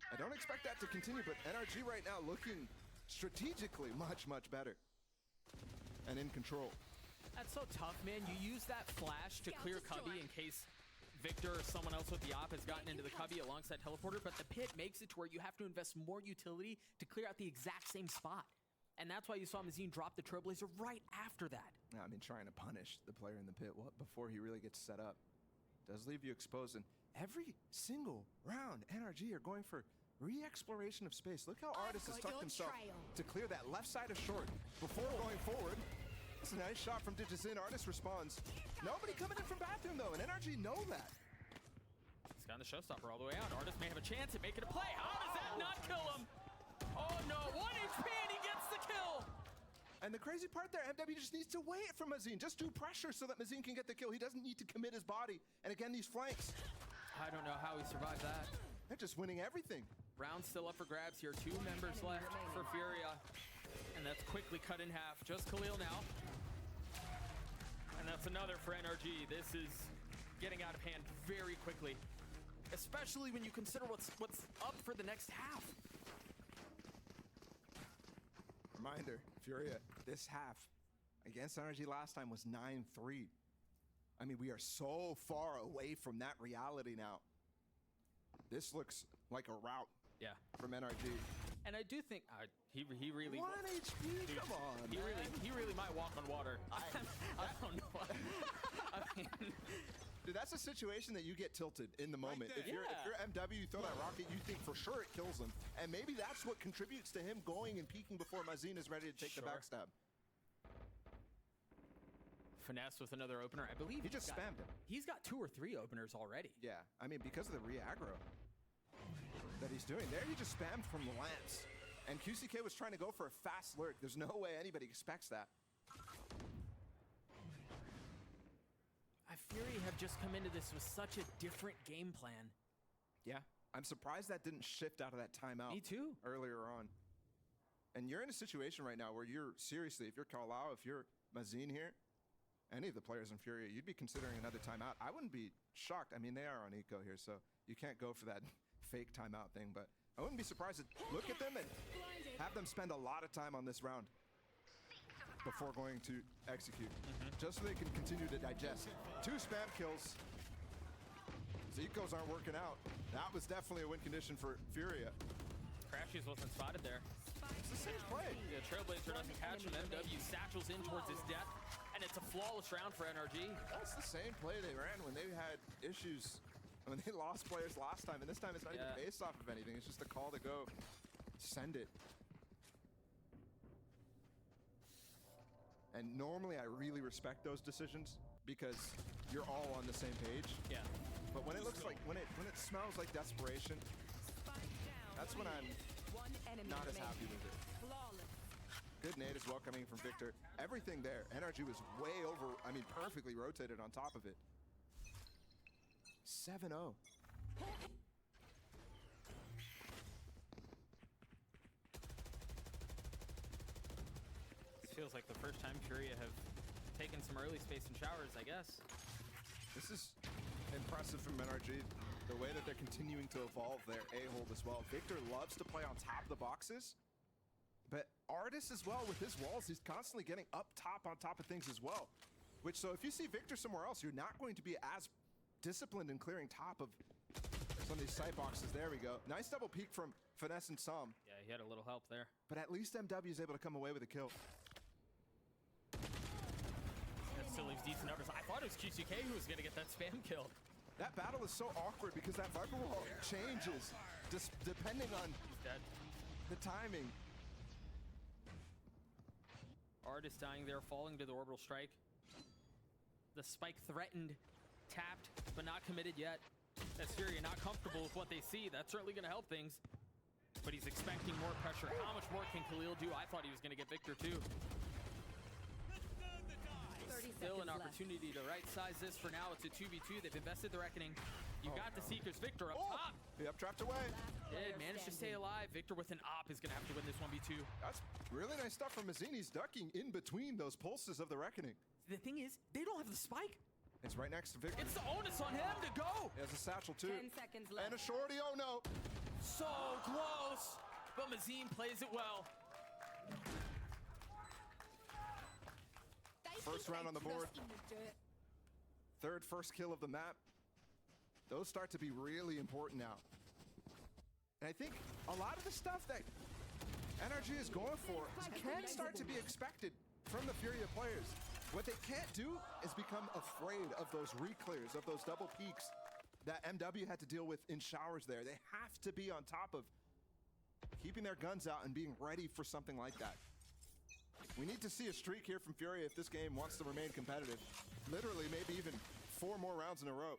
I don't expect that to continue, but NRG right now looking strategically much, much better and in control. That's so tough, man. You use that flash to clear Cubby in case Victor or someone else with the op has gotten into the Cubby alongside Teleporter, but the pit makes it to where you have to invest more utility to clear out the exact same spot. And that's why you saw Mazin drop the Trailblazer right after that. I mean, trying to punish the player in the pit before he really gets set up does leave you exposed. And every single round, NRG are going for re-exploration of space. Look how Artis has tucked himself to clear that left side of short before going forward. That's a nice shot from Digicin. Artis responds. Nobody coming in from bathroom, though, and NRG know that. He's got the showstopper all the way out. Artis may have a chance at making a play. How does that not kill him? Oh, no. 1 HP and he gets the kill. And the crazy part there, MW just needs to wait for Mazin. Just do pressure so that Mazin can get the kill. He doesn't need to commit his body. And again, these flanks. I don't know how he survived that. They're just winning everything. Round still up for grabs here. 2 members left for Furia. And that's quickly cut in half. Just Khalil now. And that's another for NRG. This is getting out of hand very quickly. Especially when you consider what's up for the next half. Reminder, Furia, this half against NRG last time was 9-3. I mean, we are so far away from that reality now. This looks like a rout from NRG. And I do think he really 1 HP, dude, come on. He really might walk on water. I don't know. I mean, dude, that's a situation that you get tilted in the moment. If you're MW, you throw that rocket, you think for sure it kills him. And maybe that's what contributes to him going and peeking before Mazin is ready to take the backstab. Finesse with another opener. I believe he just spammed him. He's got 2 or 3 openers already. Yeah, I mean, because of the re-aggro that he's doing. There he just spammed from the lance. And QCK was trying to go for a fast lurk. There's no way anybody expects that. Fury have just come into this with such a different game plan. Yeah, I'm surprised that didn't shift out of that timeout. Me too. Earlier on. And you're in a situation right now where you're, seriously, if you're Carlisle, if you're Mazin here, any of the players in Fury, you'd be considering another timeout. I wouldn't be shocked. I mean, they are on eco here, so you can't go for that fake timeout thing, but I wouldn't be surprised to look at them and have them spend a lot of time on this round before going to execute, just so they can continue to digest. 2 spam kills. Zecos aren't working out. That was definitely a win condition for Furia. Crashies wasn't spotted there. It's the same play. Yeah, Trailblazer doesn't catch him. MW satchels in towards his death, and it's a flawless round for NRG. That's the same play they ran when they had issues, when they lost players last time, and this time it's not even based off of anything. It's just a call to go send it. And normally I really respect those decisions because you're all on the same page. Yeah. But when it looks like, when it smells like desperation, that's when I'm not as happy with it. Good nade as well coming from Victor. Everything there. NRG was way over, I mean, perfectly rotated on top of it. 7-0. Feels like the first time Furia have taking some early space and showers, I guess. This is impressive from NRG. The way that they're continuing to evolve their A-hold as well. Victor loves to play on top of the boxes, but Artis as well with his walls, he's constantly getting up top on top of things as well. Which, so if you see Victor somewhere else, you're not going to be as disciplined in clearing top of some of these side boxes. There we go. Nice double peek from Finesse and Som. Yeah, he had a little help there. But at least MW is able to come away with a kill. That still leaves decent numbers. I thought it was QCK who was going to get that spam kill. That battle is so awkward because that Viper wall changes depending on the timing. Artis dying there, falling to the orbital strike. The spike threatened, tapped, but not committed yet. As Furia not comfortable with what they see, that's certainly going to help things. But he's expecting more pressure. How much more can Khalil do? I thought he was going to get Victor too. Still an opportunity to right-size this. For now, it's a 2v2. They've invested the Reckoning. You got the Seekers. Victor up top. Yep, trapped away. Did manage to stay alive. Victor with an op is going to have to win this 1v2. That's really nice stuff from Mazzini's ducking in between those pulses of the Reckoning. The thing is, they don't have the spike. It's right next to Victor. It's the onus on him to go. He has a satchel too. 10 seconds left. And a shorty, oh no. So close. But Mazzine plays it well. First round on the board. Third first kill of the map. Those start to be really important now. And I think a lot of the stuff that NRG is going for can start to be expected from the Furia players. What they can't do is become afraid of those re-clears, of those double peaks that MW had to deal with in showers there. They have to be on top of keeping their guns out and being ready for something like that. We need to see a streak here from Furia if this game wants to remain competitive. Literally, maybe even 4 more rounds in a row.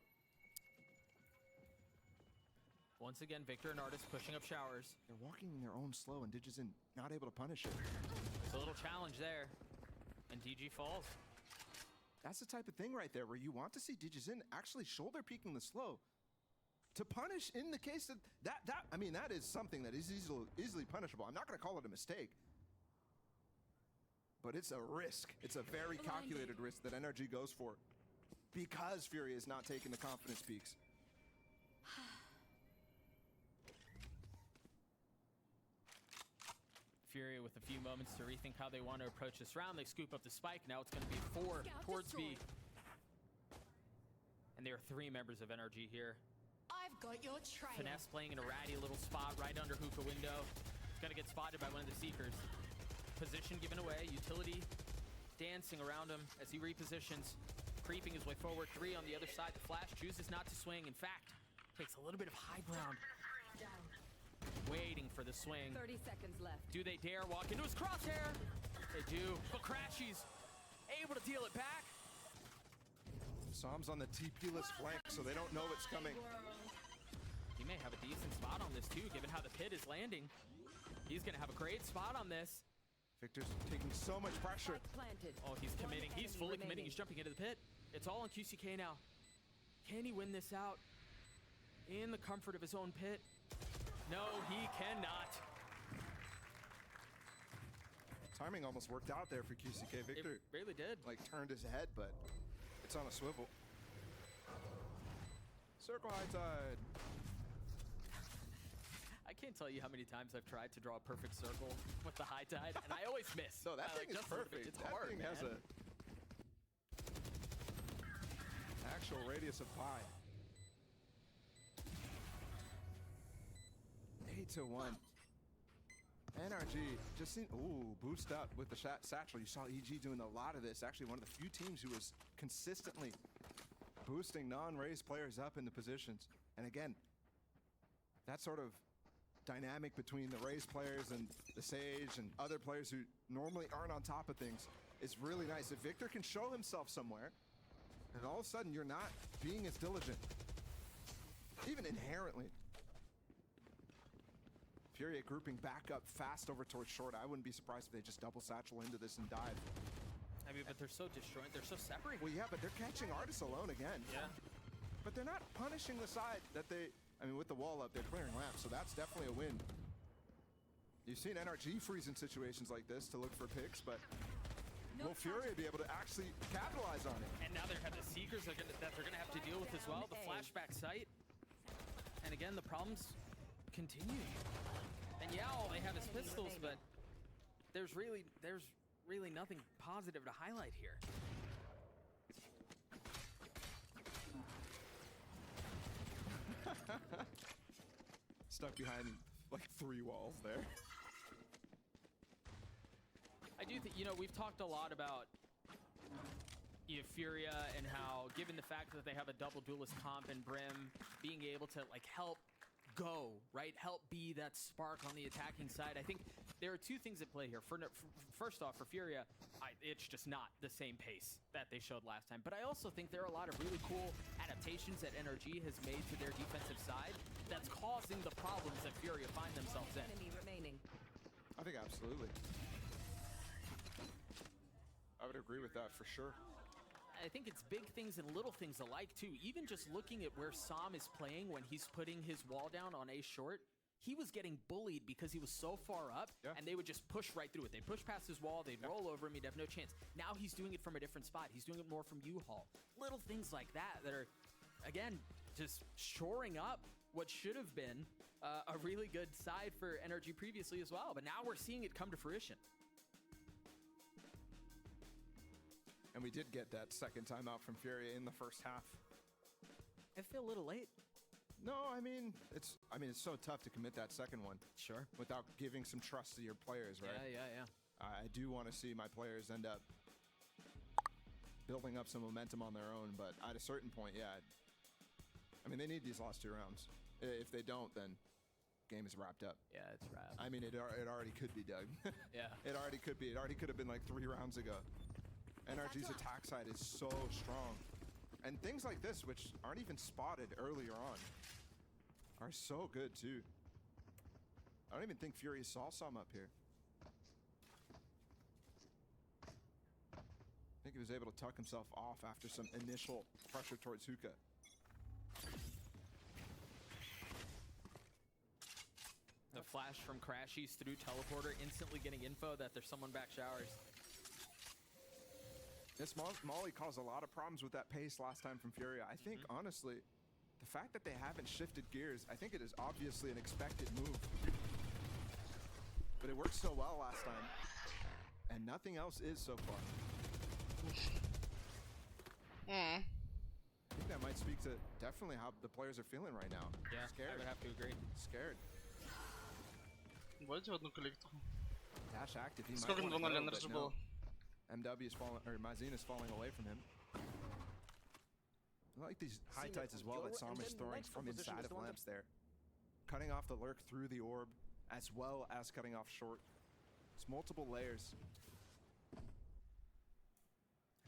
Once again, Victor and Artis pushing up showers. They're walking in their own slow, and Digizin not able to punish it. There's a little challenge there, and DG falls. That's the type of thing right there where you want to see Digizin actually shoulder peeking the slow to punish in the case that I mean, that is something that is easily punishable. I'm not going to call it a mistake. But it's a risk. It's a very calculated risk that NRG goes for because Furia is not taking the confidence peaks. Furia with a few moments to rethink how they want to approach this round. They scoop up the spike. Now it's going to be 4 towards B. And there are 3 members of NRG here. I've got your trail. Finesse playing in a ratty little spot right under hookah window. He's going to get spotted by one of the Seekers. Position given away, utility dancing around him as he repositions, creeping his way forward. 3 on the other side. The flash chooses not to swing. In fact, takes a little bit of high ground. Waiting for the swing. 30 seconds left. Do they dare walk into his crosshair? They do, but Crashy's able to deal it back. Som's on the TP-less flank, so they don't know it's coming. He may have a decent spot on this too, given how the pit is landing. He's gonna have a great spot on this. Victor's taking so much pressure. Oh, he's committing. He's fully committing. He's jumping into the pit. It's all on QCK now. Can he win this out in the comfort of his own pit? No, he cannot. Timing almost worked out there for QCK. Victor it really did. Like turned his head, but it's on a swivel. Circle high tide. I can't tell you how many times I've tried to draw a perfect circle with the high tide, and I always miss. No, that thing is perfect. It's that hard, thing man. has a actual radius of pi. 8-1. NRG just seen, boost up with the satchel. You saw EG doing a lot of this. Actually, one of the few teams who was consistently boosting non-raised players up in the positions. And again, that sort of dynamic between the raised players and the Sage and other players who normally aren't on top of things is really nice. If Victor can show himself somewhere, and all of a sudden you're not being as diligent, even inherently. Furia grouping back up fast over towards short. I wouldn't be surprised if they just double satchel into this and dive. I mean, but they're so disjointed. They're so separated. Well, yeah, but they're catching Artis alone again. Yeah. But they're not punishing the side that they, I mean, with the wall up, they're clearing lamps, so that's definitely a win. You've seen NRG freeze in situations like this to look for picks, but will Fury be able to actually capitalize on it? And now they have the Seekers that they're gonna have to deal with as well. The flashback sight. And again, the problems continue. And yeah, all they have is pistols, but there's really nothing positive to highlight here. Stuck behind like 3 walls there. I do think, we've talked a lot about Furia and how, given the fact that they have a double duelist comp and Brim, being able to like help go, right? Help be that spark on the attacking side. I think there are 2 things at play here. First off, for Furia, it's just not the same pace that they showed last time. But I also think there are a lot of really cool adaptations that NRG has made to their defensive side that's causing the problems that Furia find themselves in. Enemy remaining. I think absolutely. I would agree with that for sure. I think it's big things and little things alike too. Even just looking at where Sam is playing when he's putting his wall down on A short, he was getting bullied because he was so far up, and they would just push right through it. They'd push past his wall, they'd roll over him, he'd have no chance. Now he's doing it from a different spot. He's doing it more from U-Haul. Little things like that are, again, just shoring up what should have been a really good side for NRG previously as well. But now we're seeing it come to fruition. And we did get that second timeout from Furia in the first half. I feel a little late. No, I mean it's so tough to commit that second one. Sure. Without giving some trust to your players, right? Yeah. I do want to see my players end up building up some momentum on their own, but at a certain point, yeah. I mean, they need these last 2 rounds. If they don't, then game is wrapped up. Yeah, it's wrapped. I mean, it already could be, Doug. Yeah. It already could be. It already could have been like 3 rounds ago. NRG's attack side is so strong. And things like this, which aren't even spotted earlier on, are so good too. I don't even think Fury saw some up here. I think he was able to tuck himself off after some initial pressure towards Hookah. The flash from Crashies through teleporter, instantly getting info that there's someone back showers. This Molly caused a lot of problems with that pace last time from Furia. I think, honestly, the fact that they haven't shifted gears, I think it is obviously an expected move. But it worked so well last time. And nothing else is so far. I think that might speak to definitely how the players are feeling right now. Yeah, scared. I would have to agree. Scared. Давайте в одну коллектору. Dash active. He Сколько might на 2-0 want to go, энерджи but было? no. MW is falling, or Mazin is falling away from him. I like these high tights as well that Sam is throwing from inside of lamps there. Cutting off the lurk through the orb, as well as cutting off short. It's multiple layers.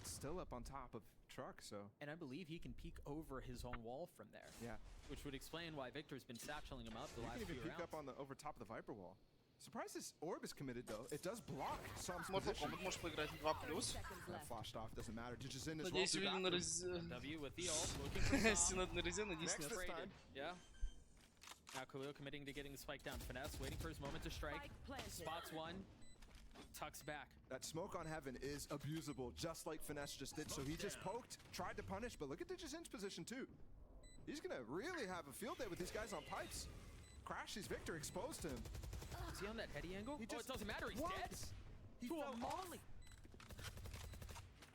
It's still up on top of truck, so. And I believe he can peek over his own wall from there. Yeah. Which would explain why Victor's been satcheling him up the last few rounds. You can even peek up on the over top of the Viper wall. Surprised this orb is committed though. It does block Sam's Mortal position. Kombat может поиграть 2+. That flashed off, doesn't matter. Just in as well. Надеюсь, увидим на резе... W with the ult, looking for Sam. Синод на резе, надеюсь, Next нет. this time. Yeah. Now Khalil committing to getting the spike down. Finesse waiting for his moment to strike. Spots one. Tucks back. That smoke on heaven is abusable, just like Finesse just did. So he just poked, tried to punish, but look at Digizin's position too. He's gonna really have a field day with these guys on pipes. Crashy's Victor exposed to him. Is he on that heady angle? He Oh, it doesn't matter. He's dead. He fell off.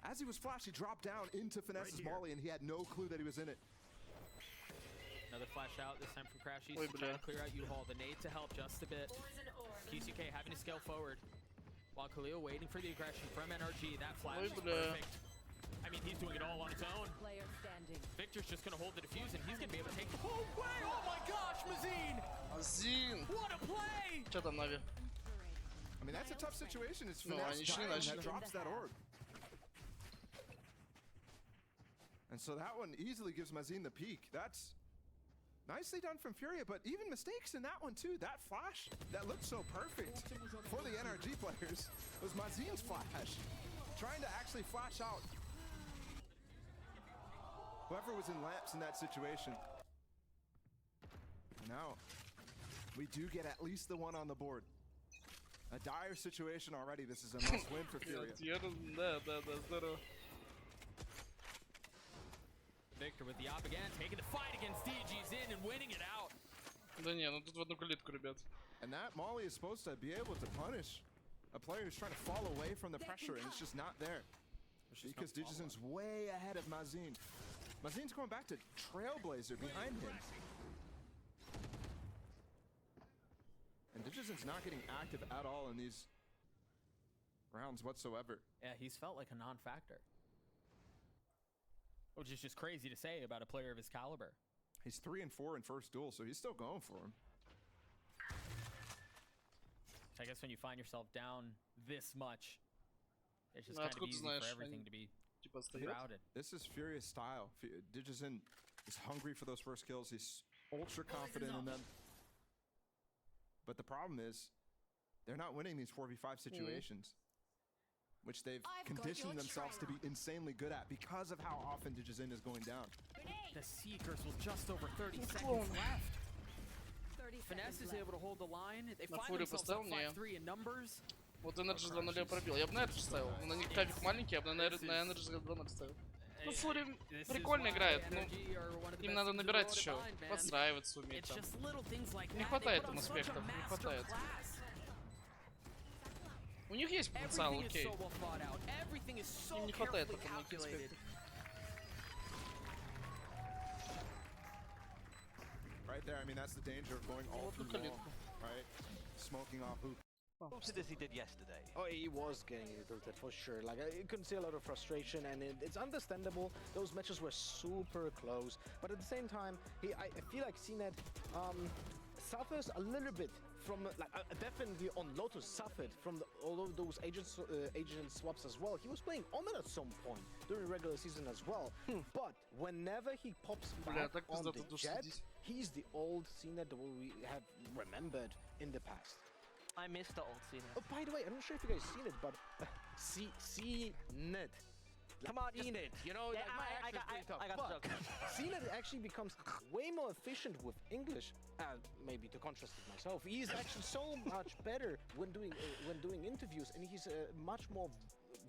As he was flashed, he dropped down into Finesse's Molly, and he had no clue that he was in it. Another flash out, this time from Crashies. Trying to clear out U-Haul. The nade to help just a bit. QCK having to scale forward. While Khalil waiting for the aggression from NRG. That flash is perfect. I mean, he's doing it all on his own. Player standing. Victor's just going to hold the defuse, and he's going to be able to take the whole way. Oh my gosh, Mazin! Mazin! What a play! Что там, Нави? I mean, that's a tough situation. It's No, Finesse они шли, dying начали. that drops that orb. And so that one easily gives Mazin the peak. That's nicely done from Furia, but even mistakes in that one too. That flash that looked so perfect for the NRG players was Mazin's flash. Trying to actually flash out whoever was in lamps in that situation. Now, we do get at least the one on the board. A dire situation already. This is a must-win for Furia. Да, здорово. Victor with the op again, taking the fight against DG's in and winning it out. Да не, ну тут в одну калитку, ребят. And that Molly is supposed to be able to punish a player who's trying to fall away from the pressure, and it's just not there. Because Digizen's way ahead of Mazin. Mazin's going back to Trailblazer behind him. And Digizen's not getting active at all in these rounds whatsoever. Yeah, he's felt like a non-factor. Which is just crazy to say about a player of his caliber. He's 3 and 4 in first duel, so he's still going for him. I guess when you find yourself down this much, it's just kind of easy for everything to be crowded. This is Furious style. Digizen is hungry for those first kills. He's ultra confident in them. But the problem is, they're not winning these 4v5 situations, which they've conditioned themselves to be insanely good at because of how often Digizen is going down. The Seekers with just over 30 seconds left. Finesse is able to hold the line. They find themselves up 5-3 in numbers. Вот Energy 2-0 пробил. Я бы на Energy ставил. На них капик маленький, я бы на Energy 2-0 ставил. Ну, Фури прикольно играет, но им надо набирать еще. Подстраиваться уметь там. Не хватает им аспектов, не хватает. У них есть потенциал, окей. Им не хватает пока никаких аспектов. Right there, I mean, that's the danger of going all through wall, right? Smoking off hoop. Closer as he did yesterday. Oh, he was getting tilted for sure. Like, you couldn't see a lot of frustration, and it's understandable. Those matches were super close, but at the same time, I feel like CNET suffers a little bit from, like, definitely on Lotus suffered from all of those agent swaps as well. He was playing Omen at some point during regular season as well, but whenever he pops back on the jet, he's the old CNET that we have remembered in the past. I missed the old CNET. Oh, by the way, I'm not sure if you guys seen it, but CNET. Come on, CNET. You know, yeah, like, I got the joke. CNET actually becomes way more efficient with English. Maybe to contrast with myself, he's actually so much better when doing interviews, and he's a much more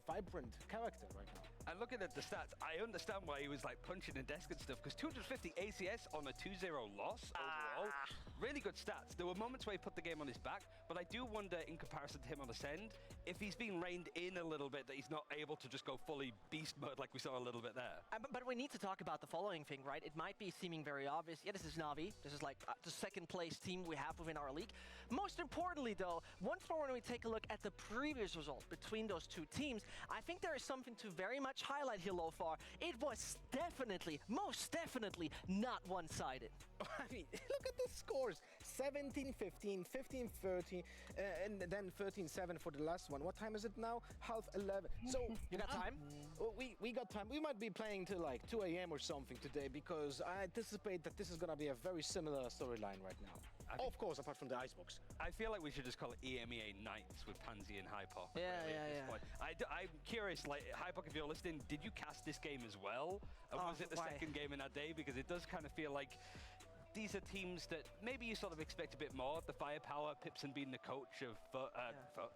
vibrant character right now. And looking at the stats, I understand why he was like punching the desk and stuff, because 250 ACS on a 2-0 loss overall, really good stats. There were moments where he put the game on his back, but I do wonder, in comparison to him on Ascend, if he's been reined in a little bit, that he's not able to just go fully beast mode like we saw a little bit there. But we need to talk about the following thing, right? It might be seeming very obvious. Yeah, this is Na'Vi. This is like the second place team we have within our league. Most importantly, though, once more when we take a look at the previous result between those two teams, I think there is something to very much highlight here, Lofar. It was definitely, most definitely, not one-sided. I mean, look at the scores. 17-15, 15-30, and then 13-7 for the last one. What time is it now? 11:30. So you got time? We got time. We might be playing till like 2 a.m. or something today, because I anticipate that this is gonna be a very similar storyline right now. Of course, apart from the icebox. I feel like we should just call it EMEA Nights with Pansy and Hypok. Yeah, really, yeah. I'm curious, like, Hypok, if you're listening, did you cast this game as well? And was it the second game in that day? Because it does kind of feel like these are teams that maybe you sort of expect a bit more. The firepower, Pipson being the coach of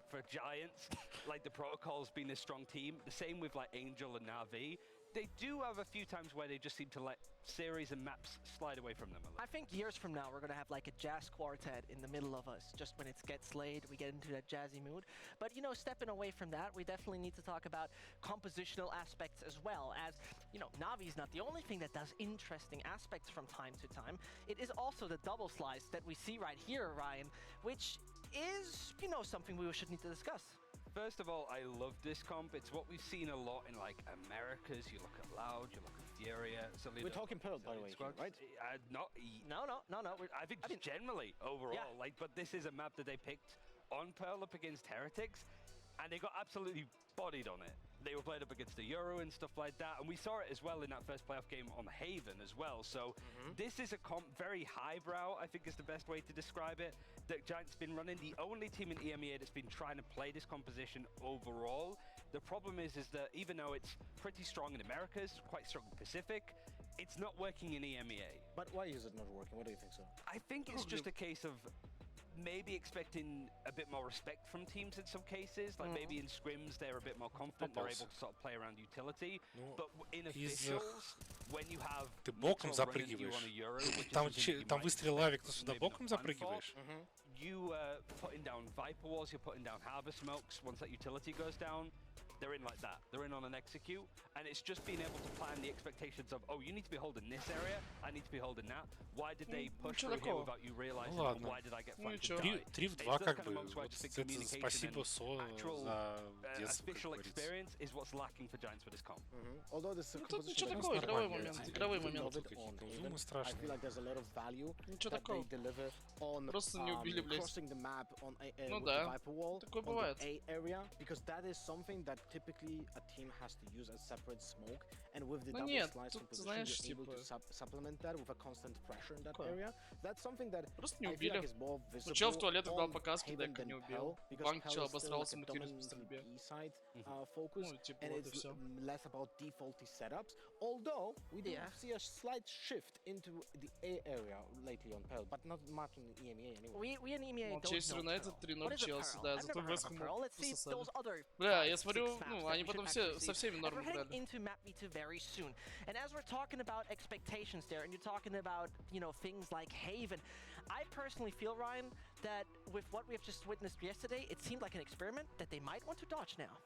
for Giants, like the Protocols being a strong team. The same with like Angel and Na'Vi. They do have a few times where they just seem to let series and maps slide away from them a little. I think years from now we're gonna have like a jazz quartet in the middle of us. Just when it gets laid, we get into that jazzy mood. But you know, stepping away from that, we definitely need to talk about compositional aspects as well. As you know, Na'Vi's not the only thing that does interesting aspects from time to time. It is also the double slice that we see right here, Ryan, which is, you know, something we should need to discuss. First of all, I love this comp. It's what we've seen a lot in like Americas. You look at Loud, you look at Furia. We're talking Pearl, by the way, right? No. I think just generally overall, yeah. but this is a map that they picked on Pearl up against Heretics, and they got absolutely bodied on it. They were played up against the Euro and stuff like that, and we saw it as well in that first playoff game on Haven as well. So this is a comp very highbrow, I think is the best way to describe it, that Giants been running. The only team in EMEA that's been trying to play this composition overall. The problem is that even though it's pretty strong in Americas, quite strong in Pacific, it's not working in EMEA. But why is it not working? What do you think so? I think it's just a case of maybe expecting a bit more respect from teams in some cases. Like maybe in scrims they're a bit more confident, they're able to sort of play around utility. But in officials, when you have Ты боком запрыгиваешь. Там выстрел авик, ты сюда боком запрыгиваешь. You putting down Viper walls, you're putting down Harbor smokes. Once that utility goes down, they're in like that. They're in on an execute, and it's just being able to plan the expectations of, oh, you need to be holding this area, I need to be holding that. Why did they push through here without you realizing? Why did I get flanked? 3 в 2 как бы. Вот это спасибо Со за детство. Official experience is what's lacking for Giants for this comp. Although this Тут ничего такого, игровой момент. I feel like there's a lot of value that they deliver on crossing the map on with the Viper wall on the A area, because that is something that typically a team has to use as separate smoke, and with the double slice composition you're able to supplement that with a constant pressure in that area. That's something that I feel like is more visible. Чел в туалет дал показ, когда Haven не than убил. Pell, Банк because чел Pell is still обосрался, like a мутирует по стрельбе. dominantly B-side focus, and it's less about defaulty setups. Although we do see a slight shift into the A area lately on Pell, but not much in the EMEA anyway. We in EMEA don't Манчестер know Юнайтед 3-0 Челси, да, зато Вест Хэм пососали. Бля, я смотрю, ну, они потом все со всеми норм играли. Into map V2 very soon. And as we're talking about expectations there, and you're talking about, you know, things like Haven, I personally feel, Ryan, that with what we have just witnessed yesterday, it seemed like an experiment that they might want to dodge now.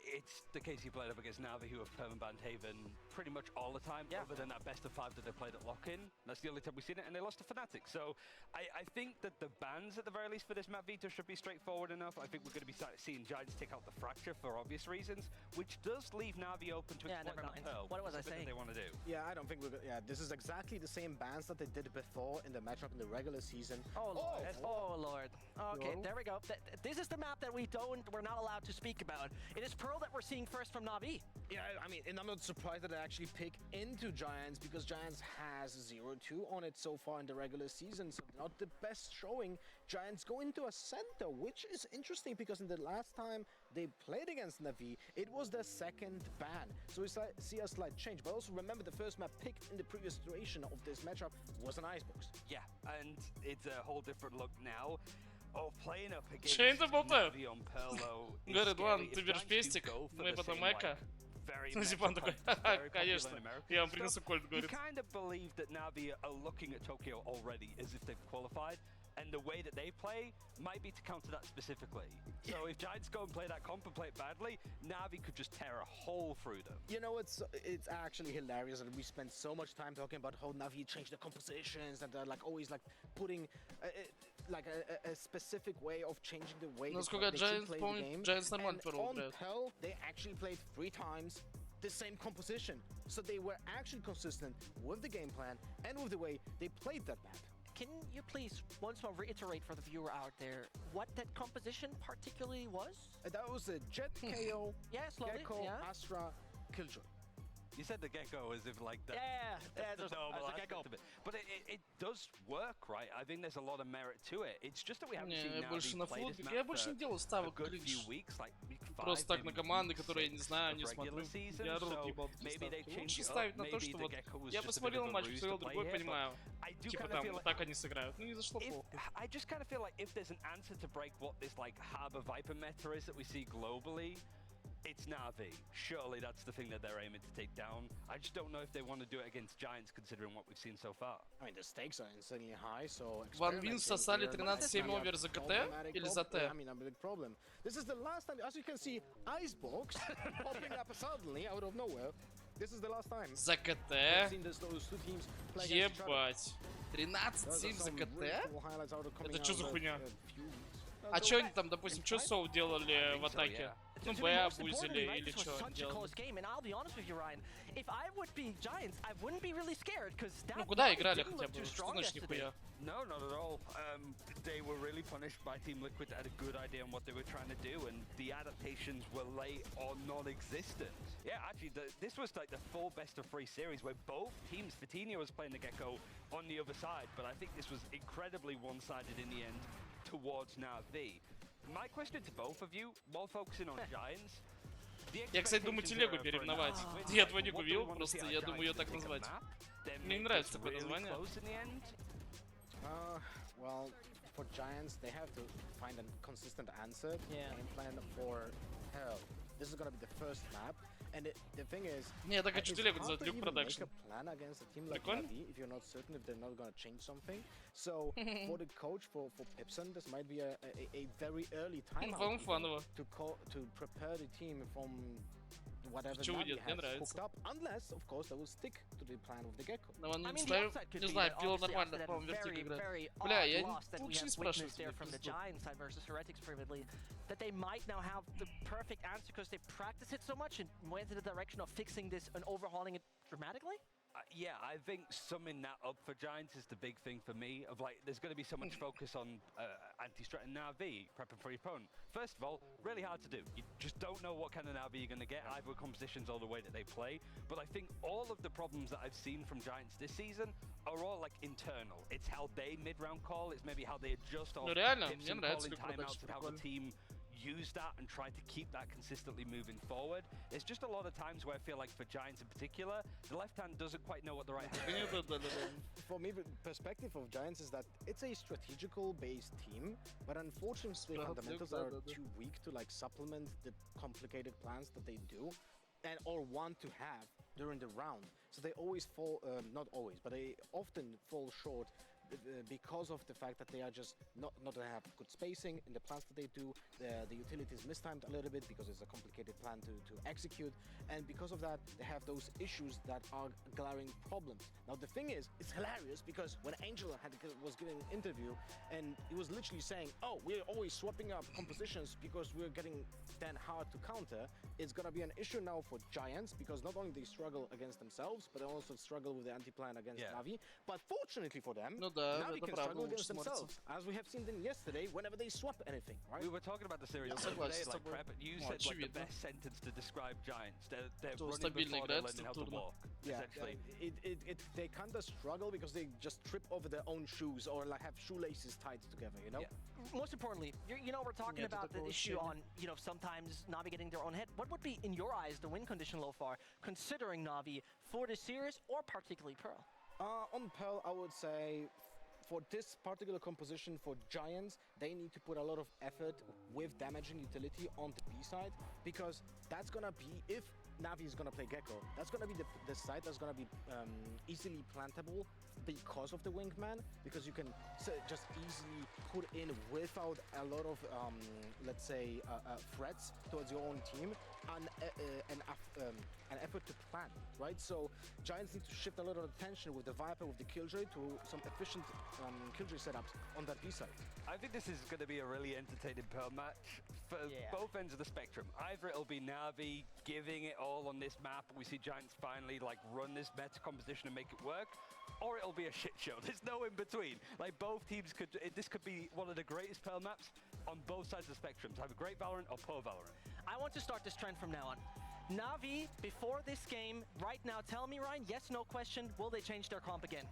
It's the case he played up against Navi, who have permanent Haven pretty much all the time, other than that best of 5 that they played at lock-in. That's the only time we've seen it, and they lost to Fnatic. So I think that the bans, at the very least, for this map Vita should be straightforward enough. I think we're going to be seeing Giants take out the Fracture for obvious reasons, which does leave Navi open to exploit that Pearl. What was I saying? They want to do. Yeah, I don't think we're gonna, this is exactly the same bans that they did before in the matchup in the regular season. Oh Lord. Okay, there we go. This is the map that we're not allowed to speak about. It is Pearl that we're seeing first from Navi. Yeah, I mean, and I'm not surprised that they actually pick into Giants, because Giants has 0-2 on it so far in the regular season, so not the best showing. Giants go into a center, which is interesting because in the last time they played against Navi, it was their second ban. So we see a slight change. But also remember, the first map picked in the previous iteration of this matchup was an Icebox. Yeah, and it's a whole different look now. Oh, playing up against Navi on Perlo. Говорит, ладно, ты берешь пестик, мы потом эко. Ну, Зипан такой, конечно, я вам принесу кольт, говорит. You kind of believe that Navi are looking at Tokyo already as if they've qualified, and the way that they play might be to counter that specifically. So if Giants go and play that comp and play it badly, Navi could just tear a hole through them. You know, it's actually hilarious that we spend so much time talking about how Navi changed the compositions, and they're like always like putting a specific way of changing the way they play the game. Giants нормально on Pell, they actually played 3 times the same composition. So they were actually consistent with the game plan and with the way they played that map. Can you please once more reiterate for the viewer out there what that composition particularly was? That was a Jet KO, Gecko, Astra, Killjoy. You said the Gecko as if like that. Yeah, the Gecko. But it does work, right? I think there's a lot of merit to it. It's just that we haven't seen Navi play this map for a good few weeks, like week 5. Просто так на команды, которые я не знаю, не смотрю. Я рот ебал такие ставки. Лучше ставить на то, что вот я посмотрел матч, посмотрел другой, понимаю. Типа там так они сыграют. Ну не зашло плохо. I just kind of feel like if there's an answer to break what this like Harbor Viper meta is that we see globally, it's Navi. Surely that's the thing that they're aiming to take down. I just don't know if they want to do it against Giants, considering what we've seen so far. I mean, the stakes are insanely high, so... Ван Вин сосали 13-7 овер за КТ или за Т? I mean, a big problem. This is the last time, as you can see, Icebox popping up suddenly out of nowhere. This is the last time. За КТ? Ебать. 13-7 за КТ? Это что за хуйня? А что они там, допустим, что Соу делали в атаке? Ну, Б обузили или что делали? Ну, куда играли хотя бы? Что значит нихуя? No, not at all. They were really punished by Team Liquid that had a good idea on what they were trying to do, and the adaptations were late or non-existent. Yeah, actually, this was like the full best-of-3 series where both teams, Vitinho was playing the Gecko on the other side, but I think this was incredibly one-sided in the end towards Navi. My question to both of you, while focusing on Giants, Я, кстати, думаю телегу переименовать. Я этого не купил, просто я думаю ее так назвать. Мне не нравится такое название. Well, for Giants, they have to find a consistent answer and plan for Pearl. This is gonna be the first map, and the thing is, Не, так хочу it's телегу hard за to Duke even Production. make a plan against a team like Прикольно? Navi if you're not certain if they're not gonna change something. So for the coach, for Pipson, this might be a very early timeout По-моему, even фаново. to prepare the team from whatever Чё Navi будет? Мне has нравится. hooked up, unless, of course, they will stick to the plan of the Gecko. Но он I mean, the знаю, upside could не be знаю, that пил obviously нормально, after that по-моему, Вертик very, играет. very Бля, odd я loss that we лучше не have спрашиваю witnessed there from the пизду. Giants side versus Heretics previously, that they might now have the perfect answer because they practiced it so much and went in the direction of fixing this and overhauling it dramatically? Yeah, I think summing that up for Giants is the big thing for me. Of like, there's going to be so much focus on anti-strat and Na'Vi prepping for your opponent. First of all, really hard to do. You just don't know what kind of Na'Vi you're going to get, either with compositions or the way that they play. But I think all of the problems that I've seen from Giants this season are all like internal. It's how they mid-round call. It's maybe how they adjust off Ну реально, tips мне and нравится calling Duke timeouts Production, and how the прикольно. team use that and try to keep that consistently moving forward. There's just a lot of times where I feel like for Giants in particular, the left hand doesn't quite know what the right hand is. For me, the perspective of Giants is that it's a strategical based team, but unfortunately fundamentals are too weak to like supplement the complicated plans that they do and or want to have during the round. So they always fall, not always, but they often fall short because of the fact that they are just not have good spacing in the plans that they do. The utility is mistimed a little bit because it's a complicated plan to execute, and because of that they have those issues that are glaring problems. Now the thing is, it's hilarious because when Angel was giving an interview and he was literally saying, oh, we're always swapping up compositions because we're getting then hard to counter, it's gonna be an issue now for Giants because not only they struggle against themselves, but they also struggle with the anti-plan against Navi. But fortunately for them, Navi can struggle against themselves, as we have seen them yesterday whenever they swap anything, right? We were talking about the series today, like Prep, you said like the best sentence to describe Giants. They're running before they're learning how to walk, essentially. They kind of struggle because they just trip over their own shoes or like have shoelaces tied together, you know? Most importantly, you know, we're talking about the issue on, you know, sometimes Navi getting their own head. What would be, in your eyes, the win condition, Lofar, considering Navi for this series or particularly Pearl? On Pearl, I would say for this particular composition for Giants, they need to put a lot of effort with damaging utility on the B side, because that's gonna be, if Navi is gonna play Gecko, that's gonna be the side that's gonna be easily plantable because of the wingman, because you can just easily put in without a lot of let's say threats towards your own team an effort to plan, right? So Giants need to shift a lot of attention with the Viper, with the Killjoy, to some efficient Killjoy setups on that B side. I think this is going to be a really entertaining Pearl match for both ends of the spectrum. Either it'll be Navi giving it all on this map and we see Giants finally like run this meta composition and make it work, or it'll be a shit show. There's no in between. Like both teams could, this could be one of the greatest Pearl maps on both sides of the spectrum. Have a great Valorant or poor Valorant. I want to start this trend from now on. Navi, before this game, right now, tell me, Ryan, yes, no question, will they change their comp again?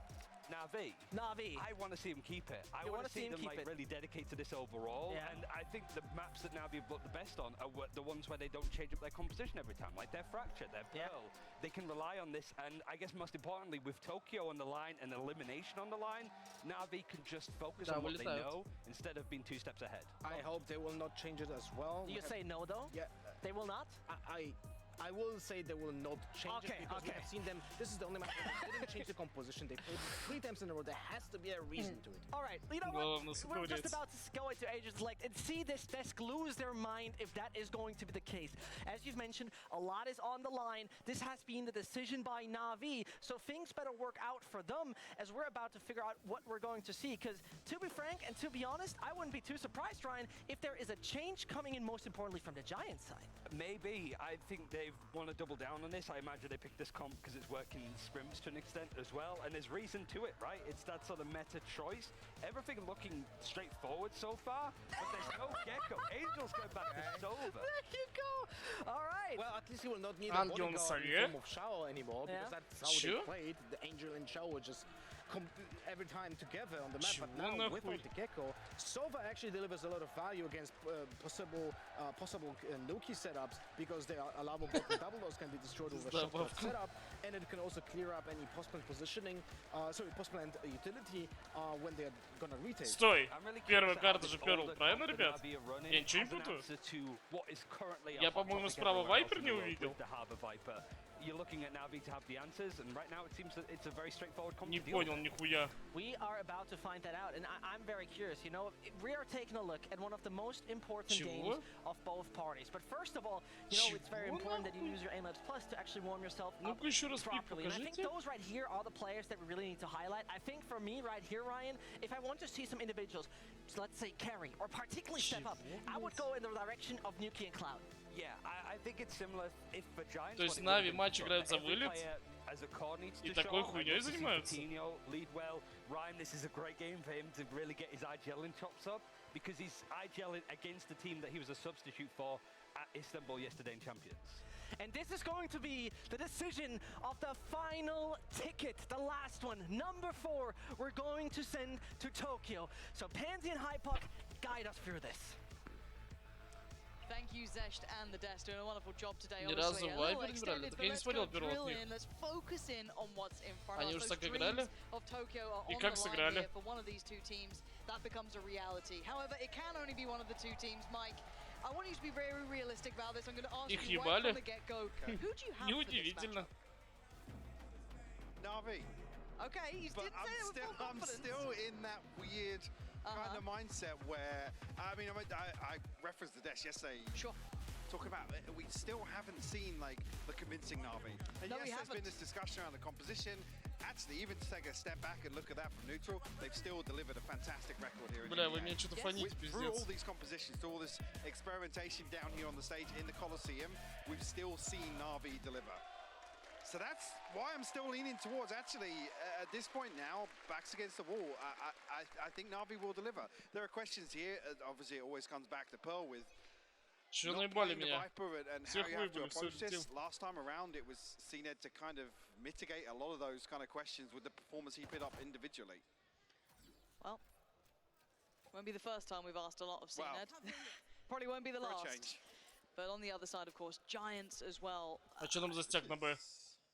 Navi. I want to see him keep it. I want to see them like really dedicate to this overall. Yeah. And I think the maps that Navi have looked the best on are the ones where they don't change up their composition every time, like their Fracture, their Pearl. They can rely on this, and I guess most importantly, with Tokyo on the line and elimination on the line, Navi can just focus on what they know instead of being 2 steps ahead. I hope they will not change it as well. You say no, though? Yeah. They will not? I will say they will not change it because we have seen them. This is the only match where they didn't change the composition. They played 3 times in a row. There has to be a reason to it. All right, you know what? We're just about to go into Agent Select and see this desk lose their mind if that is going to be the case. As you've mentioned, a lot is on the line. This has been the decision by Navi, so things better work out for them as we're about to figure out what we're going to see. Because to be frank and to be honest, I wouldn't be too surprised, Ryan, if there is a change coming in, most importantly from the Giants side. Maybe. I think they want to double down on this. I imagine they picked this comp because it's working in scrims to an extent as well, and there's reason to it, right? It's that sort of meta choice. Everything looking straightforward so far, but there's no Gecko. Angel's going back to Sova. There you go. All right. Well, at least he will not need a bodyguard in form of Shao anymore, because that's how they played. The Angel and Shao were just every time together on the map, but now without the Gecko, Sova actually delivers a lot of value against possible Nuki setups because they are allowable double doors can be destroyed with a shot setup, and it can also clear up any post-plant positioning, post-plant utility when they're gonna retake. Стой! Первая карта же Перл, правильно, ребят? Я ничего не путаю? Я, по-моему, справа Вайпер не увидел. You're looking at Navi to have the answers, and right now it seems that it's a very straightforward Не понял нихуя. We are about to find that out, and I'm very curious. You know, we are taking a look at one of the most important games of both parties. But first of all, you know, it's very important that you use your Aimlabs Plus to actually warm yourself up properly. And I think those right here are the players that we really need to highlight. I think for me right here, Ryan, if I want to see some individuals, let's say carry or particularly step up, I would go in the direction of Nuki and Cloud. Yeah, I think it's similar if for Giants. То есть Нави матч играют за вылет и такой хуйней занимаются. Lead well. Ryan, this is a great game for him to really get his IGLing chops up because he's IGLing against the team that he was a substitute for at Istanbul yesterday in Champions. And this is going to be the decision of the final ticket, the last one, number 4, we're going to send to Tokyo. So Pansy and Hypuck, guide us through this. Thank you, Zesht and the Desk, doing a wonderful job today. Ни разу Вайпер не брали, так я не смотрел первого от них. Они уже так играли? И как сыграли? That becomes a reality. However, it can only be one of the two teams. Mike, I want you to be very realistic about this. I'm going to ask you right from the get-go. Who do you have for this matchup? Navi. Okay, you did say it with full confidence. I'm still in that weird kind of mindset where, I mean, I referenced the desk yesterday. Sure. Talking about it, we still haven't seen like the convincing Navi. And yes, there's been this discussion around the composition. Actually, even to take a step back and look at that from neutral, they've still delivered a fantastic record here. Бля, вы мне что-то фоните, пиздец. Through all these compositions, through all this experimentation down here on the stage in the Colosseum, we've still seen Navi deliver. So that's why I'm still leaning towards, actually, at this point now, backs against the wall. I think Navi will deliver. There are questions here. Obviously, it always comes back to Pearl with Чё not наебали playing the меня? Viper and how you have to approach this. Last time around, it was CNED to kind of mitigate a lot of those kind of questions with the performance he put up individually. Well, won't be the first time we've asked a lot of CNED. Probably won't be the last. But on the other side, of course, Giants as well. А чё там за стяг на Б?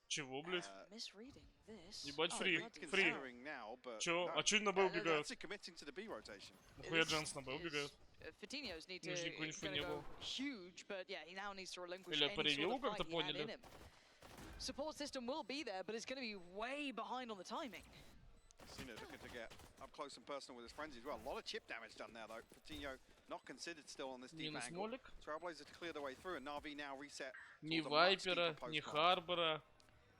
Чего, блядь? Misreading this. Ебать, фри. But Чё? А чё на Б убегают? Нахуя Джанс на Б убегают? Fatinos need to go huge, but yeah, he now needs to relinquish Или any sort превью of fight как-то he had in поняли? him. Support system will be there, but it's going to be way behind on the timing. Cena looking to get up close and personal with his frenzy as well. A lot of chip damage done there though. Patino not considered still on this deep angle. Trailblazer to clear the way through, and Navi now reset. Ни Вайпера, ни Харбора.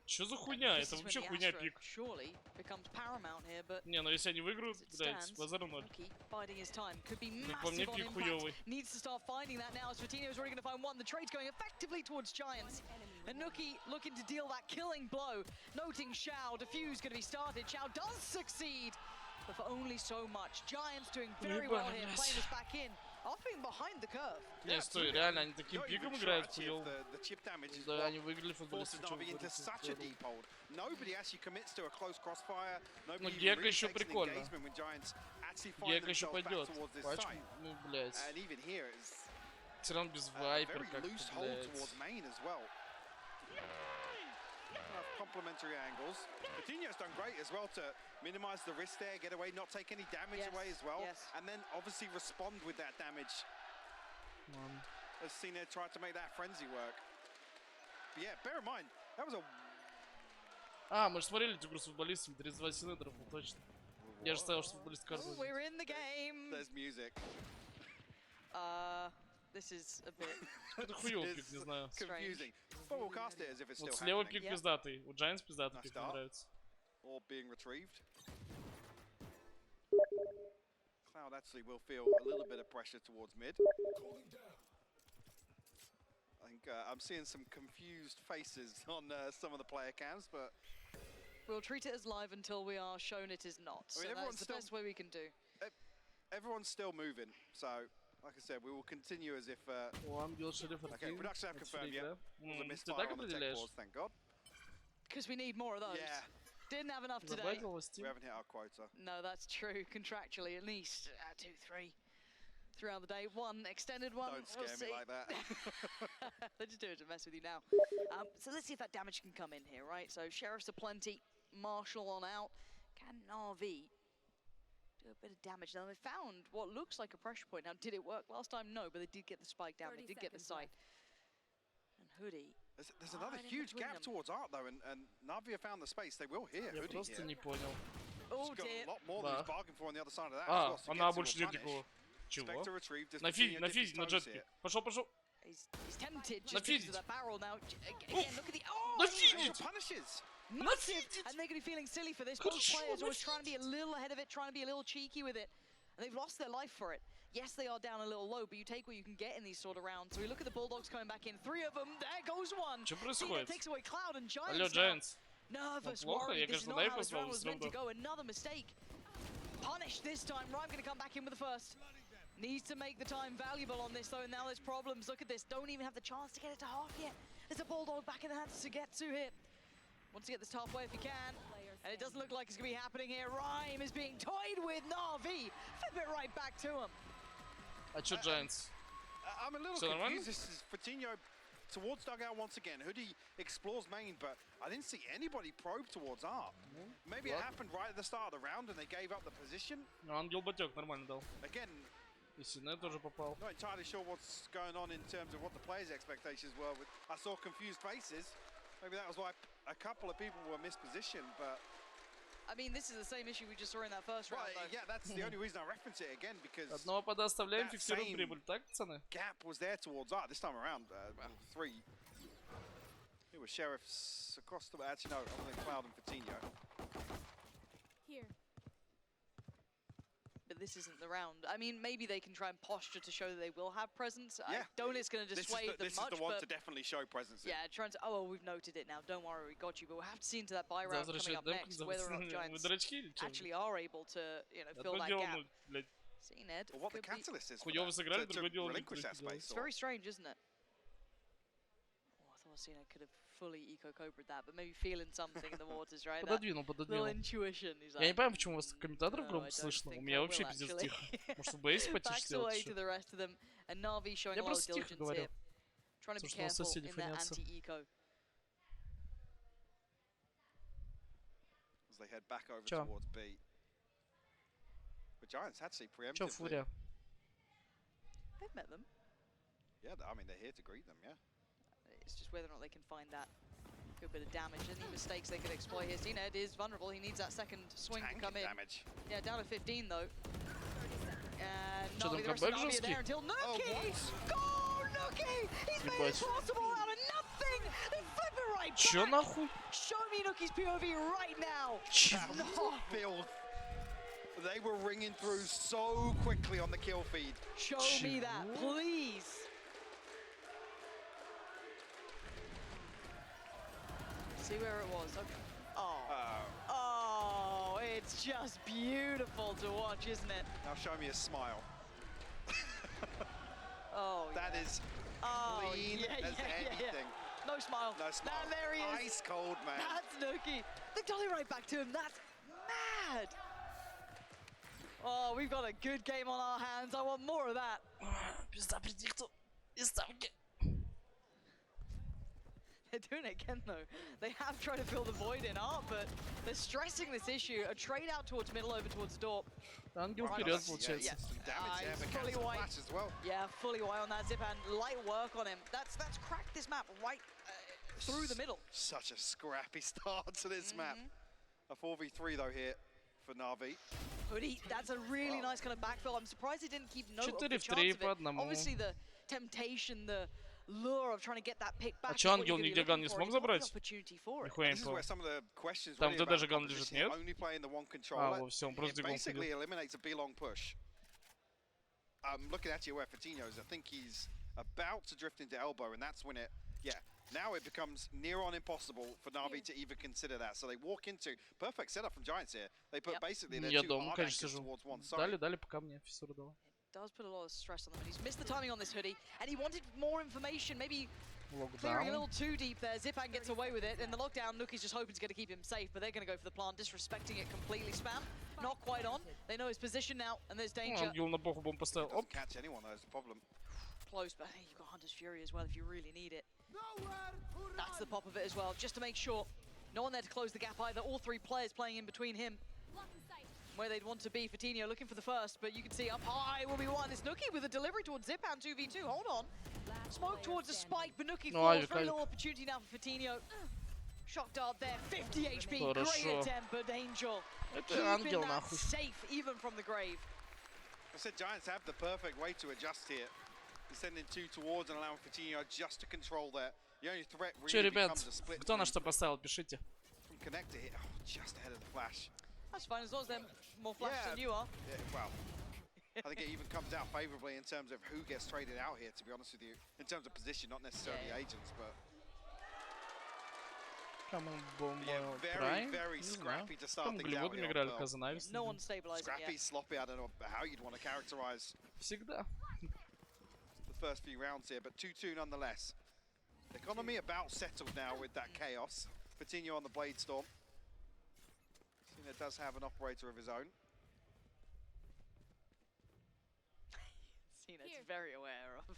Чё за хуйня? Это вообще хуйня пик. Не, ну если они выиграют, блядь, базару ноль. Как по мне, пик хуёвый. Needs to start finding that now as Fatino is already going to find one. The trade's going effectively towards Giants. And Nuki looking to deal that killing blow. Noting Xiao, defuse going to be started. Xiao does succeed, but for only so much. Giants doing very well here, playing this back in. After being behind the curve. Не, стой, реально, они таким пиком играют хуёво. Да, они выиграли футболисты. Ну, Гека еще прикольно. Гека еще пойдет. Пачку, ну, блядь. Все равно без Вайпер как-то, блядь. Complementary angles. Coutinho's done great as well to minimize the risk there, get away, not take any damage away as well, and then obviously respond with that damage. As Cena tried to make that frenzy work. But yeah, bear in mind, that was a... А, мы же смотрели эту игру с футболистами, 32 синедров, ну точно. Я же ставил, что футболист каждый. We're in the game. There's music. This is a bit Это хуёвый пик, не знаю. Confusing. But we'll cast it as if it's still Вот слева happening. пик пиздатый, у Giants пиздатый пик, мне нравится. Or being retrieved. Cloud actually will feel a little bit of pressure towards mid. I think I'm seeing some confused faces on some of the player cams, but we'll treat it as live until we are shown it is not. So that's the best way we can do. Everyone's still moving, so like I said, we will continue as if. Okay, production have confirmed. Yeah, was a misfire on the tech pause. Thank God. Because we need more of those. Yeah. Didn't have enough today. We haven't hit our quota. No, that's true. Contractually, at least 2, 3 throughout the day. One extended one. Don't scare me like that. They're just doing it to mess with you now. So let's see if that damage can come in here, right? So Sheriff's aplenty, Marshall on out. Can Na'Vi do a bit of damage? Now they found what looks like a pressure point. Now, did it work last time? No, but they did get the spike down. They did get the site. And Hoodie. There's another huge gap towards Art though, and Na'Vi have found the space. They will hear Hoodie here. Не понял. Oh, got dear. a lot more than he's bargained for on the other side of that. А, as well, so она gets больше him нет to никого. punish. Чего? Spectre retrieved this На Virginia на dipped his на toes джетке. here. Пошел, пошел. He's tempted just Нафидить. because of that barrel now. Again, look at the... Oh! Нафидить. Punishes. Massive! And they're going to be feeling silly for this. Both players always trying to be a little ahead of it, trying to be a little cheeky with it. And they've lost their life for it. Yes, they are down a little low, but you take what you can get in these sort of rounds. So we look at the Bulldogs coming back in. 3 of them. There goes one. Что происходит? Takes away Cloud and Giants. Алло, Giants. Nervous, плохо, worried. я, This is конечно, not дай how this round послал was meant to сразу. go. Another mistake. Punished this time. Rhyme going to come back in with the first. Needs to make the time valuable on this, though, and now there's problems. Look at this. Don't even have the chance to get it to half yet. There's a Bulldog back in the hands to get to here. Wants to get this halfway if he can. And it doesn't look like it's going to be happening here. Rhyme is being toyed with. Na'Vi. Flip it right back to him. А чё Giants? I'm a little Всё нормально? confused. This is Fatinho towards dugout once again. Hoodie explores main, but I didn't see anybody probe towards Art. Maybe it happened right at the start of the round and they gave up the position. Ну, Ангел Батёк нормально дал. Again, И Сине тоже попал. not entirely sure what's going on in terms of what the players' expectations were. I saw confused faces. Maybe that was why a couple of people were mispositioned, but... I mean, this is the same issue we just saw in that first round, though. Yeah, that's the only reason I reference it again, because... Одного пода оставляем, that фиксируем same прибыль. Так, пацаны? gap was there towards Art this time around. 3. It was Sheriffs across the... Actually, no, other than Cloud and Fatinho. Here. But this isn't the round. I mean, maybe they can try and posture to show that they will have presence. Yeah. I don't it's going to dissuade them This much, is the one but to definitely show presence in. yeah, trying to... Oh, well, we've noted it now. Don't worry, we got you. But we'll have to see into that buy round coming up next, whether or not Giants actually are able to, you know, fill that gap. See, Ned. Well, what the could be- catalyst is for Хуёво that, сыграли, to другое дело relinquish that space. It's very strange, isn't it? Oh, I thought Cena could have fully eco-cobraed that, but maybe feeling something in the waters, right? That Пододвинул, little пододвинул. intuition. He's Я like, не понимаю, почему у вас комментаторов No, громко I don't слышно. У think меня I вообще will, пиздец actually. тихо. Может, в бейсе потише Backs сделать away еще? to the rest of them, and Na'Vi showing Я a lot of просто тихо diligence говорю. here. Trying to be Потому что у нас careful соседи in their фонятся. anti-eco. As they head back over Чё? towards B. But Giants actually Чё, preemptively... Фурия? They've met them. Yeah, I mean, they're here to greet them, yeah. It's just whether or not they can find that good bit of damage. Any mistakes they could exploit here. Zined is vulnerable. He needs that second swing to come in. Damage. Yeah, down to 15 though. And Чё, Na'Vi, там the rest of камбэк Na'Vi are жесткий? there until Nuki! Go, Nuki! He's made it Ебать. possible out of nothing! They flip it right Чё back! нахуй? Show me Nuki's POV right now! No. Filth. They were ringing through so quickly on the kill feed. Show me that, please! See where it was. Okay. Oh, it's just beautiful to watch, isn't it? Now show me a smile. Oh, That yeah. is Oh, clean yeah, as anything. No smile. No smile. Nah, there he is. Ice cold, man. That's Nuki. They've done it right back to him. That's mad. Oh, we've got a good game on our hands. I want more of that. Пизда предикту. И ставки. They're doing it again, though. They have tried to fill the void in Art, but they're stressing this issue. A trade out towards middle, over towards Dorp. Ангел вперед, получается. He's fully white. As well. Yeah, fully white on that zip and light work on him. That's cracked this map right through the middle. Such a scrappy start to this map. A 4v3 though here for Na'Vi. Hoodie, that's a really nice kind of backfill. I'm surprised he didn't keep note of the 4 в chance 3 of по it. одному. Obviously the temptation, the lure of trying to get that pick back. А чё, Ангел нигде ган не смог забрать? This Нихуя не is понял. where some of the questions Там really где about даже the ган composition лежит, here. нет? Only playing the one А, controller. во всем, просто It дигон basically ходил. eliminates a B-long push. I'm looking at you where Fatinho is. I think he's about to drift into elbow, and that's when it, now it becomes near on impossible for Na'Vi to even consider that. So they walk into, perfect setup from Giants here. They put basically their Я two дома, hard конечно, anchors сижу. towards one side. Дали, пока мне фиссуру дала. does put a lot of stress on them. And he's missed the timing on this hoodie, and he wanted more information. Maybe clearing a little too deep there. Zipan gets away with it. In the lockdown, Nuki's just hoping to get to keep him safe, but they're going to go for the plant, disrespecting it completely. Spam, not quite on. They know his position now, and there's danger. Doesn't catch anyone, though, is the problem. Close, but hey, you've got Hunter's Fury as well if you really need it. That's the pop of it as well, just to make sure. No one there to close the gap either. All three players playing in between him. Where they'd want to be. Fatinho looking for the first, but you can see up high will be one. It's Nuki with a delivery towards Zipan 2v2. Hold on. Smoke towards the spike, but Nuki falls. Very little opportunity now for Fatinho. Shock dart there, 50 HP. Great attempt, but Angel keeping that safe even from the grave. I said Giants have the perfect way to adjust here. Sending two towards and allowing Fatinho just to control that. The only threat really becomes a split. Кто на что поставил, пишите. From connector here, just ahead of the flash. That's fine as long as they're more flash than you are. Yeah, well, I think it even comes out favorably in terms of who gets traded out here, to be honest with you. In terms of position, not necessarily agents, but... Very scrappy to start things out here. No one stabilizing Scrappy, yet. sloppy, I don't know how you'd want to characterize Всегда. the first few rounds here, but 2-2 nonetheless. The economy about settled now with that chaos. Fatinho on the Blade Storm. Cena does have an operator of his own. Cena's very aware of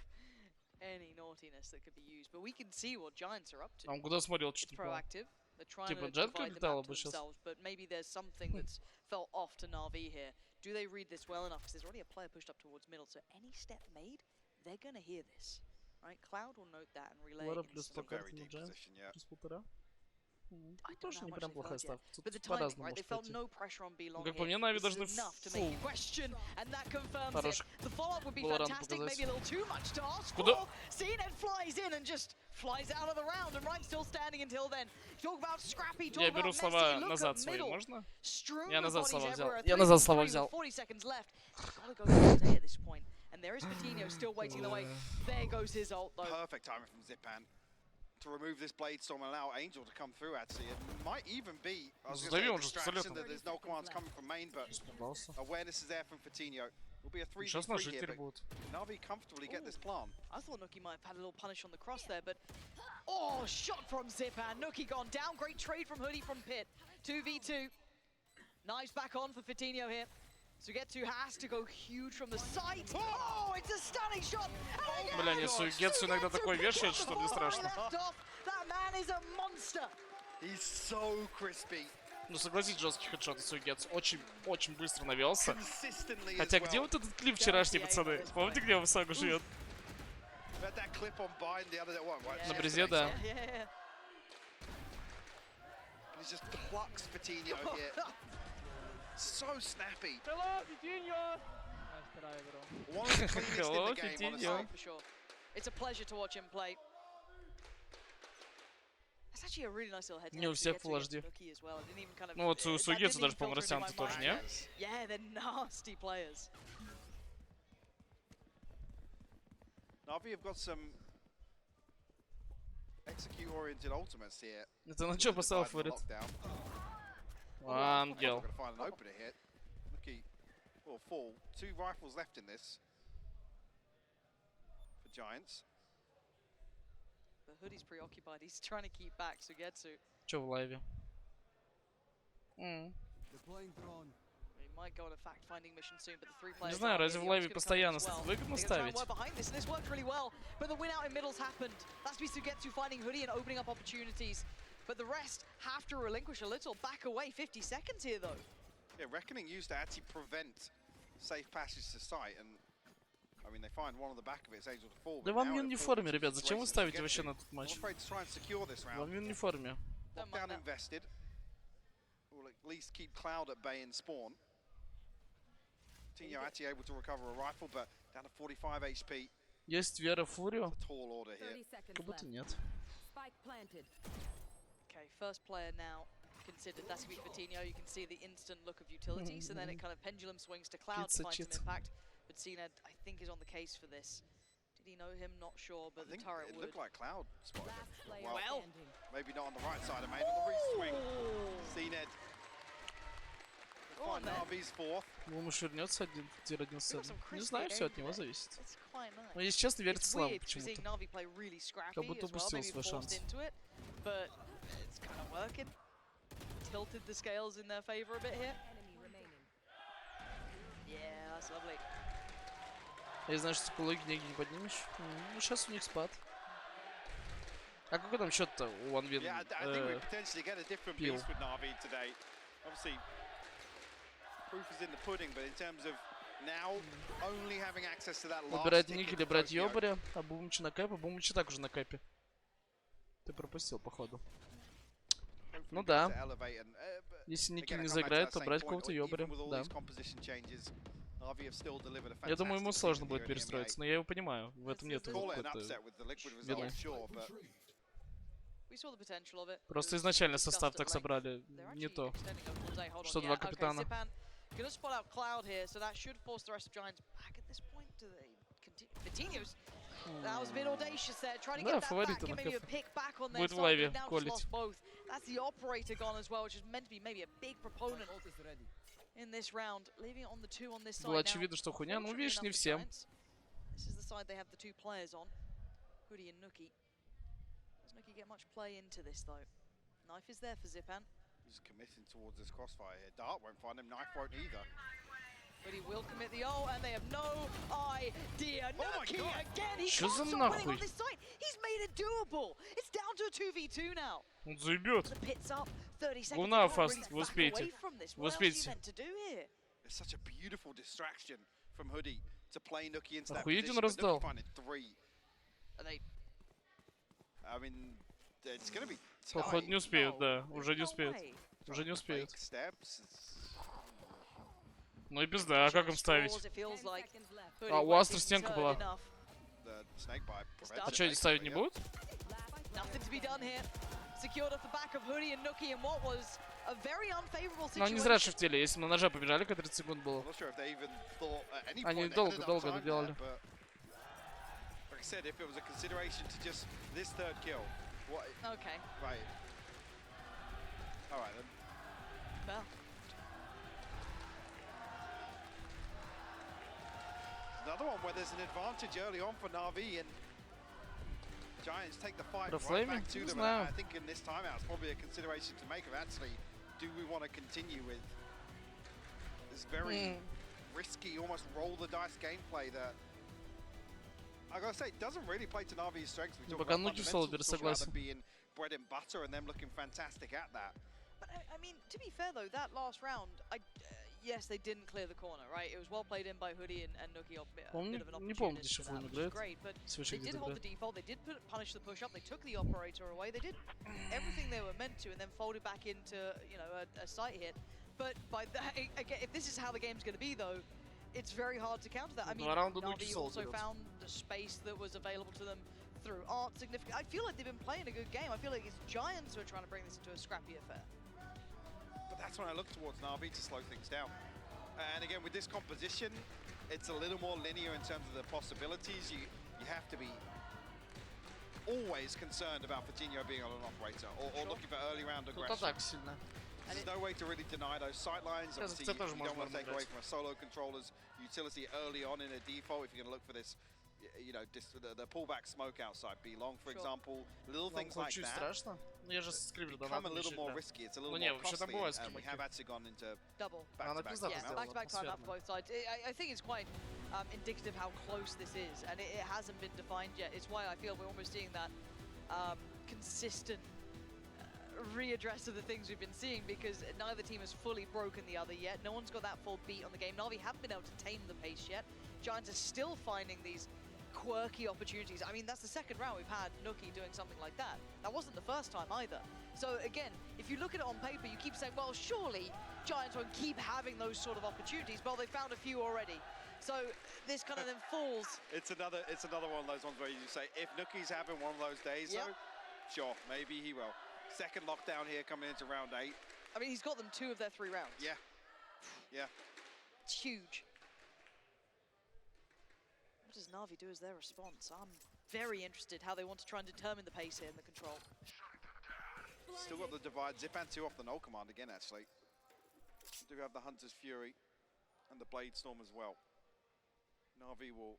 any naughtiness that could be used, but we can see what Giants are up to. Он куда смотрел, It's чуть не понял. proactive. They're trying Типа to джетка divide the летала map to бы сейчас. themselves, but maybe there's something that's felt off to Na'Vi here. Do they read this well enough? Because there's already a player pushed up towards middle, so any step made, they're going to hear this. Right? Cloud will note that and relay Лара it плюс 100 instantly. карт на Giants. Плюс 1,5. Тоже не прям плохая ставка. But the Тут timing, по-разному right? They может felt пойти. no pressure on B long Как here. по мне, Нави This должны is enough to make you question, and that confirms Хорош. it. The follow-up would be Было рано fantastic, показать. maybe a little too much to ask Куда? for. CNED flies in and just flies out of the round, and Rhyme's still standing until then. Talk about Scrappy, talk Я about беру Messy, слова look назад at свои, middle. можно? Strewn Я with назад bodies слова взял. everywhere. Я назад слова 3v3 взял. with 40 seconds left. Gotta go for the day at this point. And there is Fatinho still waiting the way. There goes his ult, though. Perfect timing from Zipan to remove this Blade Storm and allow Angel to come through, actually. It might even be, I was going to say, a distraction that there's no commands coming from main, but awareness is there from Fatinho. Will be a 3v3 here, but Na'Vi comfortably get this plant. I thought Nuki might have had a little punish on the cross there, but... Oh, shot from Zipan. Nuki gone down. Great trade from Hoodie from Pit. 2v2. Knives back on for Fatinho here. Сугетсу has to go huge from the side. Oh, it's a stunning shot. Бля, не, Сугетсу иногда такой вешает, что мне страшно. That man is a monster. He's so crispy. Ну согласись, жесткий хедшот Сугетсу. Очень быстро навелся. Хотя где вот этот клип вчерашний, пацаны? Помните, где он Сагу живет? На брезе, да. He just plucks Fatinho here. So snappy. Hello, Fatinho. One of the cleanest Hello, in the game, honestly. Oh, for sure. It's a pleasure to watch him play. That's actually a really nice little head. Не у всех Full HD. Ну вот у Сугетсу даже, по-моему, растянуто тоже, не? Yeah, they're nasty players. Na'Vi have got some execute-oriented ultimates here. Это на что поставил фаворит? Ангел. Going to find an opener here. Nuki will fall. 2 rifles left in this for Giants. The Hoodie's preoccupied. He's trying to keep back Sugetsu. Че в лайве? He might go on a fact-finding mission soon, but the 3 players. Не знаю, разве в лайве постоянно выгодно ставить? This and this worked really well, but the win out in middle's happened. That's be Sugetsu finding Hoodie and opening up opportunities. But the rest have to relinquish a little. Back away, 50 seconds here though. Yeah, Reckoning used to actually prevent safe passage to site, and I mean they find one on the back of it, it's Angel to fall. Да вам в форме, ребят, зачем вы ставите вообще на этот матч? Вам в форме. Lockdown invested. Will at least keep Cloud at bay in spawn. Fatinho actually able to recover a rifle, but down to 45 HP. Есть вера в Фурию? Tall order here. Как будто нет. Okay, first player now considered. That's going to be Fatinho. You can see the instant look of utility, so then it kind of pendulum swings to Cloud to find some impact. But CNED, I think, is on the case for this. Did he know him? Not sure, but the turret it would. looked like Cloud spotted him. Well, maybe not on the right side of main, on the re-swing. CNED find Navi's fourth. Думаешь, вернется 1-1 с Some Не crispy знаю, все game от него there. зависит. It's quite nice. Но, если честно, верится It's слабо weird seeing почему-то. Navi play really scrappy Как будто as well, упустил maybe свой forced шанс. into it, but it's kind of working. Tilted the scales in their favor a bit here. Yeah, that's lovely. Я знаю, что психологии нигде не поднимешь. Ну, сейчас у них спад. А какой там счет-то у OneWin? Yeah, I think we potentially get a different Peel. beast with Navi today. Obviously, proof is in the pudding, but in terms of now only having access to that last Выбирать ticket Ник to или брать Tokyo. Йобаря, а Бумыча на кэпе. Бумыча так уже на кэпе. Ты пропустил, походу. Ну да. Если Ники не заиграет, то брать какого-то Йобаря. Да. Я думаю, ему сложно будет перестроиться, но я его понимаю. В этом нет какой-то вины. Просто изначально состав так собрали. Не то. Что два капитана. Gonna spot out Cloud here, so that should force the rest of Giants back at this point. Do they continue? Continues. That was a bit audacious there, trying to get that back, get maybe a pick back on their side, but now just lost both. That's the operator gone as well, which is meant to be maybe a big proponent in this round, leaving it on the 2 on this side Было очевидно, что хуйня, ну видишь, не всем. This is the side they have the 2 players on, Hoodie and Nookie. Does Nookie get much play into this though? Knife is there for Zipan. He's committing towards this crossfire here. Dart won't find him, Knife won't either. But he will commit the ult, and they have no idea. Nookie again, he Что за can't stop winning on нахуй? this side. He's made it doable. It's down to a 2v2 now. Он заебет. The pit's up, 30 seconds. Говна, They can't Фаст, really вы back успеете. away from this. Вы What else are you успеете. meant to do here? It's such a beautiful distraction from Hoodie to play Nookie into that Охуеть position. он But раздал. Nookie finding 3. Are they... I mean, it's gonna be Походу tight. не успеют, да. Уже не успеют. Уже не успеют. Ну и пизда, а как им ставить? А, у Астра стенка была. А что, они ставить не будут? Ну они зря шифтили, если на ножа побежали, как 30 секунд было. Они долго доделали. Like I said, if it was a consideration to just this third kill, what? Okay. Right. All right then. Well. Another one where there's an advantage early on for Na'Vi, and Giants take the fight Про right флейминг? back to Не them. знаю. And I think in this timeout, it's probably a consideration to make of actually, do we want to continue with this very risky, almost roll the dice gameplay that, I gotta say, doesn't really play to Na'Vi's strengths. We talk Пока about Нуки в fundamentals, соло, talk about them согласен. being bread and butter and them looking fantastic at that. But I mean, to be fair though, that last round, yes, they didn't clear the corner, right? It was well played in by Hoodie and Nookie, a bit of an Не помню, opportunist где for that, он which is играет. great. But Свечи they где-то did hold играет. the default, they did punish the push-up, they took the operator away, they did everything they were meant to, and then folded back into, you know, a sight hit. But by that, again, if this is how the game's going to be though, it's very hard to counter that. I mean, Na'Vi also found the space that was available to them through art significant. I feel like they've been playing a good game. I feel like it's Giants who are trying to bring this into a scrappy affair. But that's when I look towards Na'Vi to slow things down. And again, with this composition, it's a little more linear in terms of the possibilities. You have to be always concerned about Fatinho being on an operator or looking for early round Тут aggression. атака сильная. There's no way to really deny those sight lines. Сейчас Obviously, тоже you don't want можно to take away играть. from a solo controller's utility early on in a default if you're going to look for this, you know, the pullback smoke outside B-long, for example. Little things like Чуть that страшно. Ну я же скривлю become a little more risky. It's a little Ну не, more вообще там costly, бывают and we have actually gone into Double. back-to-back Yeah, timeouts. back-to-back timeout for both sides. I think it's quite indicative how close this is, and it hasn't been defined yet. It's why I feel we're almost seeing that consistent readdress of the things we've been seeing, because neither team has fully broken the other yet. No one's got that full beat on the game. Na'Vi haven't been able to tame the pace yet. Giants are still finding these quirky opportunities. I mean, that's the second round we've had Nookie doing something like that. That wasn't the first time either. So again, if you look at it on paper, you keep saying, well, surely Giants won't keep having those sort of opportunities. Well, they found a few already. So this kind of then falls. It's another one of those ones where you say, if Nookie's having one of those days, though, sure, maybe he will. Second lockdown here coming into round 8. I mean, he's got them 2 of their 3 rounds. Yeah. Yeah. It's huge. What does Na'Vi do as their response? I'm very interested how they want to try and determine the pace here and the control. Still got the divide. Zipan 2 off the null command again, actually. do have the Hunter's Fury and the Blade Storm as well. Na'Vi will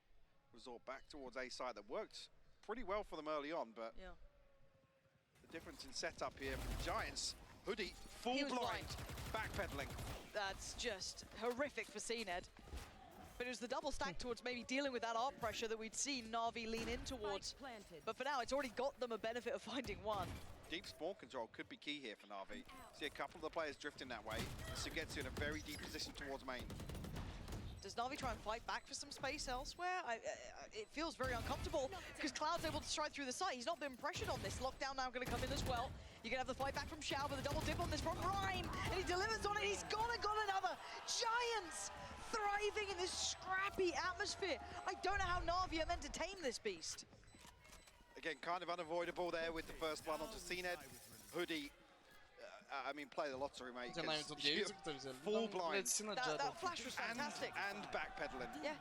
resort back towards A side. That worked pretty well for them early on, but the difference in setup here from the Giants. Hoodie, full blind, backpedaling. That's just horrific for CNED. But it was the double stack towards maybe dealing with that arc pressure that we'd seen Na'Vi lean in towards. But for now, it's already got them a benefit of finding one. Deep spawn control could be key here for Na'Vi. See a couple of the players drifting that way. Sugetsu in a very deep position towards main. Does Na'Vi try and fight back for some space elsewhere? It feels very uncomfortable because Cloud's able to stride through the site. He's not been pressured on this. Lockdown now going to come in as well. You're going to have the fight back from Xiao with a double dip on this from Rhyme. And he delivers on it. He's got another. Giants thriving in this scrappy atmosphere. I don't know how Na'Vi are meant to tame this beast. Again, kind of unavoidable there with the first one onto CNED. Hoodie, I mean, play the lottery, mate. Full blind. That flash was fantastic. And backpedaling. Yeah.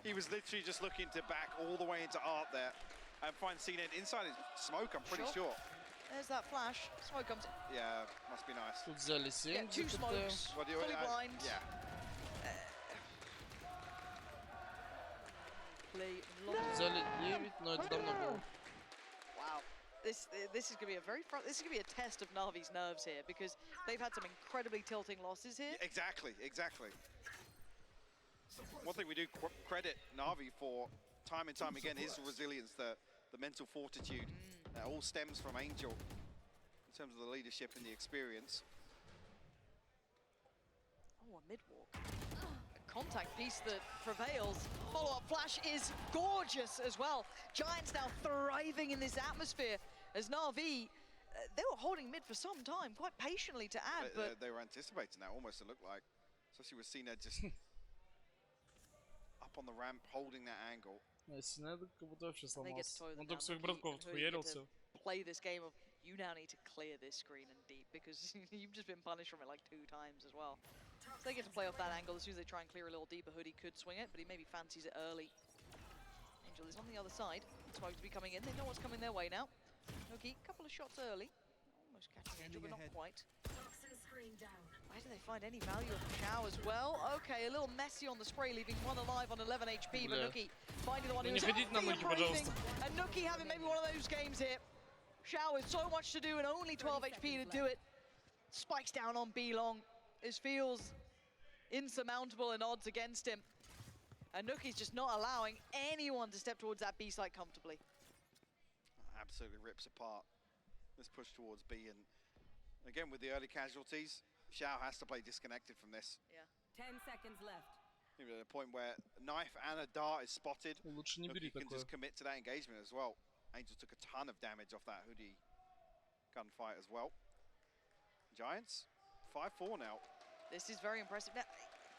He was literally just looking to back all the way into art there and find CNED inside his smoke, I'm pretty sure. There's that flash. Smoke comes in. Yeah, must be nice. Yeah, 2 smokes, fully blind. Yeah. Взяли 9, но это давно было. Wow. This is going to be a test of Na'Vi's nerves here because they've had some incredibly tilting losses here. Exactly. One thing we do credit Na'Vi for time and time again is resilience, the mental fortitude. That all stems from Angel in terms of the leadership and the experience. Oh, a mid-walk. A contact piece that prevails. Follow-up flash is gorgeous as well. Giants now thriving in this atmosphere as Na'Vi, they were holding mid for some time, quite patiently to add, but... They were anticipating that, almost it looked like. Especially with CNED just up on the ramp, holding that angle. CNED как будто вообще сломался. Он только down, своих братков отхуярил все. Play this game of, you now need to clear this screen and deep because you've just been punished from it like 2 times as well. So they get to play off that angle. As soon as they try and clear a little deeper, Hoodie could swing it, but he maybe fancies it early. Angel is on the other side. Smoke to be coming in. They know what's coming their way now. Noki, a couple of shots early. Almost catching Angel, but not quite. Where do they find any value of Xiao as well? Okay, a little messy on the spray, leaving one alive on 11 HP, but Nuki finding the one who's breathing. And Nuki having maybe one of those games here. Xiao with so much to do and only 12 HP to do it. Spikes down on B-Long. This feels insurmountable in odds against him. And Nuki's just not allowing anyone to step towards that B site comfortably. Absolutely rips apart this push towards B, and again with the early casualties, Xiao has to play disconnected from this. Yeah. 10 seconds left. Even at a point where a knife and a dart is spotted, Лучше не бери you can такое. just commit to that engagement as well. Angel took a ton of damage off that Hoodie gunfight as well. Giants, 5-4 now. This is very impressive. Now,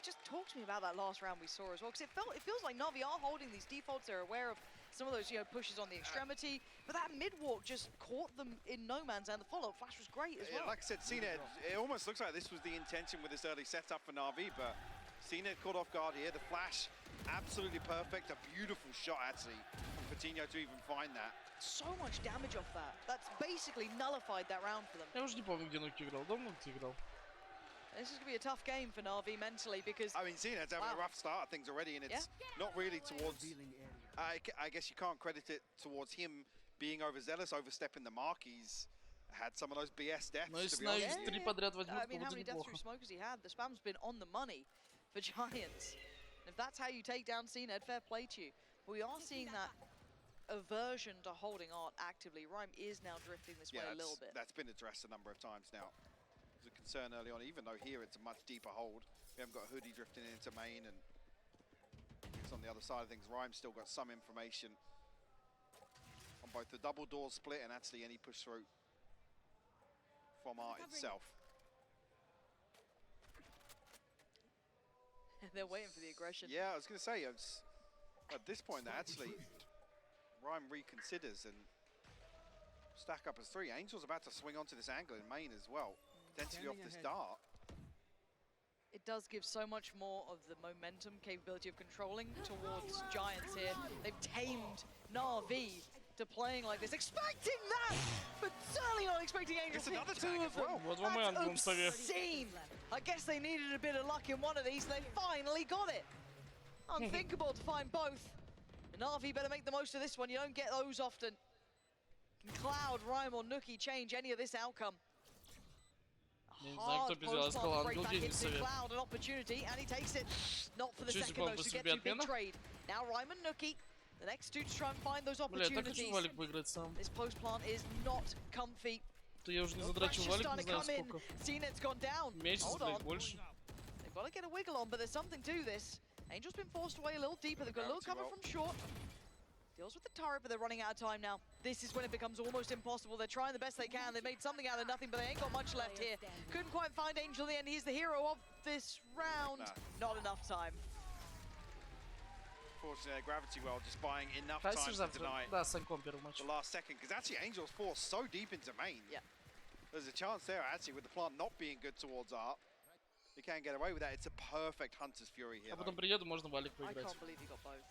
just talk to me about that last round we saw as well, because it feels like Na'Vi are holding these defaults. They're aware of some of those, pushes on the extremity, but that mid-walk just caught them in no man's land. The follow-up flash was great as well. Like I said, CNED, it almost looks like this was the intention with this early setup for Na'Vi, but CNED caught off guard here. The flash, absolutely perfect. A beautiful shot, actually, from Coutinho to even find that. So much damage off that. That's basically nullified that round for them. Я уже не помню, где Ноки играл. Давно ты играл. This is going to be a tough game for Na'Vi mentally because... I mean, CNED's having a rough start of things already, and it's not really towards... I guess you can't credit it towards him being overzealous, overstepping the mark. He's had some of those BS deaths, to be honest. I mean, how many deaths through smoke has he had? The spam's been on the money for Giants. And if that's how you take down CNED, fair play to you. But we are seeing that aversion to holding art actively. Rhyme is now drifting this way a little bit. That's been addressed a number of times now. It was a concern early on, even though here it's a much deeper hold. We haven't got Hoodie drifting into main, and it's on the other side of things. Rhyme's still got some information on both the double door split and actually any push through from art itself. They're waiting for the aggression. Yeah, I was going to say, at this point, actually, Rhyme reconsiders and stack up as 3. Angel's about to swing onto this angle in main as well, potentially off this dart. It does give so much more of the momentum capability of controlling towards Giants here. They've tamed Na'Vi to playing like this, expecting that, but certainly not expecting Angels to hit two of them. That's obscene. I guess they needed a bit of luck in one of these, and they finally got it. Unthinkable to find both. And Na'Vi better make the most of this one. You don't get those often. Can Cloud, Rhyme, or Nuki change any of this outcome? Hard post-plant break back into Cloud, an opportunity, and he takes it. Not for the second though, so get to big trade. Now Rhyme and Nuki, the next two to try and find those opportunities. This post-plant is not comfy. Pressure's starting to come in. CNET's gone down. Hold on. They've got to get a wiggle on, but there's something to this. Angel's been forced away a little deeper. They've got a little cover from short. Deals with the turret, but they're running out of time now. This is when it becomes almost impossible. They're trying the best they can. They made something out of nothing, but they ain't got much left here. Couldn't quite find Angel in the end. He's the hero of this round. Not enough time. Fortunately, Gravity Well just buying enough time to deny the last second, because actually Angel's forced so deep into main. Yeah. There's a chance there, actually, with the plant not being good towards Art. He can't get away with that. It's a perfect Hunter's Fury here. А потом приеду, можно валик I поиграть. can't believe he got both.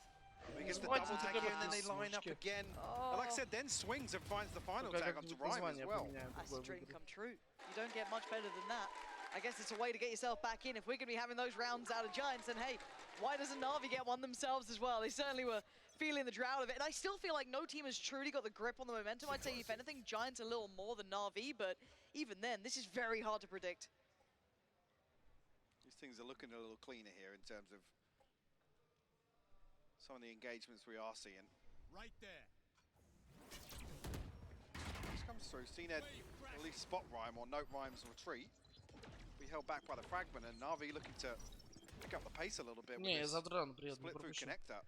He gets the double tag here, and then they line up again. And like I said, then swings and finds the final tag onto Rhyme as well. That's a dream come true. You don't get much better than that. I guess it's a way to get yourself back in. If we're going to be having those rounds out of Giants, then hey, why doesn't Na'Vi get one themselves as well? They certainly were feeling the drought of it. And I still feel like no team has truly got the grip on the momentum. I'd say, if anything, Giants a little more than Na'Vi, but even then, this is very hard to predict. These things are looking a little cleaner here in terms of some of the engagements we are seeing. Right there. This comes through. CNED at least spot Rhyme or note Rhyme's retreat. We held back by the fragment, and Na'Vi looking to pick up the pace a little bit with this split through connector.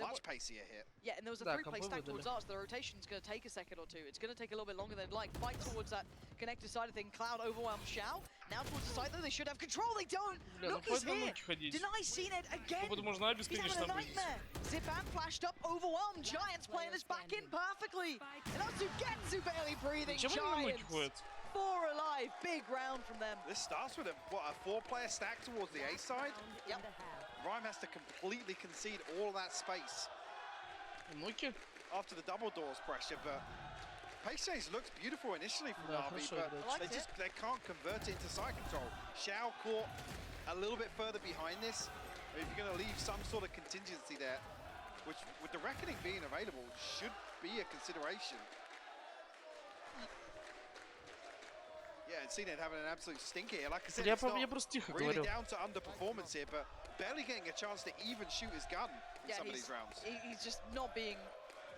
Much pacier here. Yeah, and there was a three-play stack towards Arts. The rotation's going to take a second or two. It's going to take a little bit longer than they'd like. Fight towards that connector side of thing. Cloud overwhelms Xiao. Now towards the side, though, they should have control. They don't. Nuki's here. Deny CNED again. He's having a nightmare. Zipan flashed up, overwhelmed. Giants playing this back in perfectly. And now Sugetsu barely breathing. Giants. 4 alive. Big round from them. This starts with a 4-player stack towards the A side. Yep. Rhyme has to completely concede all that space after the double doors pressure, but pace change looks beautiful initially from Na'Vi, but they can't convert it into side control. Xiao caught a little bit further behind this. If you're going to leave some sort of contingency there, which with the Reckoning being available should be a consideration. Yeah, and CNED having an absolute stinker here. Like I said, it's not really down to underperformance here, but barely getting a chance to even shoot his gun in some of these rounds. He's just not being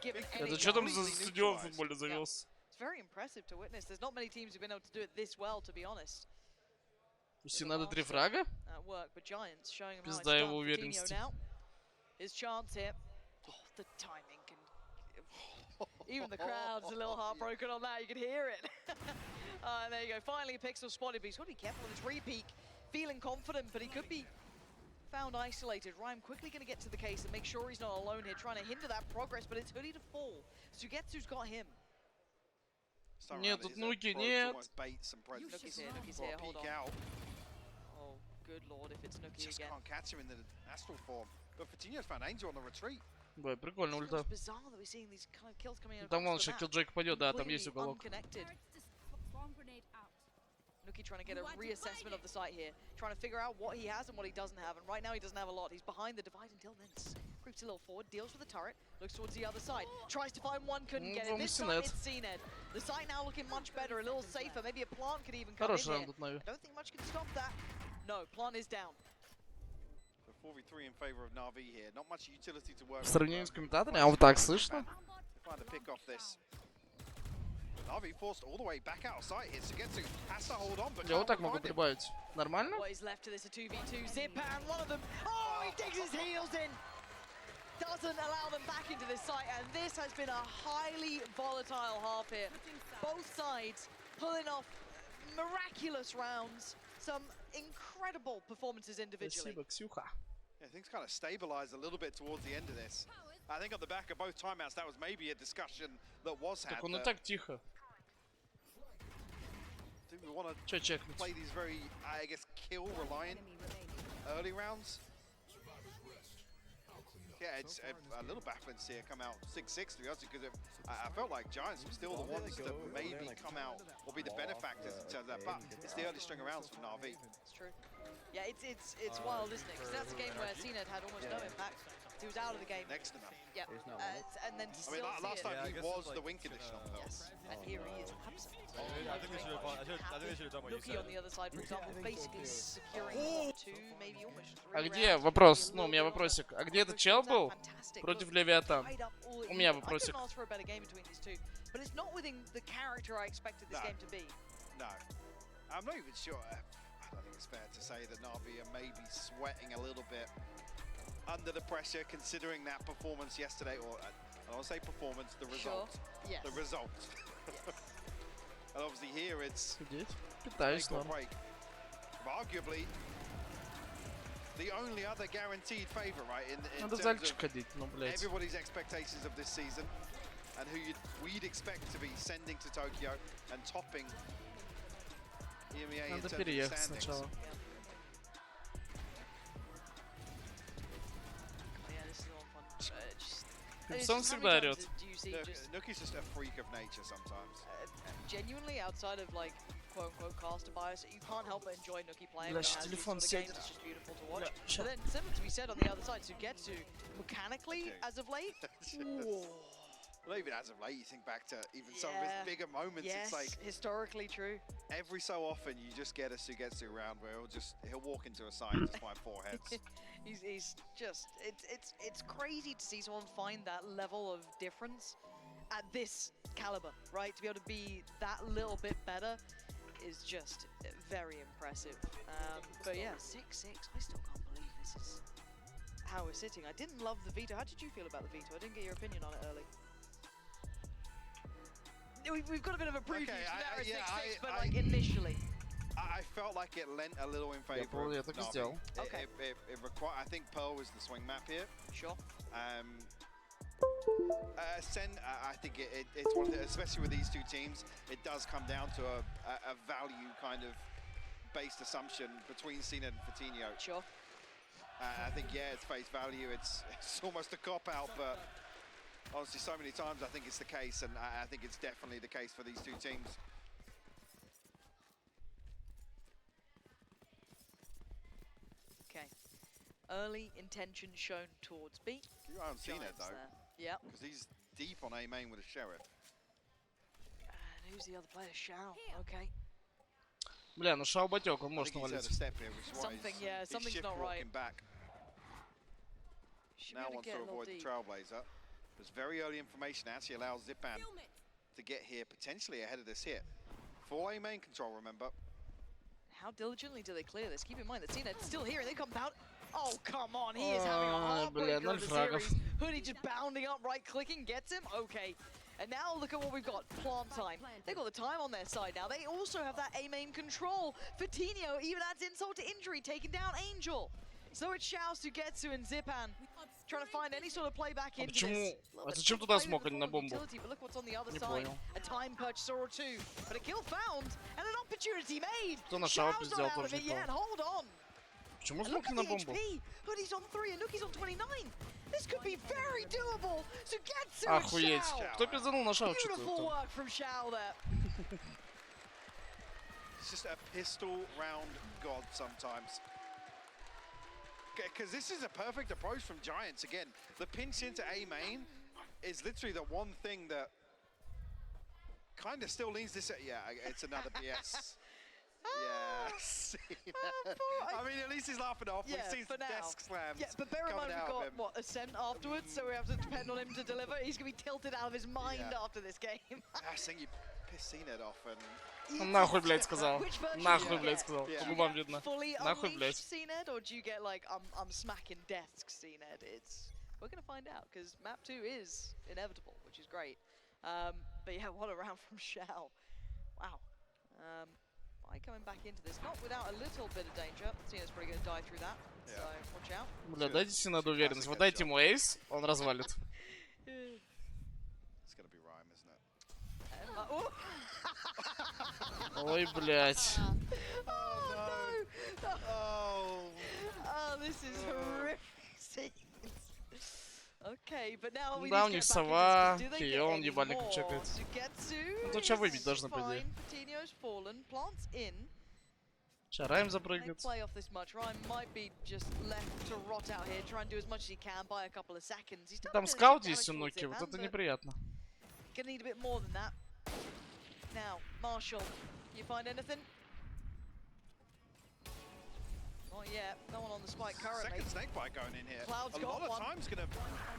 given any Это что там за студио в футболе завелся? It's very impressive to witness. There's not many teams who've been able to do it this well, to be honest. Если надо 3 фрага? Work, but Giants showing him Пизда его уверенности. now. His chance here. Oh, the timing can... Even the crowd's a little heartbroken on that. You can hear it. And there you go. Finally, a pixel spotted, but he's got to be careful with his repeat. Feeling confident, but he could be found isolated. Rhyme quickly going to get to the case and make sure he's not alone here, trying to hinder that progress, but it's Hoodie to fall. Sugetsu's got him. Нет, тут Nuki, нет. Nuki's here, hold on. Oh, good lord, if it's Nuki Just again. can't catch him in the astral form. But Fortinio's found Angel on the retreat. Бай, прикольно ульта. It's bizarre that we're seeing these kind of kills coming in. Там вон сейчас Killjoy попадет, да, там есть уголок. Nuki trying to get a reassessment of the site here, trying to figure out what he has and what he doesn't have, and right now he doesn't have a lot. He's behind the divide until then. Creeps a little forward, deals with the turret, looks towards the other side, tries to find one, couldn't get it. This time it's CNED. The site now looking much better, a little safer. Maybe a plant could even come in here. I don't think much can stop that. No, plant is down. 4v3 in favor of Na'Vi here. Not much utility to work В сравнении с комментаторами, а вот так слышно? Trying to pick off this. Na'Vi forced all the way back out of sight here. Sugetsu has to hold on, but Я вот так могу прибавить. Нормально? What is left to this a 2v2 Zipan, one of them. Oh, he digs his heels in. Doesn't allow them back into this site, and this has been a highly volatile half here. Both sides pulling off miraculous rounds. Some incredible performances individually. Спасибо, Ксюха. Yeah, things kind of stabilized a little bit towards the end of this. I think on the back of both timeouts, that was maybe a discussion that was had. Так он и так тихо. Do we want to play these very, I guess, kill-reliant early rounds? Yeah, it's a little baffling to see it come out 6-6 to be honest, because I felt like Giants were still the ones to maybe come out or be the benefactors in terms of that, but it's the early string of rounds from Na'Vi. It's true. Yeah, it's wild, isn't it? Because that's a game where CNED had almost no impact. He was out of the game. Next to nothing. Yep. And then to still last see time it. he was the win conditional. Yes, and here he is absent. I think they should have done what you Nuki said. on the other side, for example, basically securing 2, maybe almost 3 А где вопрос? Ну, у меня вопросик. А где этот чел был против Левиатан? У меня вопросик. But it's not within the character I expected this game to be. No. I'm not even sure. I don't think it's fair to say that Na'Vi are maybe sweating a little bit under the pressure, considering that performance yesterday, or I don't say performance, the result. Sure. Yes. The result. Yes. And obviously here it's Пытаюсь, make or ладно. break. But arguably, the only other guaranteed favourite, right, in Надо в terms зальчик ходить, ну, of блядь. everybody's expectations of this season, and who we'd expect to be sending to Tokyo and topping EMEA in Надо terms of переехать standings. сначала. It's Он всегда how many орёт. times do you see just Nuki's just a freak of nature sometimes. genuinely outside of like quote-unquote caster bias, you can't help but enjoy Nuki playing. Бля, as щас these телефон sort of games, сядет. it's just beautiful to watch. Бля, ща. But then similar to be said on the other side, Sugetsu mechanically as of late. Whoa. Well, even as of late, you think back to even some of his bigger moments. Yes, It's like historically true. every so often you just get a Sugetsu round where he'll walk into a side and just find 4 heads. He's just it's crazy to see someone find that level of difference at this caliber, right? To be able to be that little bit better is just very impressive. But yeah, 6-6. I still can't believe this is how we're sitting. I didn't love the veto. How did you feel about the veto? I didn't get your opinion on it early. We've got a bit of a preview to that 6-6, but like initially. I felt like it lent a little in favor of я так и Na'Vi. сделал. Okay. I think Pearl was the swing map here. Sure. Ascend, I think it's one of the, especially with these two teams, it does come down to a value kind of based assumption between Cena and Fatinho. Sure. I think, yeah, it's face value. It's almost a cop-out, but honestly, so many times I think it's the case, and I think it's definitely the case for these two teams. Okay. Early intention shown towards B. Keep your eye on Cena, Giants though. there. Yep. Because he's deep on A main with a Sheriff. And who's the other player? Shao. Okay. Бля, ну Шау батек, он I может think he's had навалить. a step here, which is why Something, yeah, he's something's shift not right. walking back. Should Now be able wants to to get a little avoid the deep. Trailblazer. There's very early information that actually allows Zipan to get here potentially ahead of this hit. Full A main control, remember. How diligently do they clear this? Keep in mind that Cena still here, and they come out. Oh, come on, he is having a heartbreaker бля, of the 0 фрагов. series. Hoodie just bounding up, right-clicking, gets him. Okay. And now look at what we've got. Plant time. They've got the time on their side now. They also have that A-main control. Fatinho even adds insult to injury, taking down Angel. So it's Shao, Sugetsu, and Zipan trying to find any sort of play back into this. А зачем туда смог, а не на бомбу? Utility, but look what's on the other Не side. понял. A time purchase or two, but a kill found and an opportunity made. Кто на Шау Shao's сделал, not out of тоже it не yet. понял. Hold on. Почему And look смог at на the бомбу? HP. Hoodie's on 3 and Nuki's on 29. This could be very doable. Sugetsu Охуеть. and Shao. Кто пизданул на Шау Beautiful чё-то? work from Shao there. It's just a pistol round god sometimes. Because this is a perfect approach from Giants. Again, the pinch into A main is literally the one thing that kind of still leans this. Yeah, it's another BS. Yeah. I mean, at least he's laughing off. Yeah, We've seen for some now. desk slams. Yeah, but bear in mind coming we've out of got, him. what, Ascent afterwards, so we have to depend on him to deliver. He's going to be tilted out of his mind Yeah. after this game. I think you pissed CNED off and... Нахуй, блядь, сказал. Which version Нахуй, do you блядь, get? сказал. Do По you губам get видно. fully Нахуй, блядь. unleashed CNED, or do you get like, I'm smacking desks CNED? We're going to find out, because map 2 is inevitable, which is great. But yeah, what a round from Shao. Wow. By coming back into this, not without a little bit of danger. Cena's probably going to die through that, so watch out. Бля, дайте Синаду уверенность. Вы дайте ему эйс, он развалит. It's gonna be Rhyme, isn't it? Ой, блядь. Oh, this is horrific. Да, у них сова, Кион, ебальник чекает. Ну, то что выбить должны, по идее. Сейчас Райм запрыгнет. Там скаут есть у Ноки, вот это неприятно. Now, Marshall, you find anything? Not yet. No one on the spike currently. Second snake bite going in here. Cloud's a got lot one. of time's gonna.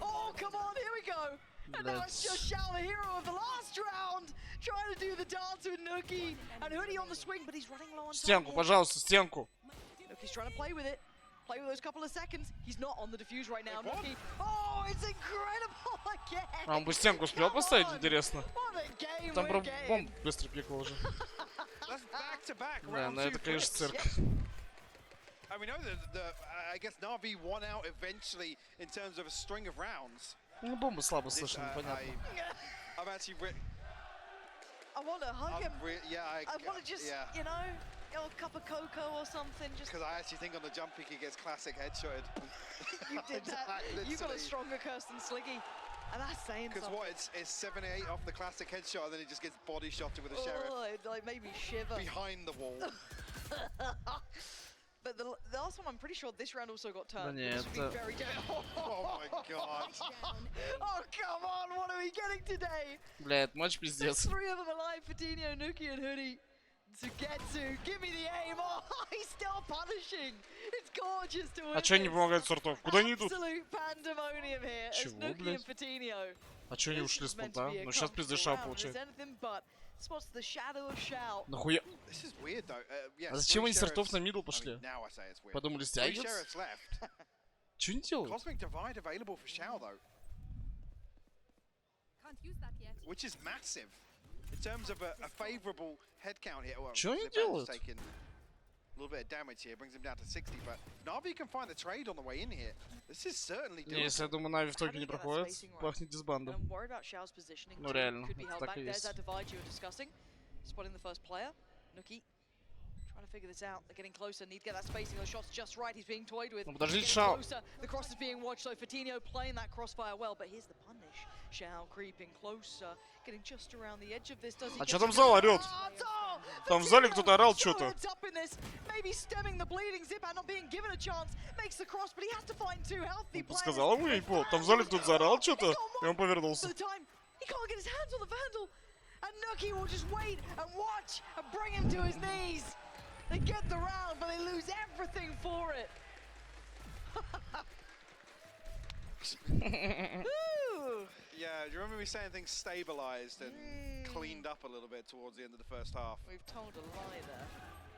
Oh, come on, here we go. And now it's just Shao, the hero of the last round, trying to do the dance with Nuki. And Hoodie on the swing, but he's running low on time. Стенку, пожалуйста, стенку. Nuki's trying to play with it. Play with those couple of seconds. He's not on the defuse right now. Nuki. Oh, it's incredible again. А он бы стенку успел поставить, интересно. Там про бомб быстро пикал уже. Да, но это, конечно, цирк. And we know that I guess Na'Vi won out eventually in terms of a string of rounds. Ну, бомбы слабо слышно, понятно. I've actually I want to hug him. I want to just, you know, a cup of cocoa or something. Just because I actually think on the jump pick he gets classic headshotted. You did that. You got a stronger curse than Sliggy. And that's saying something. Because what, it's 7-8 off the classic headshot and then he just gets body shotted with a sheriff. Oh, it like made me shiver. Behind the wall. But the last one, I'm pretty sure this round also got turned. Да нет, Very oh my god. Oh, come on, what are we getting today? Бля, это матч пиздец. Three of them alive, Patino, Nuki and Hoodie. Sugetsu, give me the aim. Oh, he's still punishing. It's gorgeous to witness. А чё не помогает сортов? Куда они идут? Absolute pandemonium here. Чего, Nuki блядь? and Patino. А чё они ушли с пункта? Ну сейчас пизды Шау получает. Spots the shadow of Shao. Нахуя? This is weird though. А зачем они сортов на мидл пошли? Подумали, стягиваться? Чё они делают? Cosmic Divide available for Shao though. Can't use that yet. Which is massive. In terms of a favourable head count here. Well, Чё они Zipman's делают? taking a little bit of damage here, brings him down to 60, but Na'Vi can find the trade on the way in here. This is certainly Не, если я думаю, Нави в итоге не проходит, пахнет дисбандом. Ну реально, так и есть. Spotting the first player, Nuki. Trying to figure this out. They're getting closer. Need to get that spacing. Those shots just right. He's being toyed with. Ну подожди, Getting Шау. closer. The cross is being watched. So Fatino playing that crossfire well, but here's the punish. Shao creeping closer, getting just around the edge of this. Does he? А чё там зал орёт? Там в зале кто-то орал чё-то. Maybe stemming the bleeding. Zipan not being given a chance. Makes the cross, but he has to find two healthy players. Подсказал ему, я не понял. Там в зале кто-то заорал чё-то, и он повернулся. He can't get his hands on the Vandal. And Nuki will just wait and watch and bring him to his knees. They get the round, but they lose everything for it. Yeah, do you remember me saying things stabilized and cleaned up a little bit towards the end of the first half? We've told a lie there.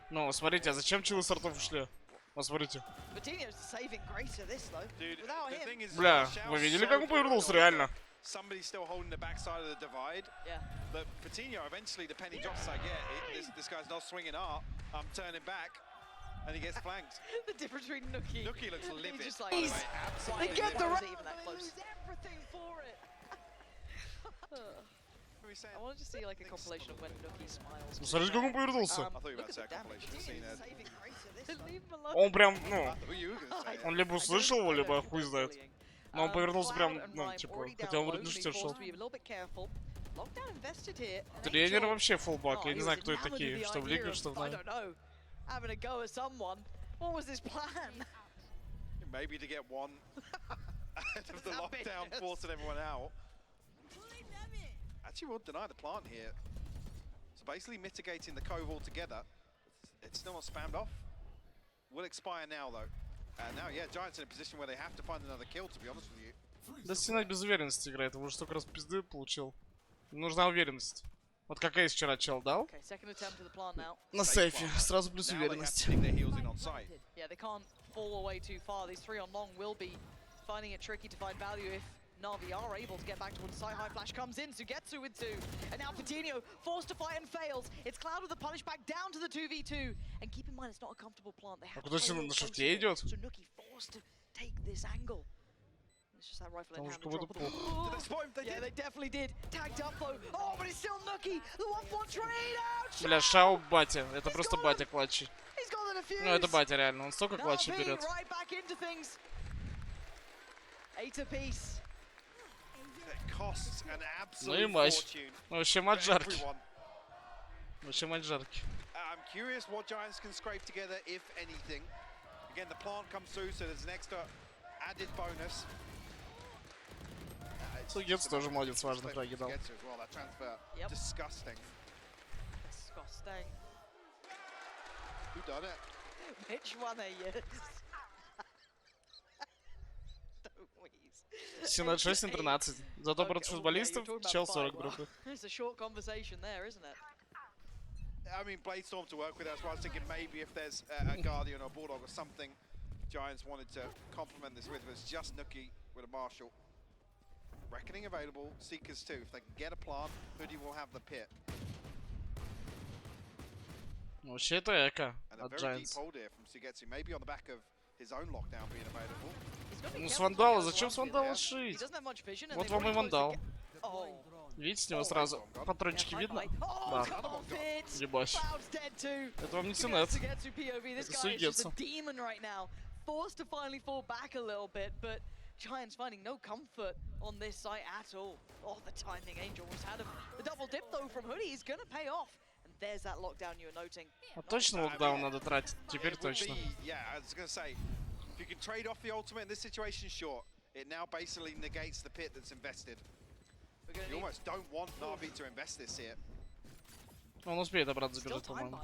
Ну, смотрите, а зачем чилы сортов ушли? Посмотрите. Patino's the saving grace of this though. Dude, without the him. thing is, Бля, вы видели, как он повернулся, реально? Somebody's still holding the backside of the divide. Yeah. But Patino, eventually the penny drops like, this guy's not swinging art. I'm turning back. And he gets flanked. The difference between Nuki. Nuki looks livid. He's just like, by the way, absolutely they get the livid. round. Even that close. Everything for it. I wanted to see like a compilation of when Nuki smiles. Ну, смотрите, как он повернулся. I thought you were about to say a compilation of seeing it. Он прям, ну, он либо услышал его, либо хуй знает. Но он повернулся прям, ну, типа, хотя он вроде на шесте шел. Тренер вообще фулбак, я не знаю, кто это такие, что в лиге, что в Нави. Having a go at someone. What was his plan? Maybe to get one ahead of the lockdown, forcing everyone out. Actually, we'll deny the plant here. So basically mitigating the cove altogether. It's still not spammed off. Will expire now though. And now, yeah, Giants in a position where they have to find another kill, to be honest with you. Да Стена без уверенности играет, он уже столько раз пизды получил. Нужна уверенность. Вот как Эйс вчера чел дал. На сейфе, сразу плюс уверенность. Yeah, they can't fall away too far. These three on long will be finding it tricky to find value if Na'Vi are able to get back towards the side. High flash comes in, Sugetsu with two. And now Patino forced to fight and fails. It's Cloud with the punish back down to the 2v2. And keep in mind, it's not a comfortable plant. They have to play на шифте идет. So Nuki forced to take this angle. It's just that rifle in hand. Yeah, they definitely did. Tagged up though. Oh, but it's still Nuki. The 1-4 trade out. Бля, Шау батя. Это просто батя клатчи. Ну, это батя реально. Он столько клатчей берет. 8 apiece. costs an Ну и absolute матч. fortune Вообще for матч жаркий. everyone. Вообще матч жаркий. I'm curious what Giants can scrape together, if anything. Again, the plant comes through, so there's an extra added bonus. Сугец тоже молодец, важно фраги дал. Well, that transfer, disgusting. Disgusting. Who done it? Which one are you? Don't wheeze. 17 на 13. Зато против футболистов чел 40 дропы. It's a short conversation there, isn't it? I mean, Bladestorm to work with. That's why I was thinking maybe if there's a Guardian or Bulldog or something Giants wanted to complement this with, was just Nookie with a Marshall. Reckoning available, Seekers too. If they can get a plant, Hoodie will have the pit. Вообще это эко And a от very deep Giants. hold here from Sugetsu, maybe on the back of his own lockdown being available. Ну с Вандала, зачем с Вандала шить? Вот вам и Вандал. Видите, с него сразу патрончики видно? Да. Ебать. Это вам не Синет. Это Сугетсу. Forced to finally fall back a little bit, but Giants finding no comfort on this site at all. Oh, the timing Angel was had. The double dip though from Hoodie is gonna pay off. And there's that lockdown you were noting. А точно локдаун надо тратить? Теперь точно. Yeah, I was gonna say, if you can trade off the ultimate in this situation, sure. It now basically negates the pit that's invested. You almost don't want Na'Vi to invest this here. Он успеет обратно забежать, по-моему.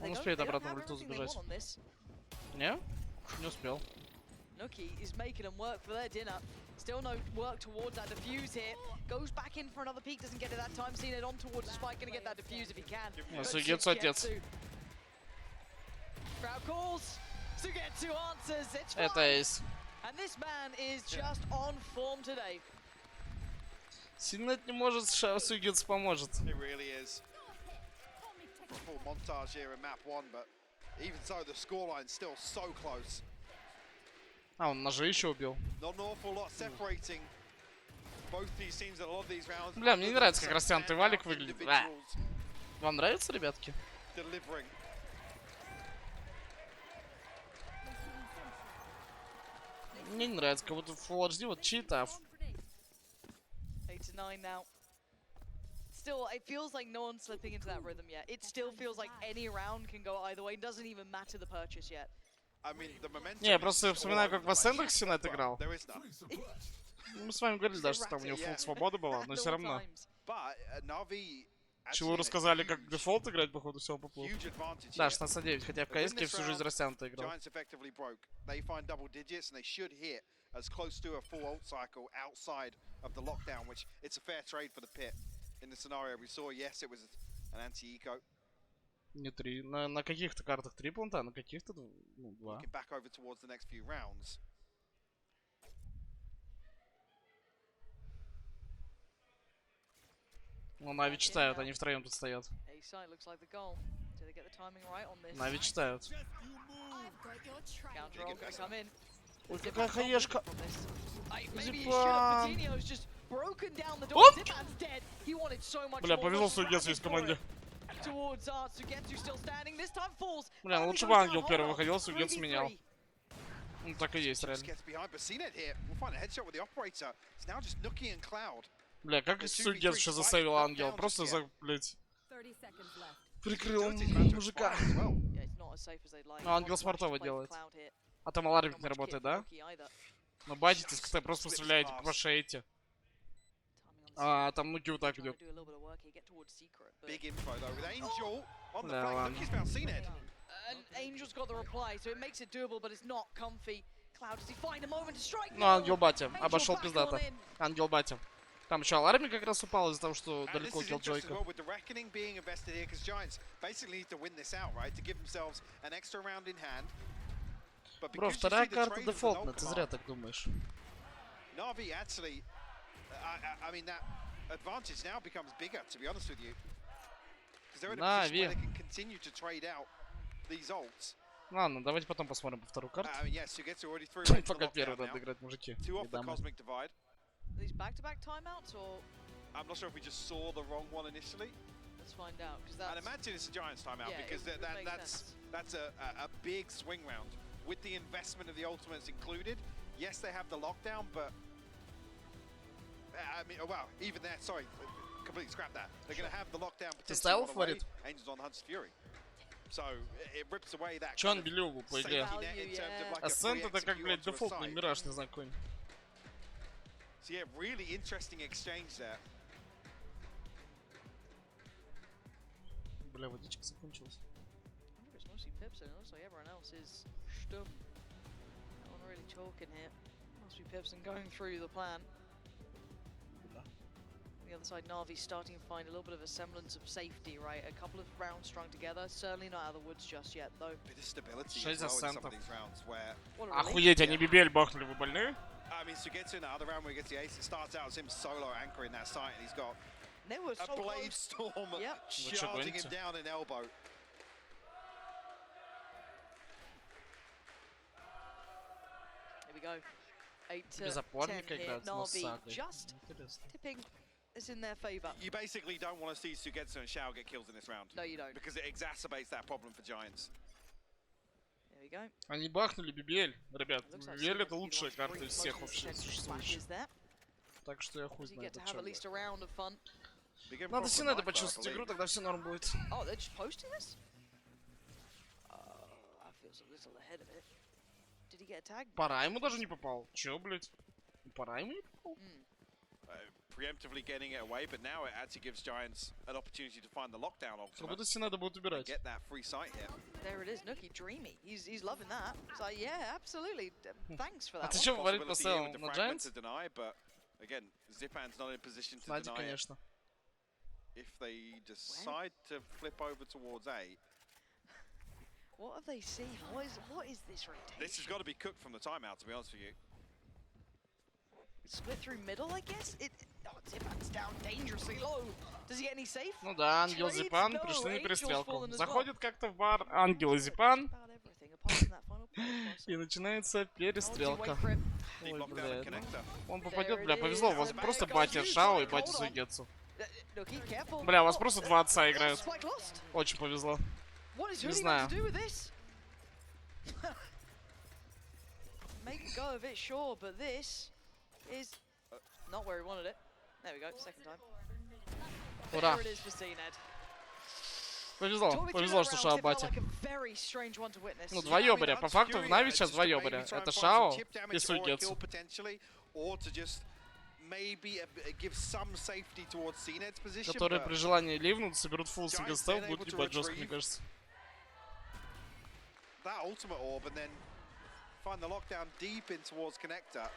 Он успеет обратно в ульту забежать. Не? Не успел. Nookie is making them work for their dinner. Still no work towards that defuse here. Goes back in for another peek, doesn't get it that time. Seen it on towards the spike, gonna get that defuse if he can. Сугетсу отец. Crowd calls. Sugetsu answers. It's Это эйс. And this man is just on form today. Синет не может, Сугетс поможет. It really is. A full montage here in map 1, but even so, the scoreline's still so close. А, он ножи еще убил. Not an awful lot separating both these teams in a lot of these rounds. Бля, мне не нравится, как растянутый валик выглядит. Вам нравится, ребятки? Delivering. Мне не нравится, как будто Full HD вот читав. 8-9 now. Still, it feels like no one's slipping into that rhythm yet. It still feels like any round can go either way. It doesn't even matter the purchase yet. I mean, the momentum. Не, я просто вспоминаю, как в Ascendах Синет играл. Мы с вами говорили даже, что там у него фулл свобода была, но все равно. Чего рассказали, как дефолт играть, походу, все поплыл. Да, 16-9, хотя в КС всю жизнь растянуто играл. As close to a full ult cycle outside of the lockdown, which it's a fair trade for the pit. In the scenario we saw, yes, it was an anti-eco. Не три. На каких-то картах три планта, на каких-то два. Looking back over towards the next few rounds. Ну, Нави читают, они втроем тут стоят. Нави читают. Ой, какая хаешка. Зипан. Оп! Бля, повезло Сугетсу из команды. Бля, ну лучше бы Ангел первый выходил, Сугетс менял. Ну так и есть, реально. Бля, как Сугетс еще засейвил Ангел? Просто блядь, прикрыл мужика. Ну, Ангел смартово делает. А там алармик не работает, да? Ну, байтитесь, когда просто стреляете по шейте. А там Нуки вот так идет. Да, ладно. Ну, Ангел Батя. Обошел пиздато. Ангел Батя. Там еще алармик как раз упал из-за того, что далеко киллджойка. Бро, вторая карта дефолтная, ты зря так думаешь. Na'Vi actually, I mean, that advantage now becomes bigger, to be honest with you. Because they're in a position where they can continue to trade out these ults. Ладно, давайте потом посмотрим по вторую карту. Yes, you get to already through into the Пока первый lockdown надо играть, мужики. Two off the cosmic divide. These back-to-back timeouts, or? I'm not sure if we just saw the wrong one initially. Let's find out, because that's... I'd imagine it's a Giants timeout, because that's a big swing round. With the investment of the ultimates included, yes, they have the lockdown, but I mean, well, even there, sorry, completely scrap that. They're going to have the lockdown Ты potentially ставил on the way. фаворит? Angels on Hunt's Fury. So it rips away that Чё он белил, по идее? safety net in terms of like a Ascent free это как, execute блядь, onto a дефолтный site. мираж, не знаю какой. So yeah, really interesting exchange there. Бля, водичка закончилась. It's mostly Pips, and it looks like everyone else is stum. No one really talking here. Must be Pips and going through the plan. On the other side, Na'Vi's starting to find a little bit of a semblance of safety, right? A couple of rounds strung together, certainly not out of the woods just yet, though. Bit of stability 6 as well in some of ассентов. these rounds where Охуеть, они бибель бахнули, вы больные? I mean, Sugetsu in the other round where he gets the ace, it starts out as him solo anchoring that site, and he's got They were a so blade close. storm Yep. charging him down in elbow. Here we go. 8 to Без 10 опорника here. играть, но с Na'Vi сагой. just Интересно. tipping this in their favor. You basically don't want to see Sugetsu and Shao get kills in this round. No, you don't. Because it exacerbates that problem for Giants. There we go. Они бахнули бибель, ребят. Looks like Бибель Sigurd это лучшая wants to карта bring из всех most of вообще his существующих. flashes there. Так что я хуй Does he знает, get to о have at чем. least a round of fun? Надо Синеда почувствовать игру, тогда все норм будет. Oh, they're just posting this? I feel a little ahead of it. Did he get a tag? Пора ему даже не попал. Чё, блядь? Пора ему не попал. Preemptively getting it away, but now it actually gives Giants an opportunity to find the lockdown Как ultimate. будто Синеда будет убирать. Get that free sight here. There it is, Nookie, dreamy. He's loving that. He's like, yeah, absolutely. Thanks for that. ты one. чё, фаворит Possibility here поставил with the на fragment Giants? to deny, but again, Zipan's not in position to Знаете, deny it. конечно. If they decide to flip over towards A, What have they seen? What is this rotation? this has got to be cooked from the timeout, to be honest with you. Split through middle, I guess? Zipan's down dangerously low. Does he get any safe? Ну да, Ангел Trades? Зипан No, пришли на Angel's перестрелку. fallen as well. Заходит как-то в бар Ангел и Зипан. About everything, apart from that final play. И начинается перестрелка. Wait for it. Deep Ой, lockdown блядь. and connector. Он попадет, бля, повезло. У вас просто батя Шао и батя Сугетсу. Nookie, careful. Бля, у вас просто два отца играют. Spike lost. Очень повезло. What is Не Hoodie знаю. meant to do with this? Make a go of it, sure, but this is not where he wanted it. There we go, second time. Ура. There it is for CNED. Повезло, повезло, что Шао батя. Ну, два ёбаря. По факту в Нави сейчас два ёбаря. Это Шао и Сугетсу. Которые при желании ливнут, соберут фулл сингл-стелл, будут ебать жестко, мне кажется. That ultimate orb and then find the lockdown deep in towards connector.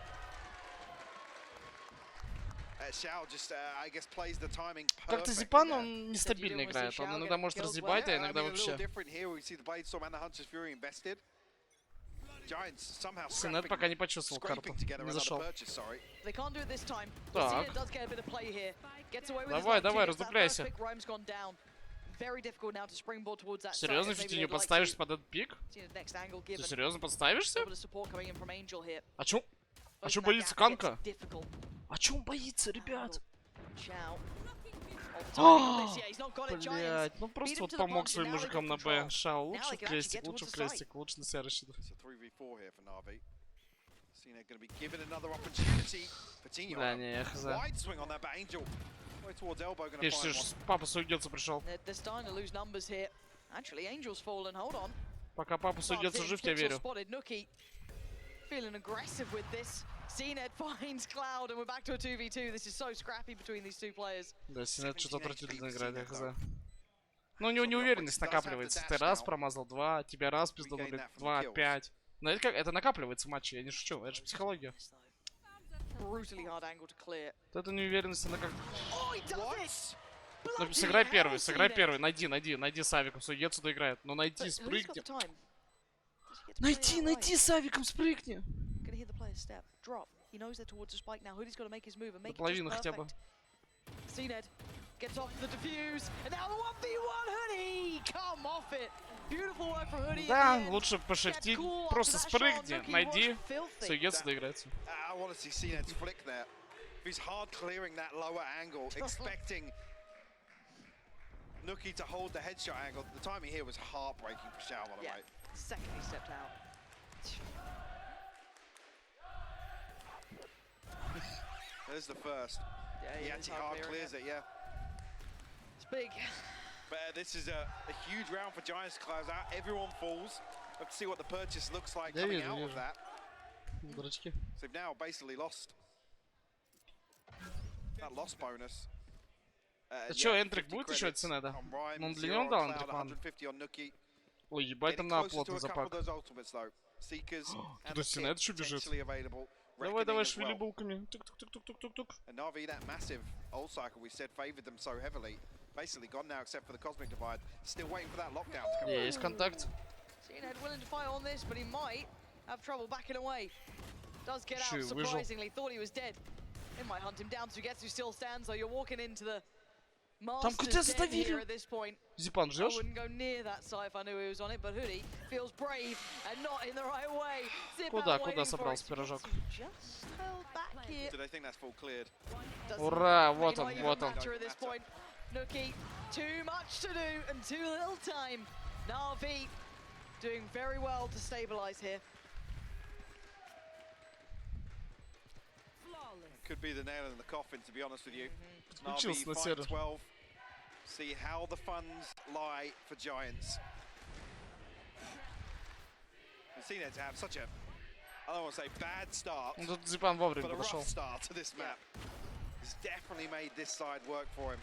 Shao just, I guess, plays the timing perfectly. Как-то Зипан, он нестабильно играет. Он иногда может разъебать, а иногда вообще. Синет пока не почувствовал карту. Не зашел. Так. Давай, давай, раздупляйся. Серьезно, Фитинью подставишься под этот пик? Ты серьезно подставишься? А чё? А чё боится Канка? А чё он боится, ребят? Блять, ну просто вот помог своим мужикам на Б. Шао, лучше в крестик, лучше в крестик, лучше на себя рассчитывать. Бля, не, я хз. Пишешь, папа Сугетсу пришел. Пока папа Сугетсу жив, я верю. Feeling aggressive with this. CNED finds Cloud, and we're back to a 2v2. This is so scrappy between these two players. Да, CNED что-то отвратительно играет, я хз. Ну, у него неуверенность накапливается. Ты раз промазал, два, тебя раз пизданули, два, пять. Но это как, это накапливается в матче, я не шучу, это же психология. Это неуверенность, она как... Ну, сыграй первый, найди с Авиком, Сугетсу доиграет. Ну, найди, спрыгни. Найди с Авиком, спрыгни. Половину хотя бы. Да, лучше пошифтить. Просто спрыгни, найди. Сугетсу доиграется. Nookie to hold the headshot angle. The timing here was heartbreaking for Shao, by the way. Second he stepped out. There's the first. Yeah, he actually hard clears it, yeah. It's big. But this is a huge round for Giants to close out. Everyone falls. Let's see what the purchase looks like coming out of that. So they've now basically lost that loss bonus. А чё, Энтрик будет еще от цены, да? Ну, для него дал Энтрик, ладно. Ой, ебать, там надо плотно запак. Туда стена, это что бежит? Давай, давай, шевели булками. Тук-тук-тук-тук-тук-тук. And Na'Vi, that massive ult cycle we said favored them so heavily, basically gone now except for the Cosmic Divide. Still waiting for that lockdown to come. Есть контакт. Cned willing to fight on this, but he might have trouble backing away. Does get out surprisingly. Thought he was dead. It might hunt him down. Sugetsu still stands, though. You're walking into the Master's Den here at this point. Зипан, I ждешь? wouldn't go near that side if I knew he was on it, but Hoodie feels brave and not in the right way. Куда собрался пирожок? Just held back here. Do they think that's full cleared? Ура, вот он, вот он. Nookie, too much to do and too little time. Na'Vi doing very well to stabilize here. Could be the nail in the coffin, to be honest with you. Подключился на Na'Vi сервер. 12. See how the funds lie for Giants. We've seen it to have such a, I don't want to say bad start, Ну тут Зипан вовремя but a подошел. rough start to this map. He's definitely made this side work for him.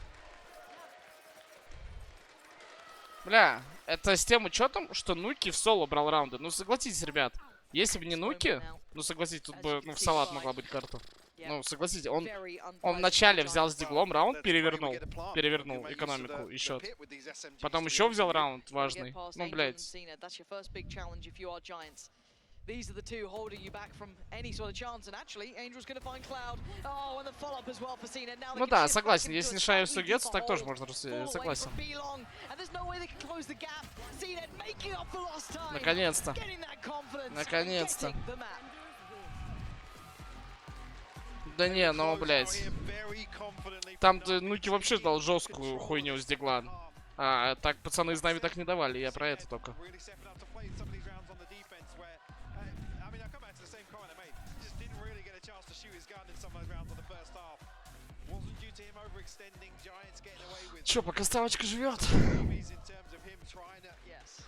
Бля, это с тем учетом, что Нуки в соло брал раунды. Ну согласитесь, ребят, если бы не Нуки, ну согласитесь, тут бы в салат могла быть карта. Ну согласитесь, он вначале взял с диглом раунд, перевернул экономику и счет. Потом еще взял раунд важный. Ну, блядь. These are the two holding you back from any sort of chance, and actually, Angel's going to find Cloud. Oh, and the follow-up as well for Cena. Now Ну да, согласен, если не шаю Сугетсу, так тоже можно согласен. Наконец-то. Наконец-то. Да не, ну, блядь. Там-то Нуки вообще дал жесткую хуйню с дигла. А так пацаны из Нави так не давали, я про это только. Чё, пока ставочка живет?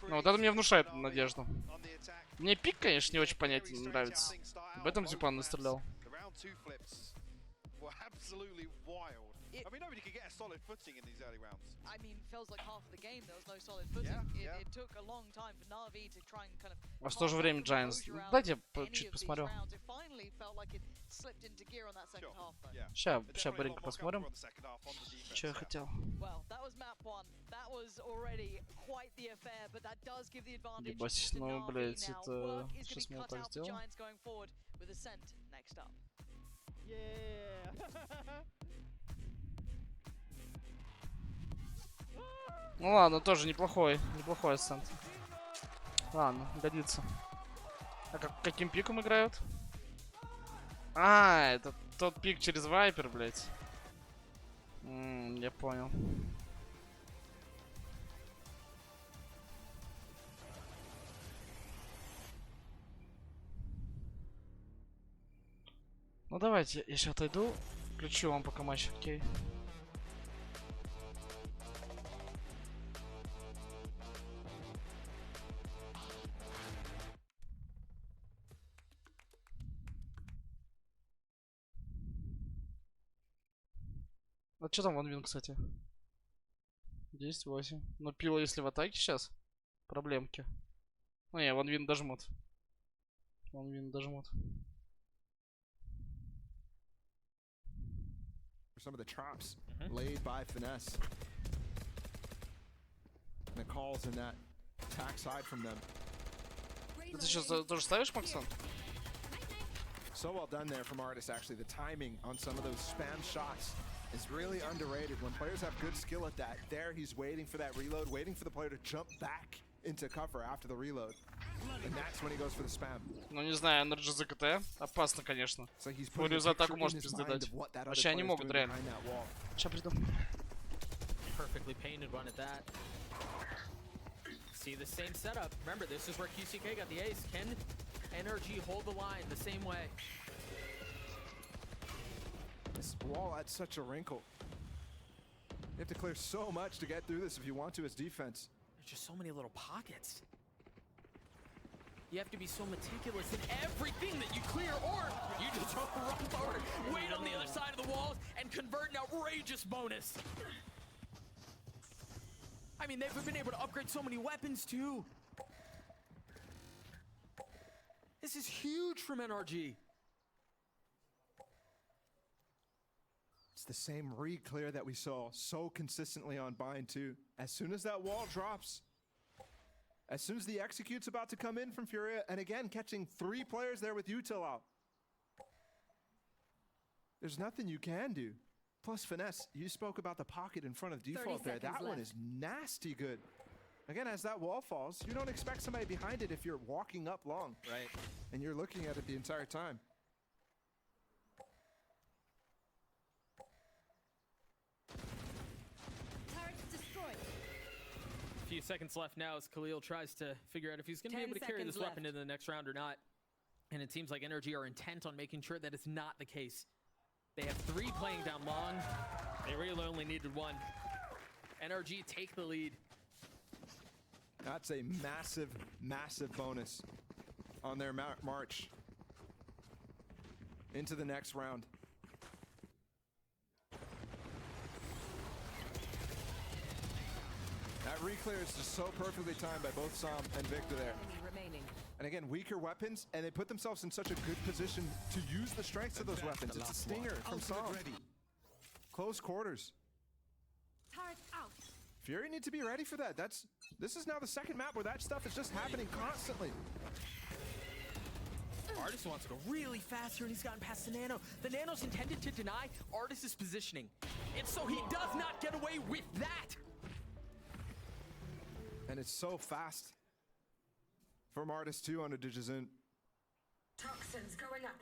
Ну, вот это мне внушает надежду. Мне пик, конечно, не очень понятен, нравится. В этом Зипан настрелял. I mean, nobody could get a solid footing in these early rounds. I mean, feels like half of the game there was no solid footing. It took a long time for Na'Vi to try and kind of. А в то же время Giants. Дайте чуть посмотрю. Сейчас быстренько посмотрим. Что я хотел. Ебать, ну, блядь, это... Сейчас мы вот так сделаем. Ну ладно, тоже неплохой ассент. Ладно, годится. А каким пиком играют? А, это тот пик через Вайпер, блядь. Я понял. Ну давайте, я сейчас отойду. Включу вам пока матч, окей. А что там OneWin, кстати? 10-8. Но пило, если в атаке сейчас, проблемки. Ну не, OneWin дожмут. OneWin дожмут. Some of the traps laid by Finesse. And the calls in that attack side from them. Ты сейчас тоже ставишь, Максон? So well done there from Artis, actually. The timing on some of those spam shots is really underrated. When players have good skill at that, there he's waiting for that reload, waiting for the player to jump back into cover after the reload. And that's when he goes for the spam. Ну не знаю, Energy ZKT опасно, конечно. Фурию за атаку может пизды дать. Вообще они могут, реально. Сейчас приду. Perfectly painted one at that. See the same setup. Remember, this is where QCK got the ace. Can NRG hold the line the same way? This wall adds such a wrinkle. You have to clear so much to get through this if you want to as defense. There's just so many little pockets. You have to be so meticulous in everything that you clear, or you just run forward, wait on the other side of the walls, and convert an outrageous bonus. I mean, they've been able to upgrade so many weapons, too. This is huge from NRG. It's the same re-clear that we saw so consistently on Bind, too. As soon as that wall drops, as soon as the execute's about to come in from Furia, and again, catching 3 players there with Util out. There's nothing you can do. Plus, Finesse, you spoke about the pocket in front of default there. That one is nasty good. Again, as that wall falls, you don't expect somebody behind it if you're walking up long. Right. And you're looking at it the entire time. Turret destroyed. A few seconds left now as Khalil tries to figure out if he's going to be 10 able to carry this seconds weapon into the next round or not. And it seems like NRG are intent on making sure that it's not the case. They have 3 playing down long. They really only needed 1. NRG take the lead. That's a massive, massive bonus on their march into the next round. That re-clear is just so perfectly timed by both Sam and Victor there. And again, weaker weapons, and they put themselves in such a good position to use the strengths of those weapons. It's a stinger from Sam. Close quarters. Turret out. Fury need to be ready for that. This is now the second map where that stuff is just happening constantly. Artis wants to go really fast here, and he's gotten past the Nano. The Nano's intended to deny Artis' positioning. And so he does not get away with that. And it's so fast from Artis too under Digizin. Toxins going up.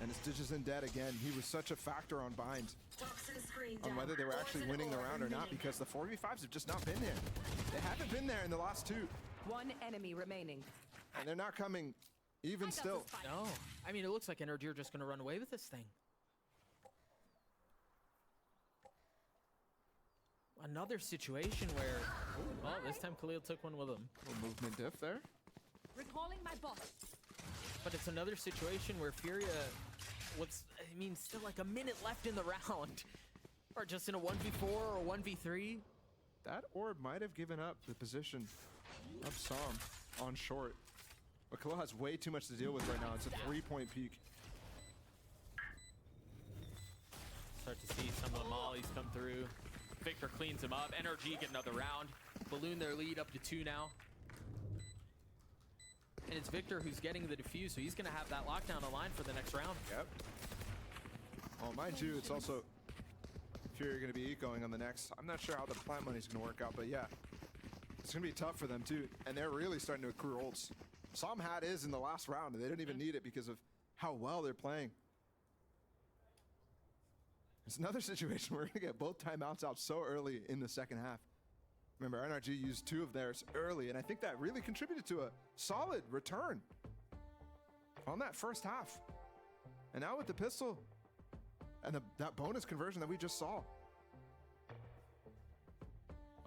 And it's Digizin dead again. He was such a factor on Bind. Toxin screen On down. whether they were actually winning the round or not, because the 4v5s have just not been there. They haven't been there in the last 2. One enemy remaining. And they're not coming even still. No. I mean, it looks like NRG are just going to run away with this thing. Another situation where, well, this time Khalil took one with him. Little movement diff there. Recalling my boss. But it's another situation where Furia, still like a minute left in the round. Or just in a 1v4 or 1v3. That orb might have given up the position of Sam on short. But Khalil has way too much to deal with right now. It's a 3-point peak. Start to see some of the mollies come through. Victor cleans him up. NRG get another round. Balloon their lead up to 2 now. And it's Victor who's getting the defuse, so he's going to have that lockdown aligned for the next round. Yep. Oh, mind you, it's also Fury going to be ecoing on the next. I'm not sure how the plant money's going to work out, but yeah. It's going to be tough for them, too. And they're really starting to accrue ults. Some had his in the last round, and they didn't even need it because of how well they're playing. It's another situation where we're going to get both timeouts out so early in the second half. Remember, NRG used 2 of theirs early, and I think that really contributed to a solid return on that first half. And now with the pistol and that bonus conversion that we just saw,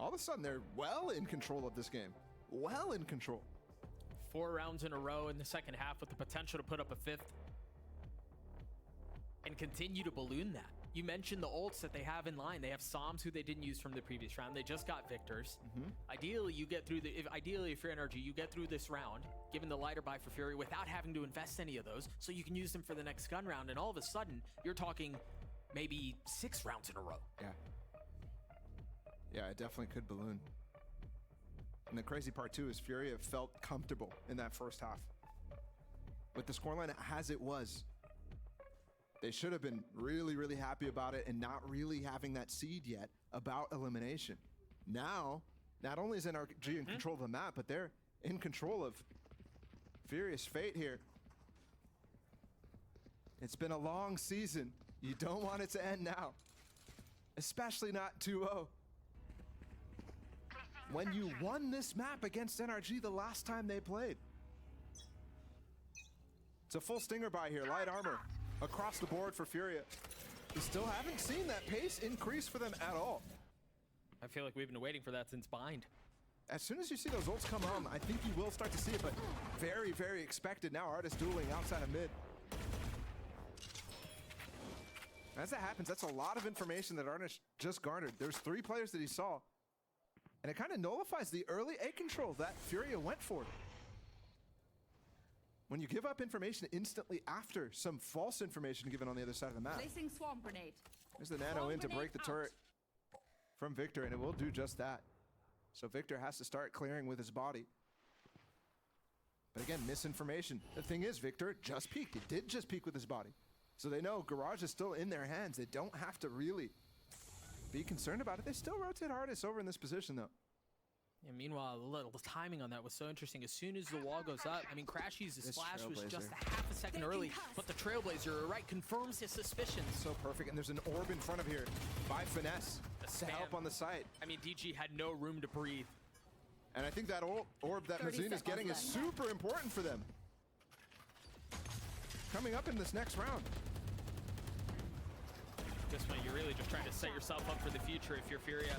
all of a sudden they're well in control of this game. Well in control. 4 rounds in a row in the second half with the potential to put up a 5th. And continue to balloon that. You mentioned the ults that they have in line. They have Psalms, who they didn't use from the previous round. They just got Victors. Ideally, you get through ideally, if you're NRG, you get through this round, given the lighter buy for Fury, without having to invest any of those, so you can use them for the next gun round. And all of a sudden, you're talking maybe 6 rounds in a row. Yeah. Yeah, it definitely could balloon. And the crazy part too is Fury have felt comfortable in that first half. With the scoreline as it was, they should have been really, really happy about it and not really having that seed yet about elimination. Now, not only is NRG in control of the map, but they're in control of Furious fate here. It's been a long season. You don't want it to end now. Especially not 2-0. When you won this map against NRG the last time they played. It's a full stinger buy here, light armor across the board for Furia. We still haven't seen that pace increase for them at all. I feel like we've been waiting for that since Bind. As soon as you see those ults come on, I think you will start to see it, but very, very expected now. Artist dueling outside of mid. As that happens, that's a lot of information that Artist just garnered. There's 3 players that he saw, and it kind of nullifies the early A control that Furia went for. When you give up information instantly after some false information given on the other side of the map. Placing swarm grenade. There's the nano in to break the turret from Victor, and it will do just that. So Victor has to start clearing with his body. But again, misinformation. The thing is, Victor just peeked. He did just peek with his body. So they know Garage is still in their hands. They don't have to really be concerned about it. They still rotate Artist over in this position, though. And meanwhile, the timing on that was so interesting. As soon as the wall goes up, I mean, Crashy's splash was just a half a second early, but the Trailblazer, right, confirms his suspicions. So perfect, and there's an orb in front of here by Finesse to help on the site. I mean, DG had no room to breathe. And I think that orb that Mazin is getting is super important for them. Coming up in this next round. This one, you're really just trying to set yourself up for the future if you're Furia.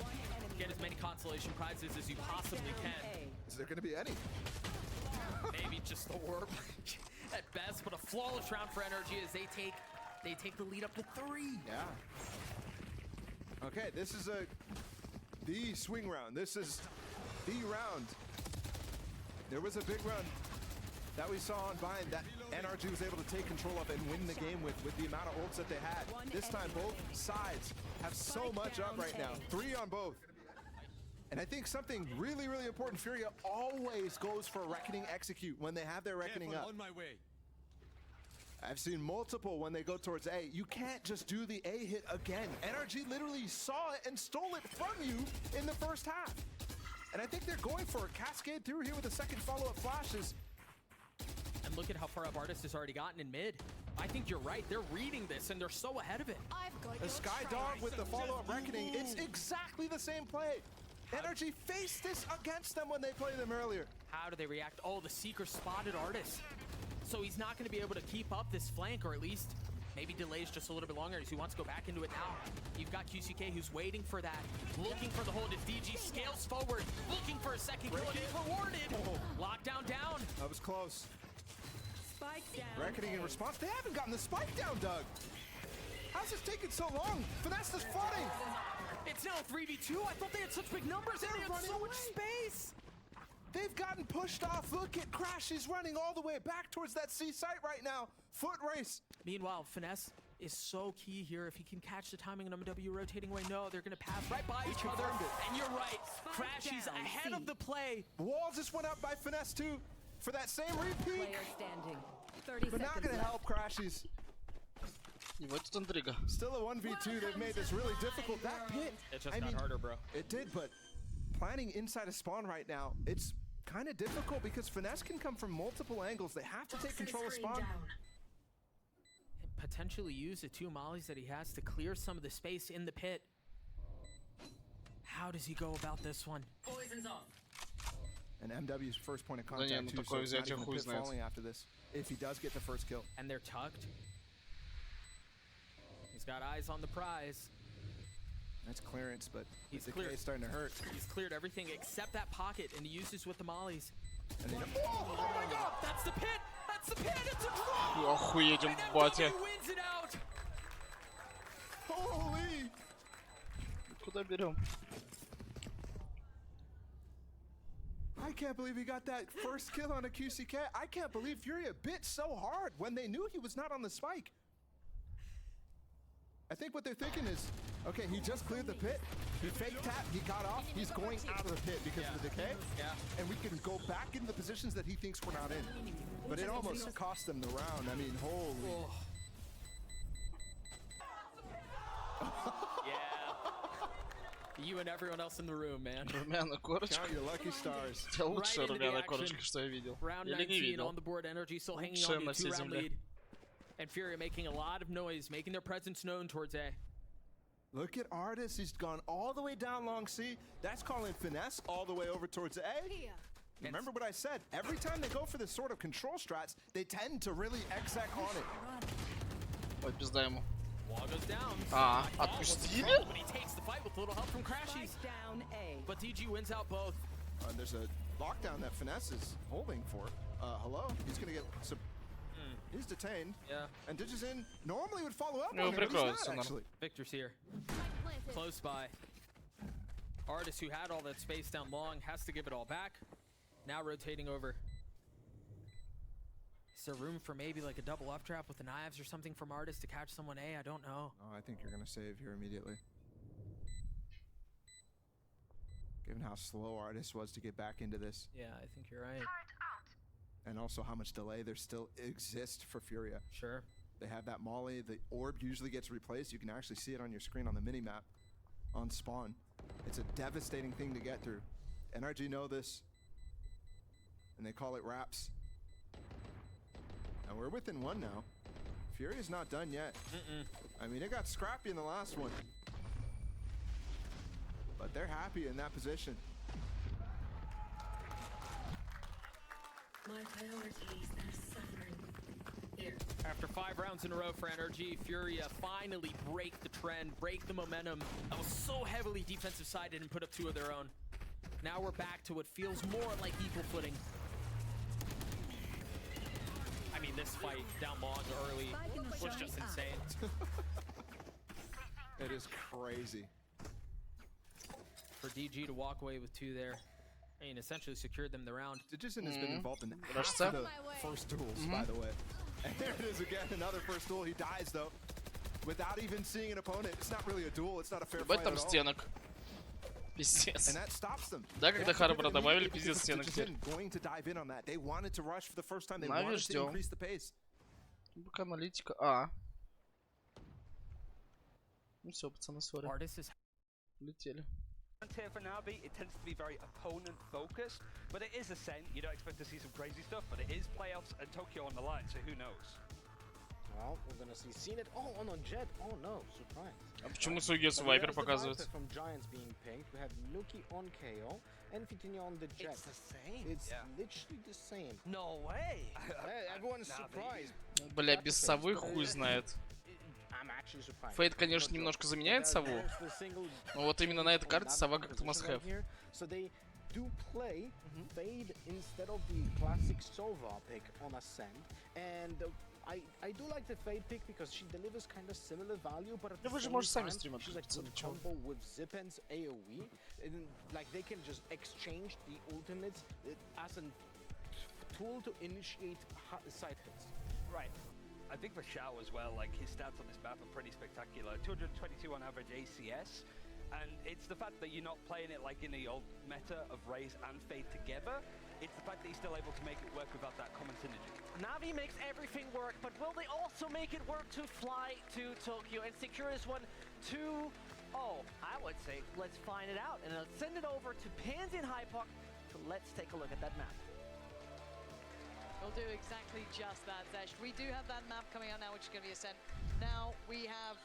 Get as many consolation prizes as you possibly can. Is there going to be any? Maybe just the orb at best, but a flawless round for Energy as they take the lead up to 3. Yeah. Okay, this is the swing round. This is the round. There was a big run that we saw on Bind that NRG was able to take control of and win the game with the amount of ults that they had. This time, both sides have so much up right now. 3 on both. And I think something really, really important, Furia always goes for Reckoning Execute when they have their Reckoning up. On my way. I've seen multiple when they go towards A. You can't just do the A hit again. NRG literally saw it and stole it from you in the first half. And I think they're going for a cascade through here with a second follow-up flashes. And look at how far up Artist has already gotten in mid. I think you're right. They're reading this, and they're so ahead of it. I've got The Sky Dog with the follow-up Reckoning. It's exactly the same play. Energy faced this against them when they played them earlier. How do they react? Oh, the Seeker spotted Artist. So he's not going to be able to keep up this flank, or at least maybe delays just a little bit longer as he wants to go back into it now. You've got QCK who's waiting for that, looking for the hold as DG scales forward, looking for a second kill, and he's rewarded. Lockdown down. That was close. Spike down. Reckoning in response. They haven't gotten the spike down, Doug. How's this taking so long? Finesse is flooding. It's now 3v2. I thought they had such big numbers and they had so much space. They've gotten pushed off. Look at Crash. He's running all the way back towards that C site right now. Foot race. Meanwhile, Finesse is so key here. If he can catch the timing on MW rotating away, no, they're going to pass right by each other. And you're right. Crash, he's ahead of the play. Wall just went up by Finesse too for that same repeat. Player standing. 30 But not going to help Crashies. И вот тут интрига. Still a 1v2. They've made this really difficult. That pit. It just got harder, bro. It did, but planning inside a spawn right now, it's kind of difficult because Finesse can come from multiple angles. They have to take control of spawn. And potentially use the 2 mollies that he has to clear some of the space in the pit. How does he go about this one? Poison's off. And MW's first point of contact too, so it's not even pit falling after this. If he does get the first kill. And they're tucked. He's got eyes on the prize. That's clearance, but He's the cleared. K starting to hurt. He's cleared everything except that pocket, and he uses with the mollies. And then, oh my god! That's the pit! That's the pit! It's a draw! Охуеть, And батя. MW wins it out! Holy! Куда берем? I can't believe he got that first kill on a QCK. I can't believe Furia bit so hard when they knew he was not on the spike. I think what they're thinking is, okay, he just cleared the pit. He fake tapped, he got off, he's going out of the pit because of the decay. Yeah. And we can go back in the positions that he thinks we're not in. But it almost cost them the round. I mean, holy. Yeah. You and everyone else in the room, man. Румяная корочка. Count your lucky stars. Это лучшая Right into the румяная action. корочка, что я видел. Round Или не 19 видел. on the board. Energy still hanging Лучшая on на to всей a 2-round земле. lead. And Fury making a lot of noise, making their presence known towards A. Look at Artist. He's gone all the way down long C. That's calling Finesse all the way over towards A. Remember what I said. Every time they go for this sort of control strats, they tend to really exec on it. Ой, пизда ему. Wall goes down. А, отпустили? But he takes the fight with a little help from Crashies. Down A. But DG wins out both. There's a lockdown that Finesse is holding for. Hello? He's gonna get some. He's detained. Yeah. And Digizin normally would follow up Ну, on him, but he's прикроется, not, да. actually. Victor's here. Close by. Artist, who had all that space down long, has to give it all back. Now rotating over. Is there room for maybe like a double up trap with the knives or something from Artist to catch someone A? I don't know. Oh, I think you're gonna save here immediately. Given how slow Artist was to get back into this. Yeah, I think you're right. And also how much delay there still exists for Furia. Sure. They have that molly. The orb usually gets replaced. You can actually see it on your screen on the mini-map on spawn. It's a devastating thing to get through. NRG know this. And they call it wraps. And we're within one now. Furia's not done yet. I mean, it got scrappy in the last one. But they're happy in that position. My priorities are suffering. Here. After 5 rounds in a row for NRG, Furia finally break the trend, break the momentum that was so heavily defensive-sided and put up 2 of their own. Now we're back to what feels more like equal footing. I mean, this fight down long early was just insane. It is crazy. For DG to walk away with 2 there. I mean, essentially secured them the round. Digizin has been involved in half of the first duels, by the way. And there it is again, another first duel. He dies, though, without even seeing an opponent. It's not really a duel, it's not a fair fight at там all. стенок. Пиздец. And that stops them. Да, когда Харбора добавили, пиздец стенок теперь. Going to dive in on that. They wanted to rush for the first time. They Нави wanted to ждем. increase the pace. Пока аналитика. А. Ну все, пацаны, сори. Летели. Here for Navi, it tends to be very opponent focused, but it is Ascent. You don't expect to see some crazy stuff, but it is playoffs and Tokyo on the line, so who knows? Well, we're gonna see Zenit. Oh, no, Jet. Oh no, surprise. А почему Сугесу Вайпер показывается? From Giants being pinked. We have Nuki on KO and Vitinha on the Jet. It's the same. It's literally the same. No way. Everyone's surprised. Бля, без совы хуй знает. Фейт, конечно, немножко заменяет сову, но вот именно на этой карте сова как-то must have. So they do play Fade instead of the classic Sova pick on Ascent, and I do like the Fade pick because she delivers kind of similar value, but at the same time she's like good combo with Zipen's AoE, and like they can just exchange the ultimates as a tool to initiate side hits. Right. I think for Xiao as well, like his stats on this map are pretty spectacular. 222 on average ACS, and it's the fact that you're not playing it like in the old meta of Raze and Fade together. It's the fact that he's still able to make it work without that common synergy. Navi makes everything work, but will they also make it work to fly to Tokyo and secure this one to... Oh, I would say let's find it out, and let's send it over to Pansy and Hypoc. So let's take a look at that map. We'll do exactly just that, Zesh. We do have that map coming out now, which is going to be Ascent. Now, we have,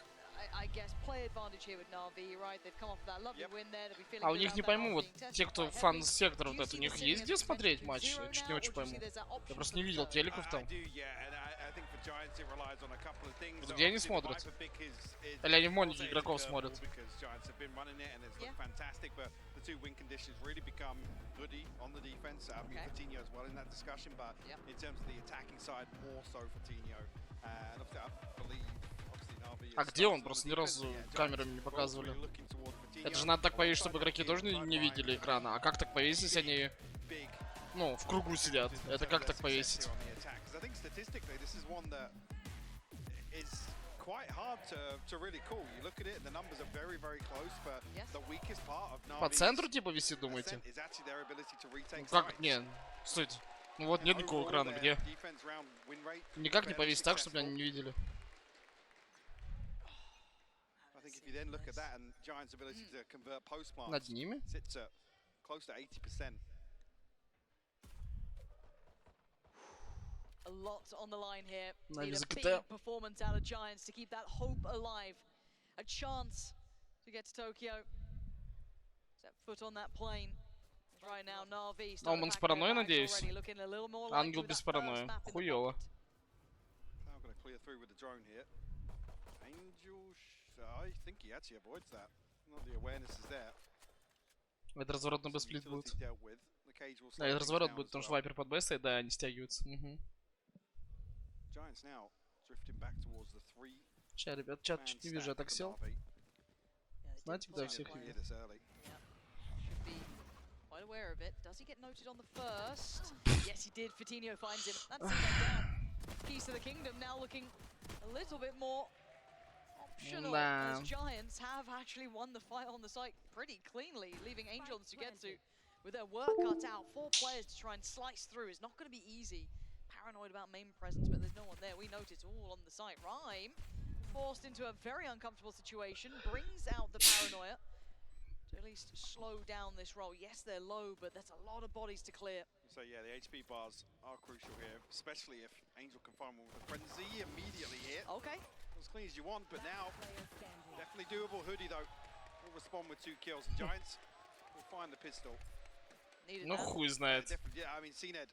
I guess, play advantage here with Na'Vi, right? They've come off that lovely win there. They'll be feeling А у них не пойму, вот те, кто фан сектора, вот это, у них есть где смотреть матч? Я чуть не очень пойму. Я просто не видел телеков там. Вот где они смотрят? Или они в монике игроков смотрят? The 2 win conditions really become goody on the defense. Coutinho as well in that discussion, but in terms of the attacking side, more so Coutinho. And obviously, I believe, obviously Navi. А где он? Просто ни разу камерами не показывали. Это же надо так повесить, чтобы игроки тоже не видели экрана. А как так повесить, если они, ну, в кругу сидят? Это как так повесить? Quite hard to really call. You look at it, the numbers are very, very close, but the weakest part of Navi's По центру типа висит, думаете? is actually their ability to retake Как? Не, суть. Ну вот нет никакого экрана, где? Никак не повесить так, чтобы они не видели. Над ними? Close to 80%. A lot on the line here. Need a big performance out of Giants to keep that hope alive. A chance to get to Tokyo. Set foot on that plane. Right now, Na'Vi. Он с паранойей, надеюсь? Ангел без паранойи. Хуёво. Angel, I think he actually avoids that. Not the awareness is there. Это разворот на бэсплит будет. Dealt with. The cage will Да, slow это things разворот down будет, as потому что well. вайпер под бэстой, да, они стягиваются. Giants now drifting back towards the three. Сейчас, ребят, чат чуть не вижу, я так сел. Знаете, да, всех Hear видел. this early. Should be quite aware of it. Does he get noted on the first? Yes, he did. Fatinho finds him. That's that down. Keys to the kingdom now looking a little bit more optional, as Giants have actually won the fight on the site pretty cleanly, leaving Angel and Sugetsu with their work cut out. 4 players to try and slice through is not going to be easy. Paranoid about main presence, but there's no one there. We notice all on the site. Rhyme forced into a very uncomfortable situation, brings out the paranoia to at least slow down this roll. Yes, they're low, but there's a lot of bodies to clear. So yeah, the HP bars are crucial here, especially if Angel can find one with a frenzy immediately here. Okay. As clean as you want, but now definitely doable. Hoodie though will respond with 2 kills. And Giants will find the pistol. Ну хуй знает. Yeah, I mean, CNED.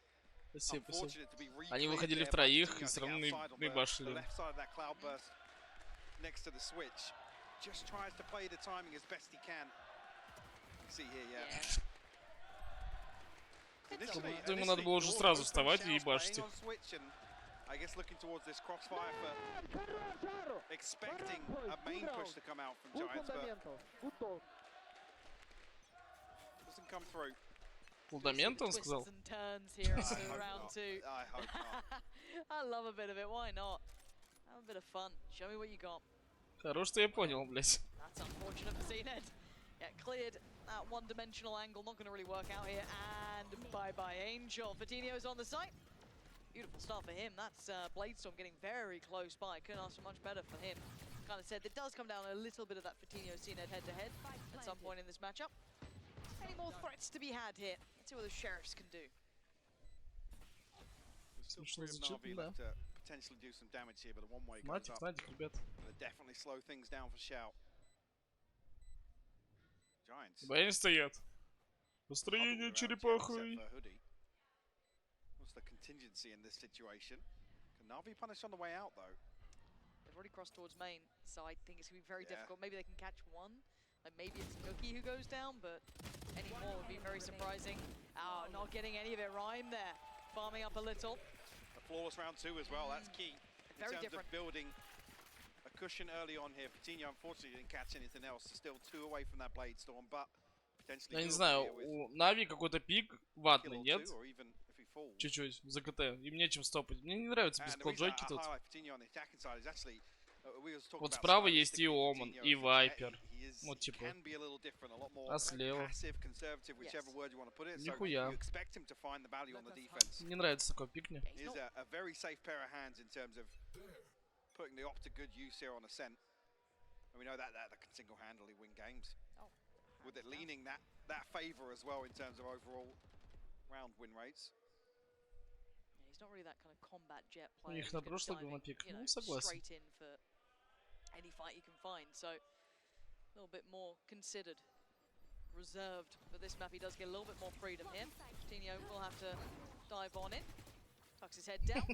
Спасибо, спасибо. Они выходили втроих и все равно наебашили. Left side of that cloud burst next to the switch. Just tries to play the timing as best he can. You see here, yeah. Ему надо было уже сразу вставать и ебашить их. I guess looking towards this crossfire for expecting a main push to come out from Giants, but doesn't come through. Фундамент, он сказал? Twists and turns here into round 2. I hope not. I love a bit of it. Why not? Have a bit of fun. Show me what you got. Хорош, что я понял, блять. That's unfortunate for CNED. Yeah, cleared that one-dimensional angle. Not going to really work out here. And bye-bye, Angel. Fatinho's on the site. Beautiful start for him. That's Bladestorm getting very close by. Couldn't ask for much better for him. Kind of said it does come down a little bit of that Fatinho-CNED head-to-head at some point in this matchup. Any more threats to be had here? Let's see what the Sheriffs can do. Still free of Na'Vi left to potentially do some damage here, but the one-way goes up. ребят. It'll definitely slow things down for Shout. Giants. Бэйн стоят. Построение черепахой. What's the contingency in this situation? Can Na'Vi punish on the way out, though? They've already crossed towards main, so I think it's going to be very difficult. Maybe they can catch one. Like maybe it's Nookie who goes down, but any more would be very surprising. Oh, not getting any of it. Rhyme there. Farming up a little. A flawless round 2 as well, that's key. Very in terms different. of building a cushion early on here. Fatinho unfortunately didn't catch anything else. Still 2 away from that Bladestorm, but potentially... Я не знаю, у Нави какой-то пик ватный, нет? Or even if he falls. Чуть-чуть, за КТ. Им нечем стопать. Мне не нравится без колджойки тут. Вот справа есть и Оман, и Вайпер. Вот типа. А слева? Нихуя. Не нравится такой пик мне. Putting the op to good use here on Ascent. And we know that can single-handedly win games. With it leaning that favor as well in terms of overall round win rates. Yeah, he's not really that kind of combat jet У player. них на прошлый был на пик. Ну, согласен. Straight in for any fight you can find. So a little bit more considered, reserved. But this map he does get a little bit more freedom here. Fatinho will have to dive on in. Tucks his head down.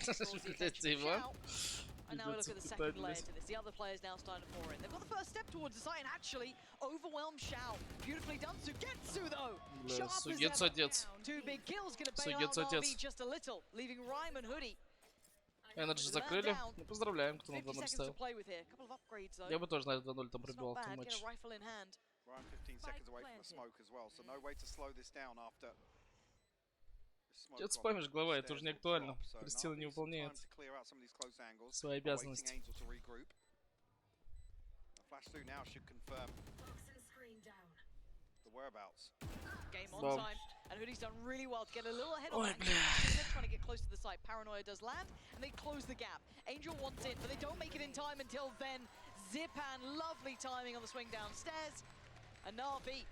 And now we look at the second layer to this. The other players now starting to pour in. They've got the first step towards the site and actually overwhelmed Shao. Beautifully done. Sugetsu though. Sharp as ever. 2 big kills gonna bail out Na'Vi just a little, leaving Rhyme and Hoodie. Энерджи закрыли. Ну, поздравляем, кто на 2-0 ставил. Я бы тоже на 2-0 там пробивал ту матч. Ryan 15 seconds away from the smoke as well, so no way to slow this down after. Что-то спамишь, глава, это уже не актуально. Кристина не выполняет свои обязанности. Game on time, and Hoodie's done really well to get a little ahead of that. They're trying to get close to the site. Paranoia does land, and they close the gap. Angel wants in, but they don't make it in time until then. Zipan, lovely timing on the swing downstairs. And Na'Vi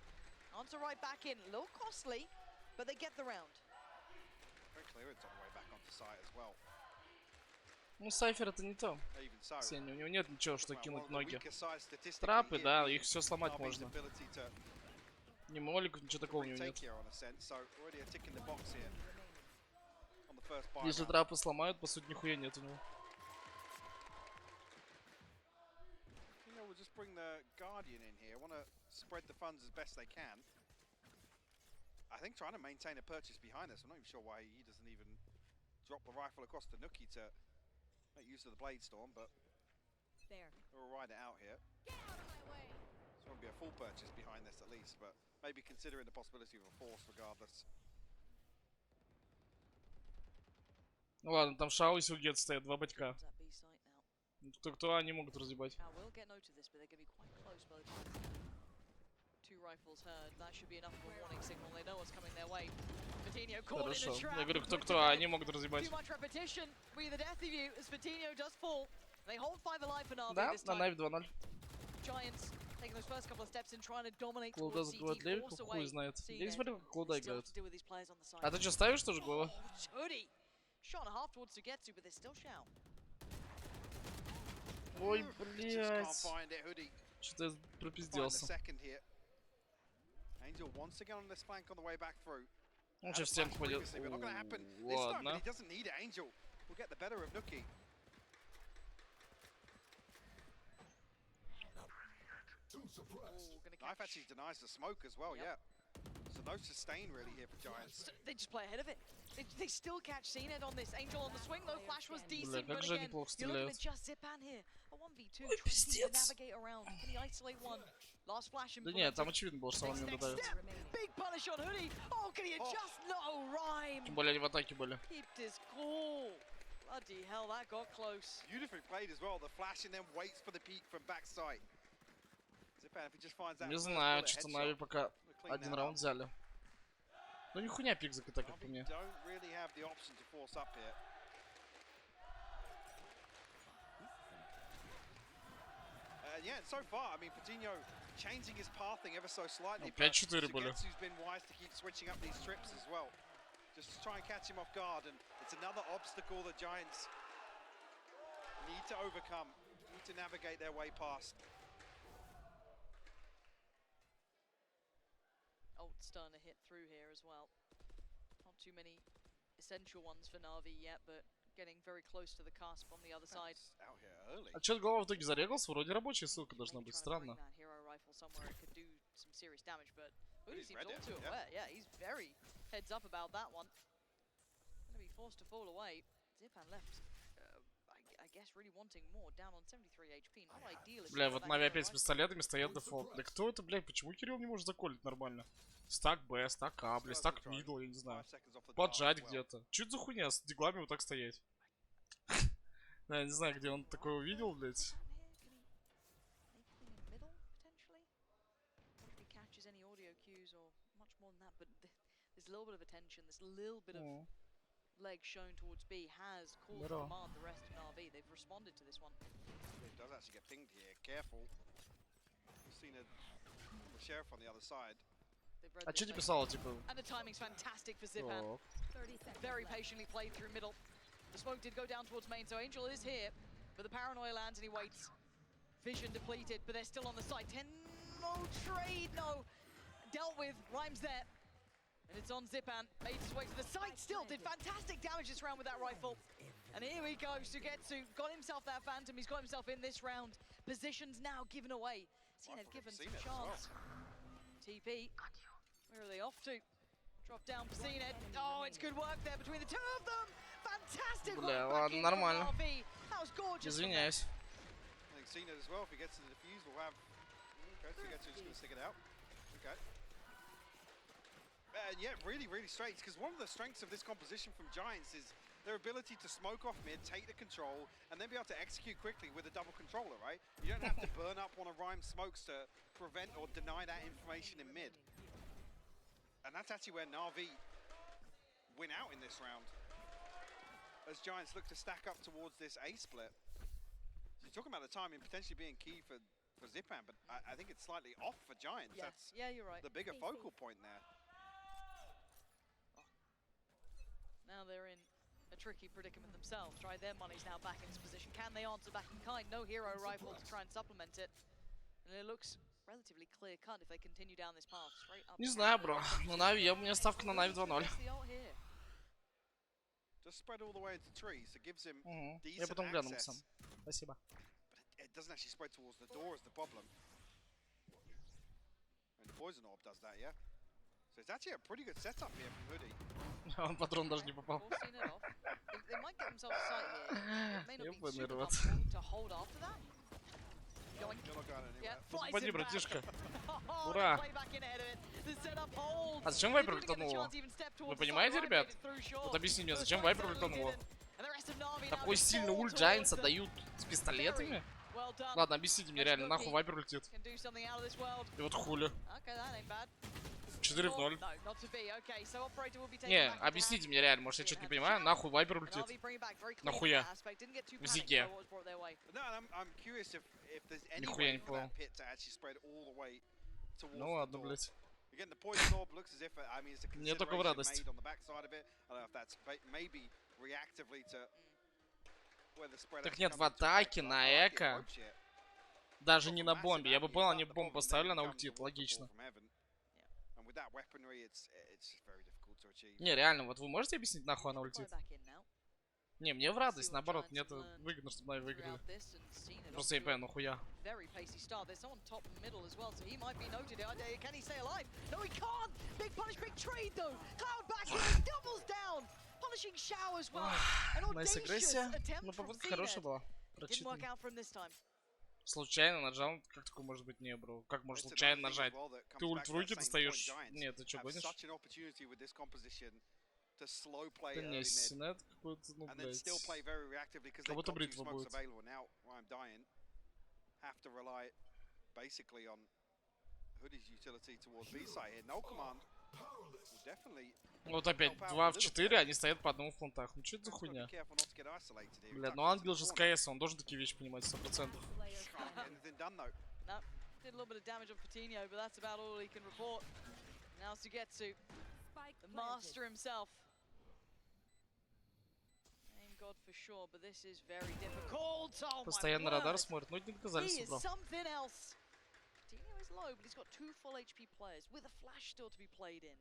answer right back in. A little costly, but they get the round. Very clearance on the way back onto site as well. Ну, Сайфер это не то. Сеня, у него нет ничего, что кинуть ноги. Трапы, да, их все сломать можно. Ни молик, ничего такого у него нет. Если трапы сломают, по сути, нихуя нет у него. bring the Guardian in here. Want to spread the funds as best they can. I think trying to maintain a purchase behind this. I'm not even sure why he doesn't even drop the rifle across to Nookie to make use of the Blade Storm, but we'll ride it out here. Get out of my way. This won't be a full purchase behind this at least, but maybe considering the possibility of a force regardless. Ну ладно, там Шао и Сюгет стоят, два батька. Кто они могут разъебать. Хорошо. Я говорю, кто, они могут разъебать. Да, на Найв 2-0. Клоуда закрывает левику, хуй знает. Я не смотрел, как Клоуда играет. А ты что, ставишь тоже голову? Ой, блядь. Что-то я пропизделся. Он сейчас в стенку пойдет. Ладно. Knife actually denies the smoke as well, yeah. So no sustain really here for Giants. They just play ahead of it. They still catch CNED on this. Angel on the swing though. Flash was decent, Бля, but again, you're looking at just Zipan here. A 1v2, trying to navigate around. Can he isolate one? Last flash in. Да нет, там очевидно было, что он не додает. Big punish on Hoodie. Oh, can he adjust? No, Rhyme. Тем более они в атаке были. Kept his cool. Bloody hell, that got close. Beautifully played as well. The flash and then waits for the peak from backside. Zipan, if he just finds that. Не знаю, что-то Нави пока один раунд взяли. Ну нихуя пик закита, как по мне. Yeah, and so far, I mean, Patino changing his pathing ever so slightly. 5-4 были. Who's been wise to keep switching up these trips as well. Just to try and catch him off guard, and it's another obstacle the Giants need to overcome, need to navigate their way past. Ult's starting to hit through here as well. Not too many essential ones for Na'Vi yet, but getting very close to the cusp on the other side. А чё, голова в итоге зарегался? Вроде рабочая ссылка должна быть, странно. Hero rifle somewhere it could do some serious damage, but Hoodie seems all too aware. Yeah, he's very heads up about that one. Gonna be forced to fall away. Zipan left, I guess, really wanting more. Down on 73 HP. Not ideal. Бля, вот Нави опять с пистолетами стоят дефолт. Да кто это, блядь? Почему Кирилл не может заколить нормально? Стак Б, стак А, блядь, стак мидл, я не знаю. Поджать где-то. Чё это за хуйня с диглами вот так стоять? Да, я не знаю, где он такое увидел, блядь. Leg shown towards B has called to command the rest of Na'Vi. They've responded to this one. It does actually get pinged here. Careful. We've seen the sheriff on the other side. А что ты писала, типа? And the timing's fantastic for Zipan. Very patiently played through middle. The smoke did go down towards main, so Angel is here, but the paranoia lands and he waits. Vision depleted, but they're still on the side. 10, no trade, no. Dealt with, Rhyme's there. And it's on Zipan, made his way to the side, still did fantastic damage this round with that rifle. And here he goes, Sugetsu, got himself that Phantom, he's got himself in this round. Positions now given away. CNED given some chance. TP, where are they off to? Drop down for CNED. Oh, it's good work there between the two of them. Fantastic work back in from RV. That was gorgeous. Извиняюсь. I think CNED as well, if he gets to the defuse, will have... Okay, Sugetsu's just going to stick it out. Okay. Yeah, really, really strange, because one of the strengths of this composition from Giants is their ability to smoke off mid, take the control, and then be able to execute quickly with a double controller, right? You don't have to burn up one of Rhyme's smokes to prevent or deny that information in mid. And that's actually where Na'Vi win out in this round, as Giants look to stack up towards this A split. So you're talking about the timing potentially being key for Zipan, but I think it's slightly off for Giants. Yeah, That's you're right. The bigger focal point there. Now they're in a tricky predicament themselves. Try their money's now back in this position. Can they answer back in kind? No hero rifle to try and supplement it. And it looks relatively clear cut if they continue down this path. Straight up. Не знаю, бро. На Нави, у меня ставка на Нави 2-0. Just spread all the way into trees. It gives him Я потом гляну сам. Спасибо. it doesn't actually spread towards the door is the problem. And the poison orb does that, yeah? So it's actually a pretty good setup here from Hoodie. Он патрон даже не попал. They might get themselves a sight here. It may Я not be super понерваться. comfortable to hold after that. Going. You're not going anywhere. Yeah, flies Господи, him back. братишка. Oh, Ура. play back in ahead of it. The setup holds. А зачем Вайпер ультанула? Вы понимаете, ребят? Вот объясните мне, зачем Вайпер ультанула? Такой сильный ульт Giants дают с пистолетами? Ладно, объясните мне реально, нахуй Вайпер улетит. И вот хули. 4 в 0. Не, объясните мне реально, может я что-то не понимаю, нахуй Вайпер улетит. Нахуя? В Зиге. Нихуя не понял. Ну ладно, блять. Мне только в радость. Так нет, в атаке, на эко. Даже не на бомбе. Я бы понял, они бомбу поставили на ультит. Логично. Не, реально, вот вы можете объяснить, нахуй она ультит? Не, мне в радость, наоборот, мне это выгодно, чтобы мы выиграли. Просто я понял, нахуя. Найс агрессия. Ну, попытка хорошая была. Прочитана. Случайно нажал? Как такое может быть? Не, бро. Как можно случайно нажать? Ты ульт в руки достаешь? Нет, ты что, гонишь? Да не, Синет какой-то, ну, блядь. Как будто бритва будет. Вот опять 2 в 4, они стоят по одному в фронтах. Ну что это за хуйня? Бля, ну Ангел же с КС, он должен такие вещи понимать 100%. Did a little bit of damage on Coutinho, but that's about all he can report. Now Sugetsu, the master himself. Aim God for sure, but this is very difficult. Oh Постоянно радар смотрит, но не доказались, бро. Something else. Coutinho is low, but he's got 2 full HP players with a flash still to be played in.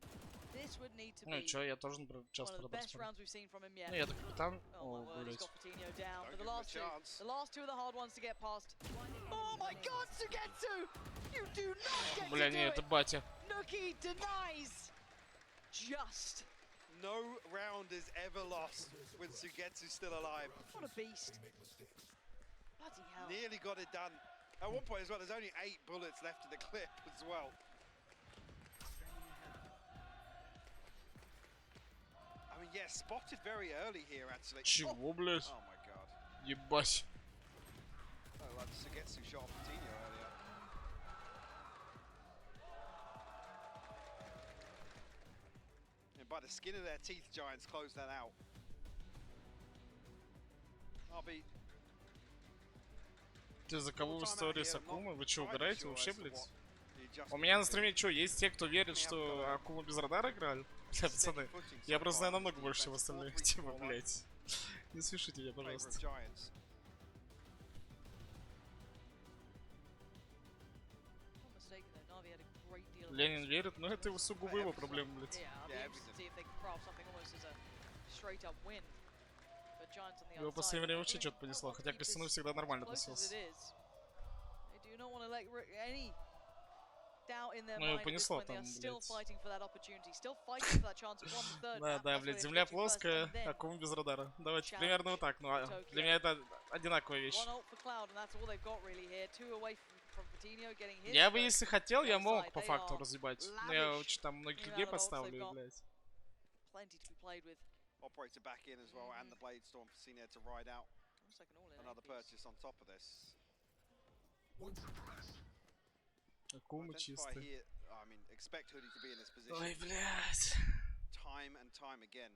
This would need to be ну чё, я тоже сейчас радар смотрю. Ну я так капитан. О, блядь. But the last two are the hard ones to get past. Oh my God, Sugetsu! You do not get Бля, to не, do это it. батя. Nuki denies. Just. No round is ever lost when Sugetsu's still alive. What a beast. Bloody hell. Nearly got it done. At one point as well, there's only 8 bullets left in the clip as well. I mean, yeah, spotted very early here actually. Чего, блядь? Oh my God. Ебать. Oh, like Sugetsu shot Coutinho earlier. And by the skin of their teeth, Giants close that out. RB. Ты за кого в истории с Акумой? Вы что, угораете вообще, блядь? У меня на стриме что, есть те, кто верит, что Акума без радара играли? Бля, пацаны, я просто знаю намного больше, чем остальные. Типа, блядь. Не смешите меня, пожалуйста. Ленин верит, но это его сугубо его проблема, блядь. Его в последнее время вообще что-то понесло, хотя к Костяну всегда нормально относился. Ну его понесло там, блядь. Да, блядь, земля плоская, Акума без радара. Давайте примерно вот так, ну для меня это одинаковая вещь. Я бы, если хотел, я мог по факту разъебать. Но я очень там многих людей подставлю, блядь. Operator back in as well, and the Blade Storm for Cena to ride out. Another purchase on top of this. Акума чистый. I mean, expect Hoodie to be in this position. Ой, блядь. Time and time again.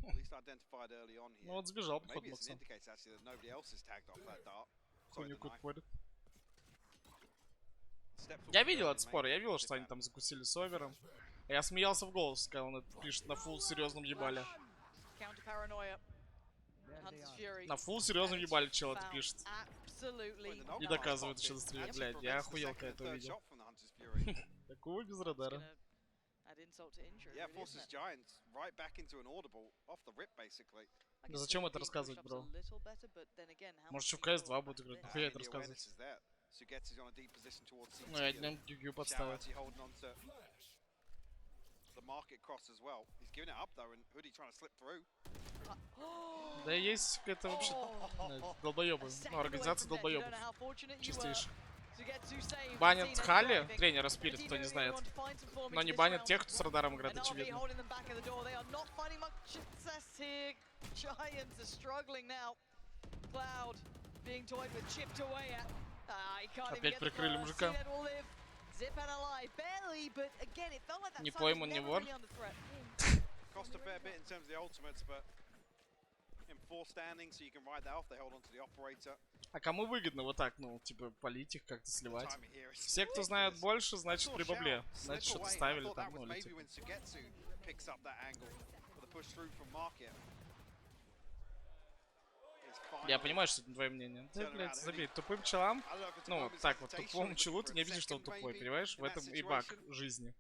At least identified early on here. Ну вот сбежал, походу, Maybe it's an пацан. indicator actually that nobody else is tagged off that dart. Хуйню кут порит. Я видел этот спор, я видел, что они там закусили с овером. Я смеялся в голос, когда он это пишет на фулл серьезном ебале. На фулл серьезном ебале чел это пишет. И доказывает, что застрелит. Блядь, я охуел, когда это увидел. Такого без радара. Yeah, forces Giants right back into an audible off the rip, basically. Да зачем это рассказывать, бро? Может, еще в CS2 будет играть, нахуя это рассказывать? Ну, я днем Гюгю подставил. Да есть это вообще долбоебы. Ну, организация долбоебов. Чистейшая. Банят Халли, тренера Спирит, кто не знает. Но не банят тех, кто с радаром играет, очевидно. Опять прикрыли мужика. Не пойман, не вор. А кому выгодно вот так, ну, типа, полить их, как-то сливать? Все, кто знает больше, значит при бабле. Значит, что-то ставили там, ну, или типа. Я понимаю, что это твое мнение. Да, блядь, забей. Тупым челам, ну, так вот, тупому челу ты не обидишь, что он тупой, понимаешь? В этом и баг жизни.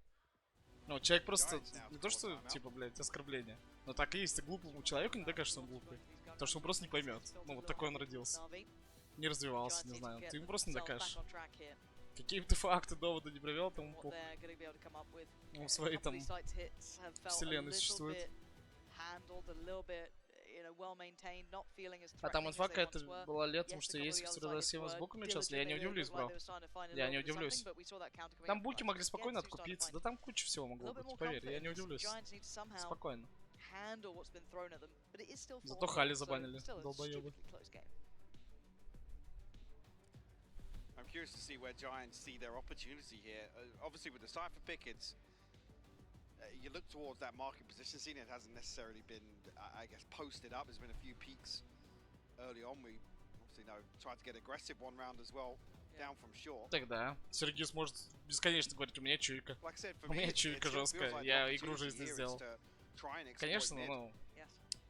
Ну, человек просто, не то что, типа, блядь, оскорбление, но так и есть, ты глупому человеку не докажешь, что он глупый. Потому что он просто не поймет. Ну, вот такой он родился. Не развивался, не знаю. Ты ему просто не докажешь. Какие бы ты факты, доводы не привел, тому похуй. Ну, свои там вселенной существует. А там инфа какая-то была летом, что есть в 7 с буквами сейчас. Я не удивлюсь, бро. Я не удивлюсь. Там буки могли спокойно откупиться. Да там куча всего могло быть, поверь, я не удивлюсь. Спокойно. Зато Халли забанили, долбоёбы. I'm curious to see where Giants see their opportunity here. Obviously, with the Cypher pick, it's you look towards that market position scene. It hasn't necessarily been, I guess, posted up. There's been a few peaks early on. We obviously tried to get aggressive one round as well, down from shore. Тогда Сергей сможет бесконечно говорить: у меня чуйка. У меня чуйка жесткая. Я игру жизни сделал. Конечно, ну.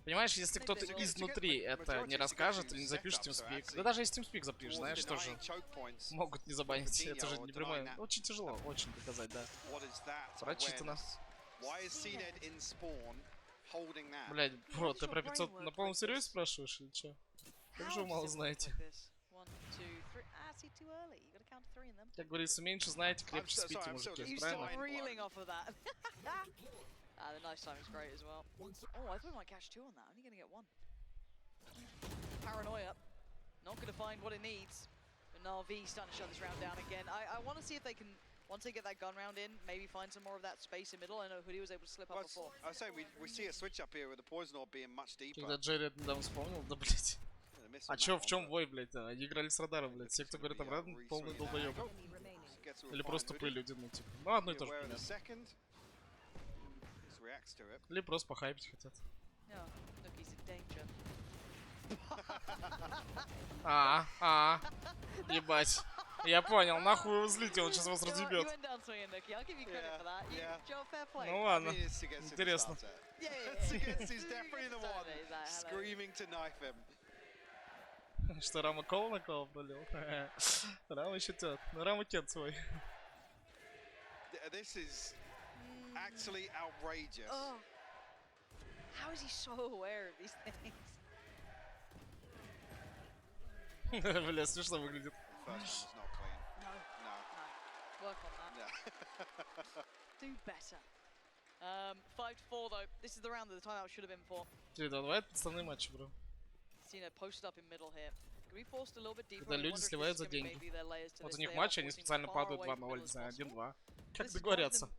Понимаешь, если кто-то изнутри это не расскажет или не запишет TeamSpeak, да даже если TeamSpeak запишешь, знаешь, тоже могут не забанить, это же не прямое. Очень тяжело, очень доказать, да. Прочитано. Блядь, бро, ты про 500 на полном серьезе спрашиваешь или что? Как же вы мало знаете? Как говорится, меньше знаете, крепче спите, мужики, правильно? The nice time is great as well. Oh, I thought we might catch two on that. Only going to get one. Paranoia. Not going to find what it needs. But Na'Vi starting to shut this round down again. I want to see if they can, once they get that gun round in, maybe find some more of that space in middle. I know Hoodie was able to slip up before. I was saying, we see a switch up here with the poison orb being much deeper. Когда Джерри недавно вспомнил, да, блядь. А чё, в чем вой, блядь? Они играли с радаром, блядь. Все, кто говорит обратно, полный долбоёб. Или просто тупые люди, ну, типа. Ну, одно и то же, примерно. Или просто похайпить хотят. Ебать. Я понял, нахуй его злите, он сейчас вас разъебет. Ну ладно, интересно. Что, Рама кол на кол болел? Рама еще тет. Ну, Рама кет свой. Actually outrageous. Oh. How is he so aware of these things? Бля, смешно выглядит. No. Work on that. Do better. 5-4 though. This is the round that the timeout should have been for. 3-2, это основные матчи, бро. Cena posted up in middle here. Когда люди сливают за деньги. Вот у них матчи, они специально падают 2-0, не знаю, 1-2. Как договорятся.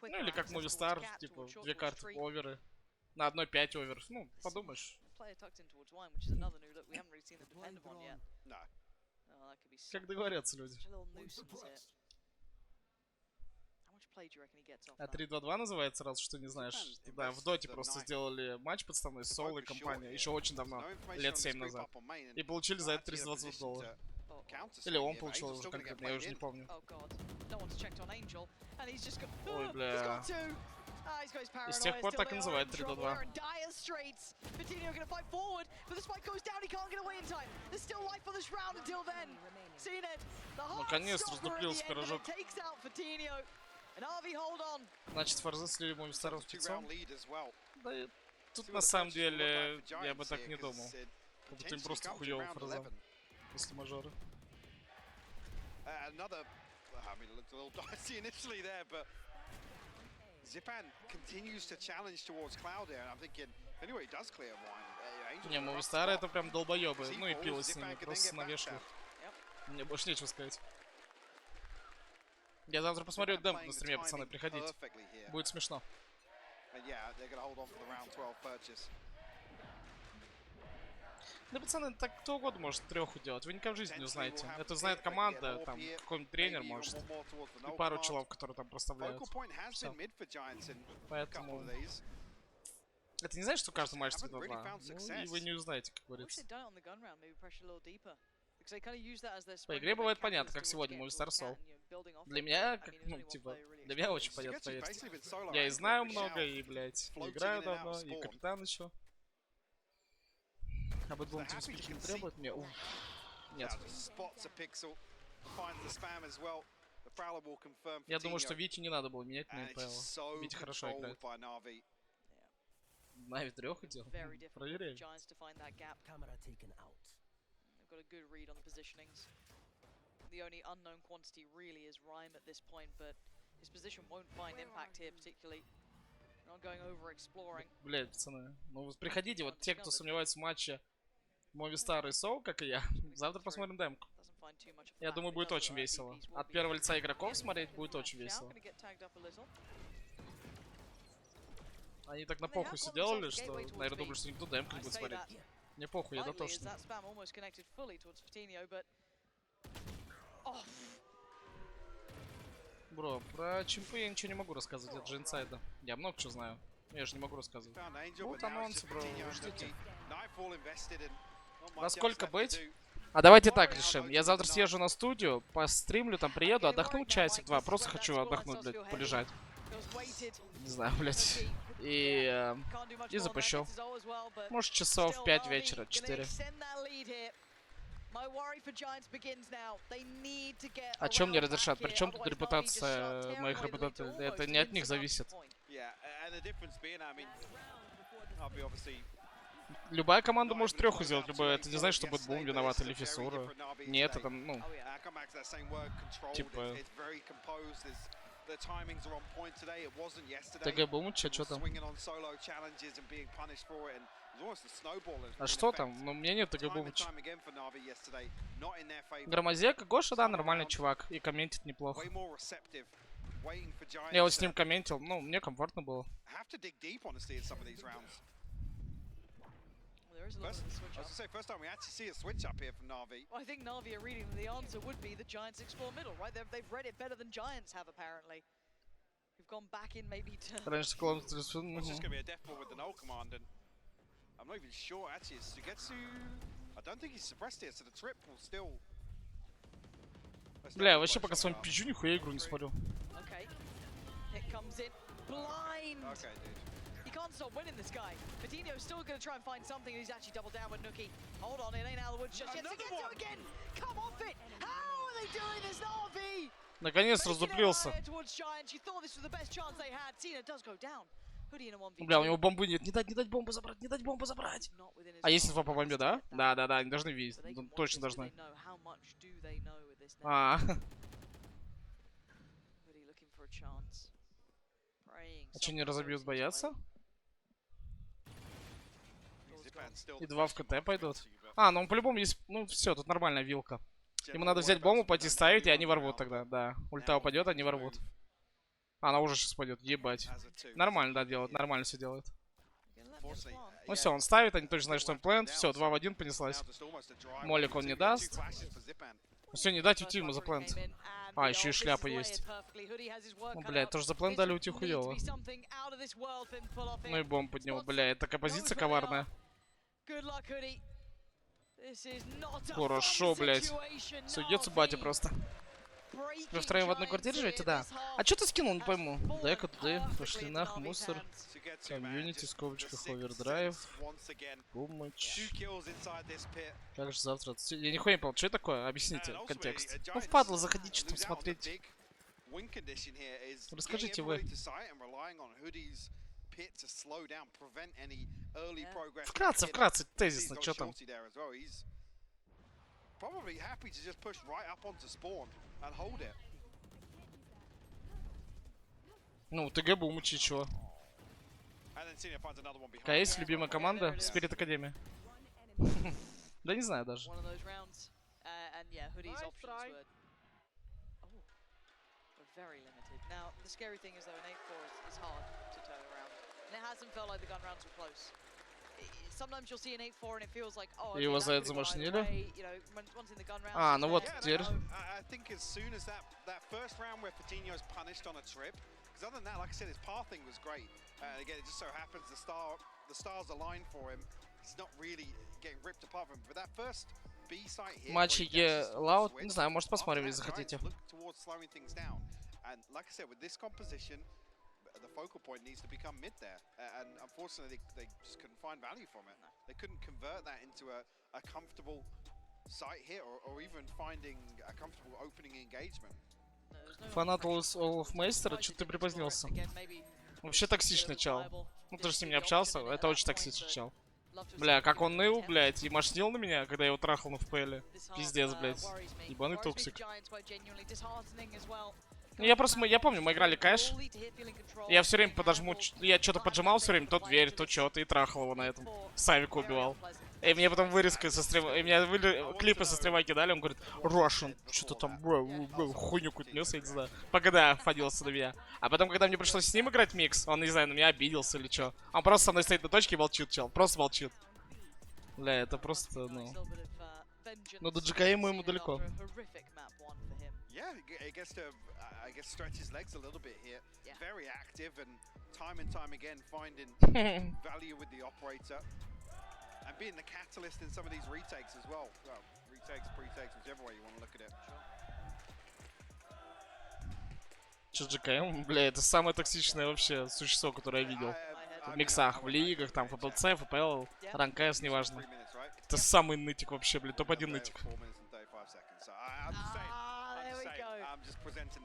Ну или как Movistar, типа, 2 карты оверы. На одной 5 оверов. Ну, подумаешь. Как договорятся люди. А 3-2-2 называется, раз что не знаешь. Да, в доте просто сделали матч подставной с Соло и компания. Еще очень давно, лет 7 назад. И получили за это $320. Или он получил уже конкретно, я уже не помню. Ой, бля. И с тех пор так и называют 3-2. Наконец-то раздуплился пирожок. Значит, Форзы слили Movistar спецом. Да, тут на самом деле я бы так не думал. Как будто им просто хуёво Форзам. После мажора. Не, Movistar это прям долбоёбы. Ну и пилось с ними, просто навешивают. Мне больше нечего сказать. Я завтра посмотрю демку на стриме, пацаны, приходите. Будет смешно. Да, пацаны, так кто угодно может трёху делать. Вы никогда в жизни не узнаете. Это знает команда, там, какой-нибудь тренер может. И пару челов, которые там проставляют. Всё. Поэтому... Это не значит, что каждый матч 3-2. Ну, и вы не узнаете, как говорится. По игре бывает понятно, как сегодня Movistar Soul. Для меня, как, ну, типа, для меня очень понятно, поверьте. Я и знаю много, и, блядь, и играю давно, и капитан еще. Об этом тимспик не требует мне? Уф. Нет. Я думаю, что Витю не надо было менять на НПЛ. Витя хорошо играет. Нави трёху делал? Проверяем. Got a good read on the positionings. The only unknown quantity really is Rhyme at this point, but his position won't find impact here particularly. Not going over exploring. Блять, пацаны, ну приходите, вот те, кто сомневается в матче Movistar и Soul, как и я, завтра посмотрим демку. Я думаю, будет очень весело. От первого лица игроков смотреть будет очень весело. Они так на похуй все делали, что, наверное, думали, что никто демку не будет смотреть. Мне похуй, я дотошный. Бро, про чемпы я ничего не могу рассказывать, это же инсайда. Я много чего знаю, но я же не могу рассказывать. Вот анонсы, бро, ждите. Во сколько быть? А давайте так решим. Я завтра съезжу на студию, постримлю, там приеду, отдохну часик-два. Просто хочу отдохнуть, блядь, полежать. Не знаю, блядь. И запущу. Может, часов 5 вечера, 4. О чем мне разрешат? Причем тут репутация моих работодателей? Это не от них зависит. Любая команда может трёху сделать, любая. Это не значит, что будет Бум виноват или Фиссура. Нет, это, ну, типа... ТГ Бум, что там? А что там? Ну, у меня нет ТГ Бумыча. Громозека, Гоша, да, нормальный чувак. И комментит неплохо. Я вот с ним комментил, ну, мне комфортно было. First time we actually see a switch up here from Na'Vi. Well, I think Na'Vi are reading the answer would be the Giants explore middle, right? They've read it better than Giants have, apparently. We've gone back in maybe to... It's just going to be a death ball with the null command, and I'm not even sure, actually, is Sugetsu... I don't think he's suppressed here, so the trip will still... Бля, вообще пока с вами пизжу, нихуя игру не смотрю. Okay. It comes in blind. Okay, dude. He can't stop winning this guy. Patino's still going to try and find something. He's actually doubled down with Nuki. Hold on, it ain't out of the woods just yet. Again! Come off it! How are they doing this, Na'Vi? Наконец раздуплился. Бля, у него бомбы нет. Не дать бомбу забрать, не дать бомбу забрать. А есть инфа по бомбе, да? Да, они должны видеть. Ну, точно должны. А что, не разобьют, боятся? И 2 в КТ пойдут. А, ну по-любому есть... Ну все, тут нормальная вилка. Ему надо взять бомбу, пойти ставить, и они ворвут тогда, да. Ульта упадет, они ворвут. Она уже сейчас пойдет, ебать. Нормально, да, делают, нормально все делают. Ну все, он ставит, они точно знают, что он плент. Все, 2 в 1 понеслась. Молик он не даст. Все, не дать уйти ему за плент. А, еще и шляпа есть. Ну, блядь, тоже за плент дали уйти хуёво. Ну и бомб под него, блядь, такая позиция коварная. Хорошо, блядь. Судец батя просто. Вы втроем в одной квартире живете? Да. А что ты скинул, не пойму. Дай-ка туда, пошли нах, мусор. Комьюнити, в скобочках, овердрайв. Бумыч. Как же завтра? Я нихуя не понял, что это такое? Объясните контекст. Ну, впадло заходить, что там смотреть. win condition here is getting Расскажите вы. everybody to sight and relying on Hoodie's pit to slow down, prevent any early progress. Вкратце, тезисно, что там? He's probably happy to just push right up onto spawn and hold it. Ну, ТГ бы умучить чего. Какая есть любимая команда? Spirit Academy. Да не знаю даже. Very limited. Now, the scary thing is though, an 8-4 is hard to turn around. And it hasn't felt like the gun rounds were close. Sometimes you'll see an 8-4 and it feels like, oh, Его за это замашнили? А, ну вот теперь. I think as soon as that first round where Patino's punished on a trip, because other than that, like I said, his pathing was great. Again, it just so happens the stars aligned for him. He's not really getting ripped apart from him. But that first B site here, Матч Лаут, не знаю, может посмотрим, если захотите. And like I said, with this composition, the focal point needs to become mid there. And unfortunately, they just couldn't find value from it. They couldn't convert that into a comfortable site hit or even finding a comfortable opening engagement. Фанат Олфмейстера, что ты припозднился? Вообще токсичный чел. Ну ты же с ним не общался, это очень токсичный чел. Бля, как он ныл, блядь, и машнил на меня, когда я его трахал на ФПЛе. Пиздец, блядь. Ебаный токсик. Я помню, мы играли кэш. Я все время подожму, я что-то поджимал все время, то дверь, то что-то, и трахал его на этом. Савика убивал. И мне потом вырезка со стрима, и мне клипы со стрима кидали, он говорит, Russian, что-то там, хуйню какую-то нес, я не знаю. Пока фадился на меня. А потом, когда мне пришлось с ним играть микс, он, не знаю, на меня обиделся или что. Он просто со мной стоит на точке и молчит, чел, просто молчит. Бля, это просто, ну... Ну, до GKM ему далеко. Yeah, I guess stretch his legs a little bit here. Yeah. Very active and time again finding value with the operator and being the catalyst in some of these retakes as well. Well, retakes, pre-takes, whichever way you want to look at it. Че GKM? Бля, это самое токсичное вообще существо, которое я видел. В миксах, в лигах, там, ФПЛЦ, ФПЛ, ранг С, неважно. Это самый нытик вообще, бля, топ-1 нытик.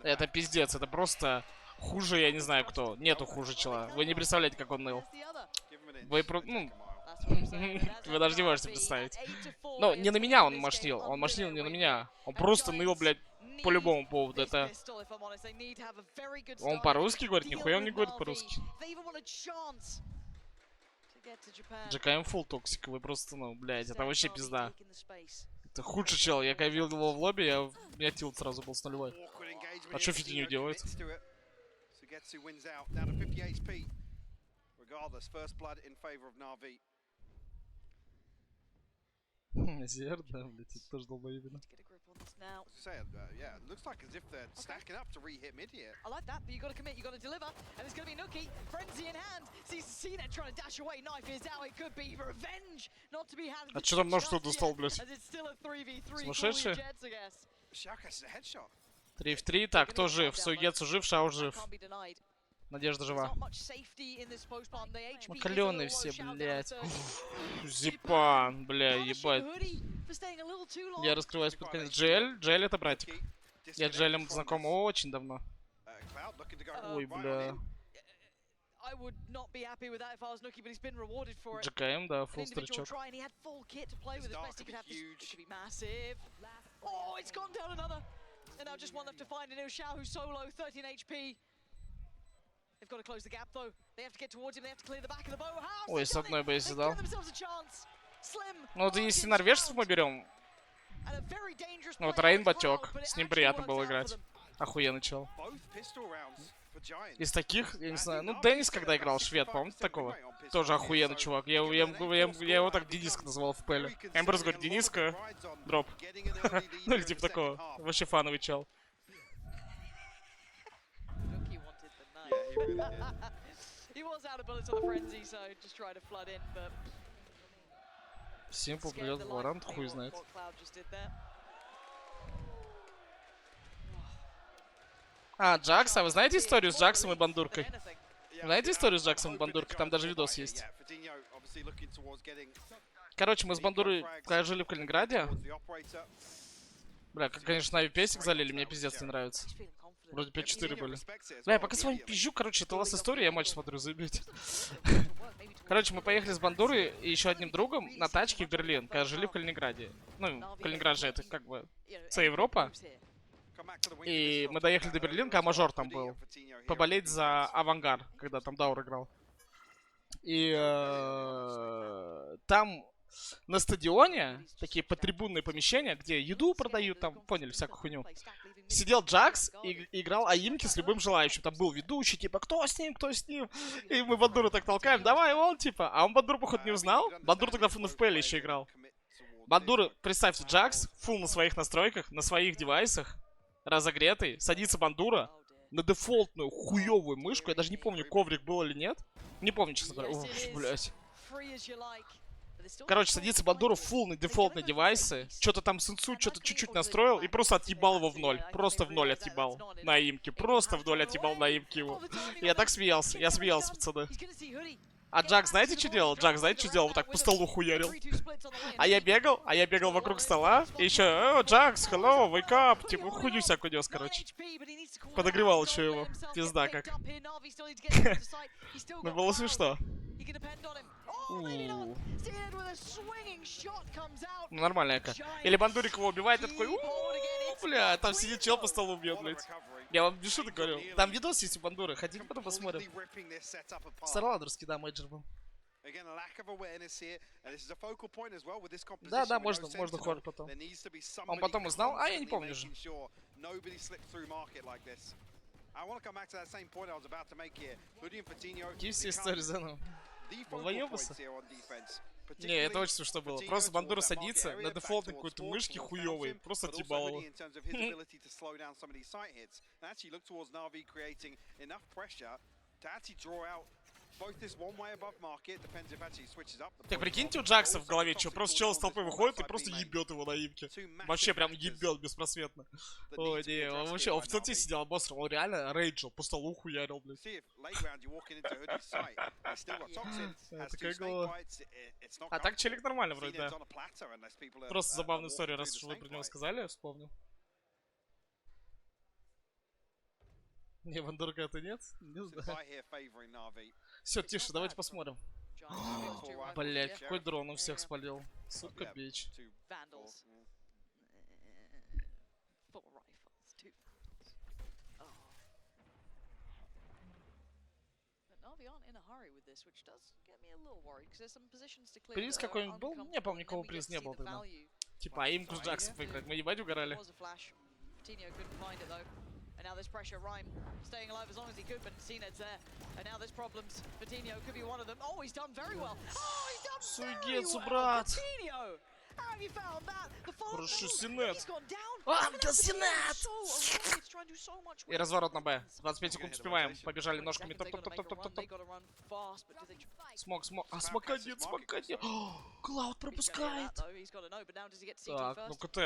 Это пиздец, это просто хуже, я не знаю кто. Нету хуже чела. Вы не представляете, как он ныл. Вы ну... Вы даже не можете представить. Ну, не на меня он машнил не на меня. Он просто ныл, блядь, по любому поводу. Это... Он по-русски говорит? Нихуя он не говорит по-русски. GKM full токсик, вы просто, ну, блядь, это вообще пизда. Это худший чел, я когда видел его в лобби, у меня тилт сразу был с нулевой. А что фитиню делает? Зер, да, блядь, это тоже долбоебина. Yeah, it looks like as if they're stacking up to re-hit mid here. I like that, but you got to commit, you got to deliver, and it's going to be Nuki, frenzy in hand. Sees CNET trying to dash away, knife is out. It could be revenge, not to be had. А что там множество достал, блядь? Сумасшедший? 3 в 3, так, кто жив? Сугецу жив, Шау жив. Надежда жива. Макаленые все, блядь. Зипан, бля, ебать. Я раскрываюсь под конец. Джель это братик. Я с Джелем знаком очень давно. Ой, бля. GKM, да, фулл стричок. Ой, с одной бейси дал. Ну вот если норвежцев мы берем. Ну вот Рейн батек. С ним приятно было играть. Охуенный чел. Из таких, я не знаю, ну Деннис когда играл, швед, помните такого? Тоже охуенный чувак. Я его так Дениска называл в Пэле. Я просто говорю, Дениска, дроп. Ну или типа такого. Вообще фановый чел. Симпл придет в Валорант, хуй знает. А, Джакса, вы знаете историю с Джаксом и Бандуркой? Знаете историю с Джаксом и Бандуркой? Там даже видос есть. Короче, мы с Бандурой, когда жили в Калининграде. Бля, как, конечно, Нави песик залили, мне пиздец не нравится. Вроде 5-4 были. Бля, я пока с вами пизжу, короче, это у вас история, я матч смотрю, заебите. Короче, мы поехали с Бандурой и еще одним другом на тачке в Берлин, когда жили в Калининграде. Ну, Калининград же это как бы вся Европа. И мы доехали до Берлина, когда мажор там был. Поболеть за Авангар, когда там Даур играл. И там на стадионе такие потрибунные помещения, где еду продают, там, поняли, всякую хуйню. Сидел Джакс и играл аимки с любым желающим. Там был ведущий, типа, кто с ним, кто с ним. И мы Бандуру так толкаем, давай, он, типа. А он Бандуру, походу, не узнал. Бандур тогда в FPL еще играл. Бандура, представьте, Джакс, фул на своих настройках, на своих девайсах, разогретый, садится Бандура на дефолтную хуёвую мышку. Я даже не помню, коврик был или нет. Не помню, честно говоря. Ух, блядь. Короче, садится Бандура фул на дефолтные девайсы. Что-то там сенсу, что-то чуть-чуть настроил и просто отъебал его в ноль. Просто в ноль отъебал на имке. Просто в ноль отъебал на имке его. Я так смеялся. Я смеялся, пацаны. А Джак, знаете, что делал? Джак, знаете, что делал? Вот так по столу хуярил. А я бегал вокруг стола. И еще, Джакс, hello, wake up. Типа, хуйню всякую нес, короче. Подогревал еще его. Пизда как. Ну, было смешно. Ну, нормальная как. Или Бандурик его убивает, и такой, бля, там сидит чел по столу бьет, блядь. Я вам без шуток говорю. Там видос есть у Бандуры, хотите потом посмотрим. Старладерский, да, мейджор был. Да, можно хор потом. Он потом узнал, а я не помню же. Какие все истории заново? Долбоёбасы? Не, это очень смешно было. Просто Бандура садится на дефолтной какой-то мышке хуёвой. Просто отъебал его. Так прикиньте, у Джакса в голове что, просто чел с толпы выходит и просто ебет его на имке. Вообще прям ебет беспросветно. Ой, не, он вообще, он в толте сидел обосрал, он реально рейджил, по столу хуярил, блядь. Такая голова. А так челик нормально вроде, да. Просто забавная история, раз уж вы про него сказали, вспомнил. Не, Бандурка это нет? Не знаю. Все, тише, давайте посмотрим. Блять, какой дрон у всех спалил. Сука, бич. Приз какой-нибудь был? Не помню, никого приз не был тогда. Типа, аимку с Джаксом выиграть. Мы ебать угорали. And now there's pressure, Rhyme staying alive as long as he could, but Cned's there. And now there's problems. Patino could be one of them. Oh, he's done very well. Oh, he's done very well. Patino! How have you found that? The follow-up has gone down. Ангел Синет! И разворот на Б. 25 секунд успеваем. Побежали ножками. Топ-топ-топ-топ-топ-топ. Смог. А смока нет. Клауд пропускает. Так, ну КТ.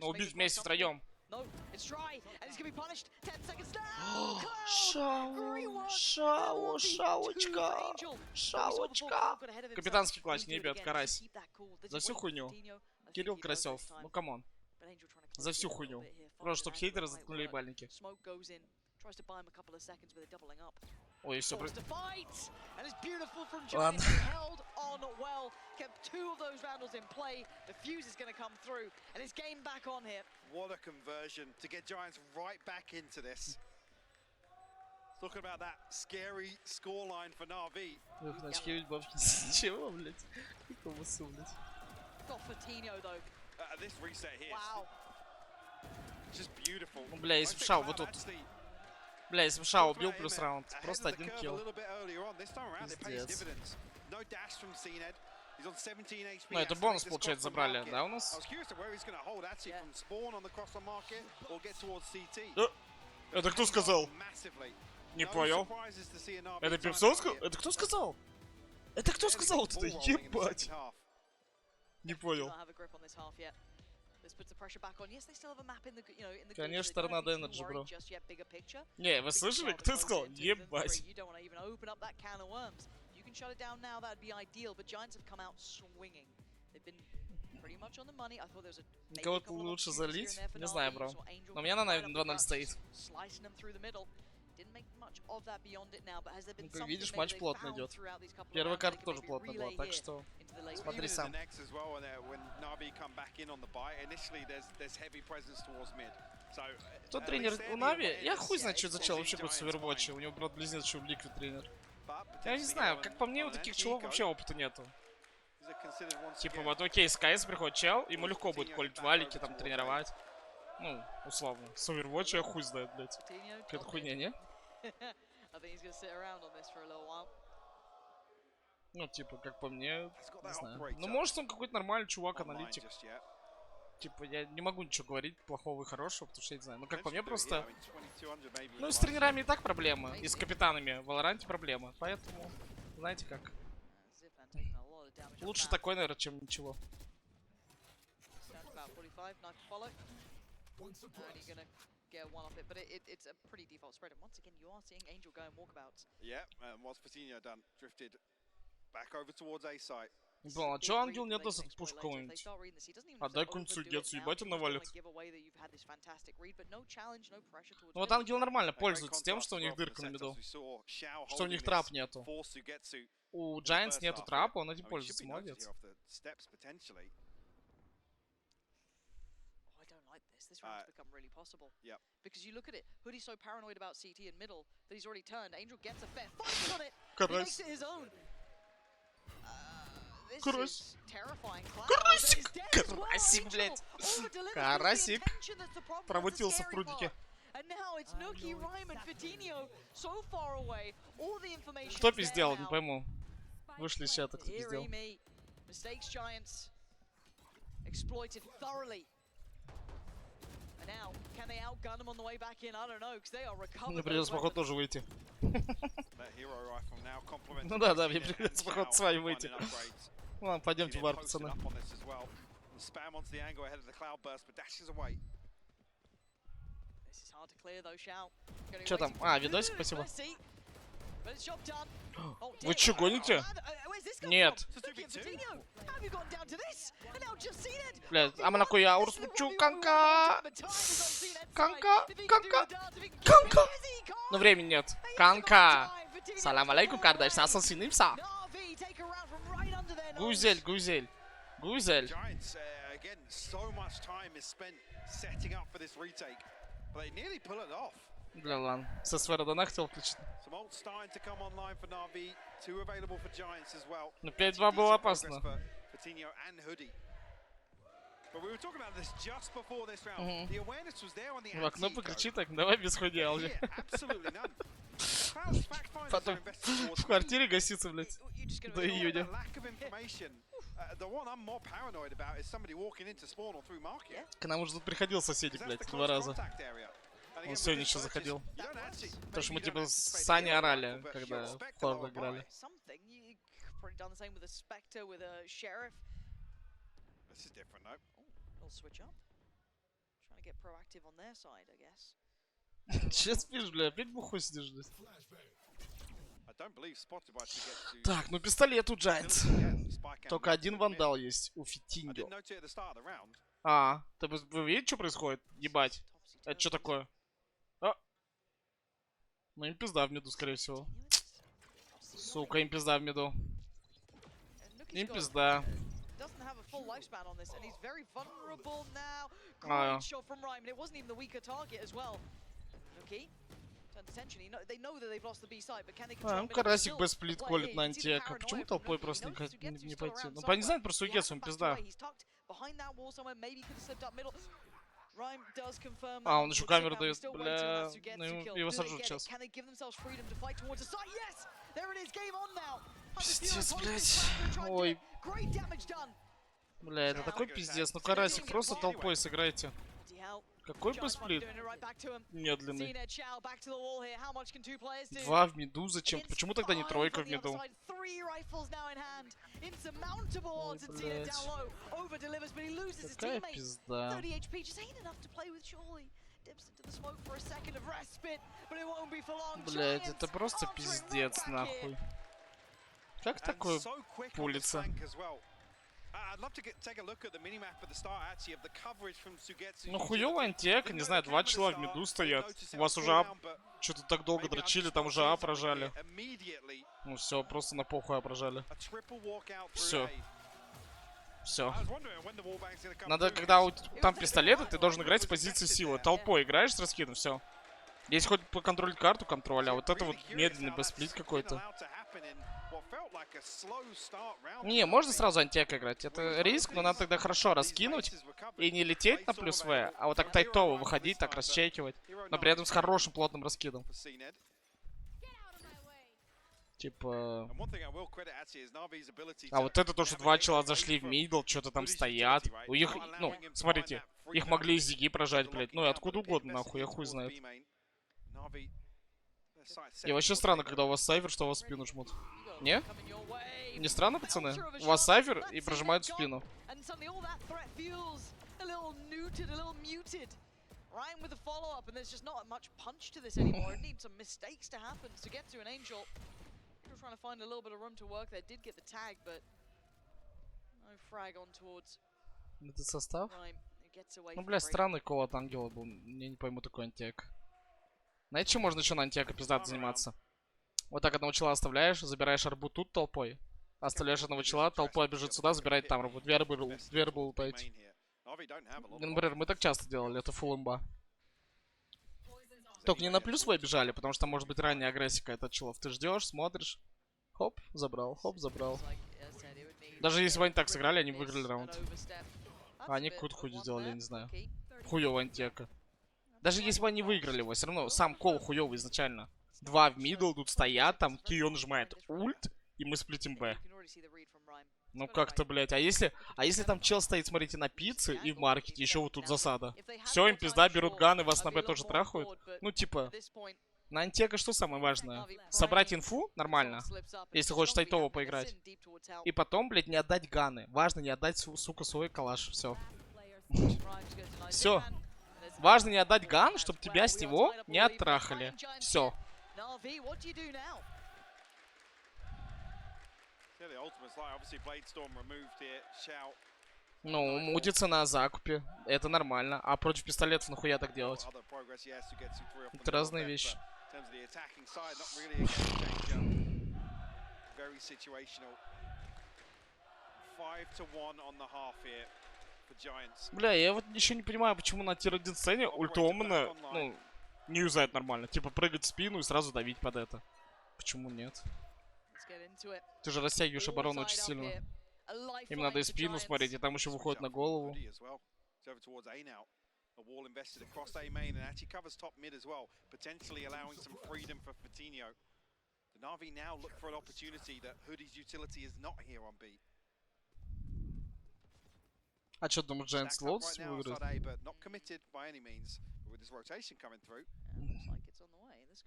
Ну убить вместе втроем. Шаочка. Капитанский клатч, не ебет, карась. За всю хуйню. Кирилл Карасев, ну камон. За всю хуйню. Просто чтоб хейтеры заткнули ебальники. Ой, все про... Ладно. What a conversion to get Giants right back into this. Talking about that scary scoreline for Na'Vi. Чего, блядь? Какого су, блядь? This reset here. Wow. Just beautiful. Ну, бля, если бы Шау вот тут. Бля, если бы Шау убил плюс раунд. Просто один килл. Пиздец. Ну, это бонус, получается, забрали, да, у нас? Это кто сказал? Не понял. Это Пипсон сказал? Это кто сказал? Это кто сказал вот это? Ебать. Не понял. Конечно, Торнадо Энерджи, бро. Не, вы слышали? Кто сказал? Ебать. Кого-то лучше залить? Не знаю, бро. Но у меня на 2-0 стоит. Ну, как видишь, матч плотно идет. Первая карта тоже плотно была, так что смотри сам. Кто тренер у Нави? Я хуй знает, что за чел вообще будет с Overwatch. У него брат-близнец, еще Liquid тренер. Я не знаю, как по мне, у таких челов вообще опыта нету. Типа вот окей, с КС приходит чел, ему легко будет колить валики, там, тренировать. Ну, условно. С Overwatch я хуй знает, блядь. Какая-то хуйня, не? Ну, типа, как по мне, не знаю. Ну, может, он какой-то нормальный чувак, аналитик. Типа, я не могу ничего говорить плохого и хорошего, потому что я не знаю. Ну, как по мне, просто... Ну, с тренерами и так проблема. И с капитанами в Valorant проблема. Поэтому, знаете как. Лучше такой, наверное, чем ничего. Get one off it, but it's a pretty default spread. And once again, you are seeing Angel go and walkabouts. Yeah, and what's Patino done? Drifted back over towards A site. Блин, а чё Ангел не даст этот пуш кого-нибудь? Отдай какую-нибудь судетцу, ебать он навалит. Ну вот Ангел нормально пользуется тем, что у них дырка на миду. Что у них трап нету. У Giants нету трапа, он этим пользуется, молодец. This round's become really possible. Yep. Because you look at it, Hoodie's so paranoid about CT in middle that he's already turned. Angel gets a fair fight on it. He makes it his own. This is terrifying. Карасик! Карасик, блядь! Карасик! Промутился в прудике. Кто пиздел, не пойму. Вышли из чата, кто пиздел. Мне придется, походу, тоже выйти. Ну да, мне придется, походу, с вами выйти. Ладно, пойдемте в бар, пацаны. Чё там? А, видосик, спасибо. Вы чё, гоните? Нет. Блядь, а мы на кой аурус мучу? Канка! Канка! Канка! Канка! Но времени нет. Канка! Салам алейкум, кардаш, ассасинимса. Гузель, гузель. Гузель. Бля, ладно. Со Сверодана хотел включить. Ну 5-2 было опасно. В окно покричи так, давай без хуйни, Алди. Потом в квартире гасится, блядь, до июня. К нам уже тут приходил соседик, блядь, 2 раза. Он сегодня еще заходил. Потому что мы типа с Саней орали, когда в Форд играли. Че спишь, бля? Опять бухой сидишь здесь? Так, ну пистолет у Giants. Только один вандал есть у Фитиньо. А, вы видите, что происходит? Ебать. Это что такое? А. Ну им пизда в миду, скорее всего. Сука, им пизда в миду. Им пизда. Ну, Карасик без сплит колит на антиэко. Почему толпой просто не пойти? Ну, не знаю, просто у Гетса, он пизда. А, он еще камеру дает, бля. Ну, его сожрут сейчас. Пиздец, блядь. Ой. Бля, это такой пиздец. Ну, Карасик, просто толпой сыграйте. Какой бы сплит? Медленный. 2 в миду, зачем? Почему тогда не тройка в миду? Ой, блядь. Какая пизда. Блядь, это просто пиздец, нахуй. Как такое пулится? Ну хуёвая антиэка, не знаю, 2 чела в миду стоят. У вас уже ап, что-то так долго дрочили, там уже ап прожали. Ну все, просто на похуй ап прожали. Все. Все. Надо, когда там пистолеты, ты должен играть с позиции силы. Толпой играешь с раскидом, все. Если хоть поконтролить карту, контроль, а вот это вот медленный бэсплит какой-то. Не, можно сразу антиэк играть. Это риск, но надо тогда хорошо раскинуть и не лететь на плюс В, а вот так тайтово выходить, так расчекивать. Но при этом с хорошим плотным раскидом. Типа... А вот это то, что 2 чела зашли в мидл, что-то там стоят. У них, ну, смотрите, их могли из зиги прожать, блядь. Ну и откуда угодно, нахуй, я хуй знает. И вообще странно, когда у вас сайфер, что у вас спину жмут. Не? Не странно, пацаны? У вас сайфер и прожимают спину. Ryan with the follow-up, and there's just not much punch to this anymore. It needs some mistakes to happen to get to an Angel. Still trying to find a little bit of room to work there. Did get the tag, but no frag on towards Это состав? Ryan. Who gets away Ну, from бля, break. странный кол от ангела был. Я не пойму такой антиэк. Знаете, чем можно еще на антиэка пиздато заниматься? Вот так одного чела оставляешь, забираешь арбу тут толпой. Оставляешь одного чела, толпой бежит сюда, забирает там арбу. Две арбы лутаете. Например, мы так часто делали, это фулл имба. Только не на плюс вы бежали, потому что может быть ранняя агрессия какая-то от челов. Ты ждешь, смотришь. Хоп, забрал, хоп, забрал. Даже если бы они так сыграли, они выиграли раунд. А они какую-то хуйню сделали, я не знаю. Хуёвая антиэка. Даже если бы они выиграли его, все равно сам кол хуёвый изначально. 2 в мидл, тут стоят, там Кио нажимает ульт, и мы сплитим Б. Ну как-то, блядь. А если там чел стоит, смотрите, на пицце и в маркете, еще вот тут засада. Все, им пизда, берут ганы, вас на Б тоже трахают. Ну типа, на антиэка что самое важное? Собрать инфу нормально, если хочешь тайтово поиграть. И потом, блядь, не отдать ганы. Важно не отдать, сука, свой калаш. Все. Все. Важно не отдать ган, чтобы тебя с него не оттрахали. Все. Ну, мудится на закупе. Это нормально. А против пистолетов нахуя так делать? Это разные вещи. Бля, я вот еще не понимаю, почему на тир-1 сцене ультуомана, ну, не юзает нормально. Типа прыгать в спину и сразу давить под это. Почему нет? Ты же растягиваешь оборону очень сильно. Им надо и спину смотреть, и там еще выходит на голову. А что, думаешь, Giants Loads выиграет?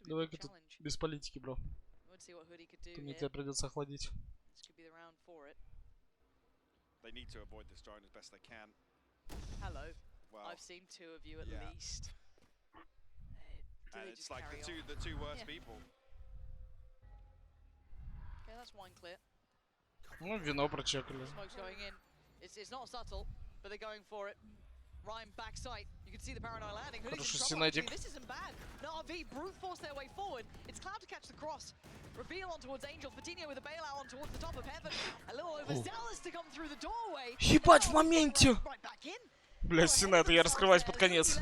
Давай-ка тут без политики, бро. То мне тебя придется охладить. They need to avoid this drone as best they can. Hello. Well, I've seen 2 of you at least. And it's like the two worst people. Okay, that's one clear. Ну, вино прочекали. Smoke's going in. It's not subtle, but they're going for it. Ryan backside. You can see the paranoid landing. Хорошо, Синадик. This isn't bad. Na'Vi brute force their way forward. It's Cloud to catch the cross. Reveal on towards Angel. Fatinho with a bailout on towards the top of heaven. A little overzealous to come through the doorway. Ебать, в моменте! Бля, Синет, я раскрываюсь под конец.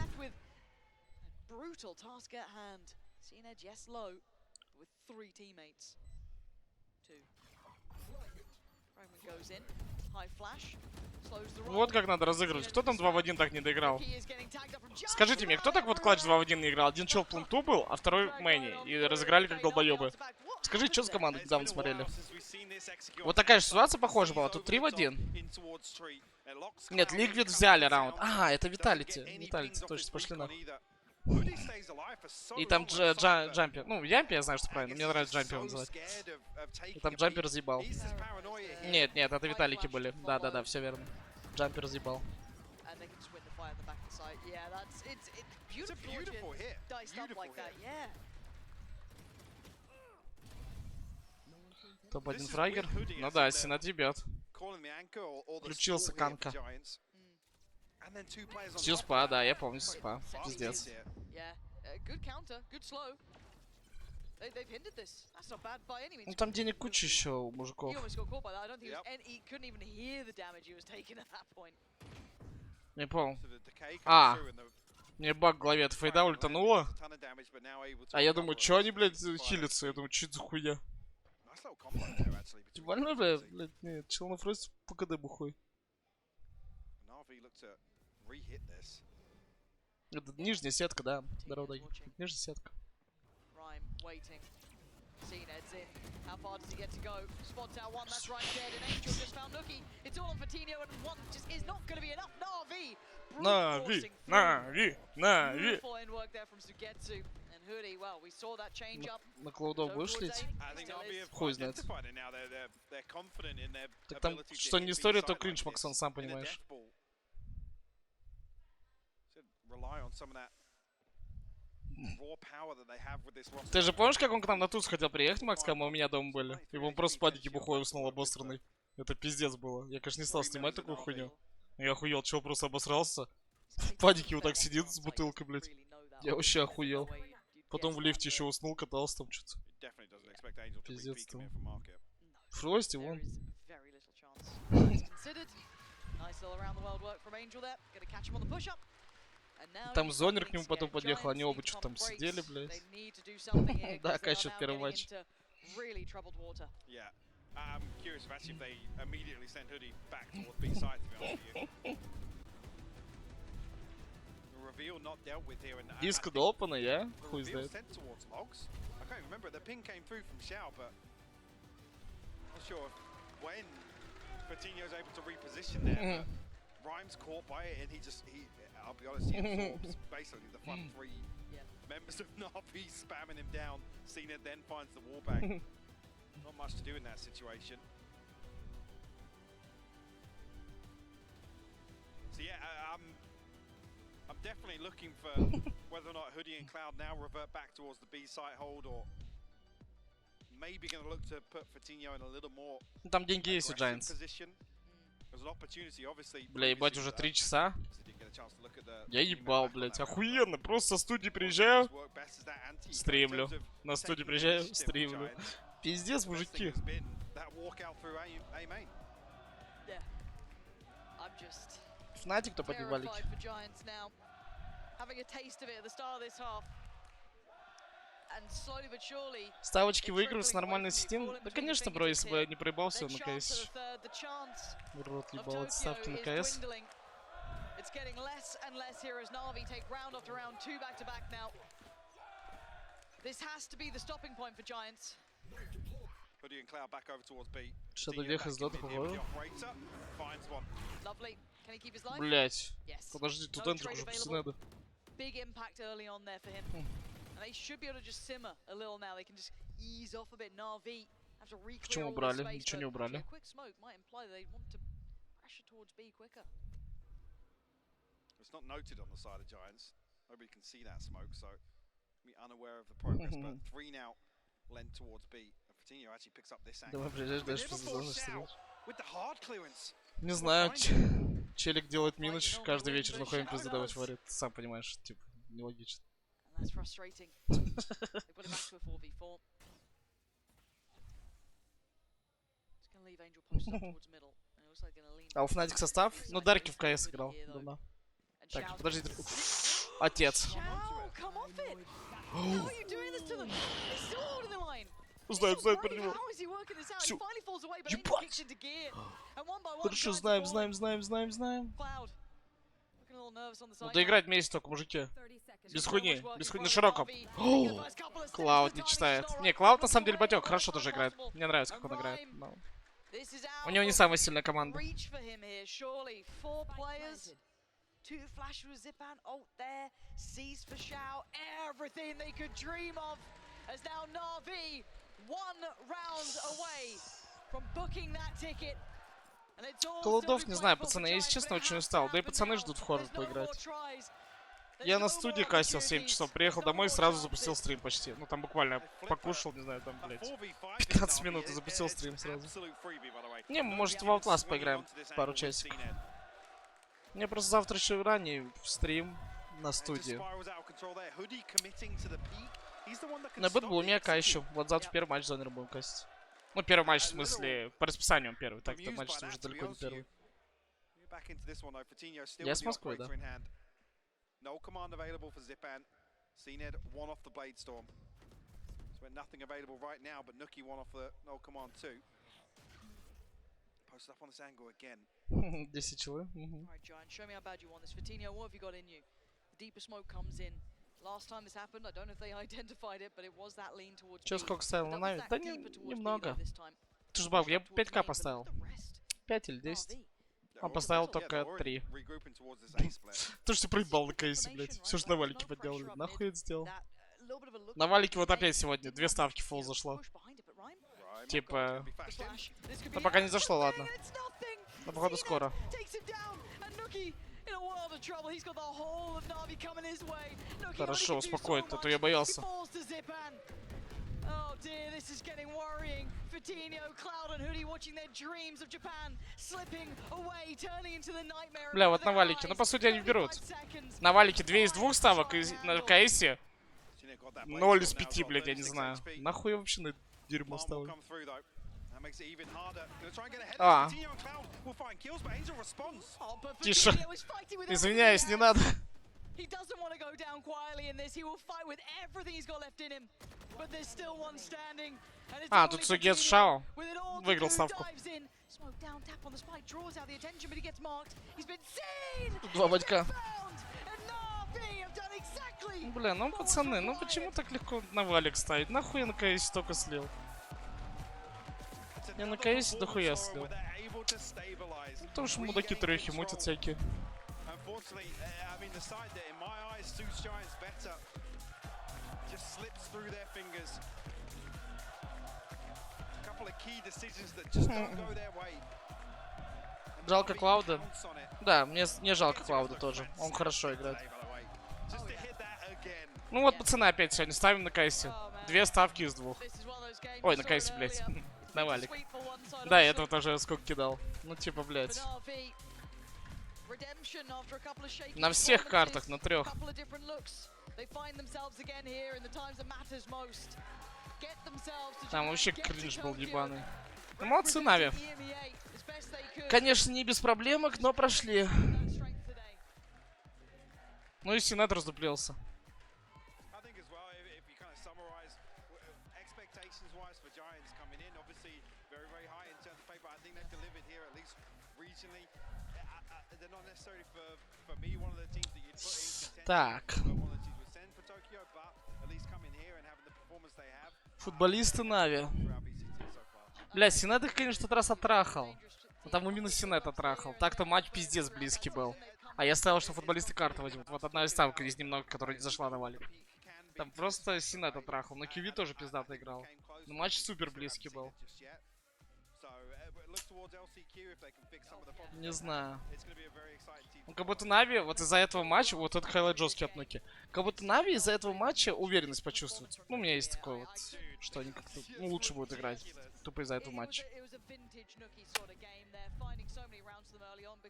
Brutal task at hand. Sined, yes, low, with 3 teammates. 2. Roman goes in. High flash. Вот как надо разыгрывать. Кто там 2 в 1 так не доиграл? Скажите мне, кто так вот клатч 2 в 1 не играл? Один чел в пленту был, а второй в мэне. И разыграли как долбоебы. Скажи, что за команду недавно смотрели? Вот такая же ситуация похожа была. Тут 3 в 1. Нет, Ликвид взяли раунд. А, это Виталити. Виталити, точно, пошли нахуй. И там Джампер. Ну, Ямпи, я знаю, что правильно. Мне нравится Джампер называть. И там Джампер разъебал. Нет, это Виталики были. Да, все верно. Джампер разъебал. Топ-1 фрагер. Ну да, Синат ебет. Включился Канка. Все спа, да, я помню спа. Пиздец. Ну там денег куча еще у мужиков. Не понял. А, мне баг в голове от фейда ультануло. А я думаю, что они, блядь, хилятся? Я думаю, что это за хуя? Ты больной, блядь? Нет, чел на фросте по КД бухой. Это нижняя сетка, да. Здорово, Даги. Нижняя сетка. How far does he get to go? Spots out one, that's right dead, and Angel just found Nookie. It's all on for Tino, and one just is not going to be enough. Navi! Navi! Beautiful end work there from Sugetsu. And Hoodie, well, we saw that change up. На клоудов будешь лить? Хуй знает. Так там, что не история, то кринж, Максон, сам понимаешь. Ты же помнишь, как он к нам на туз хотел приехать, Макс, когда мы у меня дома были? И он просто в падике бухой уснул обосранный. Это пиздец было. Я, конечно, не стал снимать такую хуйню. Я охуел, чел просто обосрался. В падике вот так сидит с бутылкой, блядь. Я вообще охуел. Потом в лифте еще уснул, катался там что-то. Пиздец там. Фрости, вон. Там зонер к нему потом подъехал, они оба что-то там сидели, блядь. Да, качет первый матч. Диск долпана, я? Хуй знает. Rhymes caught by it, and I'll be honest, he absorbs basically the front three members of Navi spamming him down. Cena then finds the wallbang. Not much to do in that situation. So yeah, I'm definitely looking for whether or not Hoodie and Cloud now revert back towards the B site hold, or maybe going to look to put Fatinho in a little more там деньги есть у Giants. Бля, ебать, уже 3 часа. Я ебал, блядь. Охуенно. Просто со студии приезжаю, стримлю. На студию приезжаю, стримлю. Пиздец, мужики. Фнатик-то подъебали. Ставочки выигрывают с нормальной системой? Да, конечно, бро, если бы я не проебался на КС. Рот ебал от ставки на КС. Что-то веха из дота, по-моему. Блять. Подожди, тут энтрик уже после неда. They should be able to just simmer a little now. They can just ease off a bit. Na'Vi have to Почему убрали? Ничего не убрали. A quick smoke might imply they want to pressure towards B quicker. It's not noted on the side of Giants. Nobody can see that smoke, so be unaware of the progress. But 3 now lent towards B. And Fatinho actually picks up this angle. Давай приезжаешь дальше по сезону, with the hard clearance. Не знаю, челик делает минус, каждый вечер заходим пизды давать варит. Сам понимаешь, типа, нелогично. That's frustrating. They put it back to a 4v4. Just gonna leave Angel posted up towards middle. And also gonna lean. А у Фнатик состав? Ну, Дарки в КС играл давно. Так, подождите. Отец. Знает про него. Всё. Ебать. Хорошо, знаем. Ну, доиграть вместе только, мужики. Без хуйни на широком. Клауд не читает. Не, Клауд на самом деле батек, хорошо тоже играет. Мне нравится, как он играет. Но... У него не самая сильная команда. Two flash with Zipan ult there, sees for Shao, everything they could dream of, as now Na'Vi 1 round away from booking that ticket. Клаудов, не знаю, пацаны, я, если честно, очень устал. Да и пацаны ждут в хоррор поиграть. Я на студии кастил 7 часов, приехал домой и сразу запустил стрим почти. Ну там буквально покушал, не знаю, там, блядь, 15 минут и запустил стрим сразу. Не, может в outlast поиграем пару часиков. Мне просто завтра еще ранний стрим на студии. На бэт был у меня еще. Вот завтра первый матч зонер будем кастить. Ну первый матч в смысле, по расписанию он первый, так-то матч уже далеко не первый. Я с Москвы, да. No command available for Zipan. CNED one off the Blade Storm. So nothing available right now, but Nuki one off the no command too. Posted up on this angle again. 10 человек. Alright, Giant, show me how bad you want this. Vitinho, what have you got in you? The deeper smoke comes in. Last time this happened, I don't know if they identified it, but it was that lean towards. Че, сколько ставил на Нави? Да немного. Ты ж баб, я 5к поставил. 5 или 10. Он поставил только 3. То, что проебал на кейсе, блядь. Все, что на валике подделали. Нахуй это сделал? На валике вот опять сегодня 2 ставки фолл зашло. Типа... Но пока не зашло, ладно. Но походу скоро. Хорошо, успокоит, а то я боялся. Oh dear, this is getting worrying. Vitinho, Cloud and Hoodie watching their dreams of Japan slipping away, turning into the nightmare. Бля, вот на валике. Ну, по сути, они берут. На валике 2 из 2 ставок, и на КСе 0 из 5, блядь, я не знаю. Нахуй я вообще на дерьмо ставлю. А. Тише. Извиняюсь, не надо. He doesn't want to go down quietly in this. He will fight with everything he's got left in him. But there's still one standing. А, тут Сугет Шао выиграл ставку. Два батька. Бля, ну пацаны, ну почему так легко на валик ставить? Нахуй я на КС только слил? Я на КС дохуя слил. Потому что мудаки трехи мутят всякие. I mean, the side that, in my eyes, suits Giants better. Just slips through their fingers. A couple of key decisions that just don't go their way. Жалко Клауда. Да, мне жалко Клауда тоже. Он хорошо играет. Ну вот, пацаны, опять сегодня ставим на кайсе. 2 ставки из 2. Ой, на кайсе, блядь. На валик. Да, я этого тоже сколько кидал. Ну, типа, блядь. На всех картах, на 3. Там вообще кринж был ебаный. Ну, молодцы, Нави. Конечно, не без проблемок, но прошли. Ну и Сенат раздуплился. Так. Футболисты Нави. Бля, Сенат их, конечно, в тот раз оттрахал. Но там именно Сенат оттрахал. Так-то матч пиздец близкий был. А я ставил, что футболисты карты возьмут. Вот одна из ставок из немного, которая не зашла на валик. Там просто Сенат оттрахал. Но QV тоже пиздато играл. Но матч супер близкий был. Не знаю. Ну, как будто Нави вот из-за этого матча, вот этот хайлайт жесткий от Нуки. Как будто Нави из-за этого матча уверенность почувствуют. Ну, у меня есть такое вот, что они как-то лучше будут играть. Тупо из-за этого матча.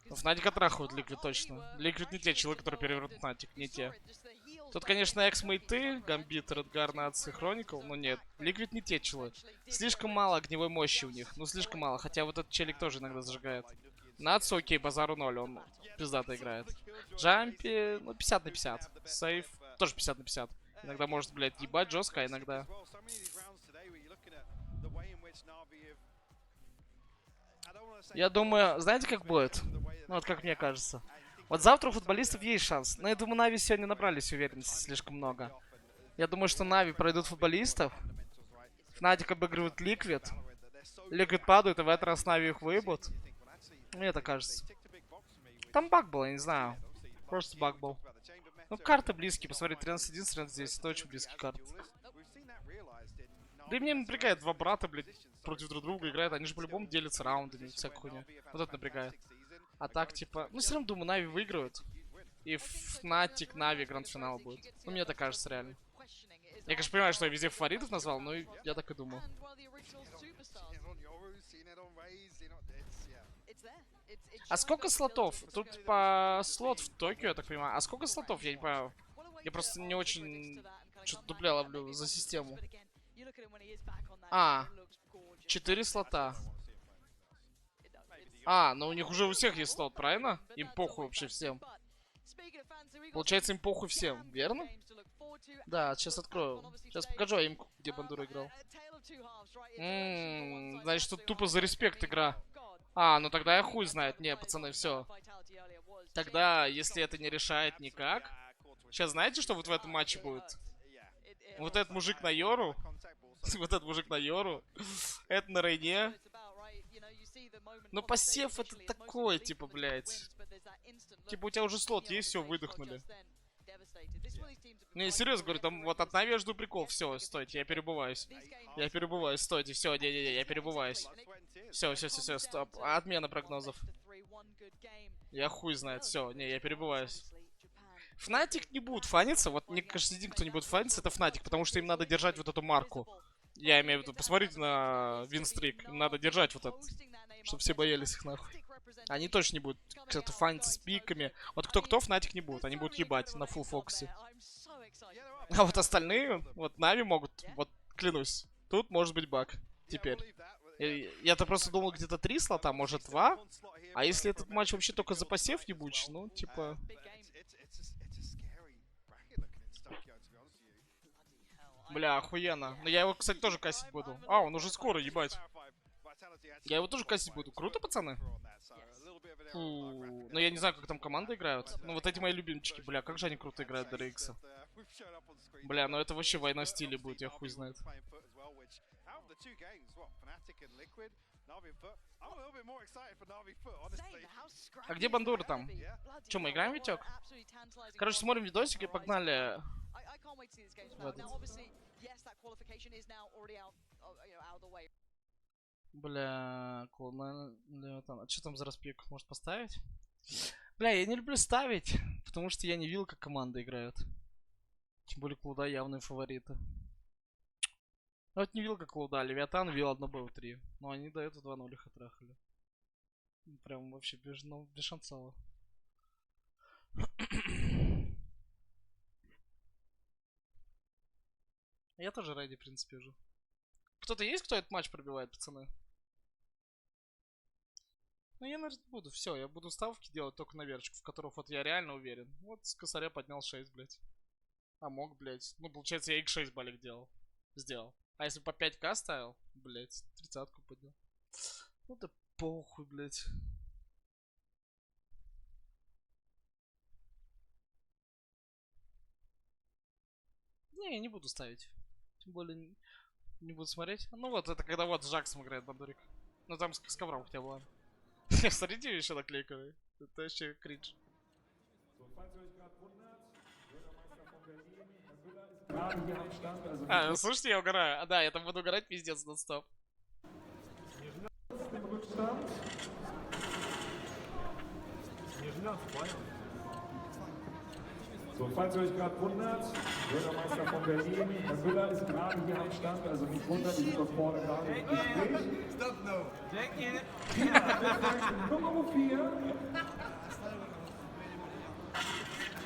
Фнатик отрахивают Ликвид точно. Ликвид не те челы, которые перевернут Фнатик, не те. Тут, конечно, экс-мейты, Гамбит, Редгар, Наци, Хроникл, но нет. Ликвид не те челы. Слишком мало огневой мощи у них, ну слишком мало. Хотя вот этот челик тоже иногда зажигает. Наци, окей, базару 0, он пиздато играет. Джампи, ну 50 на 50. Сейф, тоже 50 на 50. Иногда может, блядь, ебать жестко, а иногда... Я думаю, знаете, как будет? Ну, вот как мне кажется. Вот завтра у футболистов есть шанс. Но я думаю, Нави сегодня набрались уверенности слишком много. Я думаю, что Нави пройдут футболистов. Фнатик обыгрывает Ликвид. Ликвид падает, и в этот раз Нави их выебут. Мне это кажется. Там баг был, я не знаю. Просто баг был. Ну, карты близкие. Посмотри, 13-11, 13-10. Это очень близкие карты. Да и мне напрягает, 2 брата, блядь, против друг друга играют. Они же по-любому делятся раундами, всякая хуйня. Вот это напрягает. А так, типа... Ну, все равно, думаю, Нави выиграют. и Fnatic Нави гранд-финал будет. Ну, мне так кажется, реально. Я, конечно, понимаю, что я везде фаворитов назвал, но я так и думал. А сколько слотов? Тут по слот в Токио, я так понимаю. А сколько слотов? Я не понимаю. Я просто не очень что-то дупля ловлю за систему. 4 слота. Ну у них уже у всех есть слот, правильно? Им похуй вообще всем. Получается, им похуй всем, верно? Да, сейчас открою. Сейчас покажу им, где Бандура играл. Значит, тут тупо за респект игра. Ну тогда я хуй знает. Не, пацаны, все. Тогда, если это не решает никак... Сейчас знаете, что вот в этом матче будет? Вот этот мужик на Йору. Вот этот мужик на Йору. Это на Рейне. Но посев это такое, типа, блядь. Типа, у тебя уже слот есть, все, выдохнули. Не, серьезно говорю, там вот от Нави я жду прикол. Все, стойте, я перебываюсь. Я перебываюсь, стойте, все, не-не-не, я перебываюсь. Все, стоп. Отмена прогнозов. Я хуй знает, все, не, я перебываюсь. Fnatic не будут фаниться, вот мне кажется, един, кто не будет фаниться, это Fnatic, потому что им надо держать вот эту марку. Я имею в виду, посмотрите на винстрик, им надо держать вот это, чтобы все боялись их нахуй. Они точно не будут кто-то фаниться с пиками. Вот кто-кто, Fnatic не будут, они будут ебать на фулл фокусе. А вот остальные, вот Нави могут, вот клянусь, тут может быть баг теперь. Я-то просто думал где-то 3 слота, может 2. А если этот матч вообще только за посев ебучий, ну типа... Бля, охуенно. Но я его, кстати, тоже кассить буду. Он уже скоро, ебать. Я его тоже кассить буду. Круто, пацаны? Фу. Но я не знаю, как там команды играют. Ну вот эти мои любимчики, бля, как же они круто играют DRX. Бля, ну это вообще война стиля будет, я хуй знает. А где Бандура там? Че, мы играем, Витек? Короче, смотрим видосик и погнали. Бля, а что там за распик? Может поставить? Бля, я не люблю ставить, потому что я не видел, как команды играют. Тем более Клуда явные фавориты. Я вот не видел, как Клуда. Левиатан видел 1 БО3. Но они до этого 2-0 их оттрахали. Прям вообще без шансала. Я тоже ради, в принципе, уже. Кто-то есть, кто этот матч пробивает, пацаны? Ну, я, наверное, буду. Все, я буду ставки делать только на верочку, в которых вот я реально уверен. Вот с косаря поднял 6, блядь. А мог, блядь. Ну, получается, я x6 балик сделал. А если по 5к ставил, блядь, 30-ку поднял. Ну да похуй, блядь. Не, я не буду ставить. Тем более, не буду смотреть. Ну вот, это когда вот с Жаксом играет Бандурик. Ну там с ковром хотя бы, ладно. Смотрите, еще наклейками. Это вообще кринж. Слушайте, я угораю. Да, я там буду угорать пиздец нон-стоп. So, falls ihr euch gerade wundert, Bürgermeister von Berlin, Herr Müller ist gerade hier am Stand, also nicht wundern, wir sind dort vorne gerade im Gespräch. Stop no. Jacket. Ja, Nummer 4.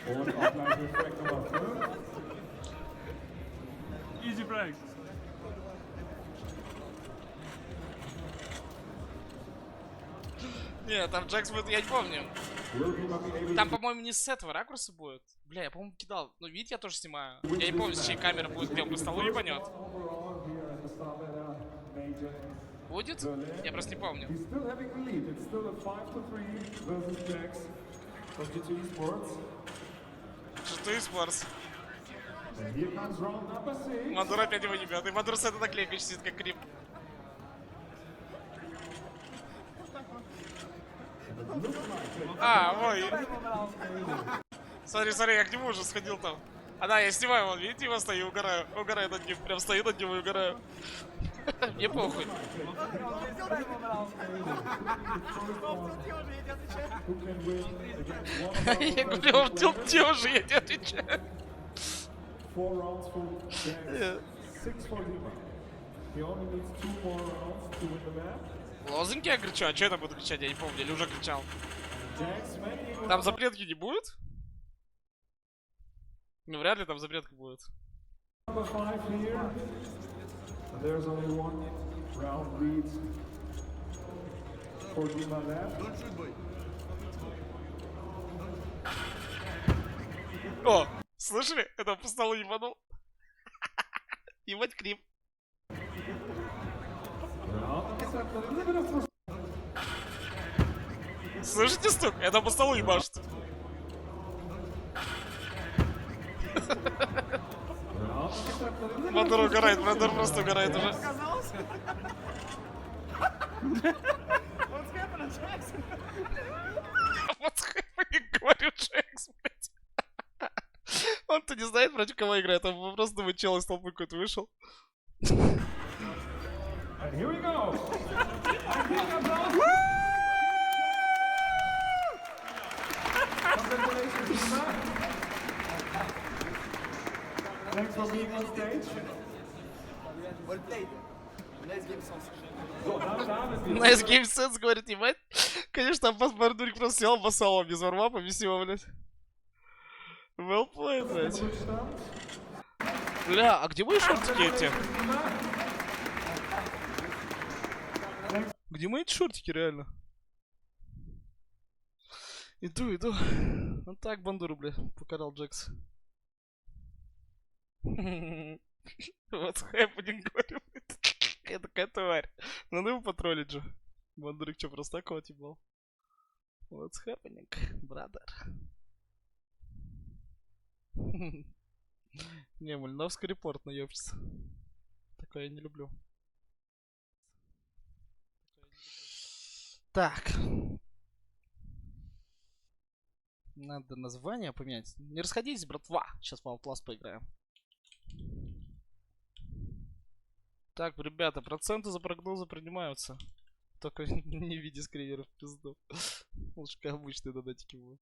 Und auch gleich Refract Nummer 5. Easy break. Не, там Джекс будет, я не помню. Там, по-моему, не с этого ракурса будет. Бля, я, по-моему, кидал. Ну, видите, я тоже снимаю. Я не помню, с чьей камеры будет, где он по столу ебанет. Будет? Я просто не помню. Что eSports? Мандура опять его ебет. И Мандура с этой наклейкой сидит как крип. Ой. Смотри, я к нему уже сходил там. Да, я снимаю, вон, видите, его стою, угораю над ним. Прям стою над ним и угораю. Мне похуй. Я говорю, в тилте уже, я не отвечаю. 4 rounds for Jax, 6 for EMEA. He only needs 2 more rounds to win the map. Лозунги я кричу, а что я буду кричать, я не помню, или уже кричал. Jax winning. Там запретки не будет? Ну вряд ли там запретка будет. Number 5 here. And there's only 1 round lead for EMEA left. О, слышали? Это по столу ебанул. Ебать крип. Слышите стук? Это по столу ебашит. Мандор угорает, Мандор просто угорает уже. Вот не говорю, Джекс, блядь. Он-то не знает, против кого играет, он просто думает, чел из толпы какой-то вышел. And here we go. Thanks for being on stage. Nice game sense, говорит, ебать. Конечно, там Бардурик просто сел басалом без вармапа, без всего, блядь. Well played, блядь. Бля, а где мои шортики эти? Где мои шортики, реально? Иду. Ну так, Бандуру, бля, покарал Джекс. Вот хэппинг, говорю. Я такая тварь. Надо его потроллить же. Бандурик что, просто такого типа? What's happening, brother? Не, Мальновский репорт наебщится. Такое я не люблю. Так. Надо название поменять. Не расходитесь, братва. Сейчас в outlast поиграем. Так, ребята, проценты за прогнозы принимаются. Только не в виде скринеров, пизду. Лучше как обычные донатики будут.